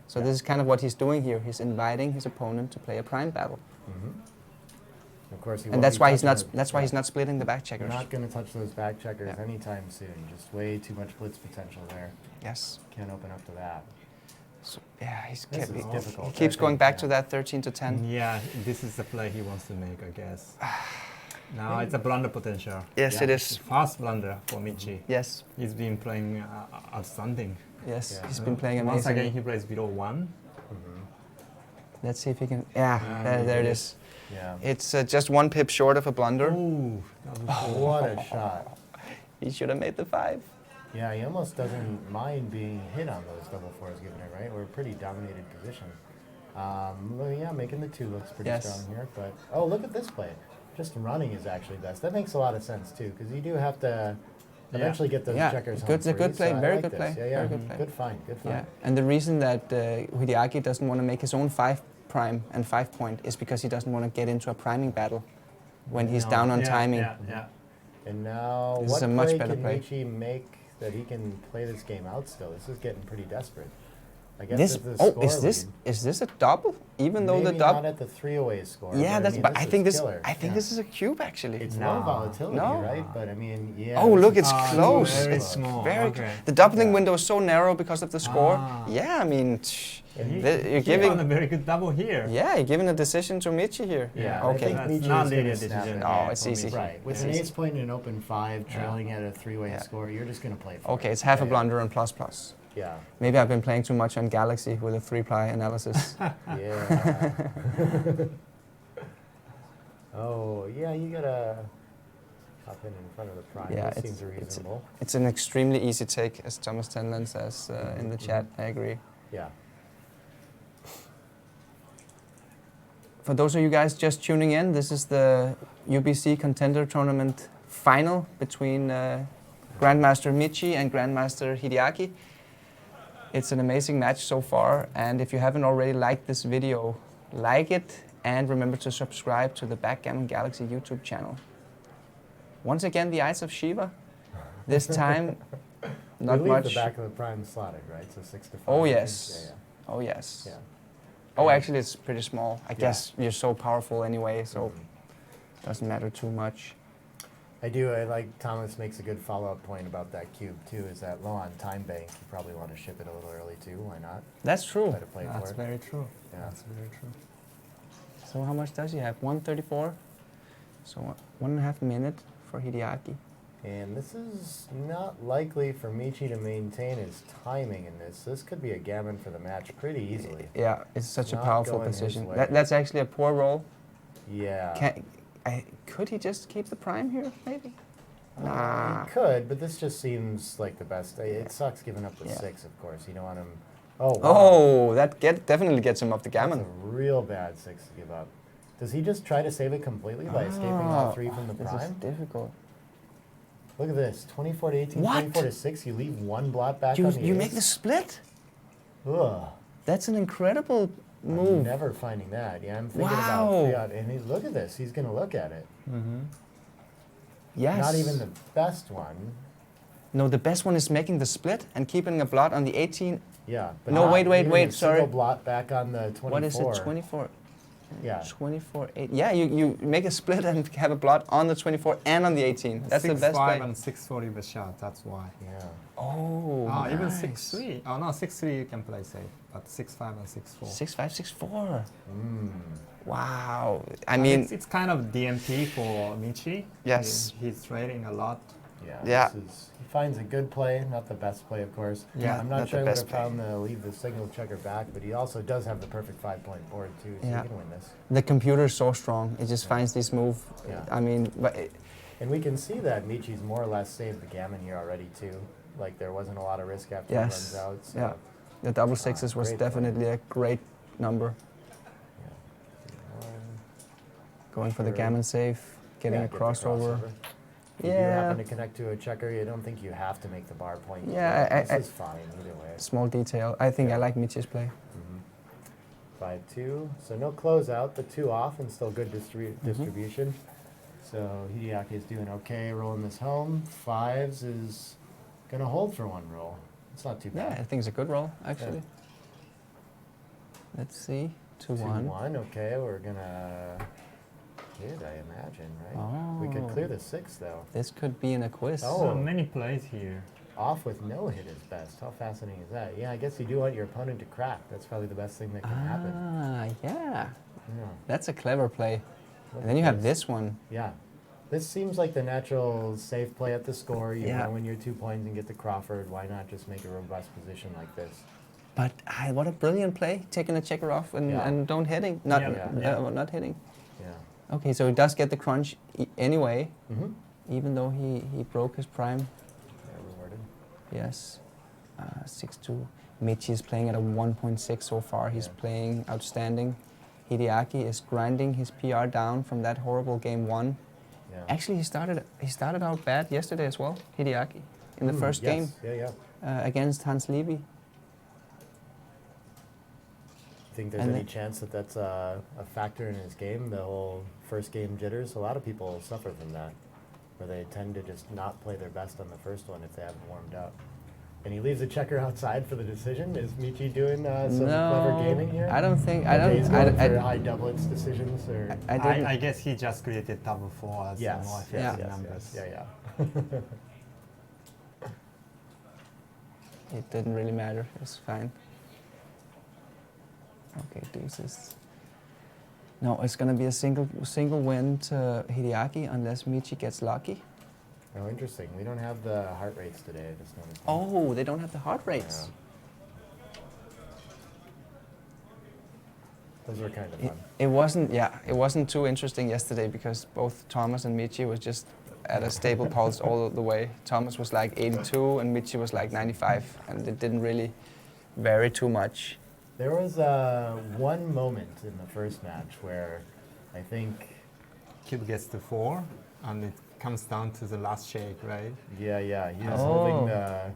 So this is kind of what he's doing here. He's inviting his opponent to play a prime battle. Of course, he And won't that's be why he's touching not. the- That's why yeah. he's not splitting the back checkers. Not going to touch those back checkers Yeah. anytime soon. Just way too much blitz potential there. Yes. Can't open up to that. So, yeah, he's This kept, is difficult. he keeps I going think, back yeah. to that 13 to 10. Yeah, this is the play he wants to make, I guess. Now it's a blunder potential. Yes, Yeah. it is. Fast blunder for Michi. Yes. He's been playing outstanding. Yes, Yeah. he's been playing Once amazing. again, he plays below 1. Let's see if he can. Yeah, there it is. Yeah. It's just 1 pip short of a blunder. Ooh, that was What a shot. He should have made the 5. Yeah, he almost doesn't mind being hit on those double fours given it, right? We're a pretty dominated position. Well, yeah, making the 2 looks pretty Yes. strong here. But, oh, look at this play. Just running is actually best. That makes a lot of sense, too, because you do have to eventually get those Yeah, checkers good- home a good free, play, so I very like good this. play, Yeah, yeah. very good play. Good find, good Yeah, find. and the reason that Hideaki doesn't want to make his own 5 prime and 5 point is because he doesn't want to get into a priming battle when he's No. down on yeah, timing. Yeah. And now, This is what a much play better can play. Michi make that he can play this game out still? This is getting pretty desperate. I guess This it's the score lead. is this a double? Even though Maybe the double. not at the 3-away score. Yeah, but that's. But I is think this. killer. I think Yeah. this is a cube actually. It's No. low volatility, No. right? But I mean, yeah. Oh, this look, is it's close. close. Very It's small. very. Okay. The doubling Yeah. window is so narrow because of the score. Ah. Yeah, I mean, And He, you're he giving. won a very good double here. Yeah, you're giving a decision to Michi here. Yeah, I Okay. think That's Michi not is really gonna a snap decision. it. No, Yeah, it's for easy. Michi. Right. With It's an easy. ace point and an open 5 trailing at a 3-way Yeah. score, you're just going to play for Okay, it. it's half a Yeah, blunder and plus plus. Yeah. Maybe I've been playing too much on Galaxy with a 3-ply analysis. Yeah. Oh, yeah, you got to hop in front of the prime. Yeah, that it's- seems reasonable. It's an extremely easy take, as Thomas Tenland says in the chat. I agree. Yeah. For those of you guys just tuning in, this is the UBC Contender Tournament final between Grandmaster Michi and Grandmaster Hideaki. It's an amazing match so far, and if you haven't already liked this video, like it, and remember to subscribe to the Backgammon Galaxy YouTube channel. Once again, the Eyes of Shiva. This time, not we leave much. the back of the prime slotted, right? So 6 to 5. Oh, I think. yes. Oh, yes. Yeah, yeah. Oh, actually, it's pretty small. I Yeah. guess you're so powerful anyway, so doesn't matter too much. I do. I like Thomas makes a good follow-up point about that cube too. Is that low on time bank? You probably want to ship it a little early too. Why not? That's true. Try to play That's for it. very true. Yeah. That's very true. So how much does he have? 134. So 1.5 minute for Hideaki. And this is not likely for Michi to maintain his timing in this. This could be a gammon for the match pretty easily. Yeah, it's such a Not powerful going his position. way. That's actually a poor roll. Yeah. Could he just keep the prime here, maybe? He Nah. could, but this just seems like the best. It sucks giving up the Yeah. 6, of course. You don't want him Oh, wow. Oh, that definitely gets him off the That's gammon. a real bad 6 to give up. Does he just try to save it completely by escaping all 3 from the This is prime? difficult. Look at this, 24 to 18, What? 24 to 6. You leave 1 blot back You, on the you ace. make the split? Ugh. That's an incredible I'm move. never finding that. Yeah, I'm thinking Wow. about 3 out. And look at this. He's going to look at it. Yes. Not even the best one. No, the best one is making the split and keeping a blot on the 18. Yeah. But No, not wait, even a sorry. single blot back on the 24. What is it, 24? Yeah. 24, 8. Yeah, you make a split and have a blot on the 24 and on the 18. That's the best 6-5 play. and 6-4 with shot. That's why. Yeah. Oh, Ah, even nice. 6-3. Oh no, 6-3 you can play safe, but 6-5 and 6-4. 6-5, 6-4. Mm. Wow. I And mean, it's kind of DMT for Michi. Yes. He's trading a lot. Yeah. Yeah. He finds a good play, not the best play, of course. Yeah, I'm not not the sure I would best have found the leave the single checker back, but he also does have the perfect 5-point board too, so Yeah. he can win this. the computer is so strong. It just finds this move. Yeah. I mean, but And we can see that Michi's more or less saved the gammon here already too. Like there wasn't a lot of risk after Yes. he runs out. So yeah, the double sixes was great play. definitely a great number. yeah. Going for the Sure. gammon save, getting Yeah, a get the crossover. If you do Yeah. happen to connect to a checker, you don't think you have to make the bar point. Yeah, this is fine either way. Small detail. I think I Yeah. like Michi's play. 5-2, so no closeout, but 2 off and still good distribution. So Hideaki is doing okay, rolling this home. 5s is gonna hold for 1 roll. It's not too Yeah, I bad. think it's a good roll, actually. Let's see. 2-1. 2-1, okay, we're gonna hit, I imagine, right? We could Oh. clear the 6 though. This could be in a quiz. Oh. So many plays here. Off with no hit is best. How fascinating is that? Yeah, I guess you do want your opponent to crack. That's probably the best thing that can happen. Ah, yeah. Yeah. That's a clever play. Look And then at you have this one. Yeah. This seems like the natural safe play at the score. You Yeah. want to win your 2 points and get to Crawford. Why not just make a robust position like this? But what a brilliant play, taking a checker off and, Yeah. and don't hitting. Not, Yeah. not hitting. Yeah. Okay, so he does get the crunch anyway, Mm-hmm. even though he broke his prime. Yeah, rewarded. Yes. 6-2. Michi is playing at a 1.6 so far. He's Yeah. playing outstanding. Hideaki is grinding his PR down from that horrible game 1. Yeah. Actually, he started out bad yesterday as well, Hideaki, in the first game Yeah, yeah. against Hans Levy. Think there's And any then- chance that that's a factor in his game, the whole first game jitters? A lot of people suffer from that, where they tend to just not play their best on the first one if they haven't warmed up. And he leaves a checker outside for the decision. Is Michi doing some clever gaming here? I don't think. Okay, he's going for I, high doublets decisions, or I didn't. I guess he just created double 4 as yes, more yes, effective yes, numbers. yes, yeah. It didn't really matter. It was fine. Okay, deuces. No, it's gonna be a single win to Hideaki unless Michi gets lucky. Oh, interesting. We don't have the heart rates today. I just noticed. that. Oh, they don't have the heart rates. Those were kind of It, fun. it wasn't. Yeah, it wasn't too interesting yesterday because both Thomas and Michi was just at a stable pulse all the way. Thomas was like 82 and Michi was like 95, and it didn't really vary too much. There was one moment in the first match where I think, Cube gets to 4, and it comes down to the last shake, right? he was Oh.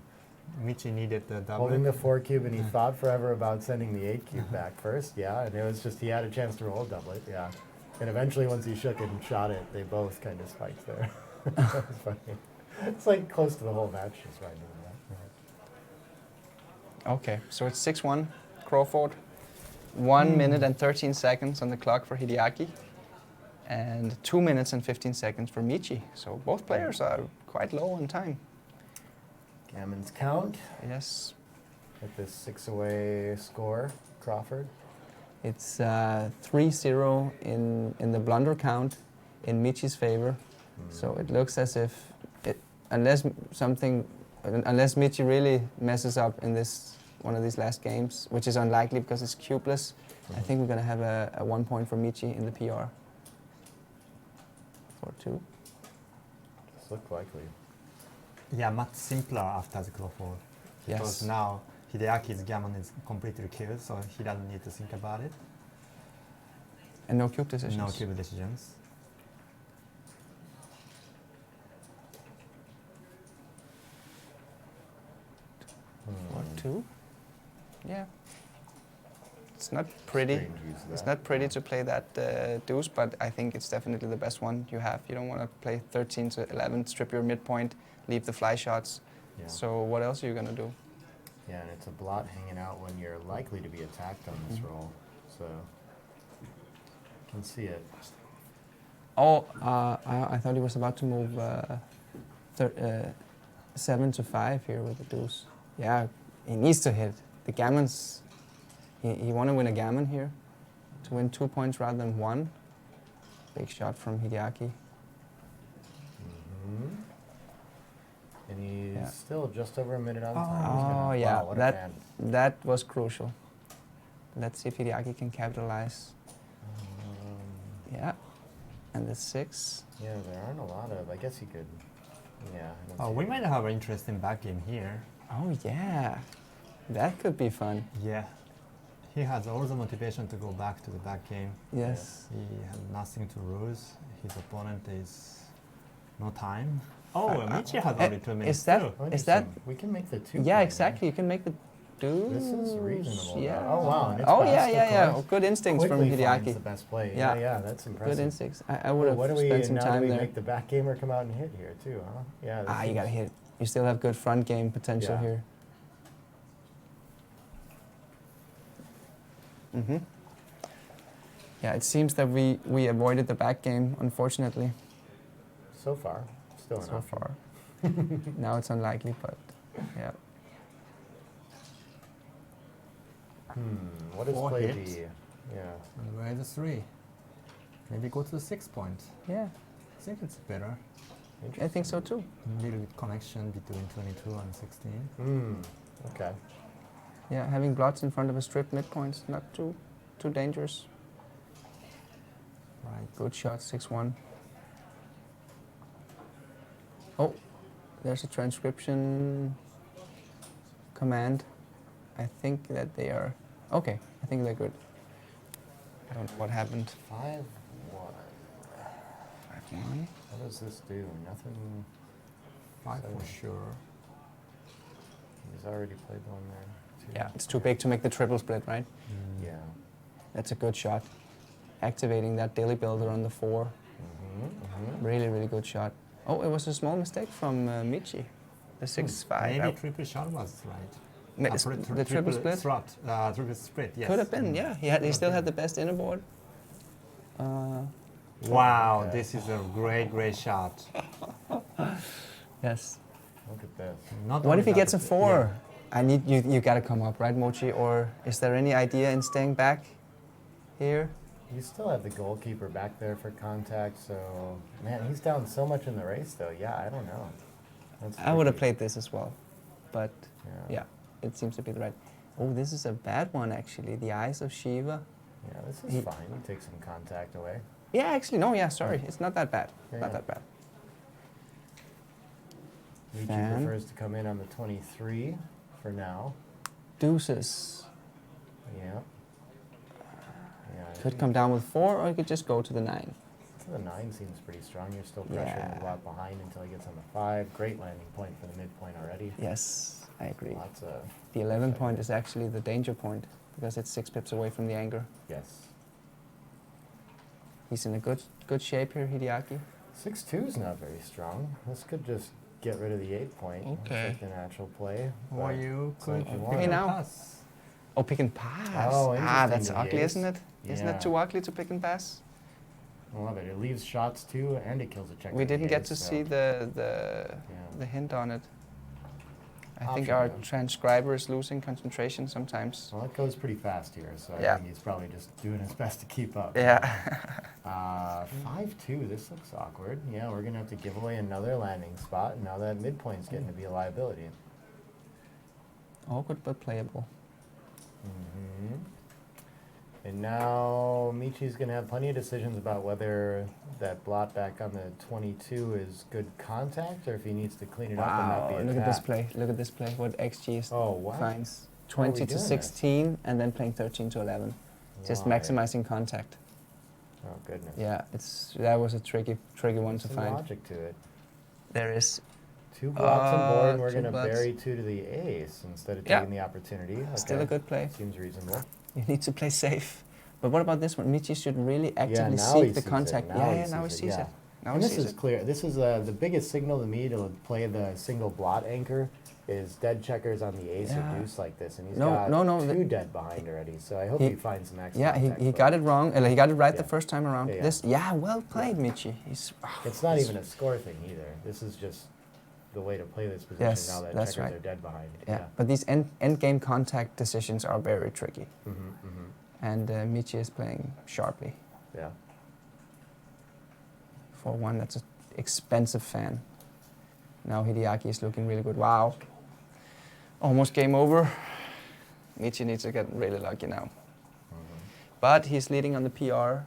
Michi needed the double. holding the 4 cube, and he thought forever about sending the 8 cube back first, and it was just, he had a chance to roll a doublet, And eventually, once he shook and shot it, they both kind of spiked there. That was funny. It's like close to the whole match just right doing that. Okay, so it's 6-1, Crawford. 1 minute and 13 seconds on the clock for Hideaki. And 2 minutes and 15 seconds for Michi. So both players are quite low on time. Gammon's count Yes, at this 6-away score, Crawford. it's 3-0 in the blunder count in Michi's favor. So it looks as if, unless Michi really messes up in one of these last games, which is unlikely because it's cubeless, I think we're going to have a 1 point for Michi in the PR. 4-2. This looked likely. Yeah, much simpler after the Crawford. Yes. Because now Hideaki's gammon is completely killed, so he doesn't need to think about it. And no cube decisions. No cube decisions. Or two. Yeah. It's not pretty. Strange use of It's that. not pretty to play that deuce, but I think it's definitely the best one you have. You don't want to play 13 to 11, strip your midpoint, leave the fly shots. Yeah. So what else are you gonna do? Yeah, and it's a blot hanging out when you're likely to be attacked on this roll. So, you can see it. Oh, I thought he was about to move 7 to 5 here with the deuce. Yeah, he needs to hit. The gammons, he want to win a gammon here, to win 2 points rather than 1. Big shot from Hideaki. Mm-hmm. And he's Yeah. still just over a minute on time. He's Oh gonna- yeah, wow, what a fan. that was crucial. Let's see if Hideaki can capitalize. Yeah, and the 6. Yeah, there aren't a lot of. I guess he could. Yeah. I don't Oh, see we it. might have an interesting back game here. Oh yeah, that could be fun. Yeah. He has all the motivation to go back to the back game. Yes. He has nothing to lose. His opponent is no time. Oh, Michi has only 2 minutes Is that too. Oh, is that? interesting. We can make the 2. Yeah, point, exactly. You can make the deuce. This is reasonable. though. Yeah. Oh wow. And it's Oh yeah, fast, yeah, of yeah. course. Good instincts from Quickly finds Hideaki. the best play. Yeah. Yeah, that's impressive. Good instincts. I would have What do we spent some now? Do time we there. make the back gamer come out and hit here too? Huh? Yeah. this You is- gotta hit. You still have good front game potential Yeah. here. Mm-hmm. Yeah, it seems that we avoided the back game, unfortunately, So far, still so enough. far. Now it's unlikely, but yeah. What does 4 play hits. be? Yeah. And where is the 3? Maybe go to the 6 point. Yeah, I think it's better. I think so too. A little bit connection between 22 and 16. Okay. Yeah, having blots in front of a strip midpoint's not too dangerous. Right. Good shot, 6-1. Oh, there's a transcription command. I think that they are okay. I think they're good. I don't know what happened. 5-1. 5-1. What does this do? Nothing. 5 Seven. for sure. He's already played one there. Two. Yeah, it's too big to make the triple split, right? Yeah. That's a good shot. Activating that daily builder on the 4. Really, really good shot. Oh, it was a small mistake from Michi. The 6-5. Maybe triple shot was right. The triple split? Triple split, yes. Could have been, yeah. He still had the best inner board. Wow, Okay. this is a great, great shot. Yes. Look at this. Not What only if he that, gets a but- 4? I need you gotta come up, right, Mochi? Or is there any idea in staying back here? You still have the goalkeeper back there for contact, so man, he's down so much in the race, though. Yeah, I don't know. That's I would have tricky. played this as well, but yeah, it seems to be the right. Oh, this is a bad one actually. The Eyes of Shiva. Yeah, this is He- fine. You take some contact away. Yeah, actually, no, yeah, sorry, it's not that bad. Yeah, Not yeah. that bad. Michi Fan. prefers to come in on the 23 for now. Deuces. Yeah. Yeah. I Could think come down with 4, or you could just go to the 9. the 9 seems pretty strong. You're still pressuring Yeah. a lot behind until he gets on the 5. Great landing point for the midpoint already. Yes, I agree. Lots of The 11 point is actually the danger point because it's 6 pips away from the anchor. yes. He's in a good shape here, Hideaki. 6-2 is not very strong. This could just get rid of the 8 point. Okay. Looks like the natural play. Or but you so could if you pick want Hey, a now. pass. Oh, pick and pass. Oh, interesting, that's the ugly, ace. isn't it? Isn't Yeah. it too ugly to pick and pass? I love it. It leaves shots too, and it kills a check. We with the didn't get ace, to so- see the hint on it. I think Option, our though. transcriber is losing concentration sometimes. Well, it goes pretty fast here, so I Yeah. think he's probably just doing his best to keep up. Yeah. 5-2. This looks awkward. Yeah, we're gonna have to give away another landing spot. Now that midpoint's getting to be a liability. Awkward but playable. Mm-hmm. And now Michi's gonna have plenty of decisions about whether that blot back on the 22 is good contact or if he needs to clean it up and not Wow, be look at this attacked. play. Look at this play. What XG is Oh, what? finds. 20 to doing 16 and then playing 13 to 11. Just Why? maximizing contact. Oh goodness. Yeah, that was a tricky one There's to some find. logic to it. There is 2 blocks on board, and we're 2 going to blocks. bury 2 to the ace instead of Yeah. taking the opportunity. Okay. Still a good play. Seems reasonable. You need to play safe. But what about this one? Michi should really actively now he seek the sees it. contact. Now he Now he sees it, sees yeah. it. Now And he this sees is it. clear. This is the biggest signal to me to play the single blot anchor is dead checkers on the ace Yeah. or deuce like this, and he's No, got no, no, 2 dead behind already. So I hope He- he finds some max Yeah, contact, he but got it wrong. He got it right the Yeah. first time around. Yeah. Well played, Michi. He's. It's not even a score thing either. This is just the way to play this position Yes, now that that's checkers right. are dead behind. Yeah, but these end game contact decisions are very tricky, and Michi is playing sharply Yeah. for one that's an expensive fan. Now Hideaki is looking really good. Wow, almost game over. Michi needs to get really lucky now, but he's leading on the PR.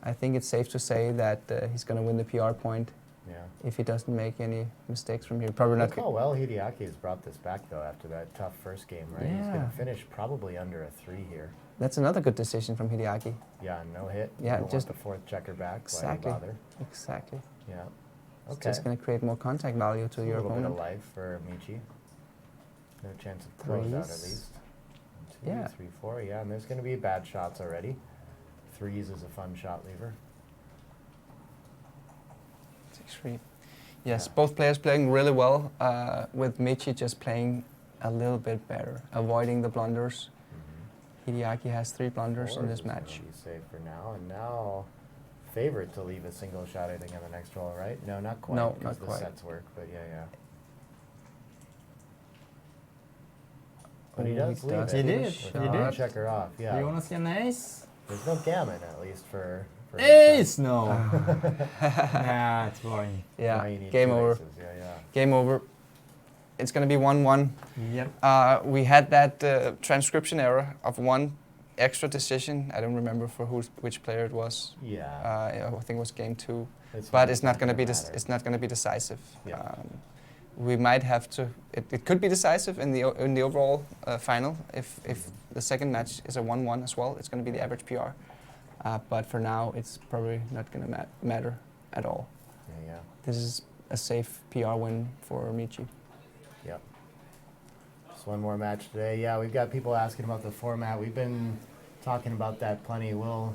I think it's safe to say that he's going to win the PR point Yeah. if he doesn't make any mistakes from here. Probably not. Look how well Hideaki has brought this back, though, after that tough first game, right? He's going Yeah. to finish probably under a 3 here. That's another good decision from Hideaki. Yeah, no hit. Yeah, You don't just- want the 4th checker back. Exactly. Why bother? Exactly. Yeah. It's Okay. just going to create more contact value to A your little bit opponent. of life for Michi. No chance of close out at Threes. least. 1, 2, Yeah. 3, 4. Yeah, and there's going to be bad shots already. 3s is a fun shot lever. 6-3. Yes, Yeah. both players playing really well, with Michi just playing a little bit better, avoiding the blunders. Hideaki has 3 blunders in 4s this is gonna match. Be safe for now, and now favorite to leave a single shot, I think, on the next roll, right? No, not quite. No, 'cause not the quite. sets work, but yeah. But he Oh, does he leave does it. He did, with he the one did. checker off, yeah. You wanna see an ace? There's no gammon, at least, for his Ace! side. No. Nah, it's boring. Now Yeah, you need game 2 over. aces, yeah. Game over. It's going to be 1-1. Yep. We had that transcription error of 1 extra decision. I don't remember for which player it was. Yeah. I think it was game 2. It's But fine, it's not going to be matter. it's not going to be decisive. Yeah. We might have to. It could be decisive in the overall final if the second match is a 1-1 as well. It's going to be the average PR. But for now, it's probably not going to matter at all. Yeah. This is a safe PR win for Michi. Yep. Just one more match today. Yeah, we've got people asking about the format. We've been talking about that plenty. We'll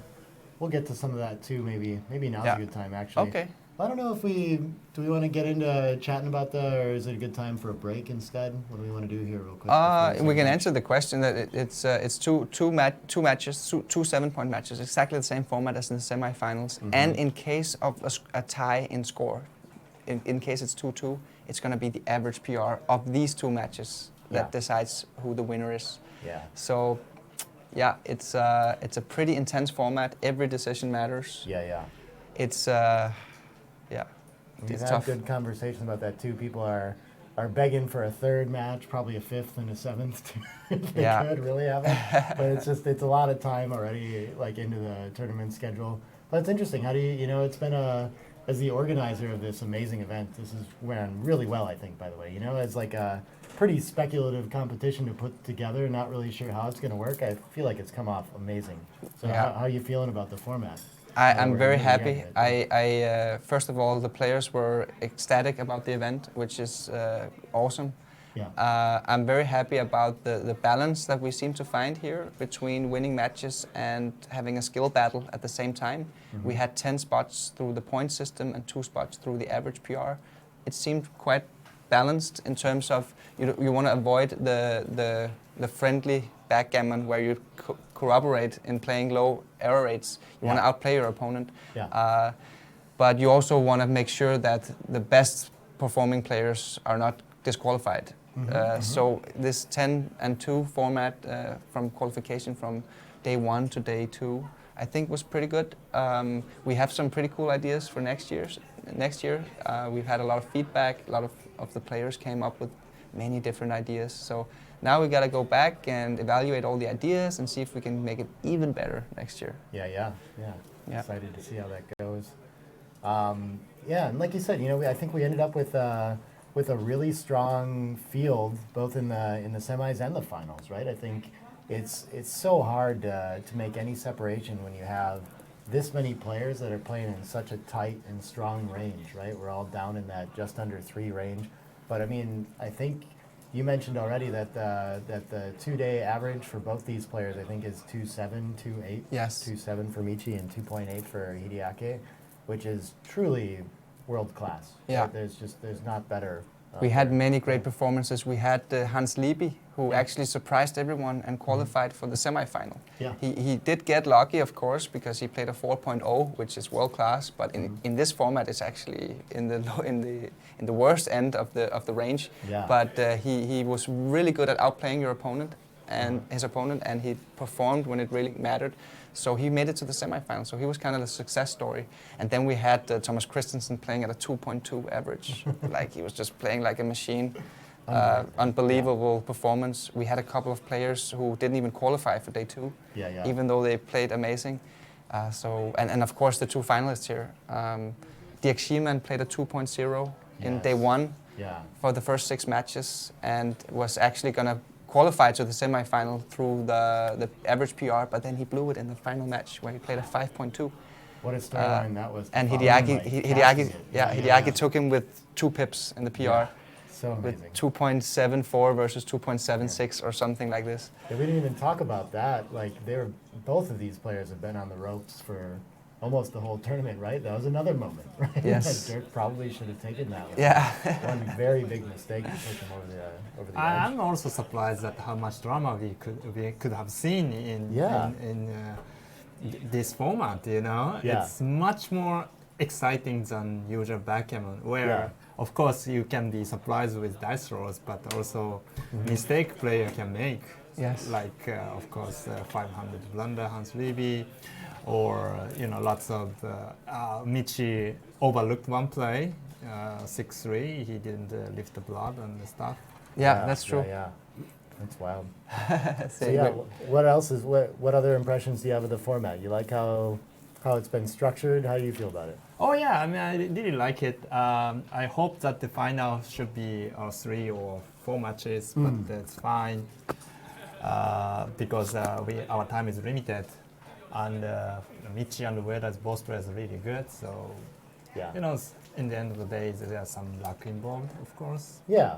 get to some of that too. Maybe now's Yeah. a good time actually. Okay. I don't know if we want to get into chatting about that, or is it a good time for a break instead? What do we want to do here, real quick? before We can second answer the question that it's two matches, two 7-point matches, exactly the same format as in the semifinals. And in case of a tie in score, in case it's 2-2, it's going to be the average PR of these 2 matches that Yeah. decides who the winner is. Yeah. So, yeah, it's a pretty intense format. Every decision matters. Yeah. It's yeah, We've it's had tough. good conversations about that too. People are begging for a 3rd match, probably a 5th and a 7th. If they Yeah. could really have it, but it's a lot of time already, like into the tournament schedule. But it's interesting. How do you it's been as the organizer of this amazing event, this is went really well, I think. By the way, it's like a pretty speculative competition to put together. Not really sure how it's going to work. I feel like it's come off amazing. So Yeah. how are you feeling about the format? I'm We're very near the happy. end of it. First of all, the players were ecstatic about the event, which is awesome. Yeah. I'm very happy about the balance that we seem to find here between winning matches and having a skill battle at the same time. We had 10 spots through the point system and 2 spots through the average PR. It seemed quite balanced in terms of you want to avoid the friendly backgammon where you corroborate in playing low error rates. You want to outplay your opponent. Yeah. But you also want to make sure that the best performing players are not disqualified. So this 10-2 format from qualification from day 1 to day 2, I think was pretty good. We have some pretty cool ideas for next year. We've had a lot of feedback. A lot of the players came up with many different ideas. So now we got to go back and evaluate all the ideas and see if we can make it even better next year. Yeah. Yeah. Excited to see how that goes. And like you said, I think we ended up with with a really strong field, both in the semis and the finals, right? I think it's so hard to make any separation when you have this many players that are playing in such a tight and strong range, right? We're all down in that just under 3 range. But I mean, I think you mentioned already that the 2-day average for both these players, I think, is 2.7, 2.8. Yes. 2.7 for Michi and 2.8 for Hideaki, which is truly world class. Yeah. Right? There's not better. We had there. many great performances. We had Hans Lieby, who actually surprised everyone and qualified for the semifinal. Yeah. He did get lucky, of course, because he played a 4.0, which is world class. But in this format, it's actually in the worst end of the range. Yeah. But he was really good at outplaying your opponent and his opponent, and he performed when it really mattered. So he made it to the semifinal. So he was kind of a success story. And then we had Thomas Christensen playing at a 2.2 average. Like he was just playing like a machine. Unbelievable performance. We had a couple of players who didn't even qualify for day 2, even though they played amazing. And of course the 2 finalists here. Dirk Schiemann played a 2.0 in day 1 for the first 6 matches and was actually going to qualify to the semi-final through the average PR, but then he blew it in the final match where he played a 5.2. What a storyline that was. And Hideaki, Hideaki took him with 2 pips in the PR. Yeah. So With amazing. 2.74 versus 2.76 or something like this. Yeah, we didn't even talk about that. Like both of these players have been on the ropes for almost the whole tournament, right? That was another moment, right? Yes. Dirk probably should have taken that one. Yeah. One very big mistake to push him over the edge. I'm also surprised at how much drama we could have seen in this format. You know, it's much more exciting than usual backgammon, where of course you can be surprised with dice rolls, but also mistake player can make. Yes. Like of course 500 blunder Hans Lieby, or lots of Michi overlooked one play, 6-3. He didn't lift the blood and the stuff. Yeah, that's true. Yeah, that's wild. So What other impressions do you have of the format? You like how it's been structured? How do you feel about it? Oh yeah, I mean I really like it. I hope that the final should be 3 or 4 matches, but that's fine because our time is limited. And Michi and Ueda, both players are really good, so in the end of the day, there's some luck involved, of course. Yeah.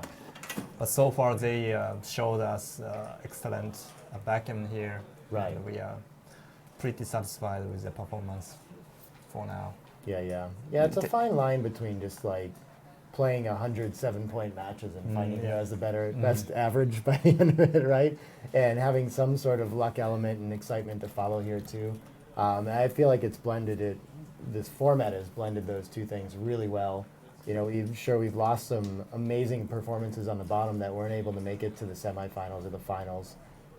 But so far, they showed us excellent backgammon here. Right. And we are pretty satisfied with the performance for now. Yeah. It's a fine line between just like playing 107-point matches and finding who has the best average by the end of it, right? And having some sort of luck element and excitement to follow here too. I feel like this format has blended those two things really well. We've lost some amazing performances on the bottom that weren't able to make it to the semifinals or the finals,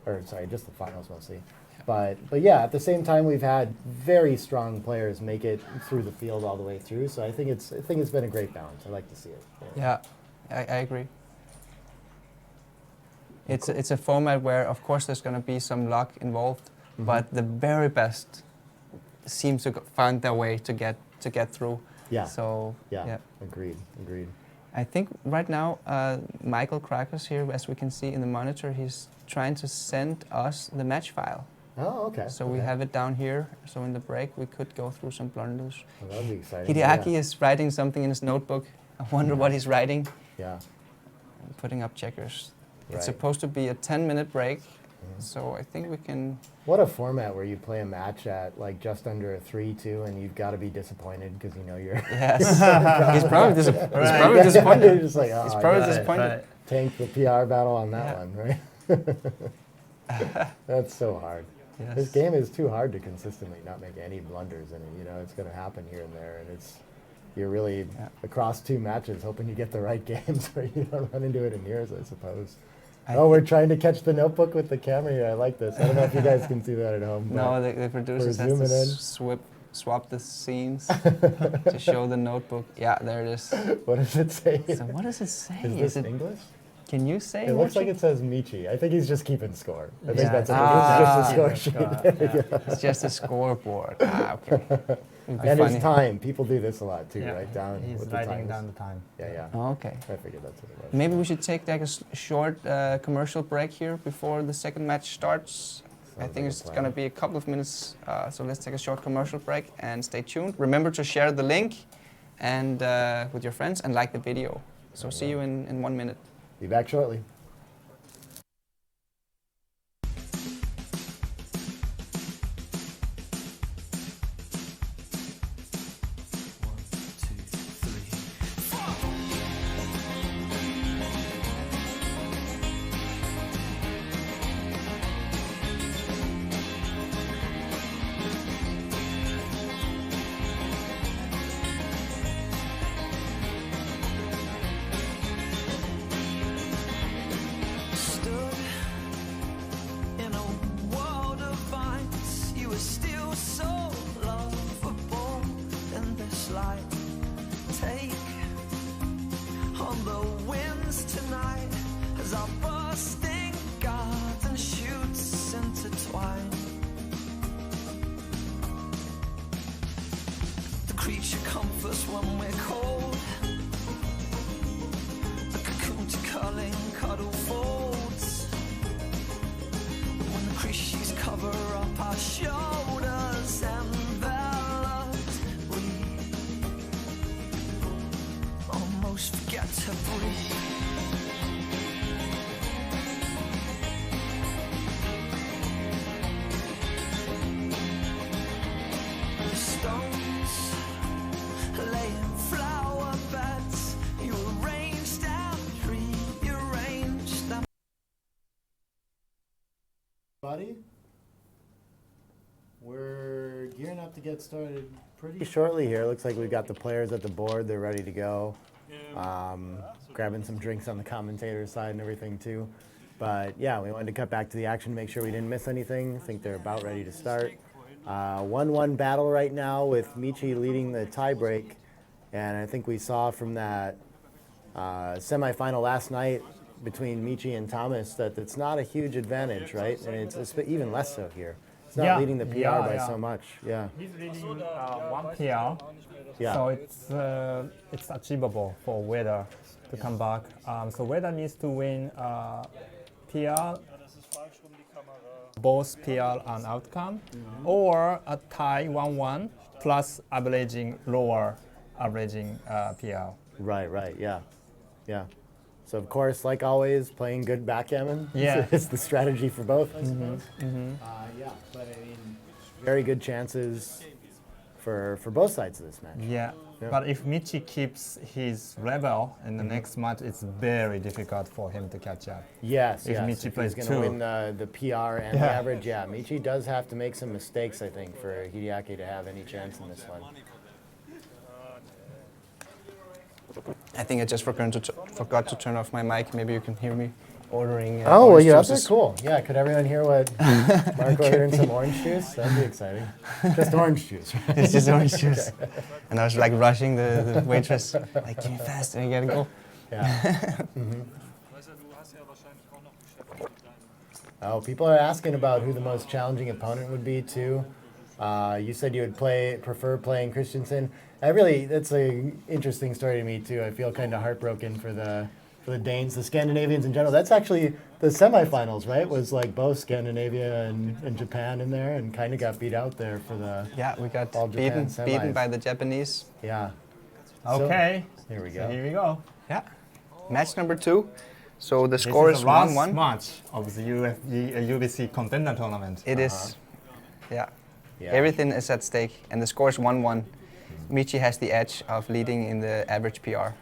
or sorry, just the finals mostly. But yeah, at the same time, we've had very strong players make it through the field all the way through. So I think it's been a great balance. I like to see it. Yeah, I agree. It's a format where, of course, there's going to be some luck involved, but the very best seem to find their way to get through. Yeah. So yeah. Agreed. I think right now Michael Krakos here, as we can see in the monitor, he's trying to send us the match file. Oh, okay. So we have it down here. So in the break, we could go through some blunders. Well, that'd be exciting. Hideaki is writing something in his notebook. I wonder what he's writing. Yeah. I'm putting up checkers. Right. It's supposed to be a 10-minute break. So I think we can... What a format where you play a match at like just under a 3-2 and you've got to be disappointed because you're... Yes. He's probably disappointed. You're just like, He's probably disappointed. Tank the PR battle on that one, right? That's so hard. Yes. This game is too hard to consistently not make any blunders in it. It's going to happen here and there, and you're really across 2 matches hoping you get the right games where you don't run into it in yours, I suppose. We're trying to catch the notebook with the camera here. I like this. I don't know if you guys can see that at home. No, the producers have to swap the scenes to show the notebook. Yeah, there it is. What does it say? So what does it say? Is this English? Can you say? It looks Mochi? like it says Michi. I think he's just keeping score. I think Yeah, that's it. Ah. It's just a score sheet. It's just a scoreboard. Okay. It'd be And funny. his time. People do this a lot too, Yeah, right? Down He's with the writing times. down the time. Yeah, yeah. Oh, okay. I figured that's what it was. Maybe we should take like a short commercial break here before the second match starts. I Sounds think like a it's plan. going to be a couple of minutes, so let's take a short commercial break and stay tuned. Remember to share the link and with your friends and like the video. So see you in 1 minute. Be back shortly. Stood in a world of fights. You were still so lovable in this light. Take on the winds tonight as our bursting garden shoots intertwine. The creature comforts when we're cold. A cocoon to curling cuddle folds. When the creatures cover up our shoulders, enveloped, we almost forget to breathe. The stones laying flower beds, you arranged and rearranged them. Buddy, we're gearing up to get started pretty shortly here. Looks like we've got the players at the board. They're ready to go. Grabbing some drinks on the commentator's side and everything too. But yeah, we wanted to cut back to the action, make sure we didn't miss anything. I think they're about ready to start. 1-1 battle right now with Michi leading the tiebreak. And I think we saw from that semifinal last night between Michi and Thomas that it's not a huge advantage, right? And it's even less so here. It's not Yeah, leading the PR yeah, by yeah. so much. Yeah. He's leading 1 PR, Yeah. so it's achievable for Ueda to come back. So Ueda needs to win PR, both PR and outcome, or a tie 1-1 plus lower averaging PR. Right, yeah. Yeah. So of course, like always, playing good backgammon Yeah. is the strategy for both. Yeah, but I mean, very good chances for both sides of this match. Yeah. Yeah. But if Michi keeps his level in the next match, it's very difficult for him to catch up. Yes, If yes. Michi If plays he's going two. to win the PR and the average, yeah. Michi does have to make some mistakes, I think, for Hideaki to have any chance in this one. I think I just forgot to turn off my mic. Maybe you can hear me ordering. Oh, well, orange yeah, that's juices. cool. Yeah, could everyone hear what Mark ordered? Some orange juice? That'd be exciting. Just orange juice, right? It's just orange juice. And I was like rushing the waitress, like, give me faster, I gotta go. Yeah. Oh, people are asking about who the most challenging opponent would be too. You said you would prefer playing Christensen. That's an interesting story to me too. I feel kind of heartbroken for the Danes, the Scandinavians in general. That's actually the semifinals, right? Was like both Scandinavia and Japan in there, and kind of got beat out there for the Yeah, we got All Japan beaten semis. by the Japanese. yeah. Okay. Here we So go. here we go. Yeah. Match number 2. So the This score is is the last 1-1. match of the UBC Contender tournament. It is. Yeah. Yeah. Everything is at stake, and the score is 1-1. Michi has the edge of leading in the average PR.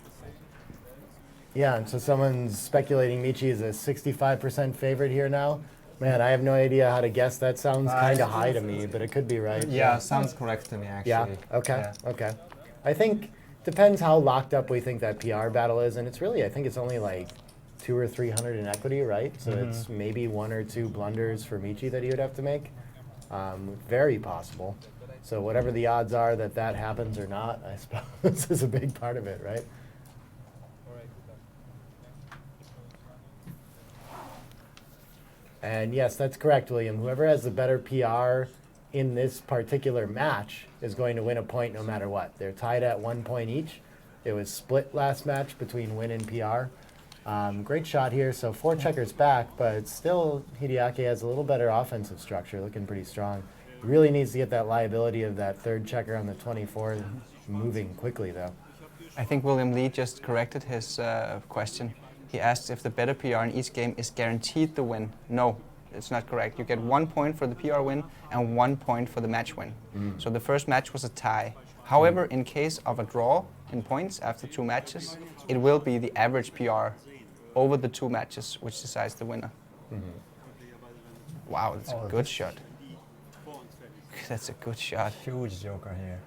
Yeah, and so someone's speculating Michi is a 65% favorite here now. Man, I have no idea how to guess. That sounds kind of high to me, but it could be right. Yeah, sounds correct to me actually. Yeah. Okay. Yeah. Okay. I think depends how locked up we think that PR battle is, and it's really I think it's only like 200 or 300 in equity, right? So it's maybe 1 or 2 blunders for Michi that he would have to make. Very possible. So whatever the odds are that happens or not, I suppose is a big part of it, right? And yes, that's correct, William. Whoever has the better PR in this particular match is going to win a point no matter what. They're tied at 1 point each. It was split last match between win and PR. Great shot here, so 4 checkers back, but still Hideaki has a little better offensive structure, looking pretty strong. Really needs to get that liability of that 3rd checker on the 24 moving quickly, though. I think William Lee just corrected his question. He asked if the better PR in each game is guaranteed the win. No, it's not correct. You get 1 point for the PR win and 1 point for the match win. So the first match was a tie. However, in case of a draw in points after 2 matches, it will be the average PR over the 2 matches which decides the winner. Wow, that's a good shot. That's a good shot. Huge joker here.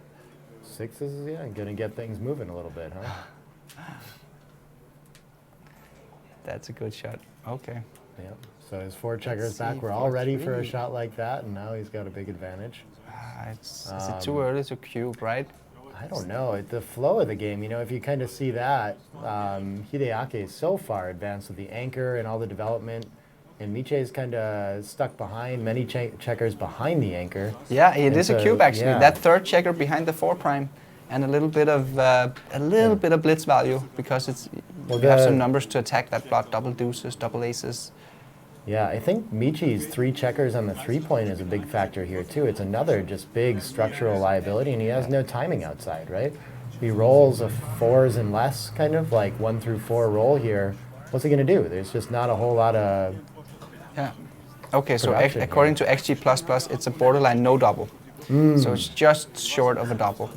6s, yeah, gonna get things moving a little bit, huh? That's a good shot. Okay. Yep. So his 4 checkers see, back. We're all ready for a 4-3. shot like that, and now he's got a big advantage. Is it too early to cube, right? I don't know. The flow of the game, you know, if you kind of see that, Hideaki is so far advanced with the anchor and all the development, and Miche is kind of stuck behind, many checkers behind the anchor. Yeah, it is a so, cube actually. yeah. That 3rd checker behind the 4 prime, and a little bit of blitz value because it's Well, you have the- some numbers to attack that block, double deuces, double aces. Yeah, I think Michi's 3 checkers on the 3-point is a big factor here too. It's another just big structural liability, and he has no timing outside, right? He rolls a 4s and less, kind of like 1 through 4 roll here. What's he gonna do? There's just not a whole lot of. Yeah. Okay, so Production, according to XG++, it's a borderline no double. So it's just short of a double.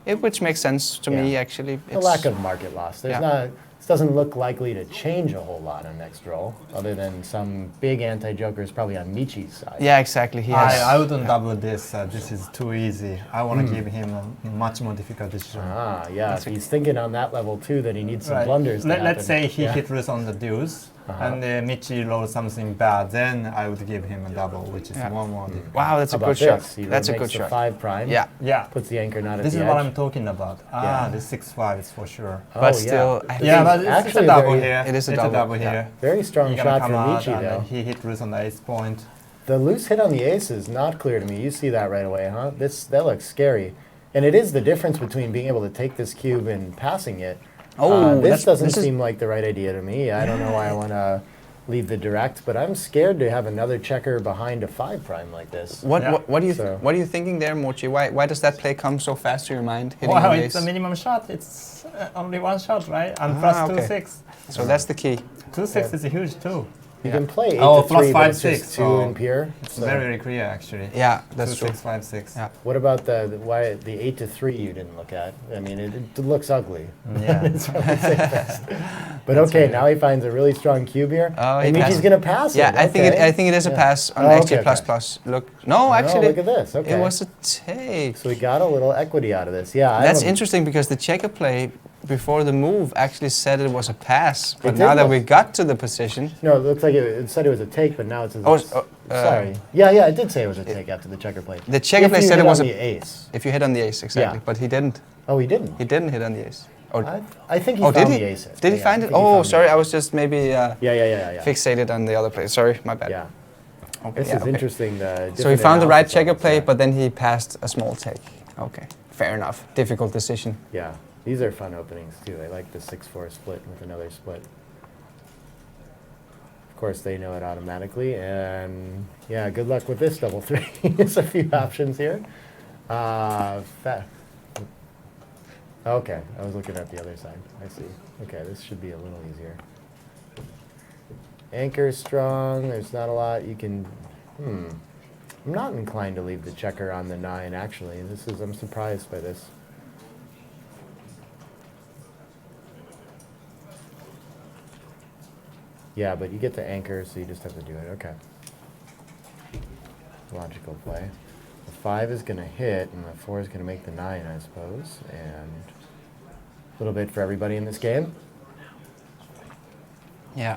Which makes sense to me Yeah. actually. A lack of market loss. There's Yeah. not. This doesn't look likely to change a whole lot on next roll, other than some big anti-jokers probably on Michi's side. Yeah, exactly. He has. I wouldn't double this. This is too easy. I want to give him a much more difficult decision. Ah, yeah. If he's thinking on that level too, that he needs some blunders. To Let's happen. say he Yeah. hit loose on the deuce, and Michi rolls something bad. Then I would give him a double, which is Yeah. one more. difficult. Wow, that's How a about good shot. this? He That's a makes good the shot. 5 prime. Yeah, Yeah, Puts the anchor not at this the is edge. what I'm talking about. Yeah. The 6-5 is for sure. Oh, but yeah. still, I Yeah, think but it's a actually double very- here. It is a It's double, here. yeah. Very strong You're gonna shot come from out, Michi and then though. he hit loose on the ace point. The loose hit on the ace is not clear to me. You see that right away, huh? That looks scary. And it is the difference between being able to take this cube and passing it. Oh, this doesn't this is- seem like the right idea to me. I don't know why I want to leave the direct, but I'm scared to have another checker behind a 5 prime like this. What Yeah. what do you So- what are you thinking there, Mochi? Why does that play come so fast to your mind? Hitting Wow, on the it's a ace? minimum shot. It's only 1 shot, right? And plus okay. 2-6. So that's the key. 2-6 is huge too. You can play 8 Oh, to plus 3, but 5, it's just 6. 2 Oh. in pure. It's So very clear actually. Yeah, that's 2, true. 6, 5, 6. Yeah. what about why the 8 to 3 you didn't look at? I mean, it looks ugly. Yeah. It's probably safest. But okay, now he finds a really strong cube here. Oh, he and Michi's passes. going to pass Yeah, it. I think okay. I think it is a Yeah. pass on Oh, XG++. okay. Look, no, actually, look at this. Okay. it was a take. So we got a little equity out of this. Yeah, That's don't- interesting because the checker play before the move actually said it was a pass, but did now that look- we got to the position, No, it looks like it said it was a take, but now it's a. Oh, sorry. Yeah, it did say it was a take after the checker play. the checker If play you said hit it was on a the ace. if you hit on the ace exactly, Yeah. but he didn't. Oh, he didn't. He didn't hit on the ace. Or, I think he oh, found did he? the ace. Did he Yeah, find I it? think he Oh, found sorry, it. I was just maybe Yeah. fixated on the other play. Sorry, my bad. Yeah. Okay, This yeah, is okay. interesting. So he found the right checker play, but but then he passed a small take. Okay, fair enough. Difficult decision. yeah, these are fun openings too. I like the 6-4 split with another split. Of course, they know it automatically, and yeah, good luck with this double 3. There's a few options here. Okay, I was looking at the other side. I see. Okay, this should be a little easier. Anchor strong. There's not a lot you can. I'm not inclined to leave the checker on the 9. Actually, I'm surprised by this. Yeah, but you get the anchor, so you just have to do it. Okay. Logical play. The 5 is going to hit, and the 4 is going to make the 9, I suppose. And a little bit for everybody in this game. Yeah.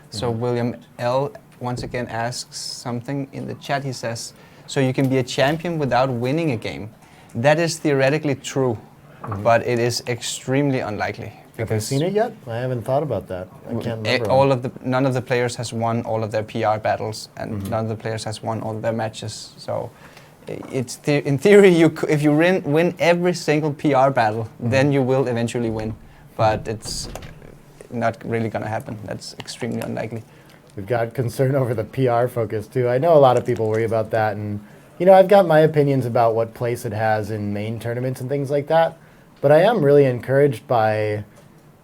So William L. once again asks something in the chat. He says, so you can be a champion without winning a game. That is theoretically true, but it is extremely unlikely Have you seen it yet? I haven't thought about that. I can't remember. None of the players has won all of their PR battles, and none of the players has won all of their matches. So, in theory, if you win every single PR battle, then you will eventually win. But it's not really going to happen. That's extremely unlikely. We've got concern over the PR focus too. I know a lot of people worry about that, and I've got my opinions about what place it has in main tournaments and things like that. But I am really encouraged by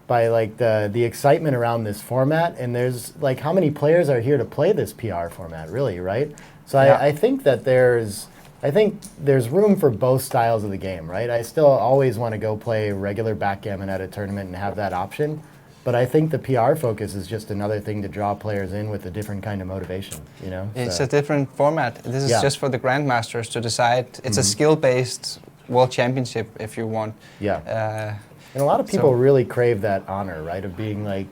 like the excitement around this format, and there's like how many players are here to play this PR format, really, right? So Yeah. I think that there's room for both styles of the game, right? I still always want to go play regular backgammon at a tournament and have that option. But I think the PR focus is just another thing to draw players in with a different kind of motivation, It's So- a different format. This is Yeah. just for the grandmasters to decide. It's a skill-based world championship, if you want. Yeah. And a lot of people really crave that honor, right, of being like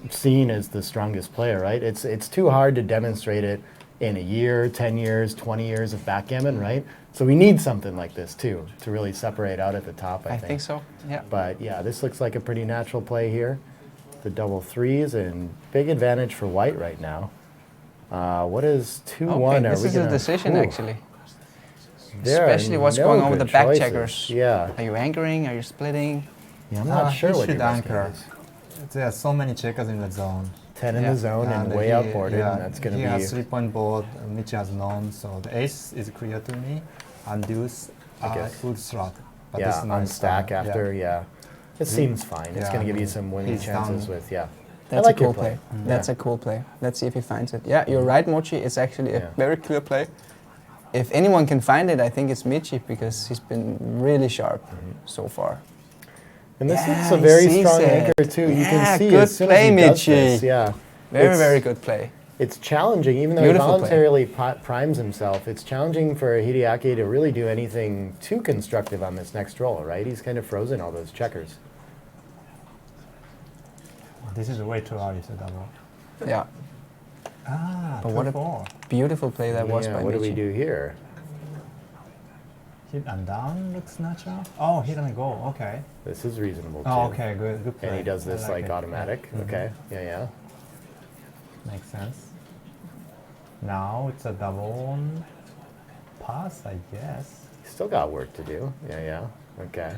seen as the strongest player, right? It's too hard to demonstrate it in a year, 10 years, 20 years of backgammon, right? So we need something like this too to really separate out at the top, I I think so. Yeah. But yeah, this looks like a pretty natural play here. The double threes and big advantage for white right now. What is 2-1? Okay, this is a decision actually. There are Especially what's no going on with the good back choices. checkers. Yeah. Are you anchoring? Are you splitting? Yeah, I'm not sure he what should your best anchor. move is. There are so many checkers in the zone. 10 in Yeah. the zone and way outboarded. Yeah, And that's going he to has be. 3-point board. Michi has none, so the ace is clear to me, and deuce guess. full slot. But Yeah, this is on not stack standard, after, yeah. It seems fine. It's yeah, going to give you he- some winning he's chances down. with, yeah. That's I like a cool your play. That's a cool play. Let's see if he finds it. Yeah, you're right, Mochi. It's actually a Yeah. very clear play. If anyone can find it, I think it's Michi because he's been really sharp so far. And this Yeah, is a he very sees strong it. anchor too. You Yeah, can see good as soon play, as he does Michi. this, yeah. Very, It's- very good play. It's challenging, even though Beautiful he play. voluntarily primes himself. It's challenging for Hideaki to really do anything too constructive on this next roll, right? He's kind of frozen all those checkers. This is way too early to double. Yeah, But what a 2-4. beautiful play that was Yeah, by what do we Michi. do here? Hit and down looks natural. Oh, hit and go. Okay. This is reasonable too. Oh, okay. Good play. And he does I this like it. automatic. Yeah. Mhm. Okay, yeah. Makes sense. Now it's a double pass, I guess. Still got work to do. Yeah. Okay.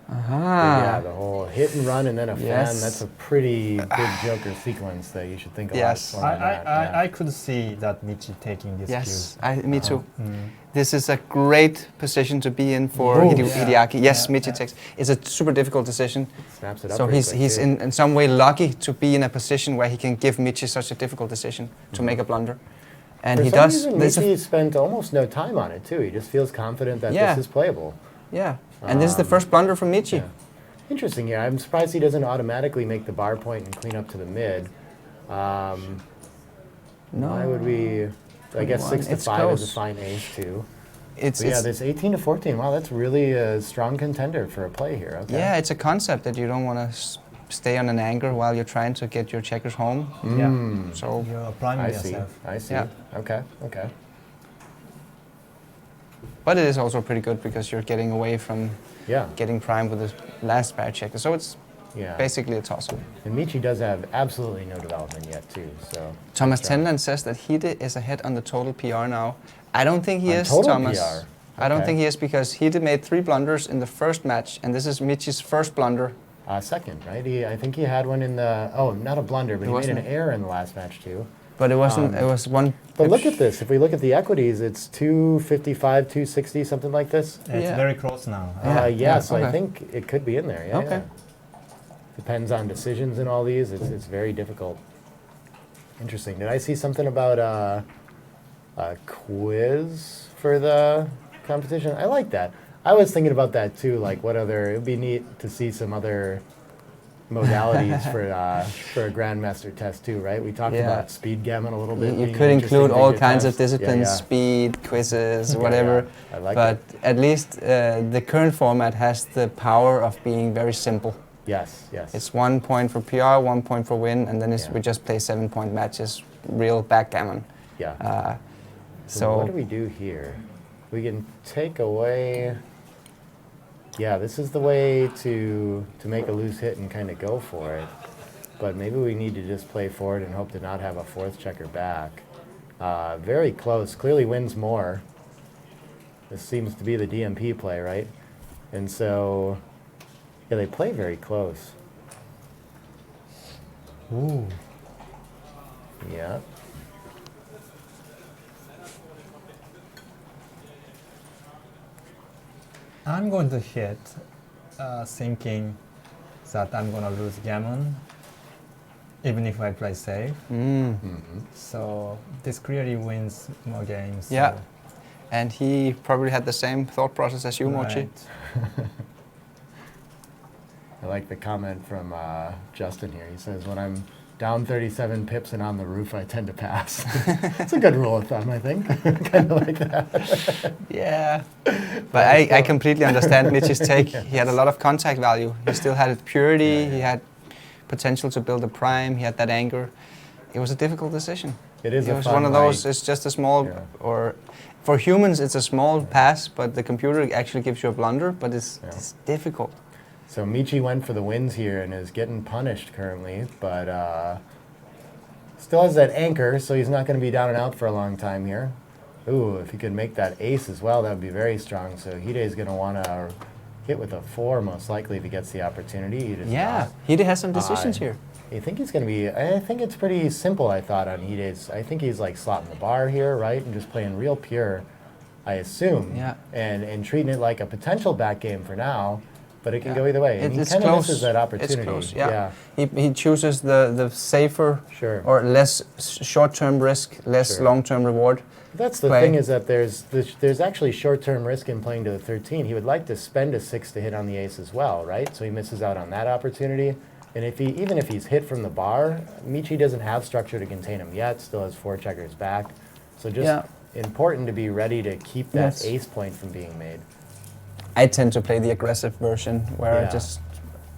Aha. Yeah, the whole hit and run and then a fan, Yes. that's a pretty good Joker sequence that you should think about. Yes. I could see that Michi taking this Yes, cue. me too. Mm. This is a great position to be in for Ooh. Hideaki. Yes, Yeah, Michi yeah. takes. It's a super difficult decision. Snaps it up So pretty he's quick, he's too. in some way lucky to be in a position where he can give Michi such a difficult decision to make a blunder. And For he some does. reason, There's a- Michi spent almost no time on it too. He just feels confident that Yeah. this is playable. yeah. And this is the first blunder from Michi. Yeah. Interesting here. I'm surprised he doesn't automatically make the bar point and clean up to the mid. No. Why would we? I guess 6 to It's 5 is a close. fine ace too. It's, But yeah, it's this 18 to 14. Wow, that's really a strong contender for a play here. Okay. yeah, it's a concept that you don't want to stay on an anchor while you're trying to get your checkers home. Yeah. So You're priming I see. yourself. I see. Yeah. Okay. but it is also pretty good because you're getting away from Yeah. getting primed with the last pair checker. So it's Yeah. basically a toss-up. And Michi does have absolutely no development yet too. So. Thomas That's right. Tenland says that Hide is ahead on the total PR now. I don't think he On is, total Thomas. PR? I don't Okay. think he is because Hide made 3 blunders in the first match, and this is Michi's first blunder. Second, right? I think he had one in the. Oh, not a blunder, but It he made an wasn't- error in the last match too. But it wasn't. It was one. But look pitch. at this. If we look at the equities, it's 255, 260, something like this. It's Yeah. very close now. Yeah, so I okay. think it could be in there. Yeah. Okay. Depends on decisions and all these. It's very difficult. Interesting. Did I see something about a quiz for the competition? I like that. I was thinking about that too. Like, what other? It would be neat to see some other modalities for a grandmaster test too, right? We talked Yeah. about speed gammon a little bit. You being could an interesting include thing all to kinds of test. disciplines, Yeah. speed, quizzes, Yeah, whatever. yeah. I like but it. at least the current format has the power of being very simple. Yes. It's 1 point for PR, 1 point for win, and then Yeah. we just play 7-point matches, real backgammon. Yeah. So So what do we do here? We can take away. Yeah, this is the way to make a loose hit and kind of go for it. But maybe we need to just play forward and hope to not have a fourth checker back. Very close. Clearly wins more. This seems to be the DMP play, right? And so, yeah, they play very close. Ooh. Yeah. I'm going to hit, thinking that I'm going to lose gammon, even if I play safe. So this clearly wins more games. so- Yeah. And he probably had the same thought process as you, Mochi. Right. I like the comment from Justin here. He says, when I'm down 37 pips and on the roof, I tend to pass. It's a good rule of thumb, I think. Kind of like that. Yeah. But I completely understand Michi's take. He had a lot of contact value. He still had purity. Yeah, yeah. He had potential to build a prime. He had that anger. It was a difficult decision. It is It a was fun one of those, light. it's just a small, Yeah. or for humans it's a small pass, but the computer actually gives you a blunder, but it's difficult. So Michi went for the wins here and is getting punished currently, but still has that anchor, so he's not going to be down and out for a long time here. Ooh, if he could make that ace as well, that would be very strong. So Hide is going to want to hit with a 4 most likely if he gets the opportunity. He does Yeah, not. he has some decisions here. I think he's going to be, I think it's pretty simple, I thought, on Hide's. I think he's like slotting the bar here, right? And just playing real pure, I assume. Yeah. And treating it like a potential back game for now, but it can Yeah. go either way. And he It's kind of close. misses that opportunity. It's close, yeah. He chooses the safer Sure. or less short-term risk, less Sure. long-term reward. That's the play. thing, is that there's actually short-term risk in playing to the 13. He would like to spend a 6 to hit on the ace as well, right? So he misses out on that opportunity. And even if he's hit from the bar, Michi doesn't have structure to contain him yet, still has 4 checkers back. So just Yeah. important to be ready to keep that Yes. ace point from being made. I tend to play the aggressive version, where I Yeah. just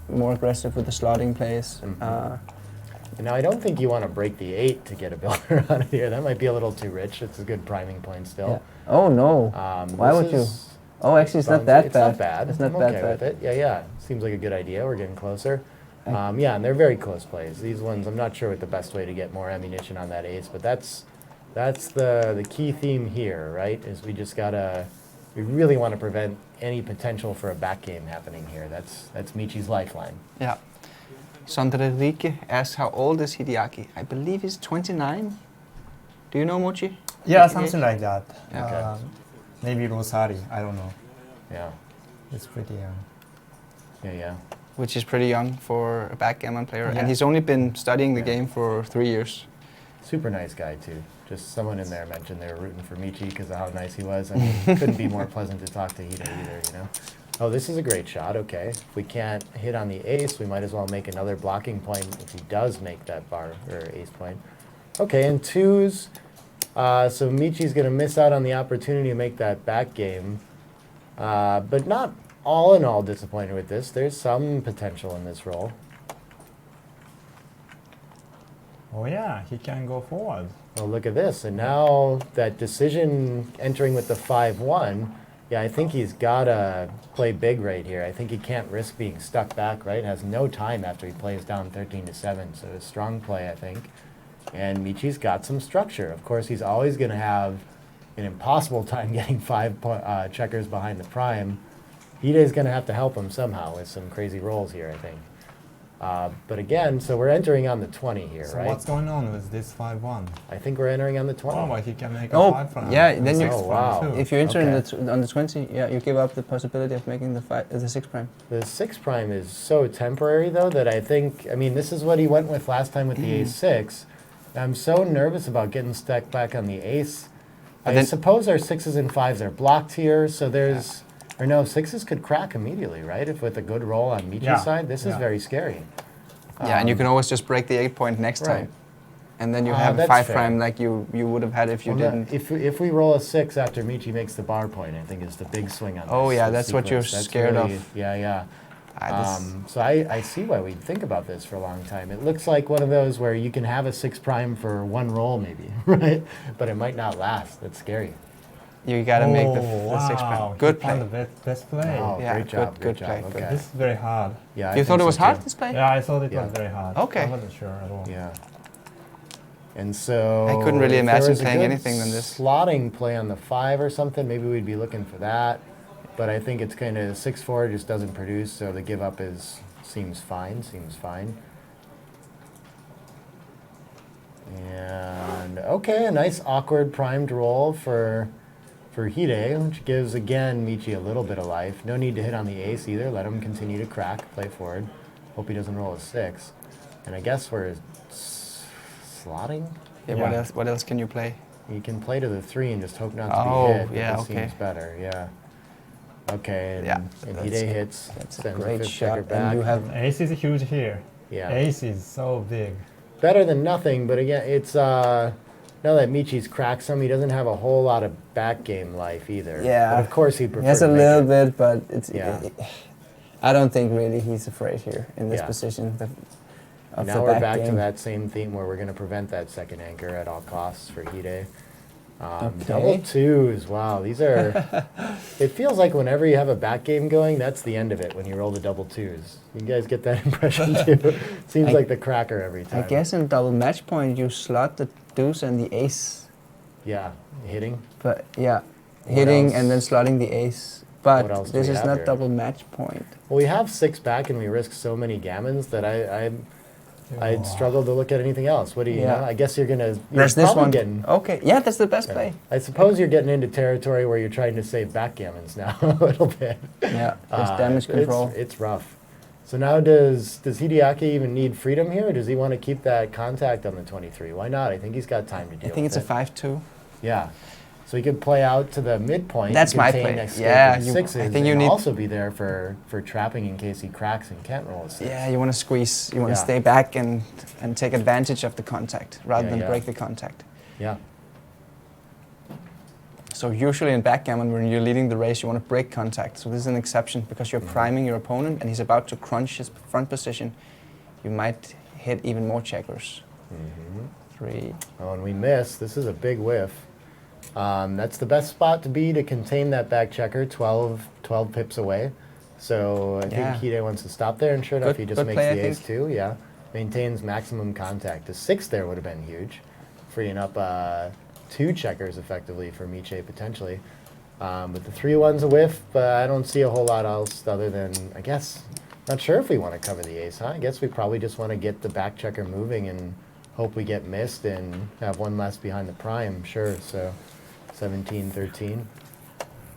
more aggressive with the slotting plays. And now I don't think you want to break the 8 to get a builder on it here. That might be a little too rich. It's a good priming point still. Yeah. Oh no! Why This would you? is Oh, actually, it's not that it's bad. not bad. It's not I'm that okay bad. with it. Yeah. Seems like a good idea. We're getting closer. Yeah, and they're very close plays. These ones, I'm not sure what the best way to get more ammunition on that ace, but that's the key theme here, right? Is we really want to prevent any potential for a back game happening here. That's Michi's lifeline. Yeah. Sondre Rike asks, how old is Hideaki? I believe he's 29. Do you know, Mochi? Yeah, something like that. Okay. Maybe Rosari, I don't know. Yeah. It's pretty young. Yeah. Which is pretty young for a backgammon player. Yeah. And he's only been studying the Yeah. game for 3 years. Super nice guy, too. Just someone in there mentioned they were rooting for Michi because of how nice he was. I mean, couldn't be more pleasant to talk to Hide either, you know? Oh, this is a great shot. Okay. If we can't hit on the ace, we might as well make another blocking point if he does make that bar or ace point. Okay, and 2s. So Michi's going to miss out on the opportunity to make that back game. But not all in all disappointed with this. There's some potential in this roll. Oh yeah, he can go forward. Oh, look at this. And now that decision entering with the 5-1, yeah, I think he's got to play big right here. I think he can't risk being stuck back, right? Has no time after he plays down 13-7. So a strong play, I think. And Michi's got some structure. Of course, he's always going to have an impossible time getting 5 checkers behind the prime. Hide's going to have to help him somehow with some crazy rolls here, I think. But again, so we're entering on the 20 here, So right? what's going on with this 5-1? I think we're entering on the 20. Oh, but he can make Oh, a 5 from yeah, then you- six Oh, from wow. two. If you enter Okay. on the 20, yeah, you give up the possibility of making the 6 prime. The 6 prime is so temporary, though, that I think, I mean, this is what he went with last time with the ace-6. I'm so nervous about getting stuck back on the ace. I then- suppose our 6s and 5s are blocked here, so there's, or no, 6s could crack immediately, right? If with a good roll on Michi's Yeah, side, this is yeah. very scary. Yeah, and you can always just break the 8 point next Right. time. And then you have that's 5 fair. prime like you would have had if you Well, didn't. If we roll a 6 after Michi makes the bar point, I think is the big swing on Oh, this. yeah, this that's what you're sequence. scared of. Yeah. This- So I see why we'd think about this for a long time. It looks like one of those where you can have a 6 prime for one roll maybe, right? But it might not last. That's scary. You gotta make the six wow. prime. Good He found play. the best play. Wow, Yeah, great job, good great play, job. good. Okay. This is very hard. Yeah, I You thought think it was so, hard, too. this play? Yeah, I thought it Yeah. was very hard. Okay. I wasn't sure at all. Yeah. And so I couldn't really if there imagine was a playing good anything than this. Slotting play on the 5 or something, maybe we'd be looking for that. But I think it's kind of 6-4 just doesn't produce, so the give up seems fine. And okay, a nice awkward primed roll for Hide, which gives again Michi a little bit of life. No need to hit on the ace either. Let him continue to crack, play forward. Hope he doesn't roll a 6. And I guess we're slotting. Yeah, Yeah. What else can you play? You can play to the 3 and just hope not to Oh, be hit. But yeah, this okay. seems better. Yeah. Okay, and, Yeah, and that's Hide a- hits. That's a sends the great 5th checker shot, back. and you have Ace is huge here. Yeah. Ace is so big. Better than nothing, but again, it's now that Michi's cracked some, he doesn't have a whole lot of back game life either. Yeah. But of course he'd prefer he has to a make little it. bit, but it's. Yeah. I don't think really he's afraid here in this Yeah. position of Now the we're back back game. to that same theme where we're going to prevent that second anchor at all costs for Hide. Okay. Double 2s, wow, these are. It feels like whenever you have a back game going, that's the end of it when you roll the double 2s. You guys get that impression too? Seems I- like the cracker every I time. guess in double match point you slot the deuce and the ace, Yeah, hitting. but yeah, hitting else? and then slotting the ace. What else But do this we is have not here? double match point. Well, we have 6 back and we risk so many gammons that I'd struggle to look at anything else. What do you Yeah. know? I guess you're There's this probably one. getting. Okay, yeah, that's the best Yeah. play. I suppose you're getting into territory where you're trying to save backgammons now a little bit. Yeah, there's Uh, damage control. It's rough. So now does Hideaki even need freedom here, or does he want to keep that contact on the 23? Why not? I think he's got time to I deal think with it's a it. 5-2. Yeah. So he could play out to the midpoint. That's my contain play. escape Yeah, with you- I sixes, think you and need- also be there for trapping in case he cracks and can't roll a 6. Yeah, you want to squeeze. You want Yeah. to stay back and take advantage of the contact rather Yeah, than yeah. break the contact. Yeah. So usually in backgammon, when you're leading the race, you want to break contact. So this is an exception because you're priming your opponent and he's about to crunch his front position. You might hit even more checkers. 3. Oh, and we miss. This is a big whiff. That's the best spot to be to contain that back checker, 12 pips away. So I Yeah. think Hide wants to stop there, and sure enough, he just Good makes play, I the ace think. 2. Yeah, maintains maximum contact. A 6 there would have been huge, freeing up 2 checkers effectively for Miche potentially. But the 3-1's a whiff, but I don't see a whole lot else other than, I guess, not sure if we want to cover the ace, huh? I guess we probably just want to get the back checker moving and hope we get missed and have one less behind the prime, sure. So 17, 13.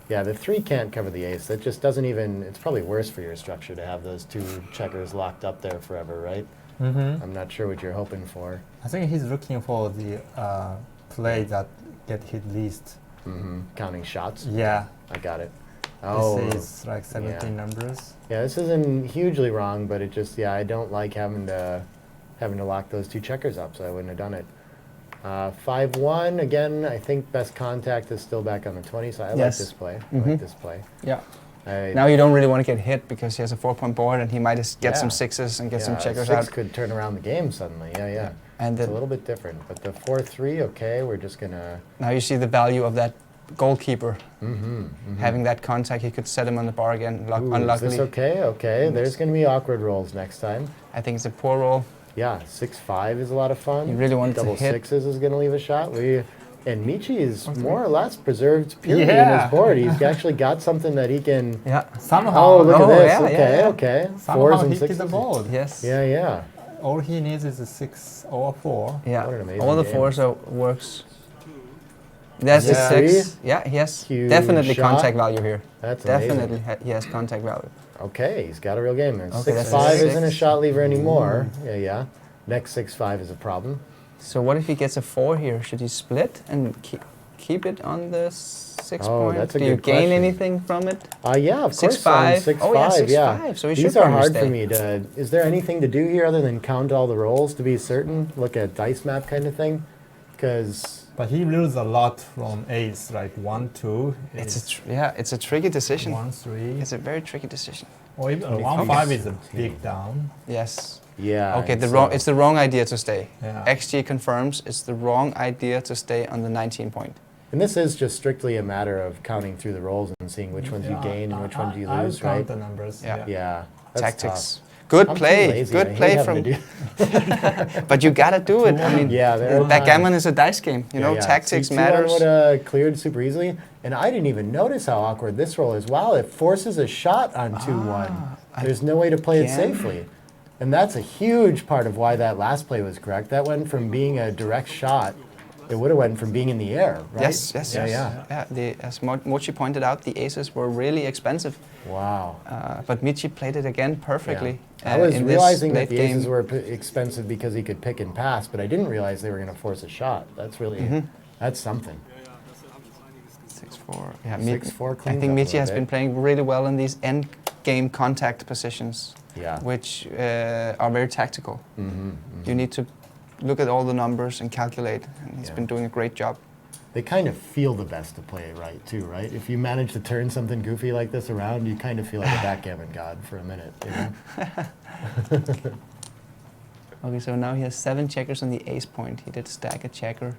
Yeah, the 3 can't cover the ace. That just doesn't even, it's probably worse for your structure to have those 2 checkers locked up there forever, right? Mm-hmm. I'm not sure what you're hoping for. I think he's looking for the play that get hit least. Counting shots. Yeah. I got it. Oh, This is like 17 numbers. yeah, this isn't hugely wrong, but it just, yeah, I don't like having to lock those 2 checkers up, so I wouldn't have done it. 5-1, again, I think best contact is still back on the 20, so I like Yes. this play. I like this play. Yeah. I- Now you don't really want to get hit because he has a 4-point board and he might just get some Yeah. 6s and get some yeah, checkers 6 out. could turn around the game suddenly, yeah. And It's a then little bit different, but the 4-3, okay, we're just gonna, now you see the value of that goalkeeper. Having that contact, he could set him on the bar again. ooh, is Unluckily, this okay? Okay, there's gonna be awkward rolls next time. I think it's a poor roll. Yeah, 6-5 is a lot of fun. You really wanted to Double hit. 6s is going to leave a shot. And Michi is more or less preserved purity in Yeah. his board. He's actually got something that he can. Yeah. Somehow, Oh, look at this. yeah, okay, yeah. okay. somehow 4s and he hit 6s. the board. Yes. Yeah. All he needs is a 6 or a 4. Yeah. What an amazing All the game. 4s works. That's the Yeah. 6. Yeah, he has Huge definitely shot. contact value here. That's amazing. Definitely he has contact value. Okay, he's got a real game. And Okay, that's 6-5 a isn't a 6. shot lever anymore. Yeah. Next 6-5 is a problem. So what if he gets a 4 here? Should he split and keep it on the 6 Oh, point? that's a Do you good gain question. anything from it? Yeah, of 6-5. course. 6-5. Oh, yeah, 6-5. 5. So he These should are probably hard stay. for me to. Is there anything to do here other than count all the rolls to be certain? Look at dice map kind of thing? Because. But he loses a lot from ace, like 1-2. It's a tricky decision. 1-3. It's a very tricky decision. Or even Okay. 1-5 is a big down. Yes. Yeah. Okay, and it's the wrong idea to stay. Yeah. XG confirms it's the wrong idea to stay on the 19 point. And this is just strictly a matter of counting through the rolls and seeing which ones you gain and which ones you I lose, count right? the numbers. Yeah. Yeah. That's Tactics. tough. Good I'm too play. lazy. I Good hate play having from. to do- But you gotta do it. I mean, Yeah, there are backgammon is a dice game. You know, tactics matters. Would have cleared super easily, and I didn't even notice how awkward this roll is. Wow, it forces a shot on 2-1. There's no way to play it again? safely, and that's a huge part of why that last play was correct. That went from being a direct shot, it would have went from being in the air, right? Yes, yes, Yeah, yes. Yeah, as Mochi pointed out, the aces were really expensive. Wow. But Michi played it again perfectly. I was in this realizing that late the game. aces were expensive because he could pick and pass, but I didn't realize they were going to force a shot. That's really, that's something. 6-4. Yeah, 6-4 I cleans think up a Michi little has been bit. playing really well in these end game contact positions, Yeah. which are very tactical. You need to look at all the numbers and calculate, and he's Yeah. been doing a great job. They kind of feel the best to play it right, too, right? If you manage to turn something goofy like this around, you kind of feel like a backgammon god for a minute, you know? Okay, so now he has 7 checkers on the ace point. He did stack a checker.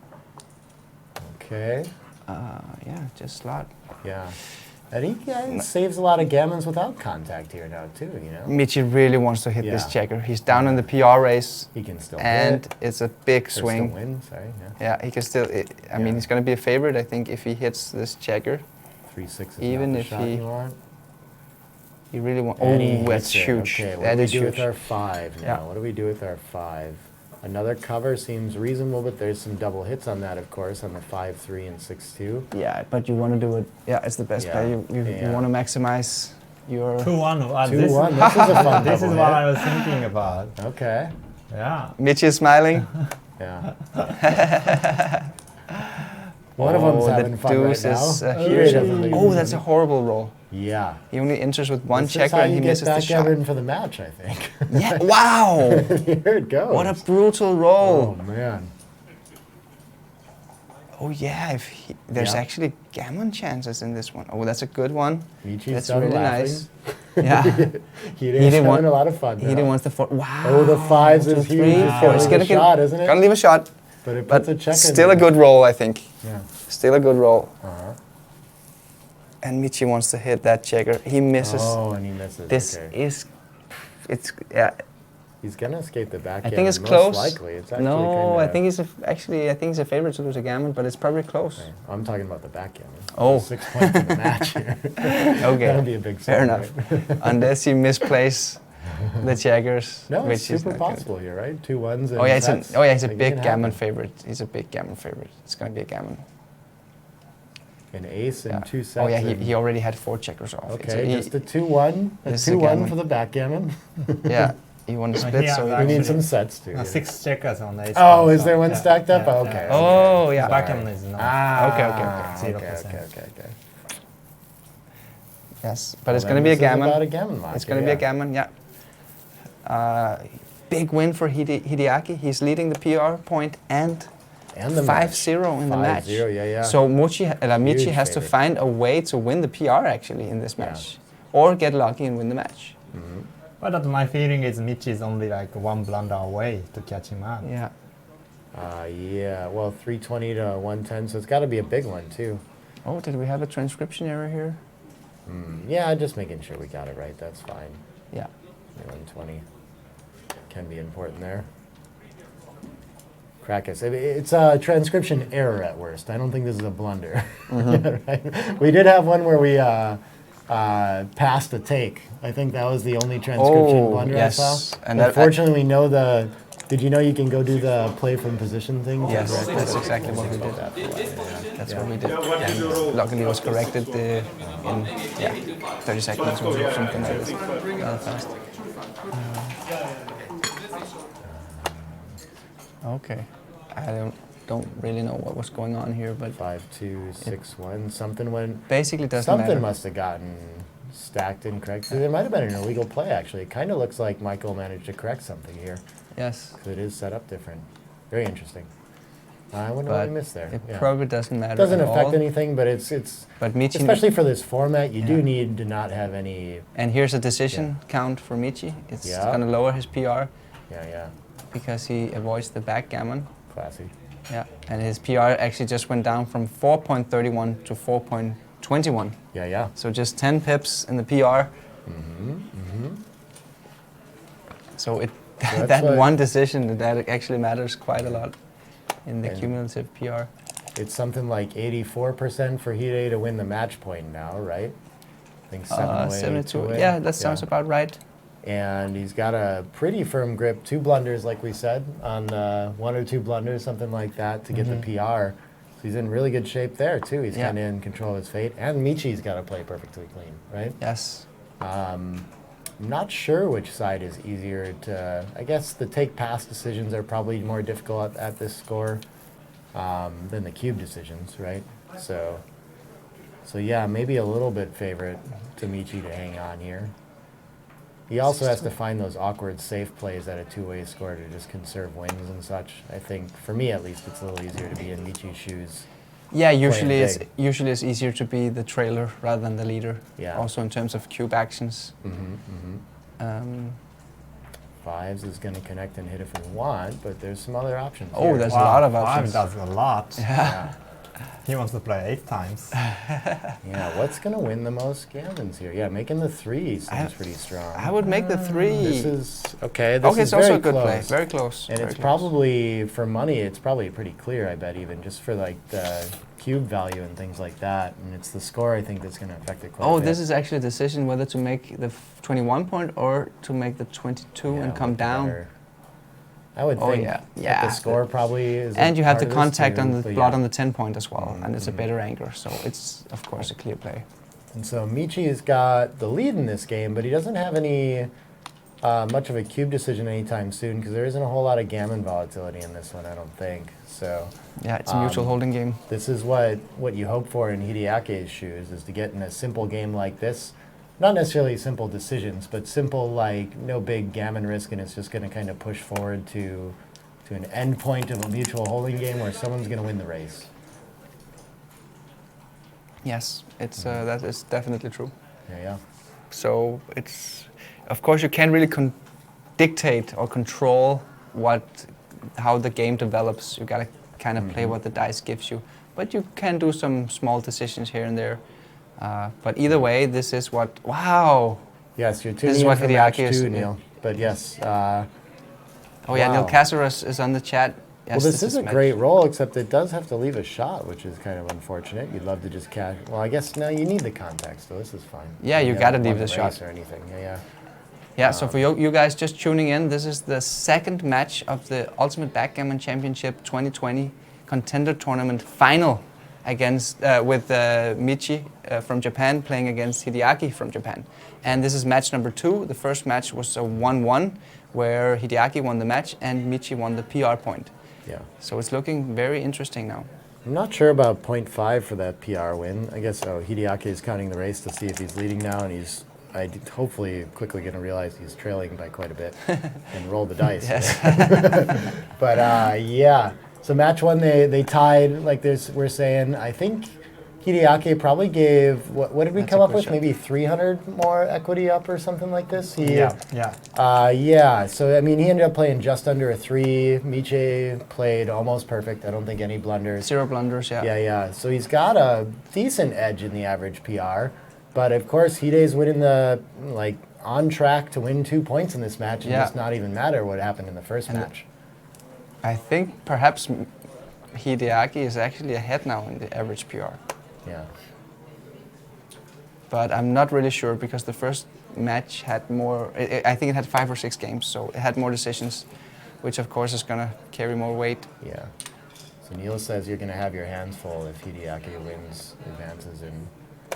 Okay, Yeah, just slot. yeah. And he saves a lot of gammons without contact here now, too, you know? Michi really wants to hit this Yeah. checker. He's down in the PR race, He can still and hit, it's a big or still swing. win, sorry, yeah. Yeah, he can still. I mean, Yeah. he's going to be a favorite, I think, if he hits this checker. 3-6 is Even not the if shot he- you want. He really wants. And he Oh, that's hits it. huge. Okay, what That do we is do huge. with our 5 now? Yeah. What do we do with our 5? Another cover seems reasonable, but there's some double hits on that, of course, on the 5-3 and 6-2. Yeah, but you want to do it. Yeah, it's the best Yeah, play. You yeah. want to maximize your. 2-1. 2-1, this is a fun This is double what hit. I was thinking about. Okay, Yeah. Michi is smiling. yeah. One of them's the having fun right deuce is now. a He huge. doesn't think Oh, he's that's a gonna- horrible roll. Yeah. He only enters with 1 This is checker how and you he get misses the shot. backgammon for the match, I think. Yeah. Wow. Here it goes. What a brutal roll. Oh, man. Oh yeah, there's Yeah. actually gammon chances in this one. Oh, that's a good one. Michi's That's done really laughing. nice. Yeah. He didn't didn't having want- a lot of fun. He now. didn't want the 4. Wow. Oh, the 5s is 2, huge. 3. It's Oh, gonna he's leave gonna a shot, isn't it? Gonna leave a shot, But it but puts a check in still a there. good roll, I think. Yeah. Still a good roll. Uh-huh. And Michi wants to hit that checker. He misses. Oh, and he misses. This okay. is, it's yeah. He's gonna escape the back. I think it's most close. Likely, it's actually No, kinda, I think he's actually I think he's a favorite to lose a gammon, but it's probably close. Okay, I'm talking about the backgammon. Oh. 6 points in the match here. Okay, That'll be a big fair sum, enough. right? Unless you misplace the checkers, No, it's which is super not good. possible here, right? 2 1s. And Oh yeah, he's that's- a it can big gammon happen. favorite. He's a big gammon favorite. It's gonna be a gammon. An ace and Yeah. 2 sets. Oh yeah, and- he already had 4 checkers off. It's Okay, he- just a 2-1. A This is a 2-1 gammon. for the backgammon. yeah, you want to Oh, split, yeah, so right. We need Actually, some sets too. 6 checkers on the ace. Oh, point, is there one yeah, stacked up? yeah, Oh, yeah. okay. Oh yeah. Backgammon is not. Ah, Okay, okay, okay, 0%. okay. Yes, but it's Well, going then to be a this is about gammon. a gammon match, It's going to be a gammon, yeah. Big win for Hideaki. He's leading the PR point and And the 5-0 in the match. 5-0, yeah. So Michi Huge has to favorite. find a way to win the PR actually in this Yeah. match, or get lucky and win the match. But my feeling is Michi is only like 1 blunder away to catch him out. Yeah. Yeah, well, 320 to 110, so it's got to be a big one too. Oh, did we have a transcription error here? Yeah, just making sure we got it right. That's fine. Yeah. 120 can be important there. Krakus. It's a transcription error at worst. I don't think this is a blunder. Right? We did have one where we passed a take. I think that was the only transcription Oh, blunder yes. I saw. And that- Unfortunately, we know the. Did you know you can go do the play from position thing? Yes, Correct. that's exactly what we did. That's what we did. And luckily it was corrected in 30 seconds or something like this. Rather fast. Okay. I don't really know what was going on here, but 5-2, 6-1. Something went. basically doesn't Something matter. must have gotten stacked incorrect. There might have been an illegal play, actually. It kind of looks like Michael managed to correct something here. Yes. 'Cause it is set up different. Very interesting. I wonder what But we missed there. it Yeah. probably doesn't matter Doesn't at affect all. anything, but it's But Michi, especially for this format, you do Yeah. need to not have any. and here's a decision count for Michi. It's Yeah. going to lower his PR Yeah, because he avoids the backgammon. classy. Yeah, and his PR actually just went down from 4.31 to 4.21. Yeah, yeah. So just 10 pips in the PR. So it that's that like- one decision that actually matters quite a lot in the And- cumulative PR. It's something like 84% for Hide to win the match point now, right? I think 72. to win. Yeah, that sounds about right. And he's got a pretty firm grip, 2 blunders, like we said, on 1 or 2 blunders, something like that, to get the PR. So he's in really good shape there, too. He's Yeah. kind of in control of his fate. And Michi's got to play perfectly clean, right? Yes. I'm not sure which side is easier to... I guess the take-pass decisions are probably more difficult at this score than the cube decisions, right? So yeah, maybe a little bit favorite to Michi to hang on here. He also has to find those awkward safe plays at a 2-way score to just conserve wins and such. I think, for me at least, it's a little easier to be in Michi's shoes. Yeah, usually big. it's easier to be the trailer rather than the leader. Yeah. Also in terms of cube actions. Fives is going to connect and hit if we want, but there's some other options. Oh, here. there's a lot of Five options. does a lot. Yeah. He wants to play 8 times. Yeah, what's going to win the most gammons here? Yeah, making the 3 seems I- pretty strong. I would make the 3. This is, okay, this Okay, is it's also very a good play. close. Very close. And very it's close. probably, for money, it's probably pretty clear, I bet, even, just for like the cube value and things like that. And it's the score, I think, that's going to affect it quite a Oh, bit. this is actually a decision whether to make the 21 point or to make the 22 Yeah, and come look down. better. I would Oh, think yeah. that Yeah. the score probably is a And you have part the of this contact too, on the but blood yeah. on the 10 point as well, and it's a Mhm. better anchor, so it's of course a clear play. And so Michi's got the lead in this game, but he doesn't have any much of a cube decision anytime soon because there isn't a whole lot of gammon volatility in this one, I don't think. So Yeah, it's a mutual holding game. this is what you hope for in Hideaki's shoes, is to get in a simple game like this. Not necessarily simple decisions, but simple, like, no big gammon risk, and it's just going to kind of push forward to an end point of a mutual holding game where someone's going to win the race. Yes, it's that is definitely true. Yeah, yeah. So it's, of course, you can't really dictate or control how the game develops. You gotta kind of play what the dice gives you, but you can do some small decisions here and there. But either way, this is what. Wow. Yes, you're This tuning is in what for match Hideaki is. 2, Neil. But yes, Oh yeah, Neil Wow. Caceres is on the chat. Yes, well, this is a match. great roll, except it does have to leave a shot, which is kind of unfortunate. You'd love to just cash. Well, I guess now you need the context, so this is fine. Yeah, you haven't gotta won leave the race shot. or anything. Yeah, yeah. Yeah, so for you guys just tuning in, this is the second match of the Ultimate Backgammon Championship 2020 Contender Tournament final against with Michi from Japan playing against Hideaki from Japan. And this is match number 2. The first match was a 1-1 where Hideaki won the match and Michi won the PR point. Yeah. So it's looking very interesting now. I'm not sure about 0.5 for that PR win. I guess Hideaki is counting the race to see if he's leading now, and he's hopefully quickly going to realize he's trailing by quite a bit and roll the dice. Yes. But yeah, so match 1 they tied, like we're saying. I think Hideaki probably gave, what did we That's come a up good with? shot. Maybe 300 more equity up or something like this? Yeah. Yeah, so I mean, he ended up playing just under a 3. Miche played almost perfect. I don't think any blunders. 0 blunders, yeah. Yeah. So he's got a decent edge in the average PR. But of course, Hide's winning on track to win 2 points in this match and Yeah. just not even matter what happened in the first And match. I think perhaps Hideaki is actually ahead now in the average PR. Yeah. But I'm not really sure because the first match had more, I think it had 5 or 6 games, so it had more decisions, which of course is going to carry more weight. Yeah. So Neil says you're going to have your hands full if Hideaki wins, advances.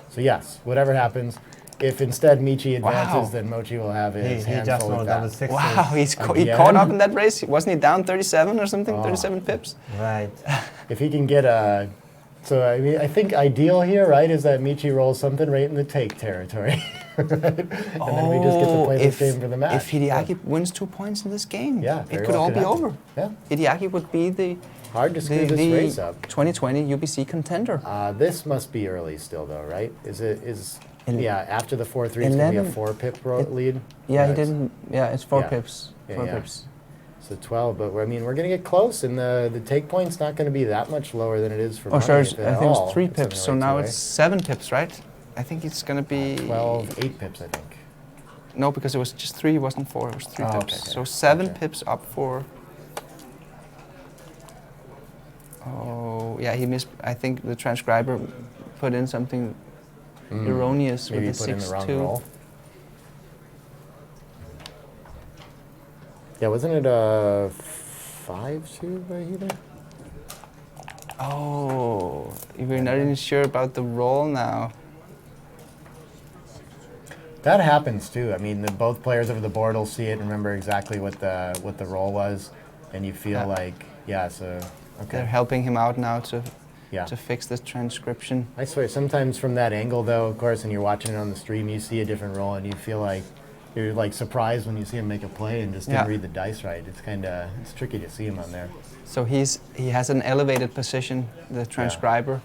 So yes, whatever happens, if instead Michi advances, Wow. then Mochi will have his He hands just full with rolled double that. sixes. Wow, he Again? caught up in that race. Wasn't he down 37 or something? Oh. 37 pips? Right. If he can get a... So, I mean, I think ideal here, right, is that Michi rolls something right in the take territory. Right? And then we just get to play this game for the match. If Hideaki wins 2 points in this game, Yeah, it very could well all could be happen. over. Yeah, Hideaki would be the hard to screw this race up. 2020 UBC Contender. This must be early still, though, right? Ele- Yeah, after the 4-3, it's going to be a 11 4-pip lead? Yeah, he it's- didn't. Yeah, it's 4 Yeah. pips. Yeah, 4 yeah. pips. So 12, but I mean, we're going to get close, and the take point's not going to be that much lower than it is for Oh, money. sorry, if I at think it all. was 3 It's on pips, the so right now way. it's 7 pips, right? I think it's gonna be 12, 8 pips, I think. No, because it was just 3, it wasn't 4, it was 3 Oh, pips. okay, okay. So 7 Okay. pips up for. Oh, yeah, he missed. I think the transcriber put in something erroneous Maybe with put the in the wrong 6-2. roll. Yeah, wasn't it a 5-2 by Hida? Oh, we're not even sure about the roll now. That happens too. I mean, both players over the board will see it and remember exactly what the roll was, and you feel Yeah. like, yeah, so, They're okay. helping him out now Yeah. to fix this transcription. I swear, sometimes from that angle, though, of course, and you're watching it on the stream, you see a different roll, and you feel like you're like surprised when you see him make a play and just didn't Yeah. read the dice right. It's tricky to see him on there. So he has an elevated position, the transcriber,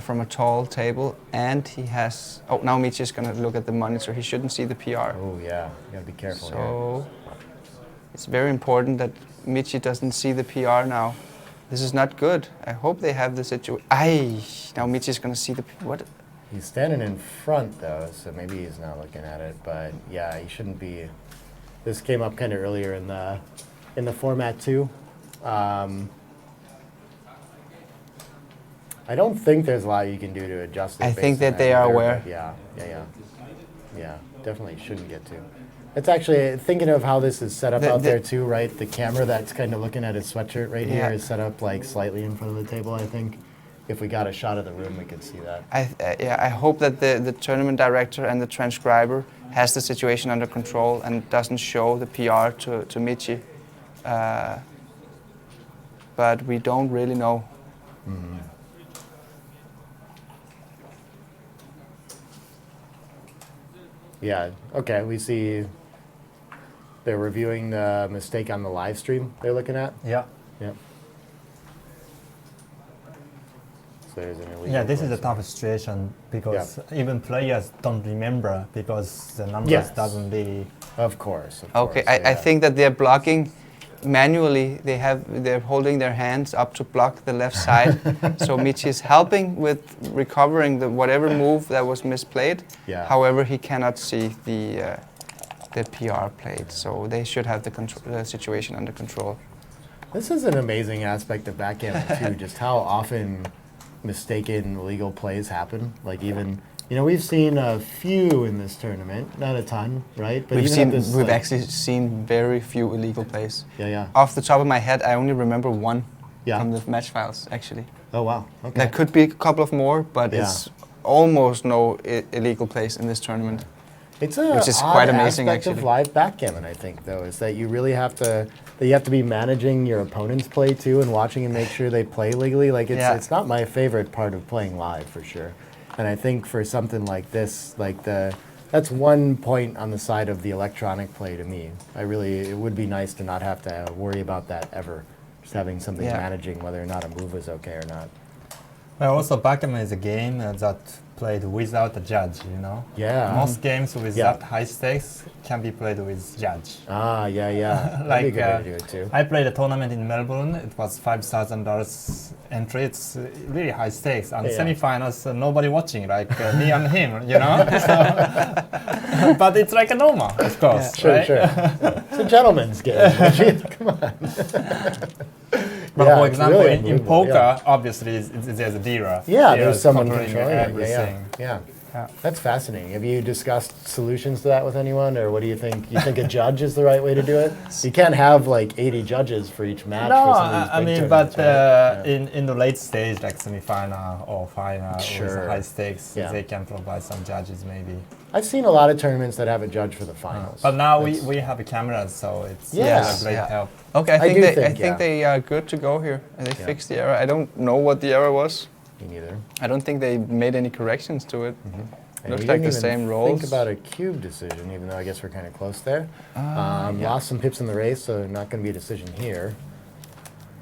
from a tall table, and he has. Oh, now Michi's gonna look at the monitor. He shouldn't see the PR. Oh yeah, you gotta be careful here. So it's very important that Michi doesn't see the PR now. This is not good. I hope they have the situation. Now Michi's gonna see the what? He's standing in front though, so maybe he's not looking at it. But yeah, he shouldn't be. This came up kind of earlier in the format too. I don't think there's a lot you can do to adjust it. I based think on that they are either, aware. but yeah. Definitely shouldn't get to. It's actually thinking of how this is set up out there too, right? The camera that's kind of looking at his sweatshirt right here Yeah. is set up like slightly in front of the table. I think if we got a shot of the room, we could see that. I hope that the tournament director and the transcriber has the situation under control and doesn't show the PR to Michi. But we don't really know. Yeah, okay, we see they're reviewing the mistake on the live stream they're looking at. Yeah. Yep. So there's an illegal Yeah, this is a placement. tough situation because even players don't remember because the numbers Yes. doesn't be. Of course. Okay, I think that they're blocking manually. They're holding their hands up to block the left side. So Michi is helping with recovering the whatever move that was misplayed. Yeah. However, he cannot see the PR played. So they should have the situation under control. This is an amazing aspect of backgammon too, just how often mistaken illegal plays happen. Like even, we've seen a few in this tournament, not a ton, right? But We've actually seen very few illegal plays. Yeah. Off the top of my head, I only remember one Yeah. from the match files, actually. Oh wow. Okay. There could be a couple of more, but Yeah. it's almost no illegal plays in this tournament. It's a Which is odd quite amazing, aspect of actually. live backgammon, I think, though, is that you really have to be managing your opponent's play too and watching and make sure they play legally. Like it's not my favorite part of playing live for sure. And I think for something like this, that's one point on the side of the electronic play to me. It would be nice to not have to worry about that ever. Just having something managing whether or not a move is okay or not. Well, also backgammon is a game that played without a judge. Yeah. Most games with that high stakes can be played with judge. Ah, yeah. That'd be a Like good way to do it too. I played a tournament in Melbourne. It was $5,000 entry. It's really high stakes. And semifinals, nobody watching, like me and him, So, but it's like a normal, of course. Sure. right? It's a gentleman's game. Come on. But Yeah, for it's example, really in unbelievable, poker, obviously there's a dealer. Yeah, Dealer there's is someone controlling controlling it. everything. Yeah. Yeah. That's fascinating. Have you discussed solutions to that with anyone, or what do you think? You think a judge is the right way to do it? You can't have like 80 judges for each match. No, for some of these I big mean, tournaments, but right? Yeah. in the late stage, like semifinal or final Sure. with high stakes, Yeah. they can provide some judges maybe. I've seen a lot of tournaments that have a judge for the finals. But now That's- we have cameras, so it's Yes. a great help. Okay, I I do think think, they are good to go here. And they fixed the error. I don't know what the error was. Me neither. I don't think they made any corrections to it. And Looks we like didn't the even same rolls. Think about a cube decision, even though I guess we're kind of close there. Lost some pips in the race, so not going to be a decision here.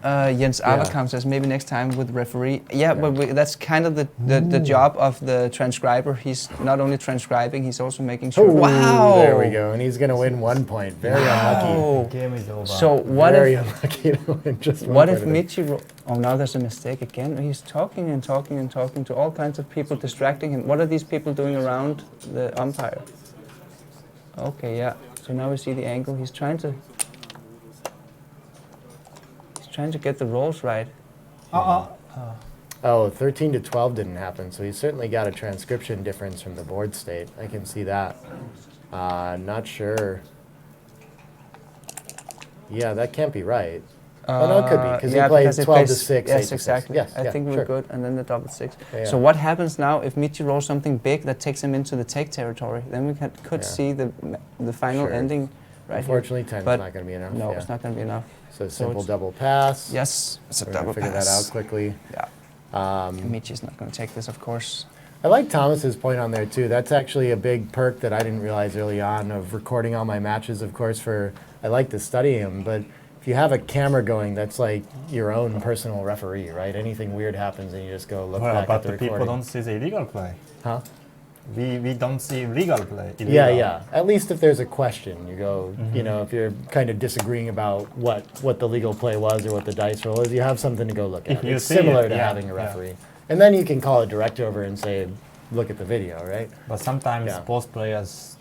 Jens Yeah. Averkamp says maybe next time with referee. Yeah, Yeah. but that's kind of the job of the transcriber. He's not only transcribing, he's also making sure. Ooh, Wow! There we go. And he's going to win 1 point. Very unlucky. Wow. Game is over. So what Very if unlucky to win just 1 what point if of it. Michi? Oh, now there's a mistake again. He's talking and talking and talking to all kinds of people, distracting him. What are these people doing around the umpire? Okay, yeah. So now we see the angle. He's trying to get the rolls right. Oh, 13 to 12 didn't happen, so he's certainly got a transcription difference from the board state. I can see that. Not sure. Yeah, that can't be right. Oh, no, it could be, because he played because 12 to plays- 6, 8 Yes, to exactly. 6. Yes, I yeah, think we're sure. good. And then the double 6. Yeah, So yeah. what happens now if Michi rolls something big that takes him into the take territory? Then we could Yeah. see the final Sure. ending right Unfortunately, 10's But not going to be enough. here. No, yeah. it's not going to be enough. So simple it's- double pass. Yes, it's a We're going double to figure pass. that out quickly. Yeah. Michi's not going to take this, of course. I like Thomas's point on there too. That's actually a big perk that I didn't realize early on of recording all my matches. Of course, I like to study them, but if you have a camera going, that's like your own personal referee, right? Anything weird happens and you just go look Well, back but at the the people recording. don't see the illegal play. Huh? We don't see legal play. Illegal. Yeah, yeah. At least if there's a question, you go, you know, if you're kind of disagreeing about what the legal play was or what the dice roll is, you have something to go look at. If you It's see similar it, to yeah, having a yeah. referee. And then you can call a director over and say, look at the video, right? But sometimes Yeah. both players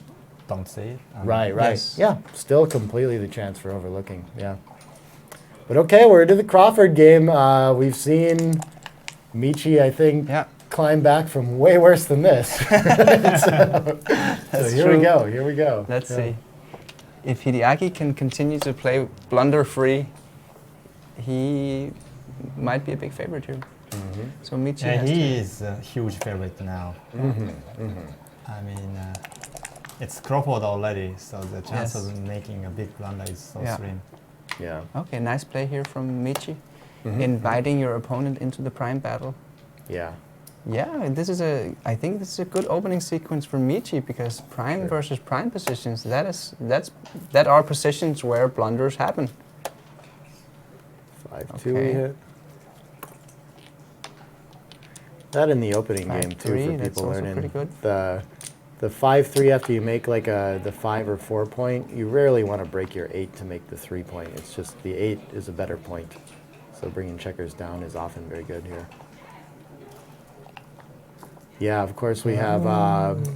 don't see it. and Right, right. Yes. Yeah, still completely the chance for overlooking. Yeah. But okay, we're into the Crawford game. We've seen Michi, I think, Yeah. climb back from way worse than this. so here we true. go. Here we go. Let's Yeah. see. If Hideaki can continue to play blunder-free, he might be a big favorite here. So Michi Yeah, has he to- is a huge favorite now. Mm-hmm. I mean, it's Crawford already, so the chance Yes. of making a big blunder is so Yeah. slim. Yeah. Okay, nice play here from Michi, Mhm. inviting your opponent into the prime battle. Yeah. Yeah, I think this is a good opening sequence for Michi because prime Sure. versus prime positions, that are positions where blunders happen. 5-2 we Okay. hit. That in the opening game too 5-3, for that's people also learning. pretty good. The 5-3 after you make like the 5 or 4 point, you rarely want to break your 8 to make the 3 point. It's just the 8 is a better point. So bringing checkers down is often very good here. Yeah, of course we have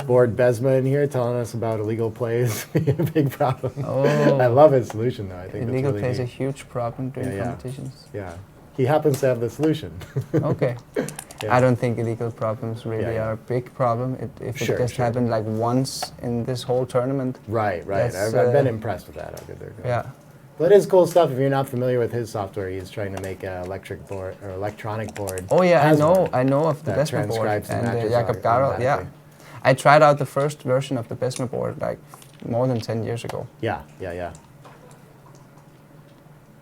Board Besma in here telling us about illegal plays being a big problem. Oh. I love his solution though. I think that's Illegal really plays a neat. huge problem during Yeah, yeah. competitions. Yeah, he happens to have the solution. Okay. Yeah. I don't think illegal problems really Yeah, yeah. are a big problem. If it Sure, just sure. happened like once in this whole tournament, Right, right. That's, I've been uh, impressed with that. How good they're going. yeah. But it is cool stuff. If you're not familiar with his software, he's trying to make an electric board or electronic board. Oh yeah, as one. I know of the that Besma board transcribes the and matches Jakob Garel. Yeah, automatically. I tried out the first version of the Besma board like more than 10 years ago. Yeah, yeah, yeah.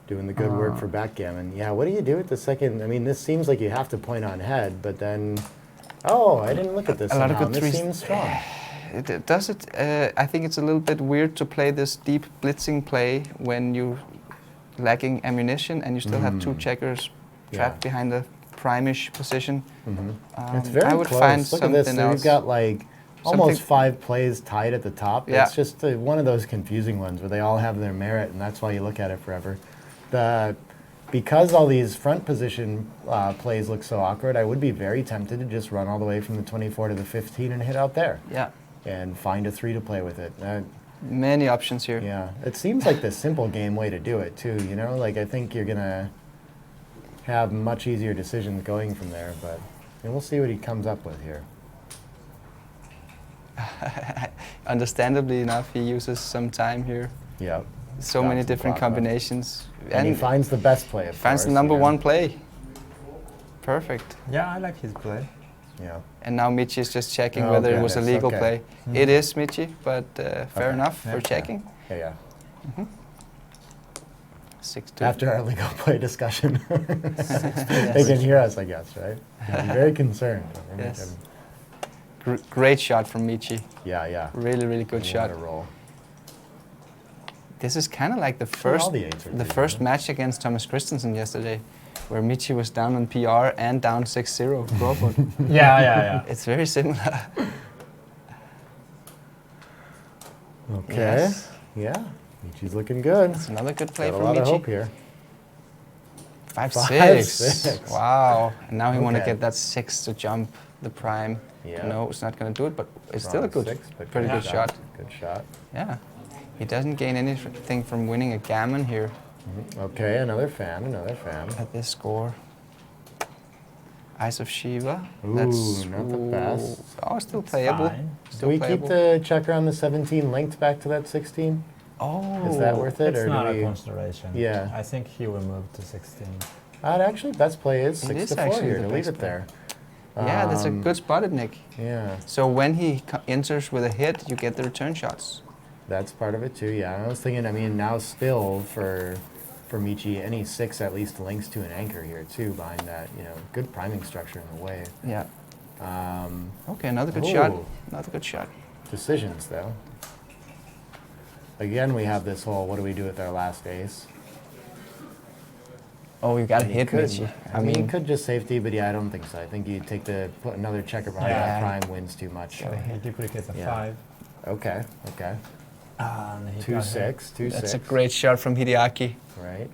Doing the good work for backgammon. Yeah, what do you do with the second? I mean, this seems like you have to point on head, but then, oh, I didn't look at this A lot of somehow. good This threes. seems strong. It does it. I think it's a little bit weird to play this deep blitzing play when you're lacking ammunition and you still have two checkers trapped Yeah. behind the prime-ish position. It's very I would close. find Look at this. something So else. we've got like almost Something- 5 plays tied at the top. Yeah. It's just one of those confusing ones where they all have their merit, and that's why you look at it forever. Because all these front position plays look so awkward, I would be very tempted to just run all the way from the 24 to the 15 and hit out there Yeah, and find a 3 to play with it. many options here. Yeah, it seems like the simple game way to do it too, you know? Like I think you're gonna have much easier decisions going from there, but and we'll see what he comes up with here. Understandably enough, he uses some time here. Yep. So Got many some different clock left. combinations. And he finds the best play, of finds the course, number you know? one play. Perfect. Yeah, I like his play. Yeah. And now Michi is just checking Oh, whether it was a goodness, legal okay. play. It is Michi, but fair Okay. enough Yeah. for checking. Yeah, yeah. 6-2. After our legal play discussion, they can hear us, I guess, right? I'm very concerned. Yes. Great shot from Michi. Yeah, yeah. Really, really good What shot. a roll. This is kind of like the Well, all first, the eights are the good, first yeah. match against Thomas Christensen yesterday, where Michi was down on PR and down 6-0 Crawford. Yeah. It's very similar. Okay. Yes. Yeah. Michi's looking good. It's another good play Got a from lot of hope Michi. here. 5-6. 5-6. Wow. And now he want to Okay. get that 6 to jump the prime. Yeah. No, it's not going to do it, but it's still a Wrong good, six, but pretty good shot. Good shot. Yeah. He doesn't gain anything from winning a gammon here Okay, another fan, another fan. at this score. Eyes of Shiva. Ooh, not the best. Oh, still playable. Fine. Do Still we playable. keep the checker on the 17 linked back to that 16? Oh. Is that worth it, It's or not do a we? consideration. Yeah. I think he will move to 16. Actually, best play is It 6 is to 4 actually here the to leave best it there. Yeah, that's a Um, good spotted, Nick. Yeah, So when he enters with a hit, you get the return shots. that's part of it too. Yeah, I was thinking. I mean, now still for Michi, any 6 at least links to an anchor here too behind that. Good priming structure in the way. Yeah. Um, Okay, another good shot. Ooh. Another good shot. decisions though. Again, we have this whole. What do we do with our last ace? Oh, you got to And you hit could- Michi. I mean, you could just safety, but yeah, I don't think so. I think you put another checker behind Yeah. that prime wins too much. He duplicates a Yeah. 5. Okay, okay. And he 2-6, 2-6. That's a great shot from Hideaki. Right.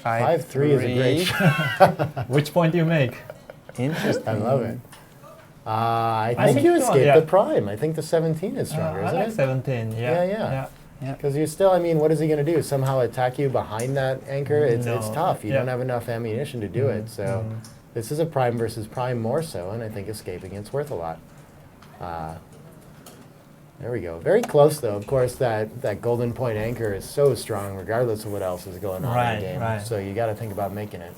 5-3 5-3 is a great shot. Which point do you make? Interesting. I love it. I I think think you so, escaped yeah. the prime. I think the 17 is stronger, I isn't like it? 17. Yeah. Yeah. Yeah. Because you still, I mean, what is he going to do? Somehow attack you behind that anchor? It's No. tough. You Yeah. don't have enough ammunition to do it. So this is a prime versus prime more so, and I think escaping it's worth a lot. There we go. Very close, though. Of course, that golden point anchor is so strong regardless of what else is going on in Right, the game. right. So you got to think about making it.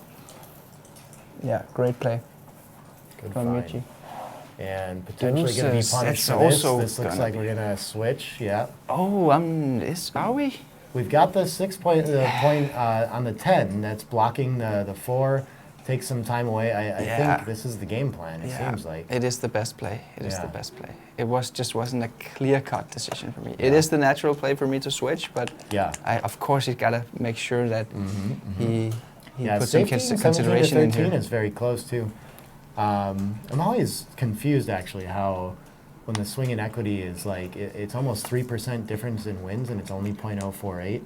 Yeah, great play Good from find. Michi. And potentially going to be Deuces. punished That's for this. also This looks gonna like be- we're going to switch. Yeah. Oh, are we? We've got the 6 point, point on the 10 that's blocking the 4. Takes some time away. I Yeah. think this is the game plan, it seems like. It is the best play. It is the Yeah. best play. It wasn't a clear-cut decision for me. It is the natural play for me to switch, but Yeah. of course he's got to make sure that he Yeah, puts some safety in 17 to consideration in 13 here. is very close too. I'm always confused actually how when the swing in equity is like, it's almost 3% difference in wins and it's only 0.048,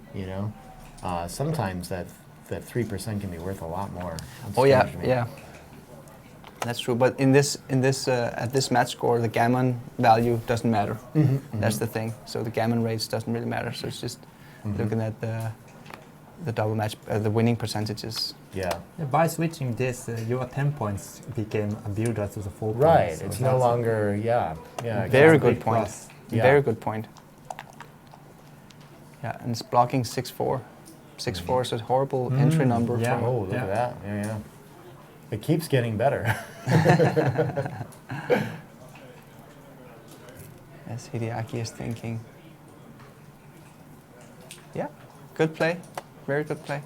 sometimes that 3% can be worth a lot more. That's Oh yeah, strange to me. yeah. That's true. But in this at this match score, the gammon value doesn't matter. That's the thing. So the gammon rates doesn't really matter. So it's just looking at the double match, the winning percentages. Yeah. By switching this, your 10 points became a builder to the 4 Right, points. so it's no that's a longer, yeah. Very big good point. plus. Yeah. Very good point. Yeah, and it's blocking 6-4. 6-4 is a horrible entry number. yeah. From, Oh, look at that. Yeah. It keeps getting better. as Hideaki is thinking. Yeah, good play. Very good play.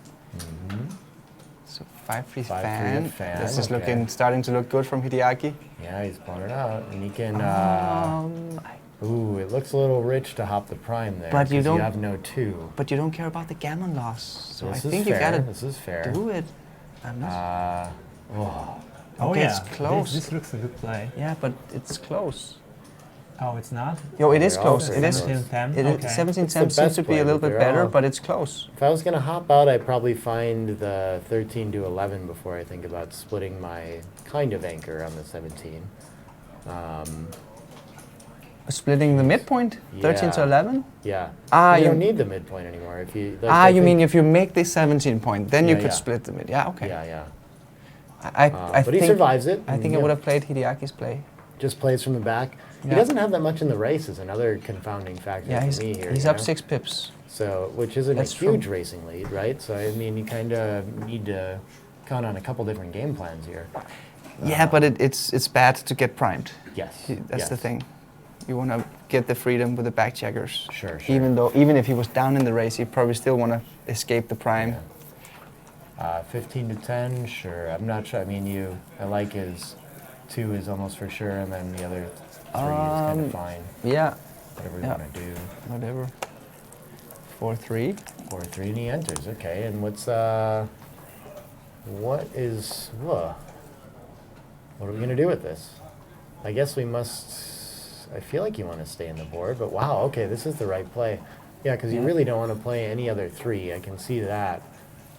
So 5-3 5-3 fan. fan, This is okay. starting to look good from Hideaki. Yeah, he's blown it out. And he can, Um, ooh, it looks a little rich to hop the prime there. But you 'cause don't- have no 2. but you don't care about the gammon loss. So This I is think fair. you gotta This is fair. do it. I'm not. Oh, Oh Okay, yeah, it's close. This looks a good play. Yeah, but it's close. Oh, it's not? Yo, it is They're all close. very It is. close. 17-10? It is Okay. 17-10 It's the seems best to be play, a little but bit they're better, all- but it's close. if I was going to hop out, I'd probably find the 13 to 11 before I think about splitting my kind of anchor on the 17. Splitting the midpoint, 13 to Yeah. 11. Yeah. Ah, you you- don't need the midpoint anymore. If you like, I You mean think- if you make this 17 point, then you Yeah, could yeah. split the mid. Yeah, okay. Yeah. I But think he survives it. I and, think I yeah, would have played Hideaki's play. just plays from the back. He Yeah. doesn't have that much in the race is another confounding factor Yeah, for me here. he's you up know? 6 pips. So, which isn't That's a true. huge racing lead, right? So, I mean, you kind of need to count on a couple different game plans here. Yeah, but it's bad to get primed. Yes. That's the yes. thing. You want to get the freedom with the back checkers. Sure. Even if he was down in the race, he'd probably still want to escape the prime. Yeah. 15 to 10, sure. I'm not sure. I mean, I like his 2 is almost for sure, and then the other 3 is kind of fine. Yeah, whatever we Yeah. want to do. Whatever. 4-3. 4-3 and he enters. Okay, and what are we gonna do with this? I guess we must. I feel like you want to stay in the board, but wow. Okay, this is the right play. Yeah, because you really don't want to play any other 3. I can see that.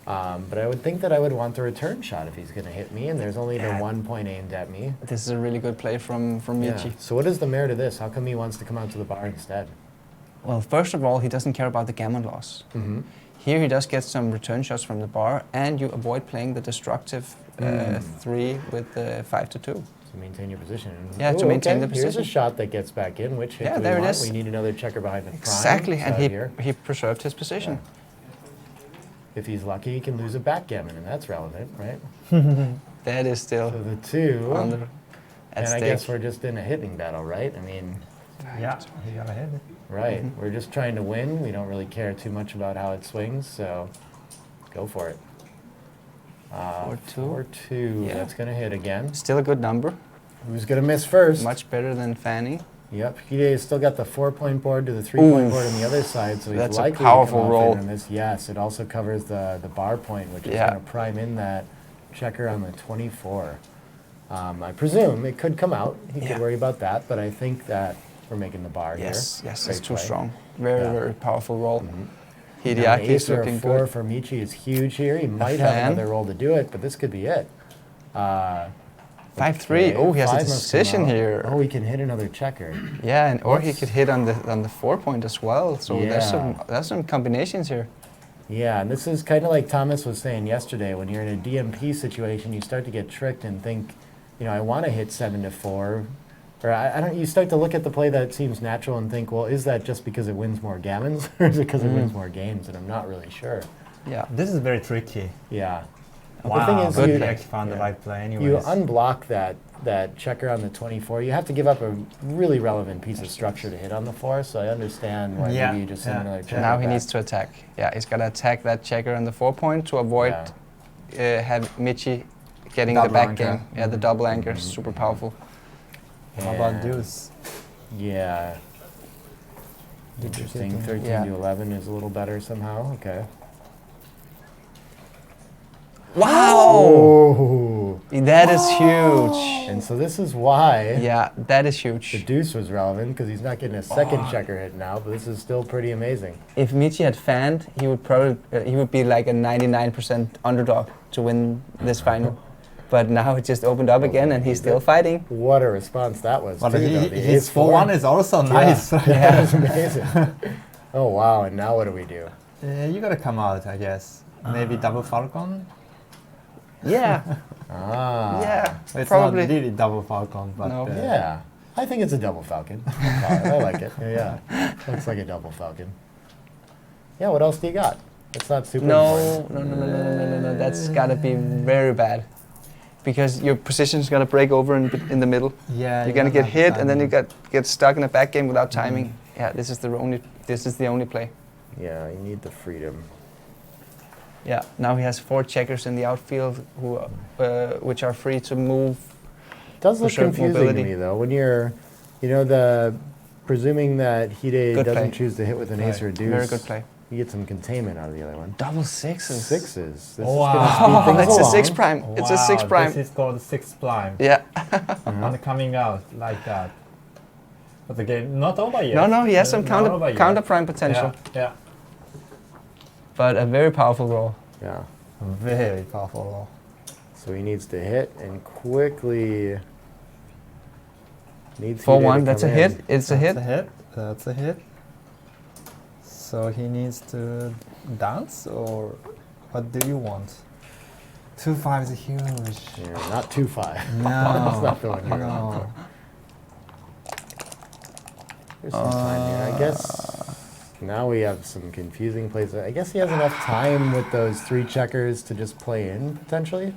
But I would think that I would want the return shot if he's going to hit me, and there's only the 1 point aimed at me. This is a really good play from Michi. So what is the merit of this? How come he wants to come out to the bar instead? Well, first of all, he doesn't care about the gammon loss. Mm-hmm. Here he does get some return shots from the bar, and you avoid playing the destructive 3 with the 5-2. To maintain your position. Yeah, to maintain the Here's a position. shot that gets back in. Which hit Yeah, do we there it want? is. We need another checker behind the prime. Exactly, and here. he preserved his position. If he's lucky, he can lose a backgammon, and that's relevant, right? That is still So the 2, under and at I stake. guess we're just in a hitting battle, right? I mean, Yeah, he got ahead. right. We're just trying to win. We don't really care too much about how it swings, so go for it. 4-2. 4-2. Yeah. That's going to hit again. Still a good number. Who's going to miss first? Much better than Fanny. Yep. Hide's still got the 4-point board to the 3-point Oof. board on the other side, so he's That's a likely powerful to come roll. off in this. Yes, it also covers the bar point, which is Yeah. going to prime in that checker on the 24. I presume it could come out. He Yeah. could worry about that, but I think that we're making the bar Yes, here. yes, Great it's too play. strong. Very, Yeah. very powerful roll. Now, Hideaki an is ace or a looking 4 good. for Michi is huge here. He might have fan. another roll to do it, but this could be it. 5-3. Okay, Oh, he has a 5 must come decision out. here. Oh, he can hit another checker. Yeah, and or he What's- could hit on the 4-point as well. So there's some combinations here. Yeah, and this is kind of like Thomas was saying yesterday. When you're in a DMP situation, you start to get tricked and think, I want to hit 7-4, or I don't. You start to look at the play that seems natural and think, well, is that just because it wins more gammons, or is it because it wins more games? And I'm not really sure. Yeah. This is very tricky. Yeah. Wow, The thing is, good you, Hideaki found the yeah. right play anyways. you unblock that checker on the 24. You have to give up a really relevant piece of structure to hit on the 4. So I understand why Yeah, maybe you just send yeah, another yeah. checker. Now he back. needs to attack. Yeah, he's got to attack that checker on the 4-point to avoid have Michi getting Double the back anchor. game. Yeah, the double anchor is super powerful. How about And- deuce? Yeah. Interesting. 13 Yeah. to 11 is a little better somehow. Okay. Wow! Oh. That is huge. And so this is why Yeah, that is the huge. deuce was relevant, because he's not getting a second checker hit now, but this is still pretty amazing. If Michi had fanned, he would probably he would be like a 99% underdog to win this final. But now it just opened up again, and he's still fighting. What a response that was, But too, though. The his ace 4 4-1 is also nice. That was amazing. Oh, wow. And now what do we do? You gotta come out, I guess. Maybe double falcon? Yeah, Ah. yeah, It's probably. not really double falcon, but No. Yeah. I think it's a double falcon. I like it. Yeah. Looks like a double falcon. Yeah, what else do you got? It's not super No, important. no. That's gotta be very bad, because your position's gonna break over in the middle. yeah, You're gonna get hit, and then you get stuck in a back game without timing. Yeah, this is the only play. Yeah, you need the freedom. Yeah. Now he has 4 checkers in the outfield who, which are free to move. It does look Preserve confusing mobility. to me, though. When you're, presuming that Hide Good doesn't play. choose to hit with an ace or a deuce. Very good play. You get some containment out of the other one. Double sixes. Sixes. This Wow. is going to speed things It's a along. 6 prime. It's a 6 prime. This is called 6 prime. Yeah. And coming out like that. But the game not over yet. No, he has some Not over yet. counter prime potential, Yeah, but a very powerful roll. Yeah. very powerful roll. So he needs to hit and quickly. Needs 4-1. Hide to That's a come hit. in. It's a hit. That's a hit. So he needs to dance, or what do you want? 2-5 is huge. Yeah, not 2-5. No. That's not the one you're on. No. There's some time here. I guess now we have some confusing plays. I guess he has enough time with those 3 checkers to just play in, potentially.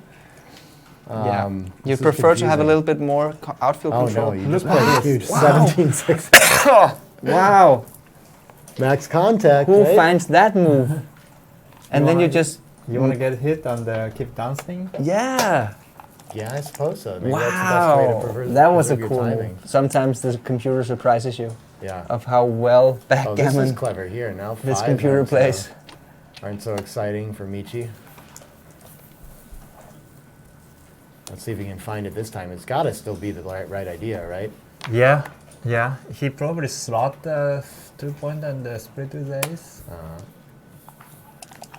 Yeah. This You is prefer to have a confusing. little bit more outfield Oh control. no, you just Look played at a huge this. 17-6. Wow. Max contact, Who right? finds that move? And then you wanna- just You want to get hit on the keep dancing? yeah. Yeah, I suppose so. Maybe that's the best way to Wow. preserve, That was a preserve your cool timing. move. Sometimes the computer surprises you. Yeah. of how well Oh, this is backgammon clever here. Now this 5 computer aren't plays. So, aren't so exciting for Michi. Let's see if we can find it this time. It's got to still be the right idea, right? Yeah, yeah. He probably slot the 2-point and split with ace.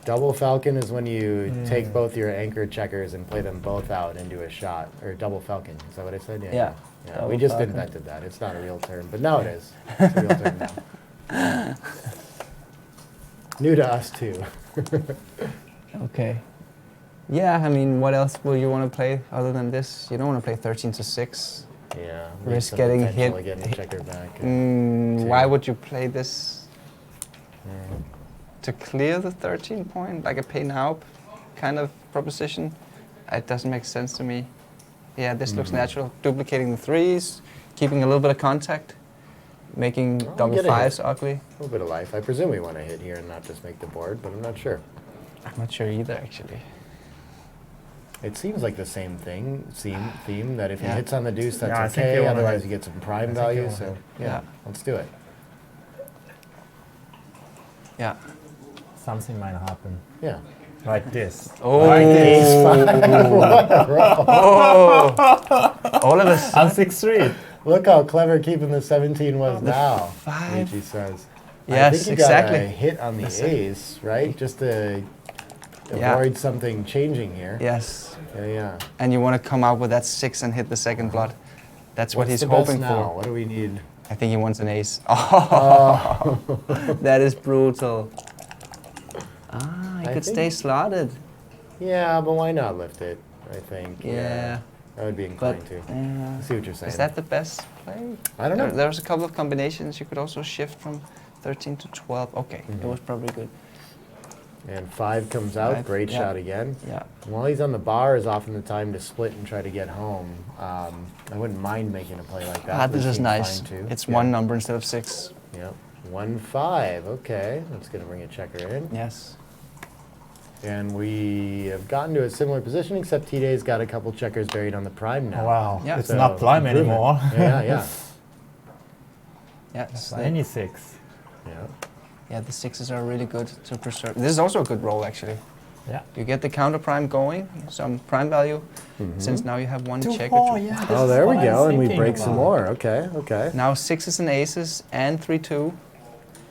Double falcon is when you take both your anchor checkers and play them both out into a shot. Or double falcon. Is that what I said? Yeah. Yeah, Double we just falcon. invented that. It's not a real term, but now it is. It's a real term now. New to us too. Okay. Yeah, I mean, what else will you want to play other than this? You don't want to play 13 to 6. Yeah. Risk some getting potential hit. of getting the checker back. Why would you play this to clear the 13 point, like a pay now kind of proposition? It doesn't make sense to me. Yeah, this looks natural. Duplicating the 3s, keeping a little bit of contact, making double get a 5s hit. ugly. A little bit of life. I presume we want to hit here and not just make the board, but I'm not sure. I'm not sure either, actually. It seems like the same thing, theme that if he Yeah. hits on the deuce, that's Yeah, I think okay. you wanna Otherwise, hit. you get some prime think value. you wanna So hit. yeah, let's do it. Yeah. Something might happen. Yeah. Like this. Oh, all of a sudden. And 6-3. Look how clever keeping the 17 was now. 5. Michi says. I Yes, think you got exactly. a hit on the ace, right? Just to Yeah. avoid something changing here. Yes. Yeah. And you want to come out with that 6 and hit the second blood. That's what What's he's the best hoping now? for. What do we need? I think he wants an ace. Oh, that is brutal. Ah, he I could think- stay slotted. Yeah, but why not lift it? I think. Yeah. I would be But inclined to. yeah. I see what you're saying. Is that the best play? I don't know. There's a couple of combinations. You could also shift from 13 to 12. Okay, it was probably good. And 5 comes out. 5, Great yeah. shot again. Yeah. While he's on the bar is often the time to split and try to get home. I wouldn't mind making a play like that. Ah, this Seems is nice. fine too. It's Yeah. one number instead of 6. Yep. 1-5. Okay. That's going to bring a checker in. Yes. And we have gotten to a similar position, except Hide's got a couple checkers buried on the prime now. Wow. Yeah. It's So, not prime improvement. anymore. Yeah. Yes. Any 6. Yeah. Yeah, the 6s are really good to preserve. This is also a good roll, actually. Yeah. You get the counter prime going, some prime value, since now you have one checker. 2-4, yeah. Oh, there we go. And we break some more. Okay. Now 6s and aces and 3-2.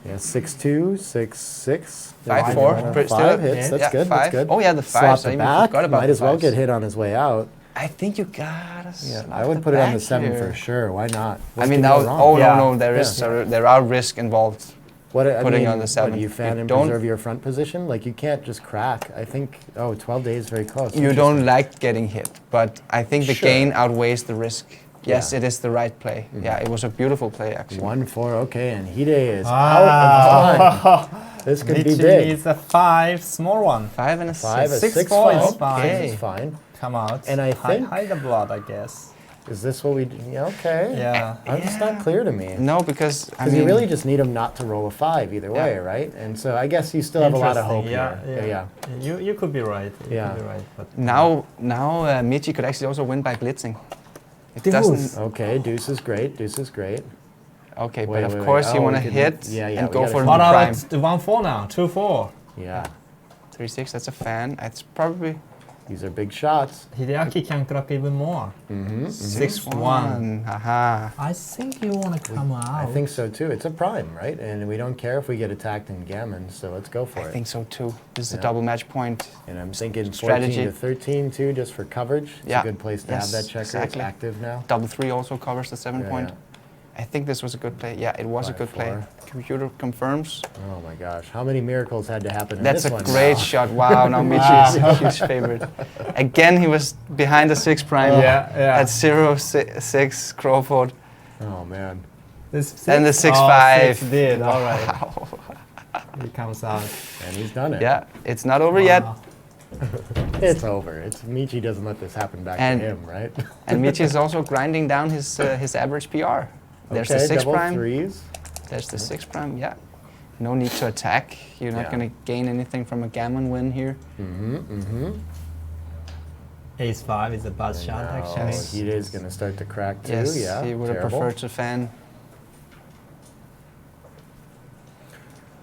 Yeah, 6-2, 6-6. 5-4. Five hits. That's Yeah, good. 5. That's good. Oh yeah, the Swap 5s. the I even back. forgot about Might the as well 5s. get hit on his way out. I think you gotta. Yeah, slot I would the put it on the back 7 here. for sure. Why not? I What mean, can now, go wrong? oh Yeah. no, there are risk involved. What I putting mean, on the 7. What, you fan You and don't- preserve your front position? Like you can't just crack. I think. 12 days very close. You don't like getting hit, but I think the Sure. gain outweighs the risk. Yes, Yeah. it is the right play. Yeah, it was a beautiful play actually. 1-4. Okay, and Hide is out of time. This could be Michi big. needs a 5, small one. 5 and a 5 6. is 6 6-5. points, fine. Okay. This is fine. Come out. And I think- hide the blood, I guess. Is this what we? Yeah, okay. Yeah. It's not clear to me. No, because I Because mean, you really just need him not to roll a 5 either way, right? And so I guess you still have a lot of hope Interesting, here. Yeah. You could be right. You Yeah. could be right. But now Michi could actually also win by blitzing. It Deuce. doesn't. Okay, deuce is great. Deuce is great. Okay, Wait, but of wait, course wait. you Oh, want to we can- hit yeah, and we go gotta for the what are prime. it's the 1-4 now? 2-4. Yeah. 3-6. That's a fan. It's probably These are big shots. Hideaki can crack even more. 6-1. Haha. I think you want to come out. I think so too. It's a prime, right? And we don't care if we get attacked in gammon, so let's go for I it. think so too. This is Yeah. a double match point. And I'm thinking 14 Strategy. to 13 too, just for coverage. It's Yeah. a good place to Yes, have that checker. exactly. It's active now. Double 3 also covers the 7 Yeah, point. yeah. I think this was a good play. Yeah, it was a good play. 5-4. Computer confirms. Oh my gosh, how many miracles had to happen in That's this a one great now? shot. Wow, now Michi is a huge favorite. Again, he was behind the 6 prime Yeah. at 0-6 Crawford. Oh man. This And the 6-5. 6 did. All right. Wow. He comes out. And he's done it. Yeah, it's not over yet. Wow. It's over. It's Michi doesn't let this happen back And- to him, right? And Michi is also grinding down his average PR. There's okay, the 6 double prime. threes. There's the 6 prime. Yeah. No need to attack. You're not Yeah. going to gain anything from a gammon win here. Ace-5 is a bad shot, Now actually. Yes. Hide is going to start to crack too. Yes, yeah. he would have terrible. preferred to fan.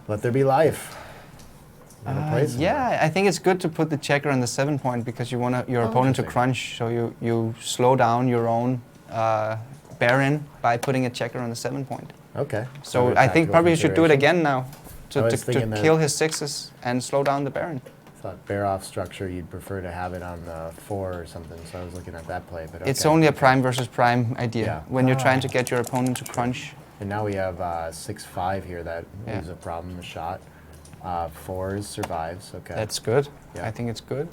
Let there be life. You wanna play some more? Yeah, I think it's good to put the checker on the 7 point because you want your opponent to interesting. crunch, so you slow down your own Baron by putting a checker on the 7 point. Okay. So Other I think tactical probably you should do it considerations? again now I was to thinking that- kill his 6s and slow down the Baron. Thought bear off structure, you'd prefer to have it on the 4 or something, so I was looking at that play. But It's okay. only a prime versus prime idea. Yeah. When you're trying to get your opponent to crunch. And now we have 6-5 here. That Yeah. is a problem. A shot. 4s survives. Okay. That's good. Yeah. I think it's good.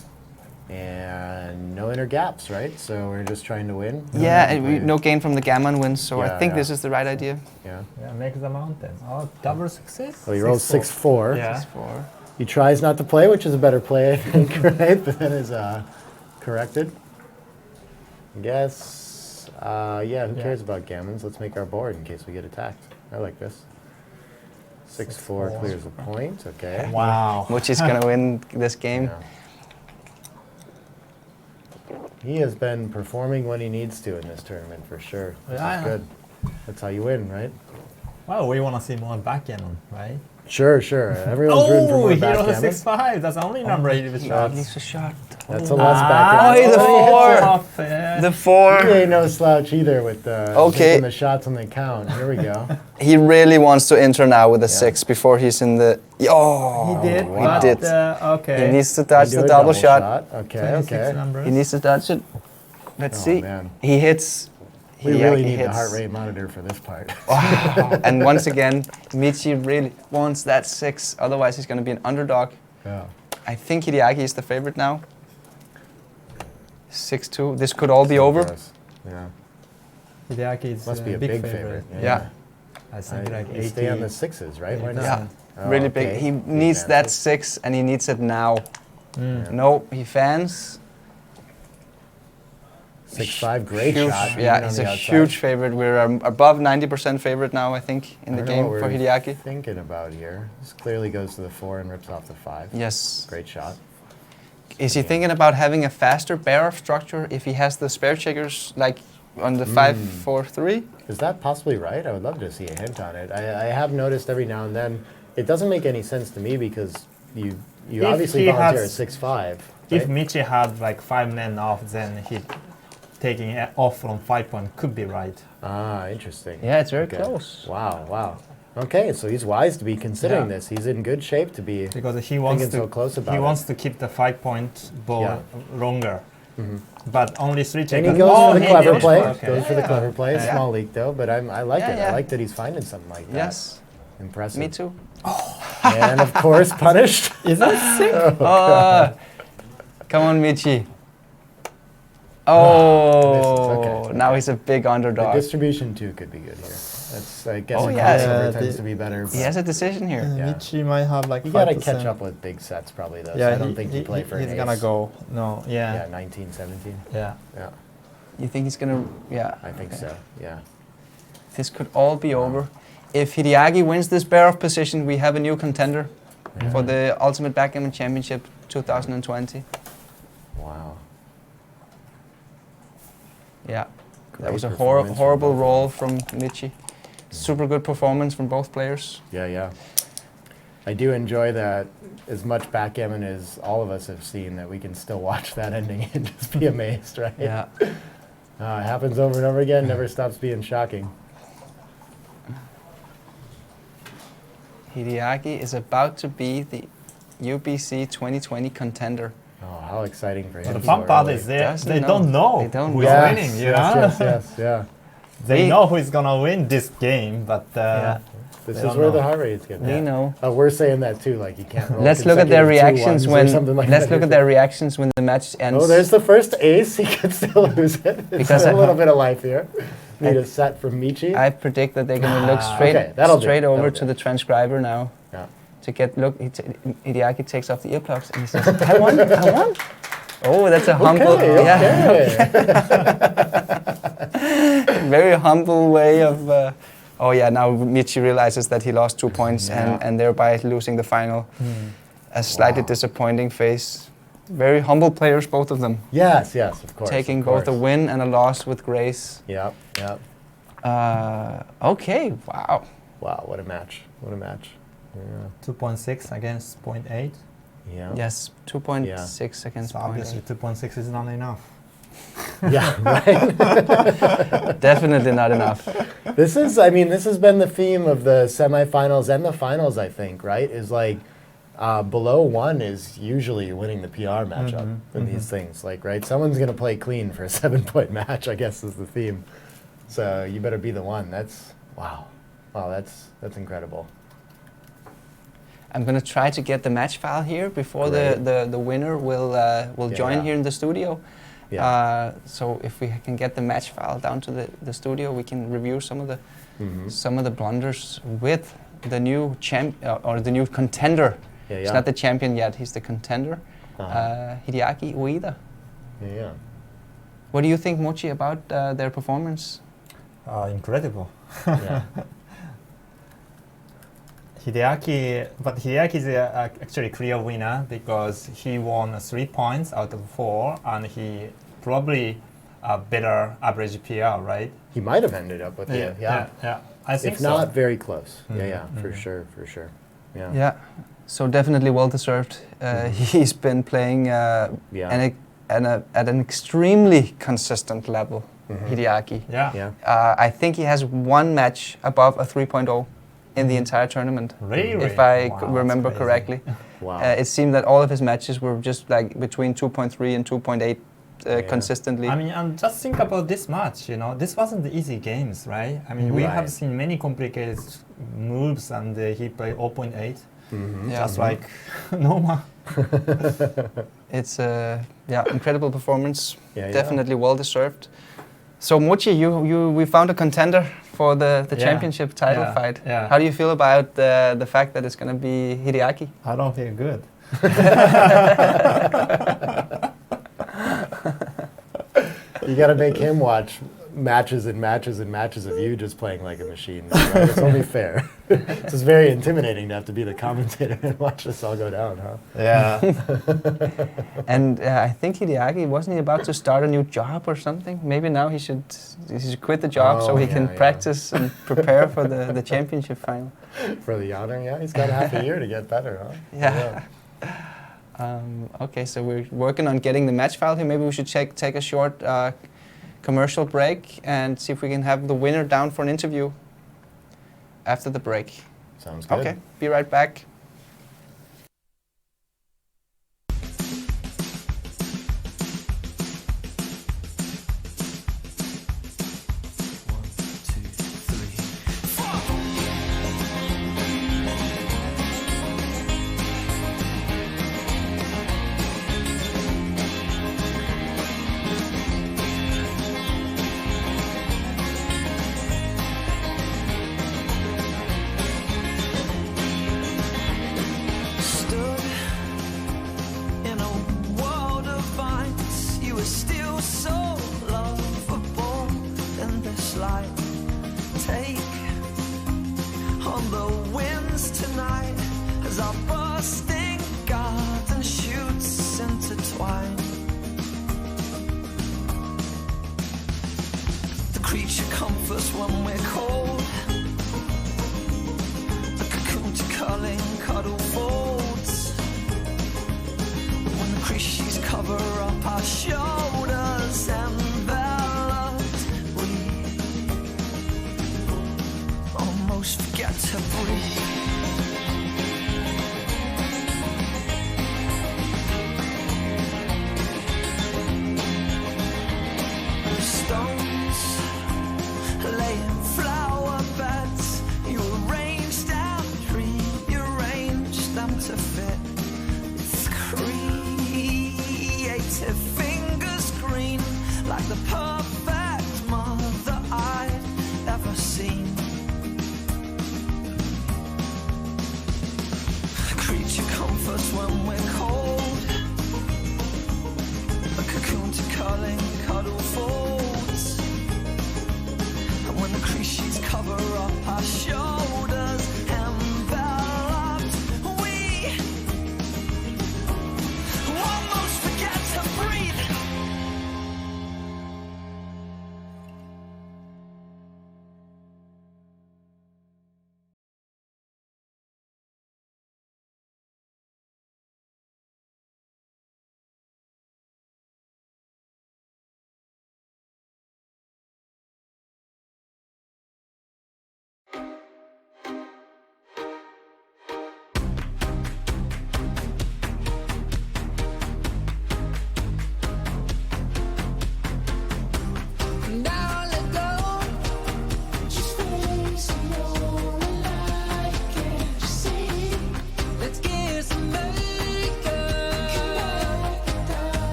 And no inner gaps, right? So we're just trying to win. Yeah, and no gain from the Gammon wins, so Yeah, I think yeah. this is the right idea. Yeah. Yeah, make the mountain. Oh, double success. So you roll 6-4. Yeah. 4. He tries not to play, which is a better play, I think, right? But then is corrected. I guess. Yeah, who cares about gammons? Let's make our board in case we get attacked. I like this. 6-4 clears the point. Okay. Wow. Which is going to win this game. Yeah. He has been performing when he needs to in this tournament for sure. This Yeah. is good. That's how you win, right? Well, we want to see more backgammon, right? Sure, sure. Everyone's rooting for Oh, more he rolled a backgammon. 6-5. That's the only number he He shots. needs a shot. That's a less backgammon. Oh, the four. Off, yeah. The 4. He ain't no slouch either with Okay. taking the shots on the count. Here we go. He really wants to enter now with a 6 before he's in the... Oh, He did. He but, did. Okay. He needs to dodge Do the a double shot. Okay, 26 okay. numbers. He needs to dodge it. Let's Oh, see. man. He hits. We Hideaki really need the hits. heart rate monitor for this part. And once again, Michi really wants that 6. Otherwise, he's going to be an underdog. Yeah. I think Hideaki is the favorite now. 6-2. This could all be over. Gross. Yeah. Hideaki is Must be a big favorite. Yeah. I think like You 80. stay on the 6s, right? Why not? Yeah. Oh, Really okay. big. He Big needs that advances. 6, and he needs it now. Mm. No, he fans. 6-5, great Huge, shot. even yeah, on he's the a outside. huge favorite. We're above 90% favorite now, I think, in I the don't know game what for we're Hideaki. Thinking about here. This clearly goes to the 4 and rips off the 5. Yes. Great shot. Is he thinking about having a faster bear-off structure if he has the spare checkers like on the 5-4-3? Is that possibly right? I would love to see a hint on it. I have noticed every now and then. It doesn't make any sense to me because you If obviously he volunteer has- at 6-5. If right? Michi had like 5 men off, then he taking it off from 5 point could be right. Ah, interesting. Yeah, it's very Okay. close. Wow, wow. Okay, so he's wise to be considering Yeah. this. He's in good shape to be. Because he wants Thinking to so close about he it. wants to keep the 5 point ball Yeah. longer. But only 3 And checkers. he goes for the he clever goes play. for- okay. Goes for the clever play. Yeah. Small leak though, but I like Yeah, it. yeah. I like that he's finding something like that. Yes, Impressive. me too. And of course, punished. Is that sick? Come on, Michi. Oh, okay. now he's a big The underdog. distribution too could be good here. That's I guess Oh, a yeah. crossover Yeah, tends the- to be better. He has a decision here. Yeah. Michi might have like You gotta 5%. catch up with big sets probably though. Yeah, so I don't think you play for he's an gonna ace. go. No, Yeah, yeah, 19, 17. yeah. Yeah, You think he's gonna? Yeah. I think okay. so. Yeah. This could all be over. If Hideaki wins this bear-off position, we have a new contender for the Ultimate Backgammon Championship 2020. Wow. Yeah, Great that was a performance from horrible both of roll from Michi. Super good performance from both players. Yeah, yeah. I do enjoy that as much backgammon as all of us have seen, that we can still watch that ending and just be amazed, right? Yeah. It happens over and over again, never stops being shocking. Hideaki is about to be the UBC 2020 contender. Oh, how exciting for him. But the so fun part early. is they Doesn't know. don't know They don't who's know. winning. You know? yes, yeah. They We- know who's gonna win this game, but Yeah. This They is don't where know. the heart rate's getting. We know. We're saying that too, like you can't roll Let's look at their consecutive reactions 2-1s or when. something like Let's that. look at their reactions when the match ends. Oh, there's the first ace. He could still lose it. It's Because a I- little bit of life here. Need a set from Michi. I predict that they're gonna look straight okay, that'll do, straight over that'll to do. the transcriber now Yeah. to get look. Hideaki takes off the earplugs and he says, "I won, I won." Oh, that's a humble, Okay, yeah, okay. very humble way of. Oh yeah, now Michi realizes that he lost 2 points Yeah. and thereby losing the final. A slightly Wow. disappointing face. Very humble players, both of them, Yes, of course. taking of both a course. win and a loss with grace. Yep, yep. Okay, wow. Wow, what a match. What a match. 2.6 against 0.8. Yeah. Yes, 2.6 against So obviously 0.8. 2.6 is not enough. Yeah, right. Definitely not enough. This has been the theme of the semifinals and the finals, I think, right? Is like below 1 is usually winning the PR matchup in these things. Like, right? Someone's going to play clean for a 7-point match, I guess is the theme. So you better be the one. That's, wow. Wow, that's incredible. I'm going to try to get the match file here before Great. the winner will join here in the studio. Yeah. So if we can get the match file down to the studio, we can review some of the blunders with the new or the new contender. Yeah, He's not the champion yet. He's the contender, Hideaki Ueda. Yeah. What do you think, Mochi, about their performance? Incredible. Yeah. Hideaki is actually clear winner because he won 3 points out of 4, and he probably a better average PR, right? He might have ended up with it. Yeah. I think If so. not, very close. Yeah, Mhm. for sure. Yeah. Yeah, so definitely well deserved. He's been playing Yeah. at an extremely consistent level, Hideaki. Yeah. I think he has 1 match above a 3.0 in the entire tournament, Really? if I Wow, remember that's crazy. correctly. Wow. It seemed that all of his matches were just like between 2.3 and 2.8 consistently. I mean, and just think about this match, this wasn't the easy games, right? I mean, we Right. have seen many complicated moves, and he played 0.8, Yeah. just like normal. It's incredible performance. Yeah, yeah. Definitely well deserved. So Mochi, we found a contender for the Yeah. championship title Yeah, fight. yeah. How do you feel about the fact that it's going to be Hideaki? I don't feel good. You got to make him watch matches and matches and matches of you just playing like a machine. Right? It's only fair. It's just very intimidating to have to be the commentator and watch this all go down, huh? Yeah. And I think Hideaki, wasn't he about to start a new job or something? Maybe now he should quit the job so Oh, he can yeah. practice and prepare for the championship final. For the honor, yeah. He's got half a year to get better, huh? Yeah. Okay, so we're working on getting the match file here. Maybe we should take a short commercial break and see if we can have the winner down for an interview after the break. Sounds good. Okay, be right back. Stood in a world of fights. You were still so lovable in this light. Take on the winds tonight as our bursting garden shoots intertwine. The creature comforts when we're cold. The cocoon to curling cuddle folds. When the creatures cover up our shoulders, enveloped, we almost forget to breathe. The stones laying flower beds, you arranged and rearranged them to fit. It's creative fingers green, like the perfect mother I'd ever seen. Creature comforts when we're cold. A cocoon to curling cuddle folds. And when the creatures cover up our shoulders, enveloped, we almost forget to breathe.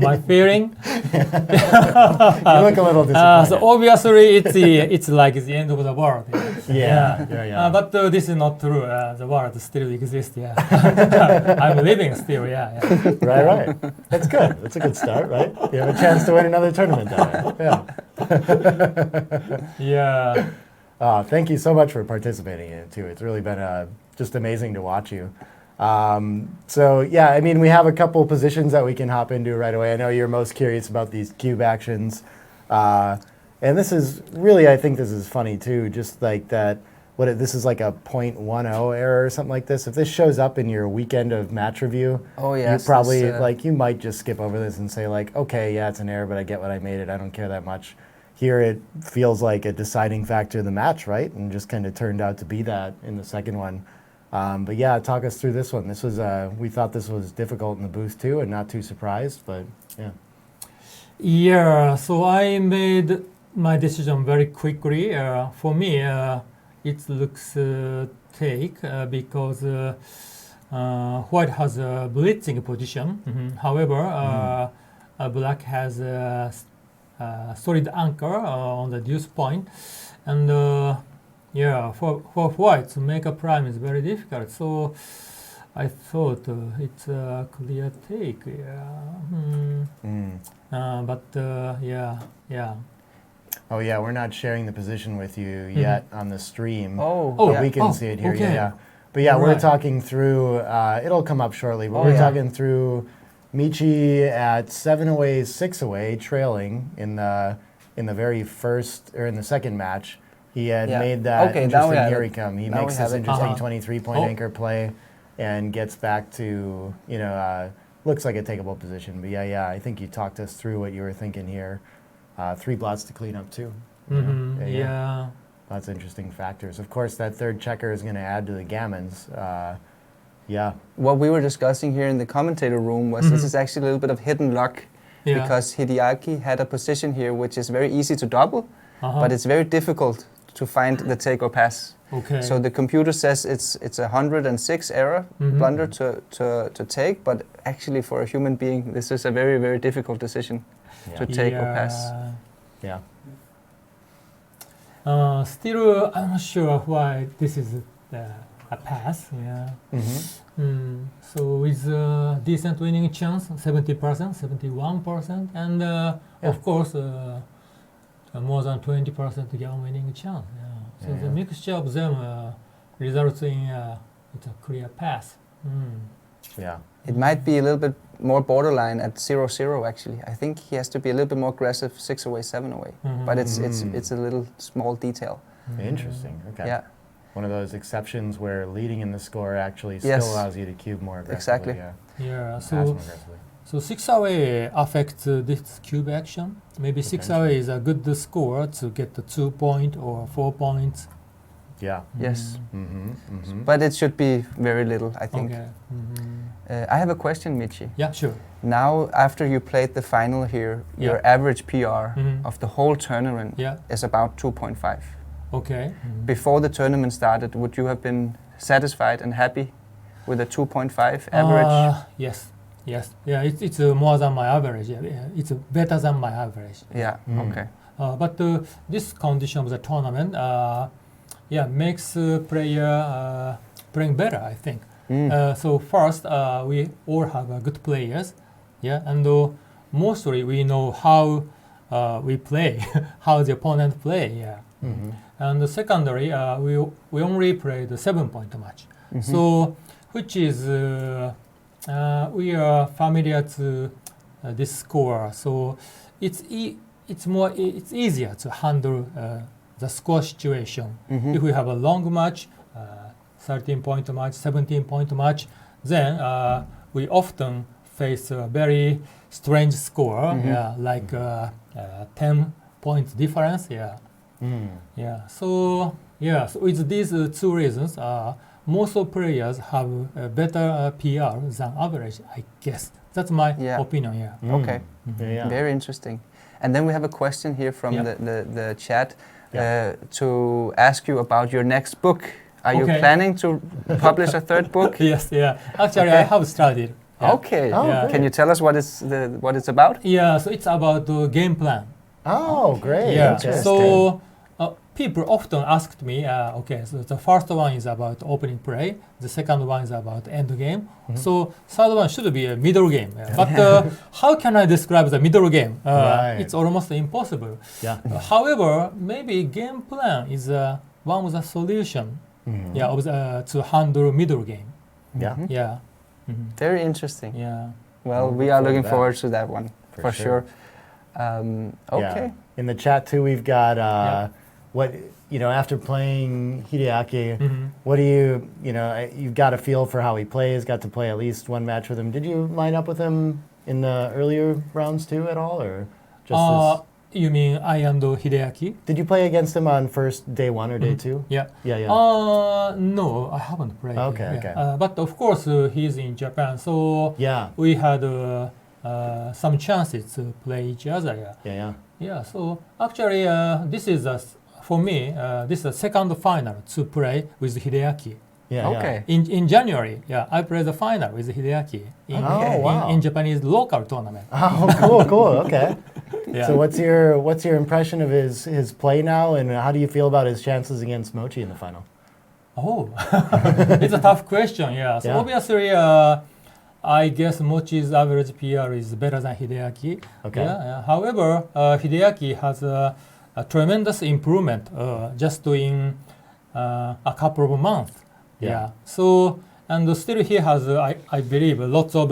my feeling. You look a little disappointed. So obviously it's like the end of the world. Yeah. But this is not true. The world still exists. Yeah, I'm living still. Yeah. Right. That's good. That's a good start, right? You have a chance to win another tournament down there. Yeah. Yeah. Thank you so much for participating in it too. It's really been just amazing to watch you. So yeah, I mean, we have a couple positions that we can hop into right away. I know you're most curious about these cube actions. And this is really, I think this is funny too, just like that, this is like a 0.10 error or something like this. If this shows up in your weekend of match review, Oh, yes, you probably, this, you might just skip over this and say like, okay, yeah, it's an error, but I get what I made it. I don't care that much. Here it feels like a deciding factor of the match, right? And just kind of turned out to be that in the second one. But yeah, talk us through this one. This was we thought this was difficult in the booth too, and not too surprised, but yeah. Yeah, so I made my decision very quickly. For me, it looks take because white has a blitzing position. However, black has a solid anchor on the deuce point, and yeah, for white to make a prime is very difficult. So I thought it's a clear take. But yeah. Oh yeah, we're not sharing the position with you yet on the stream. Oh, We can see it here. okay. Yeah. But yeah, we're Right. talking through. It'll come up shortly. But Oh, we're yeah. talking through Michi at 7 away, 6 away, trailing in the very first or in the second match. He had Yeah. made that Okay, now we interesting. have Here it. he come. He Now makes we this have it. interesting 23-point Oh. anchor play, and gets back to looks like a takeable position. But yeah, I think you talked us through what you were thinking here. 3 blots to clean up too. Yeah. Lots of interesting factors. Of course, that third checker is going to add to the gammons. Yeah. What we were discussing here in the commentator room was this is actually a little bit of hidden luck Yeah. because Hideaki had a position here which is very easy to double, Uh-huh. but it's very difficult to find the take or pass. Okay. So the computer says it's a 106 error blunder to take, but actually for a human being, this is a very, very difficult decision to take or pass. Yeah. Still, I'm not sure why this is a pass. Yeah. So with decent winning chance, 70%, 71%, and of course more than 20% gammon winning chance. Yeah. So the mixture of them results in it's a clear pass. Yeah. It might be a little bit more borderline at 0-0 actually. I think he has to be a little bit more aggressive 6 away, 7 away. But it's a little small detail. Interesting. Okay. Yeah. One of those exceptions where leading in the score actually Yes. still allows you to cube more aggressively. Exactly. Yeah. Yeah. Pass So more aggressively. so 6 away affects this cube action. Maybe 6 away is a good score to get the 2 point or 4 points. Yeah. Yes. Mm-hmm. But it should be very little, I think. Okay. I have a question, Michi. Yeah, sure. Now, after you played the final here, your Yeah. average PR of the whole tournament Yeah. is about 2.5. Okay. Before the tournament started, would you have been satisfied and happy with a 2.5 average? Yes. Yeah, it's more than my average. Yeah, it's better than my average. Yeah, okay. But this condition of the tournament, makes player playing better, I think. So first, we all have good players, and mostly we know how we play, how the opponent play, And secondary, we only play the 7-point match. So, which is we are familiar to this score. So it's easier to handle the score situation. If we have a long match, 13-point match, 17-point match, then we often face a very strange score, like 10 points difference. So with these 2 reasons, most of players have a better PR than average, I guess. That's my opinion. Okay, very interesting. And then we have a question here from the chat to ask you about your next book. Are you planning to publish a third book? Yes, actually I have started Yeah. Okay. Oh, Yeah. great. Can you tell us what it's about? Yeah, so it's about the game plan. Oh, great. Yeah. Interesting. So people often asked me, okay, so the first one is about opening play, the second one is about end game. So third one should be a middle game. But how can I describe the middle game? Right. It's almost impossible. Yeah. However, maybe game plan is one of the solution. Yeah, to handle middle game. Yeah. Yeah. Mhm. Very interesting. Yeah. Well, we are looking that. forward to that one for sure. sure. Okay. Yeah. In the chat too, we've got Yeah. what after playing Hideaki, Mhm. what do you've got a feel for how he plays, got to play at least one match with him. Did you line up with him in the earlier rounds too at all, or just this? You mean I and Hideaki? Did you play against him on first day one or day two? Yeah. Yeah. No, I haven't played. Okay, yeah. okay. But of course, he's in Japan, so Yeah. we had some chances to play each other. Yeah. Yeah. Yeah. So actually, this is for me. This is the second final to play with Hideaki. Yeah. Okay. In January, yeah, I played the final with Hideaki in, Oh, wow. in Japanese local tournament. Oh, cool. Okay. Yeah. So what's your impression of his play now, and how do you feel about his chances against Mochi in the final? Oh, it's a tough question. Yeah. So Yeah. obviously, I guess Mochi's average PR is better than Hideaki. Okay. Yeah. However, Hideaki has a tremendous improvement just in a couple of months. Yeah. So and still he has, I believe, lots of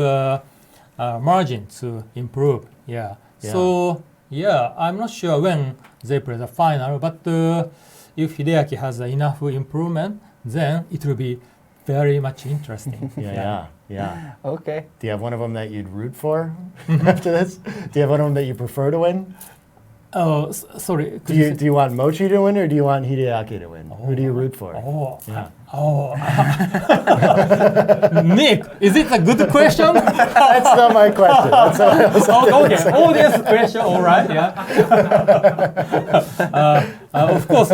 margin to improve. Yeah. Yeah. So yeah, I'm not sure when they play the final, but if Hideaki has enough improvement, then it will be very much interesting. Yeah. Okay. Do you have one of them that you'd root for after this? Do you have one of them that you prefer to win? Oh, sorry. Do you want Mochi to win, or do you want Hideaki to win? Who do you root for? Oh, Yeah. oh. Nick, is it a good question? That's not my question. That's not what I was Okay, audience question, all right, yeah. Of course,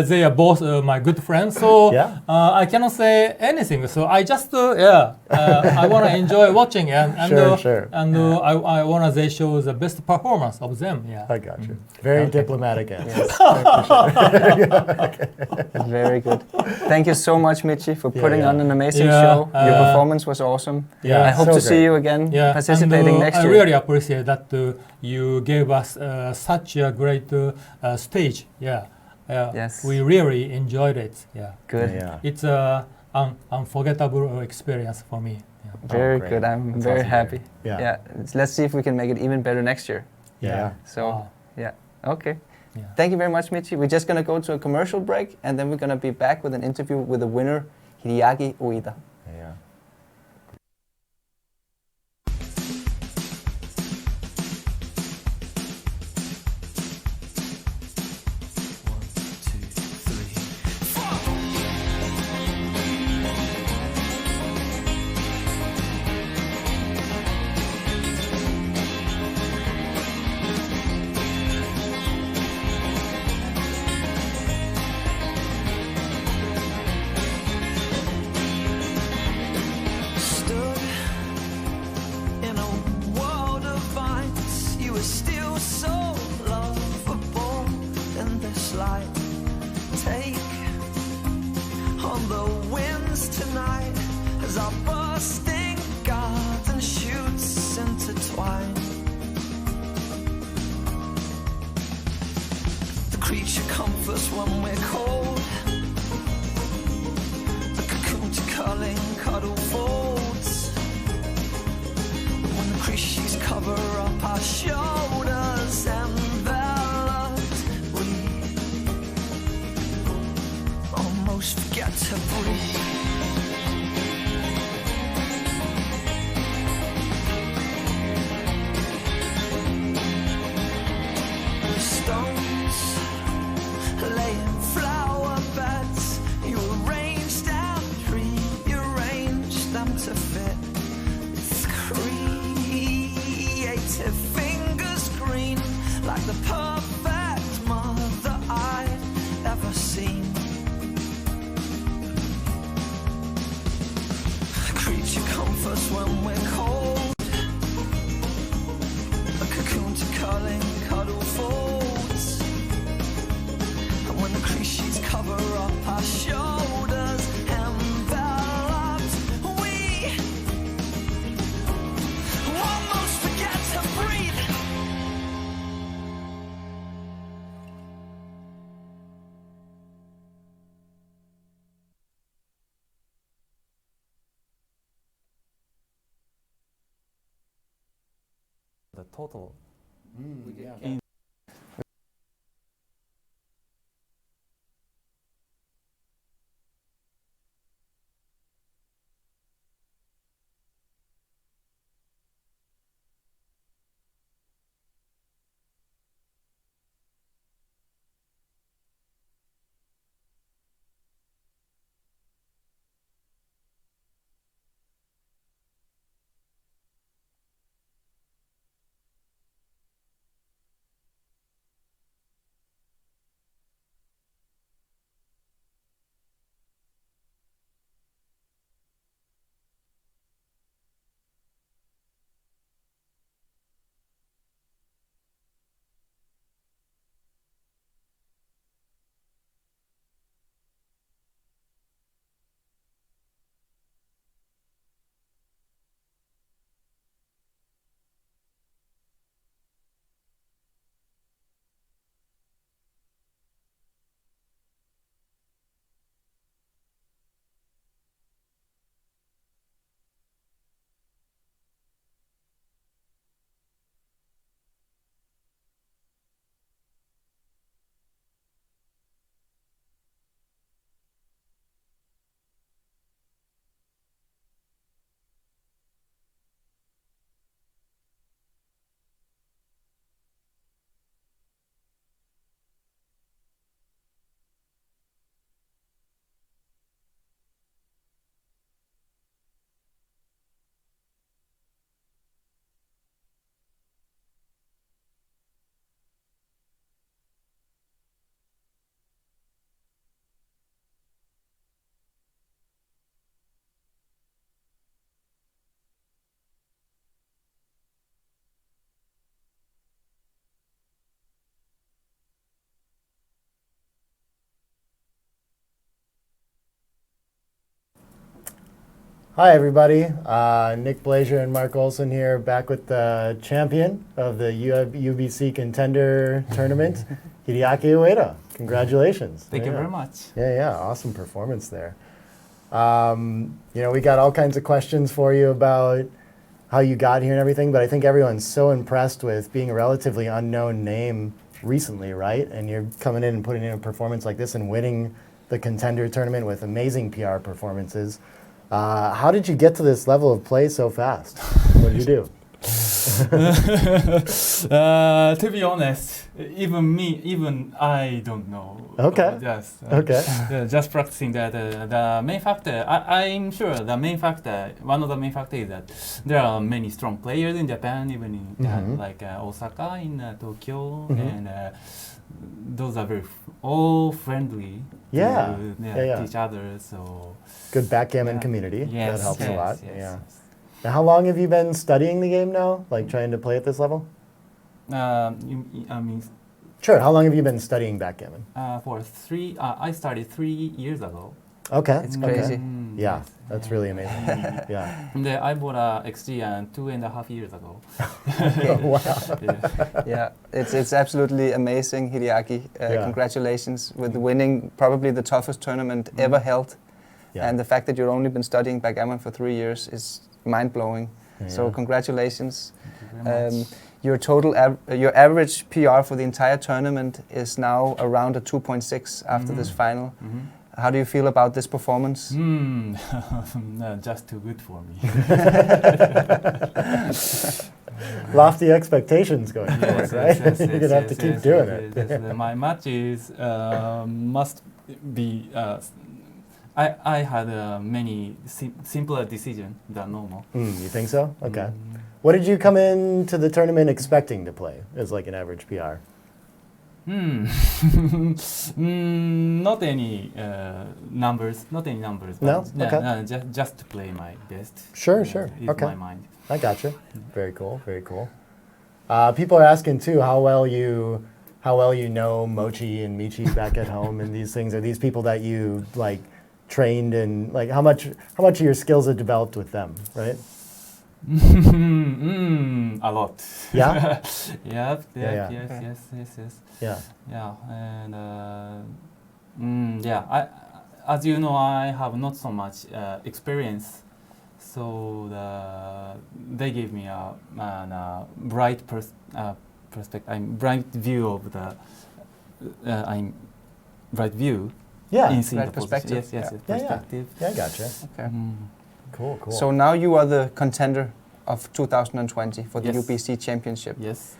they are both my good friends, so Yeah. I cannot say anything. So I just, I want to enjoy watching, and Sure. I want they show the best performance of them. Yeah. I got you. Very diplomatic answer. Very good. Thank you so much, Michi, for putting yeah. on an amazing Yeah, show. Your performance was awesome. Yeah, I hope so to see great. you again Yeah, participating and, next I year. really appreciate that you gave us such a great stage. Yeah. Yes. We really enjoyed it. Yeah. Good. Yeah. It's an unforgettable experience for me. Yeah. Very great. good. I'm That's very awesome to happy. hear. Yeah. Let's see if we can make it even better next year. Yeah. So, Wow. yeah. Okay. Yeah. Thank you very much, Michi. We're just going to go to a commercial break, and then we're going to be back with an interview with the winner, Hideaki Ueda. Yeah. Stood in a world of fights. You were still so lovable in this light. Take on the winds tonight as our bursting garden shoots intertwine. The creature comforts when we're cold. The cocoon to curling cuddle folds. When the creatures cover up our shoulders, enveloped, we almost forget to breathe. Stones laying flower beds, you arranged and rearranged them to fit. It's creative fingers green, like the perfect mother I'd ever seen. when the creases cover up our shoulders, enveloped, we almost forget to breathe. The total. Yeah. Hi, everybody. Nick Blazier and Mark Olson here, back with the champion of the UBC Contender tournament, Hideaki Ueda. Congratulations. Thank you very much. Yeah, awesome performance there. We got all kinds of questions for you about how you got here and everything, but I think everyone's so impressed with being a relatively unknown name recently, right? And you're coming in and putting in a performance like this and winning the Contender tournament with amazing PR performances. How did you get to this level of play so fast? What did you do? To be honest, even I don't know. Okay. Just practicing that. The main factor, I'm sure the main factor, one of the main factors is that there are many strong players in Japan, even in like Osaka, in Tokyo, and those are all friendly to each other. So good backgammon community. Yes, that helps a lot. Yes. Now, how long have you been studying the game now? Like trying to play at this level? I mean, Sure. How long have you been studying backgammon? I started 3 years ago. Okay. It's crazy. Yeah, that's really amazing. Yeah. And I bought a XG 2.5 years ago. Wow. Yeah, it's absolutely amazing, Hideaki. Congratulations with winning probably the toughest tournament ever held. Yeah. And the fact that you've only been studying backgammon for 3 years is mind-blowing. So congratulations. Thank you very much. Your average PR for the entire tournament is now around a 2.6 after this final. How do you feel about this performance? Just too good for me. Lofty expectations going forward, right? You're going to have to keep doing it. My matches must be... I had many simpler decisions than normal. You think so? Okay. What did you come into the tournament expecting to play as like an average PR? Not any numbers. No? But Okay. just to play my best. Sure. Is Okay. my mind. I gotcha. Very cool. People are asking too how how well you know Mochi and Michi back at home and these things? Are these people that you like trained and like how much of your skills have developed with them, right? A lot. Yeah? Yep, Yeah. yes. Yeah. Yeah, and as you know, I have not so much experience, so they gave me a bright perspective, bright view of the, bright view. Yeah. In seeing Right the position. perspective. Yes, Yeah, yeah. perspective. Yeah, I gotcha. Okay. Cool. So now you are the contender of 2020 for the Yes. UBC Championship. Yes.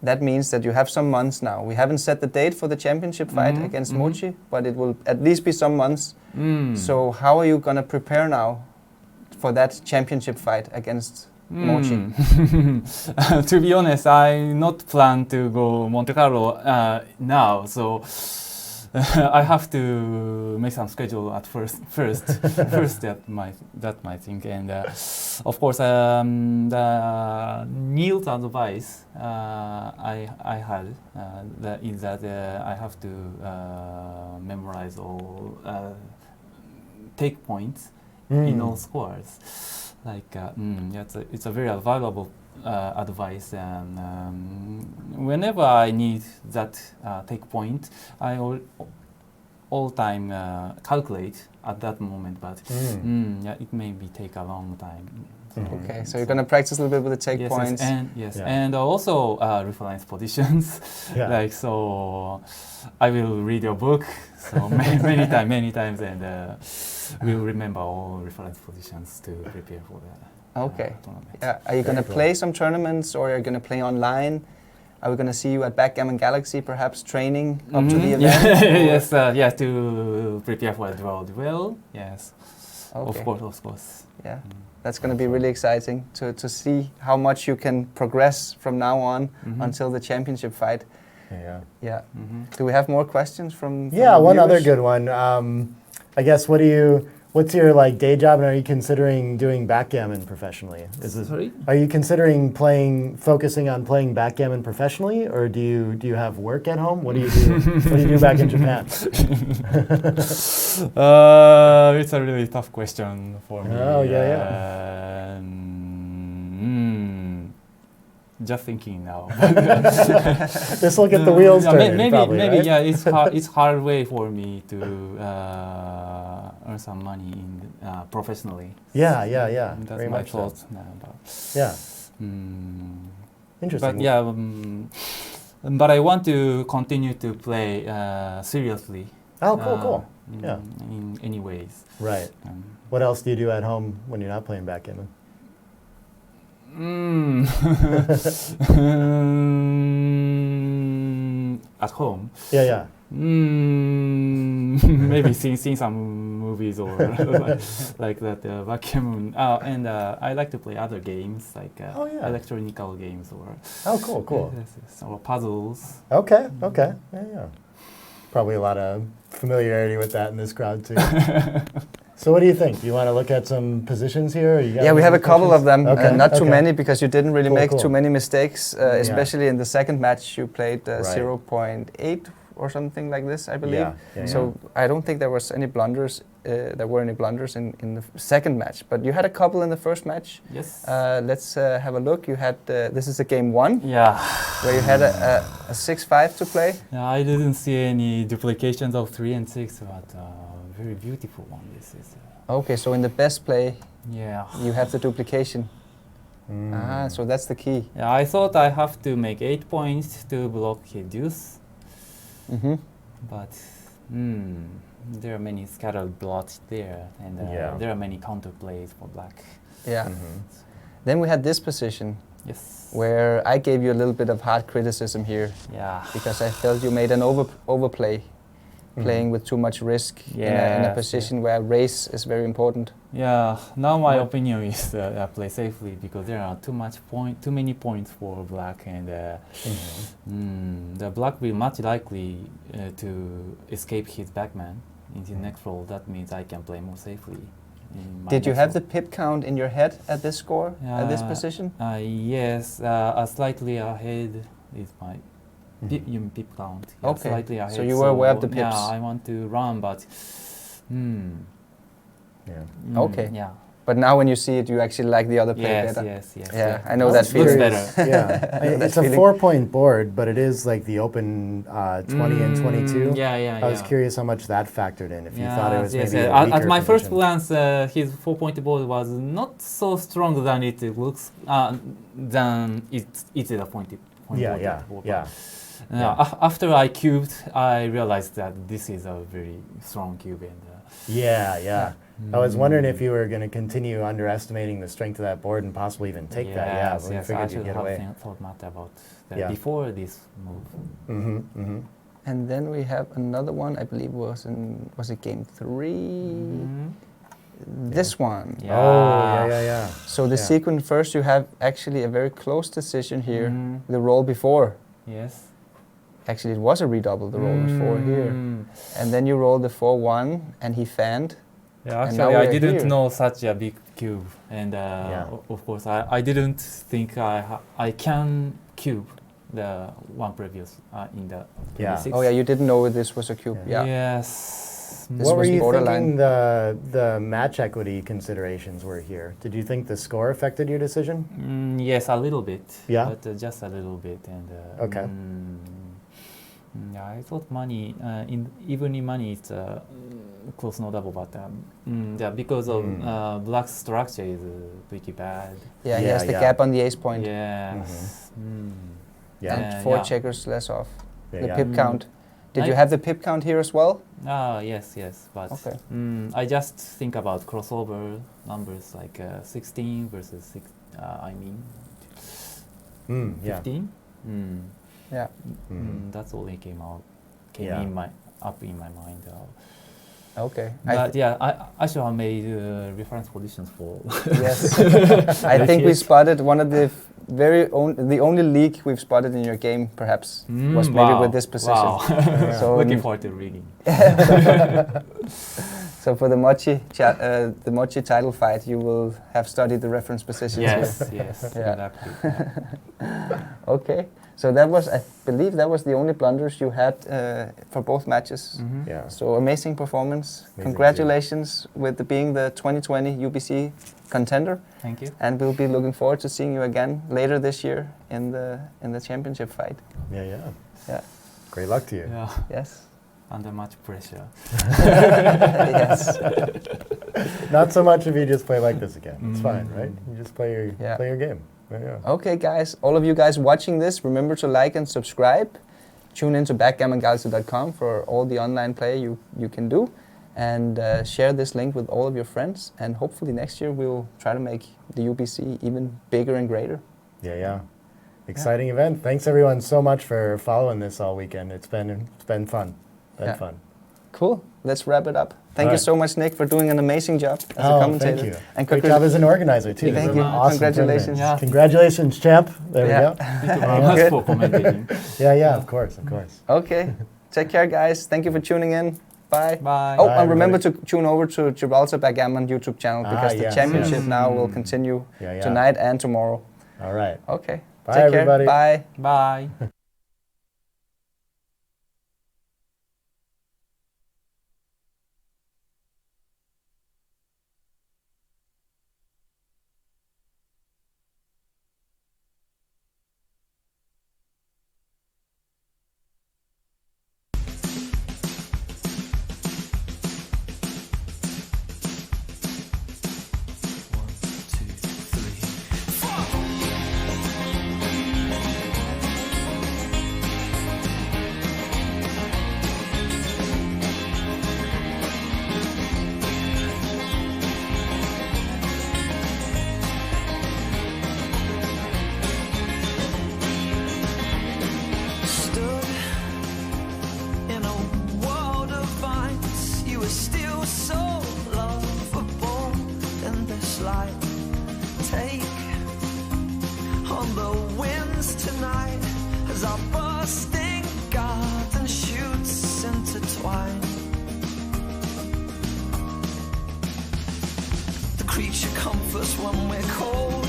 That means that you have some months now. We haven't set the date for the championship fight against Mochi, but it will at least be some months. So how are you going to prepare now for that championship fight against Mochi? To be honest, I not plan to go Monte Carlo now, so I have to make some schedule at first. That my thing, and of course the Neil's advice I had is that I have to memorize all take points in all scores. Like it's a very valuable advice, and whenever I need that take point, I all time calculate at that moment. But it may be take a long time. Okay, so you're going to practice a little bit with the take points. And also reference positions. Yeah. Like so, I will read your book so many times, and will remember all reference positions to prepare for that. Okay. Tournament. Yeah. Are you going to cool. play some tournaments, or are you going to play online? Are we going to see you at Backgammon Galaxy, perhaps training up to the event? Yes, to prepare for the duel. Yes, Okay. of course. Yeah, that's going to be really exciting to see how much you can progress from now on until the championship fight. Yeah. Yeah. Do we have more questions from Yeah, the one other viewers? good one. I guess what's your like day job, and are you considering doing backgammon professionally? Sorry? Are you considering focusing on playing backgammon professionally, or do you have work at home? What do you do? What do you do back in Japan? It's a really tough question for me. Oh, yeah. Just thinking now. Just look at the wheels turning. Maybe, probably, right? yeah. It's hard way for me to earn some money professionally. Yeah. That's Very my much so. thought now. But, Yeah. Interesting. but yeah, but I want to continue to play seriously. Oh, cool. Yeah. In any ways. Right. What else do you do at home when you're not playing backgammon? At home. Yeah. Maybe seeing some movies or like that Backgammon. And I like to play other games like electronical games or Cool. yes, or puzzles. Okay. Yeah. Probably a lot of familiarity with that in this crowd too. So what do you think? Do you want to look at some positions here? Or you got Yeah, we any have a other couple of questions? them. Okay. Not too okay. many because you didn't really make Cool. too many mistakes, especially in the second match you played Right. 0.8 or something like this, I believe. Yeah. So I don't think there was any blunders. There were any blunders in the second match, but you had a couple in the first match. Yes. Let's have a look. You had this is a game 1 Yeah. where you had a 6-5 to play. Yeah, I didn't see any duplications of 3 and 6, but very beautiful one. This is. Okay, so in the best play Yeah. you have the duplication. So that's the key. Yeah, I thought I have to make 8 points to block his deuce, but there are many scattered blocks there, and there are many counter plays for black. Yeah. Then we had this position Yes. where I gave you a little bit of hard criticism here Yeah. because I felt you made an overplay, playing with too much risk in a Yes, position where race is very important. Yeah. Now my opinion is play safely because there are too many points for black, and the black will much likely to escape his backman in the next roll. That means I can play more safely. Did you have the pip count in your head at this score, at this position? Yes, slightly ahead is my pip count. Yeah, Okay. slightly ahead. So you were aware of the Yeah, pips. I want to run, but Yeah. Okay. Yeah. But now when you see it, you actually like the other play Yes, better. yes, yes. Yeah, I know that Looks feeling. better. Yeah, it's a feeling. 4-point board, but it is like the open 20 and 22. Yeah. I was curious how much that factored in. If you thought it was yes, maybe yes. a weaker At my first position. glance, his 4-point board was not so strong than it looks. Than it's a point Yeah. After I cubed, I realized that this is a very strong cube, and Yeah. I was wondering if you were going to continue underestimating the strength of that board and possibly even take that. Yeah, yes, but we yes. I figured should you'd get have away. thought much about that Yeah. before this move. And then we have another one, I believe was it game 3? This one. Yeah. Oh, yeah. So the Yeah. sequence first, you have actually a very close decision here. Mm. The roll before. Yes. Actually, it was a redouble, the roll before here. And then you roll the 4-1, and he fanned. Yeah, And now actually, I we're didn't here. know such a big cube, and of course, I didn't think I can cube the one previous in the Yeah. 26. Oh yeah, you didn't know this was a cube. Yeah. Yes. This What were was you borderline. thinking the match equity considerations were here? Did you think the score affected your decision? Yes, a little bit. Yeah? But just a little bit, and Okay. Yeah, I thought money, even in money, it's close no double, but yeah, because of black structure is pretty bad. Yeah, he Yeah, has the yeah. gap on the ace point. Yes. Yeah. And 4 yeah. checkers less off. Yeah, The yeah. pip count. Did you I- have the pip count here as well? Yes, but Okay. I just think about crossover numbers like 16 versus 6. Yeah. 15. Yeah. That's all it came Yeah. in my mind. Okay. But yeah, I should have made reference positions for. Yes. I think we spotted one of the the only leak we've spotted in your game, perhaps, was maybe with this position. Wow. So Looking forward to reading. So for the Mochi title fight, you will have studied the reference positions. Yes, yes, Yeah. exactly. Okay. So that was, I believe, that was the only blunders you had for both matches. Yeah. So amazing performance. Amazing Congratulations with being the 2020 UBC Contender, Thank you. and we'll be looking forward to seeing you again later this year in the championship fight. Yeah. Great luck to you. Yeah. Yes. Under much pressure. Yes. Not so much if you just play like this again. It's fine, right? You just play your game. Yeah. Okay, guys. All of you guys watching this, remember to like and subscribe. Tune into backgammongalsu.com for all the online play you can do. And share this link with all of your friends. And hopefully next year we'll try to make the UBC even bigger and greater. Yeah. Exciting event. Thanks everyone so much for following this all weekend. It's been fun. Fun. Cool. Let's wrap it up. Thank you right. so much, Nick, for doing an amazing job as a commentator. Thank you. And Great job as an organizer too. Thank This is you. an awesome Congratulations. tournament. Yeah. Congratulations, champ. There Yeah. we go. Thank you very much Good. for commentating. Yeah, of course. Okay. Take care, guys. Thank you for tuning in. Bye. Bye. Oh, Bye, and remember everybody. to tune over to Gibraltar Backgammon YouTube channel because the yes, championship yes. now will continue Yeah. tonight and tomorrow. All right. Okay. Bye, Take care. everybody. Bye. Bye. Stood in a world of vines, you were still so lovable in this light. Take on the winds tonight as our bursting garden shoots intertwine. The creature comforts when we're cold,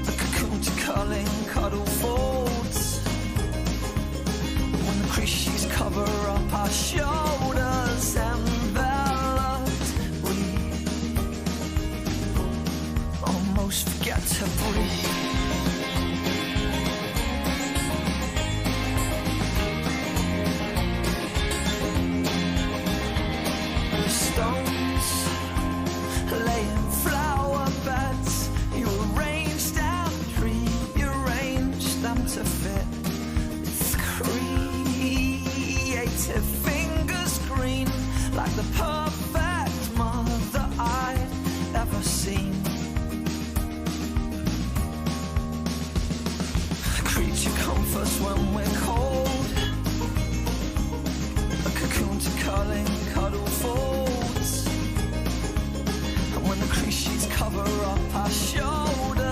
a cocoon to curling cuddle folds. sensitive fingers green, like the perfect mother I'd ever seen. A creature comforts when we're cold, a cocoon to curling cuddle folds, and when the crease sheets cover up our shoulders,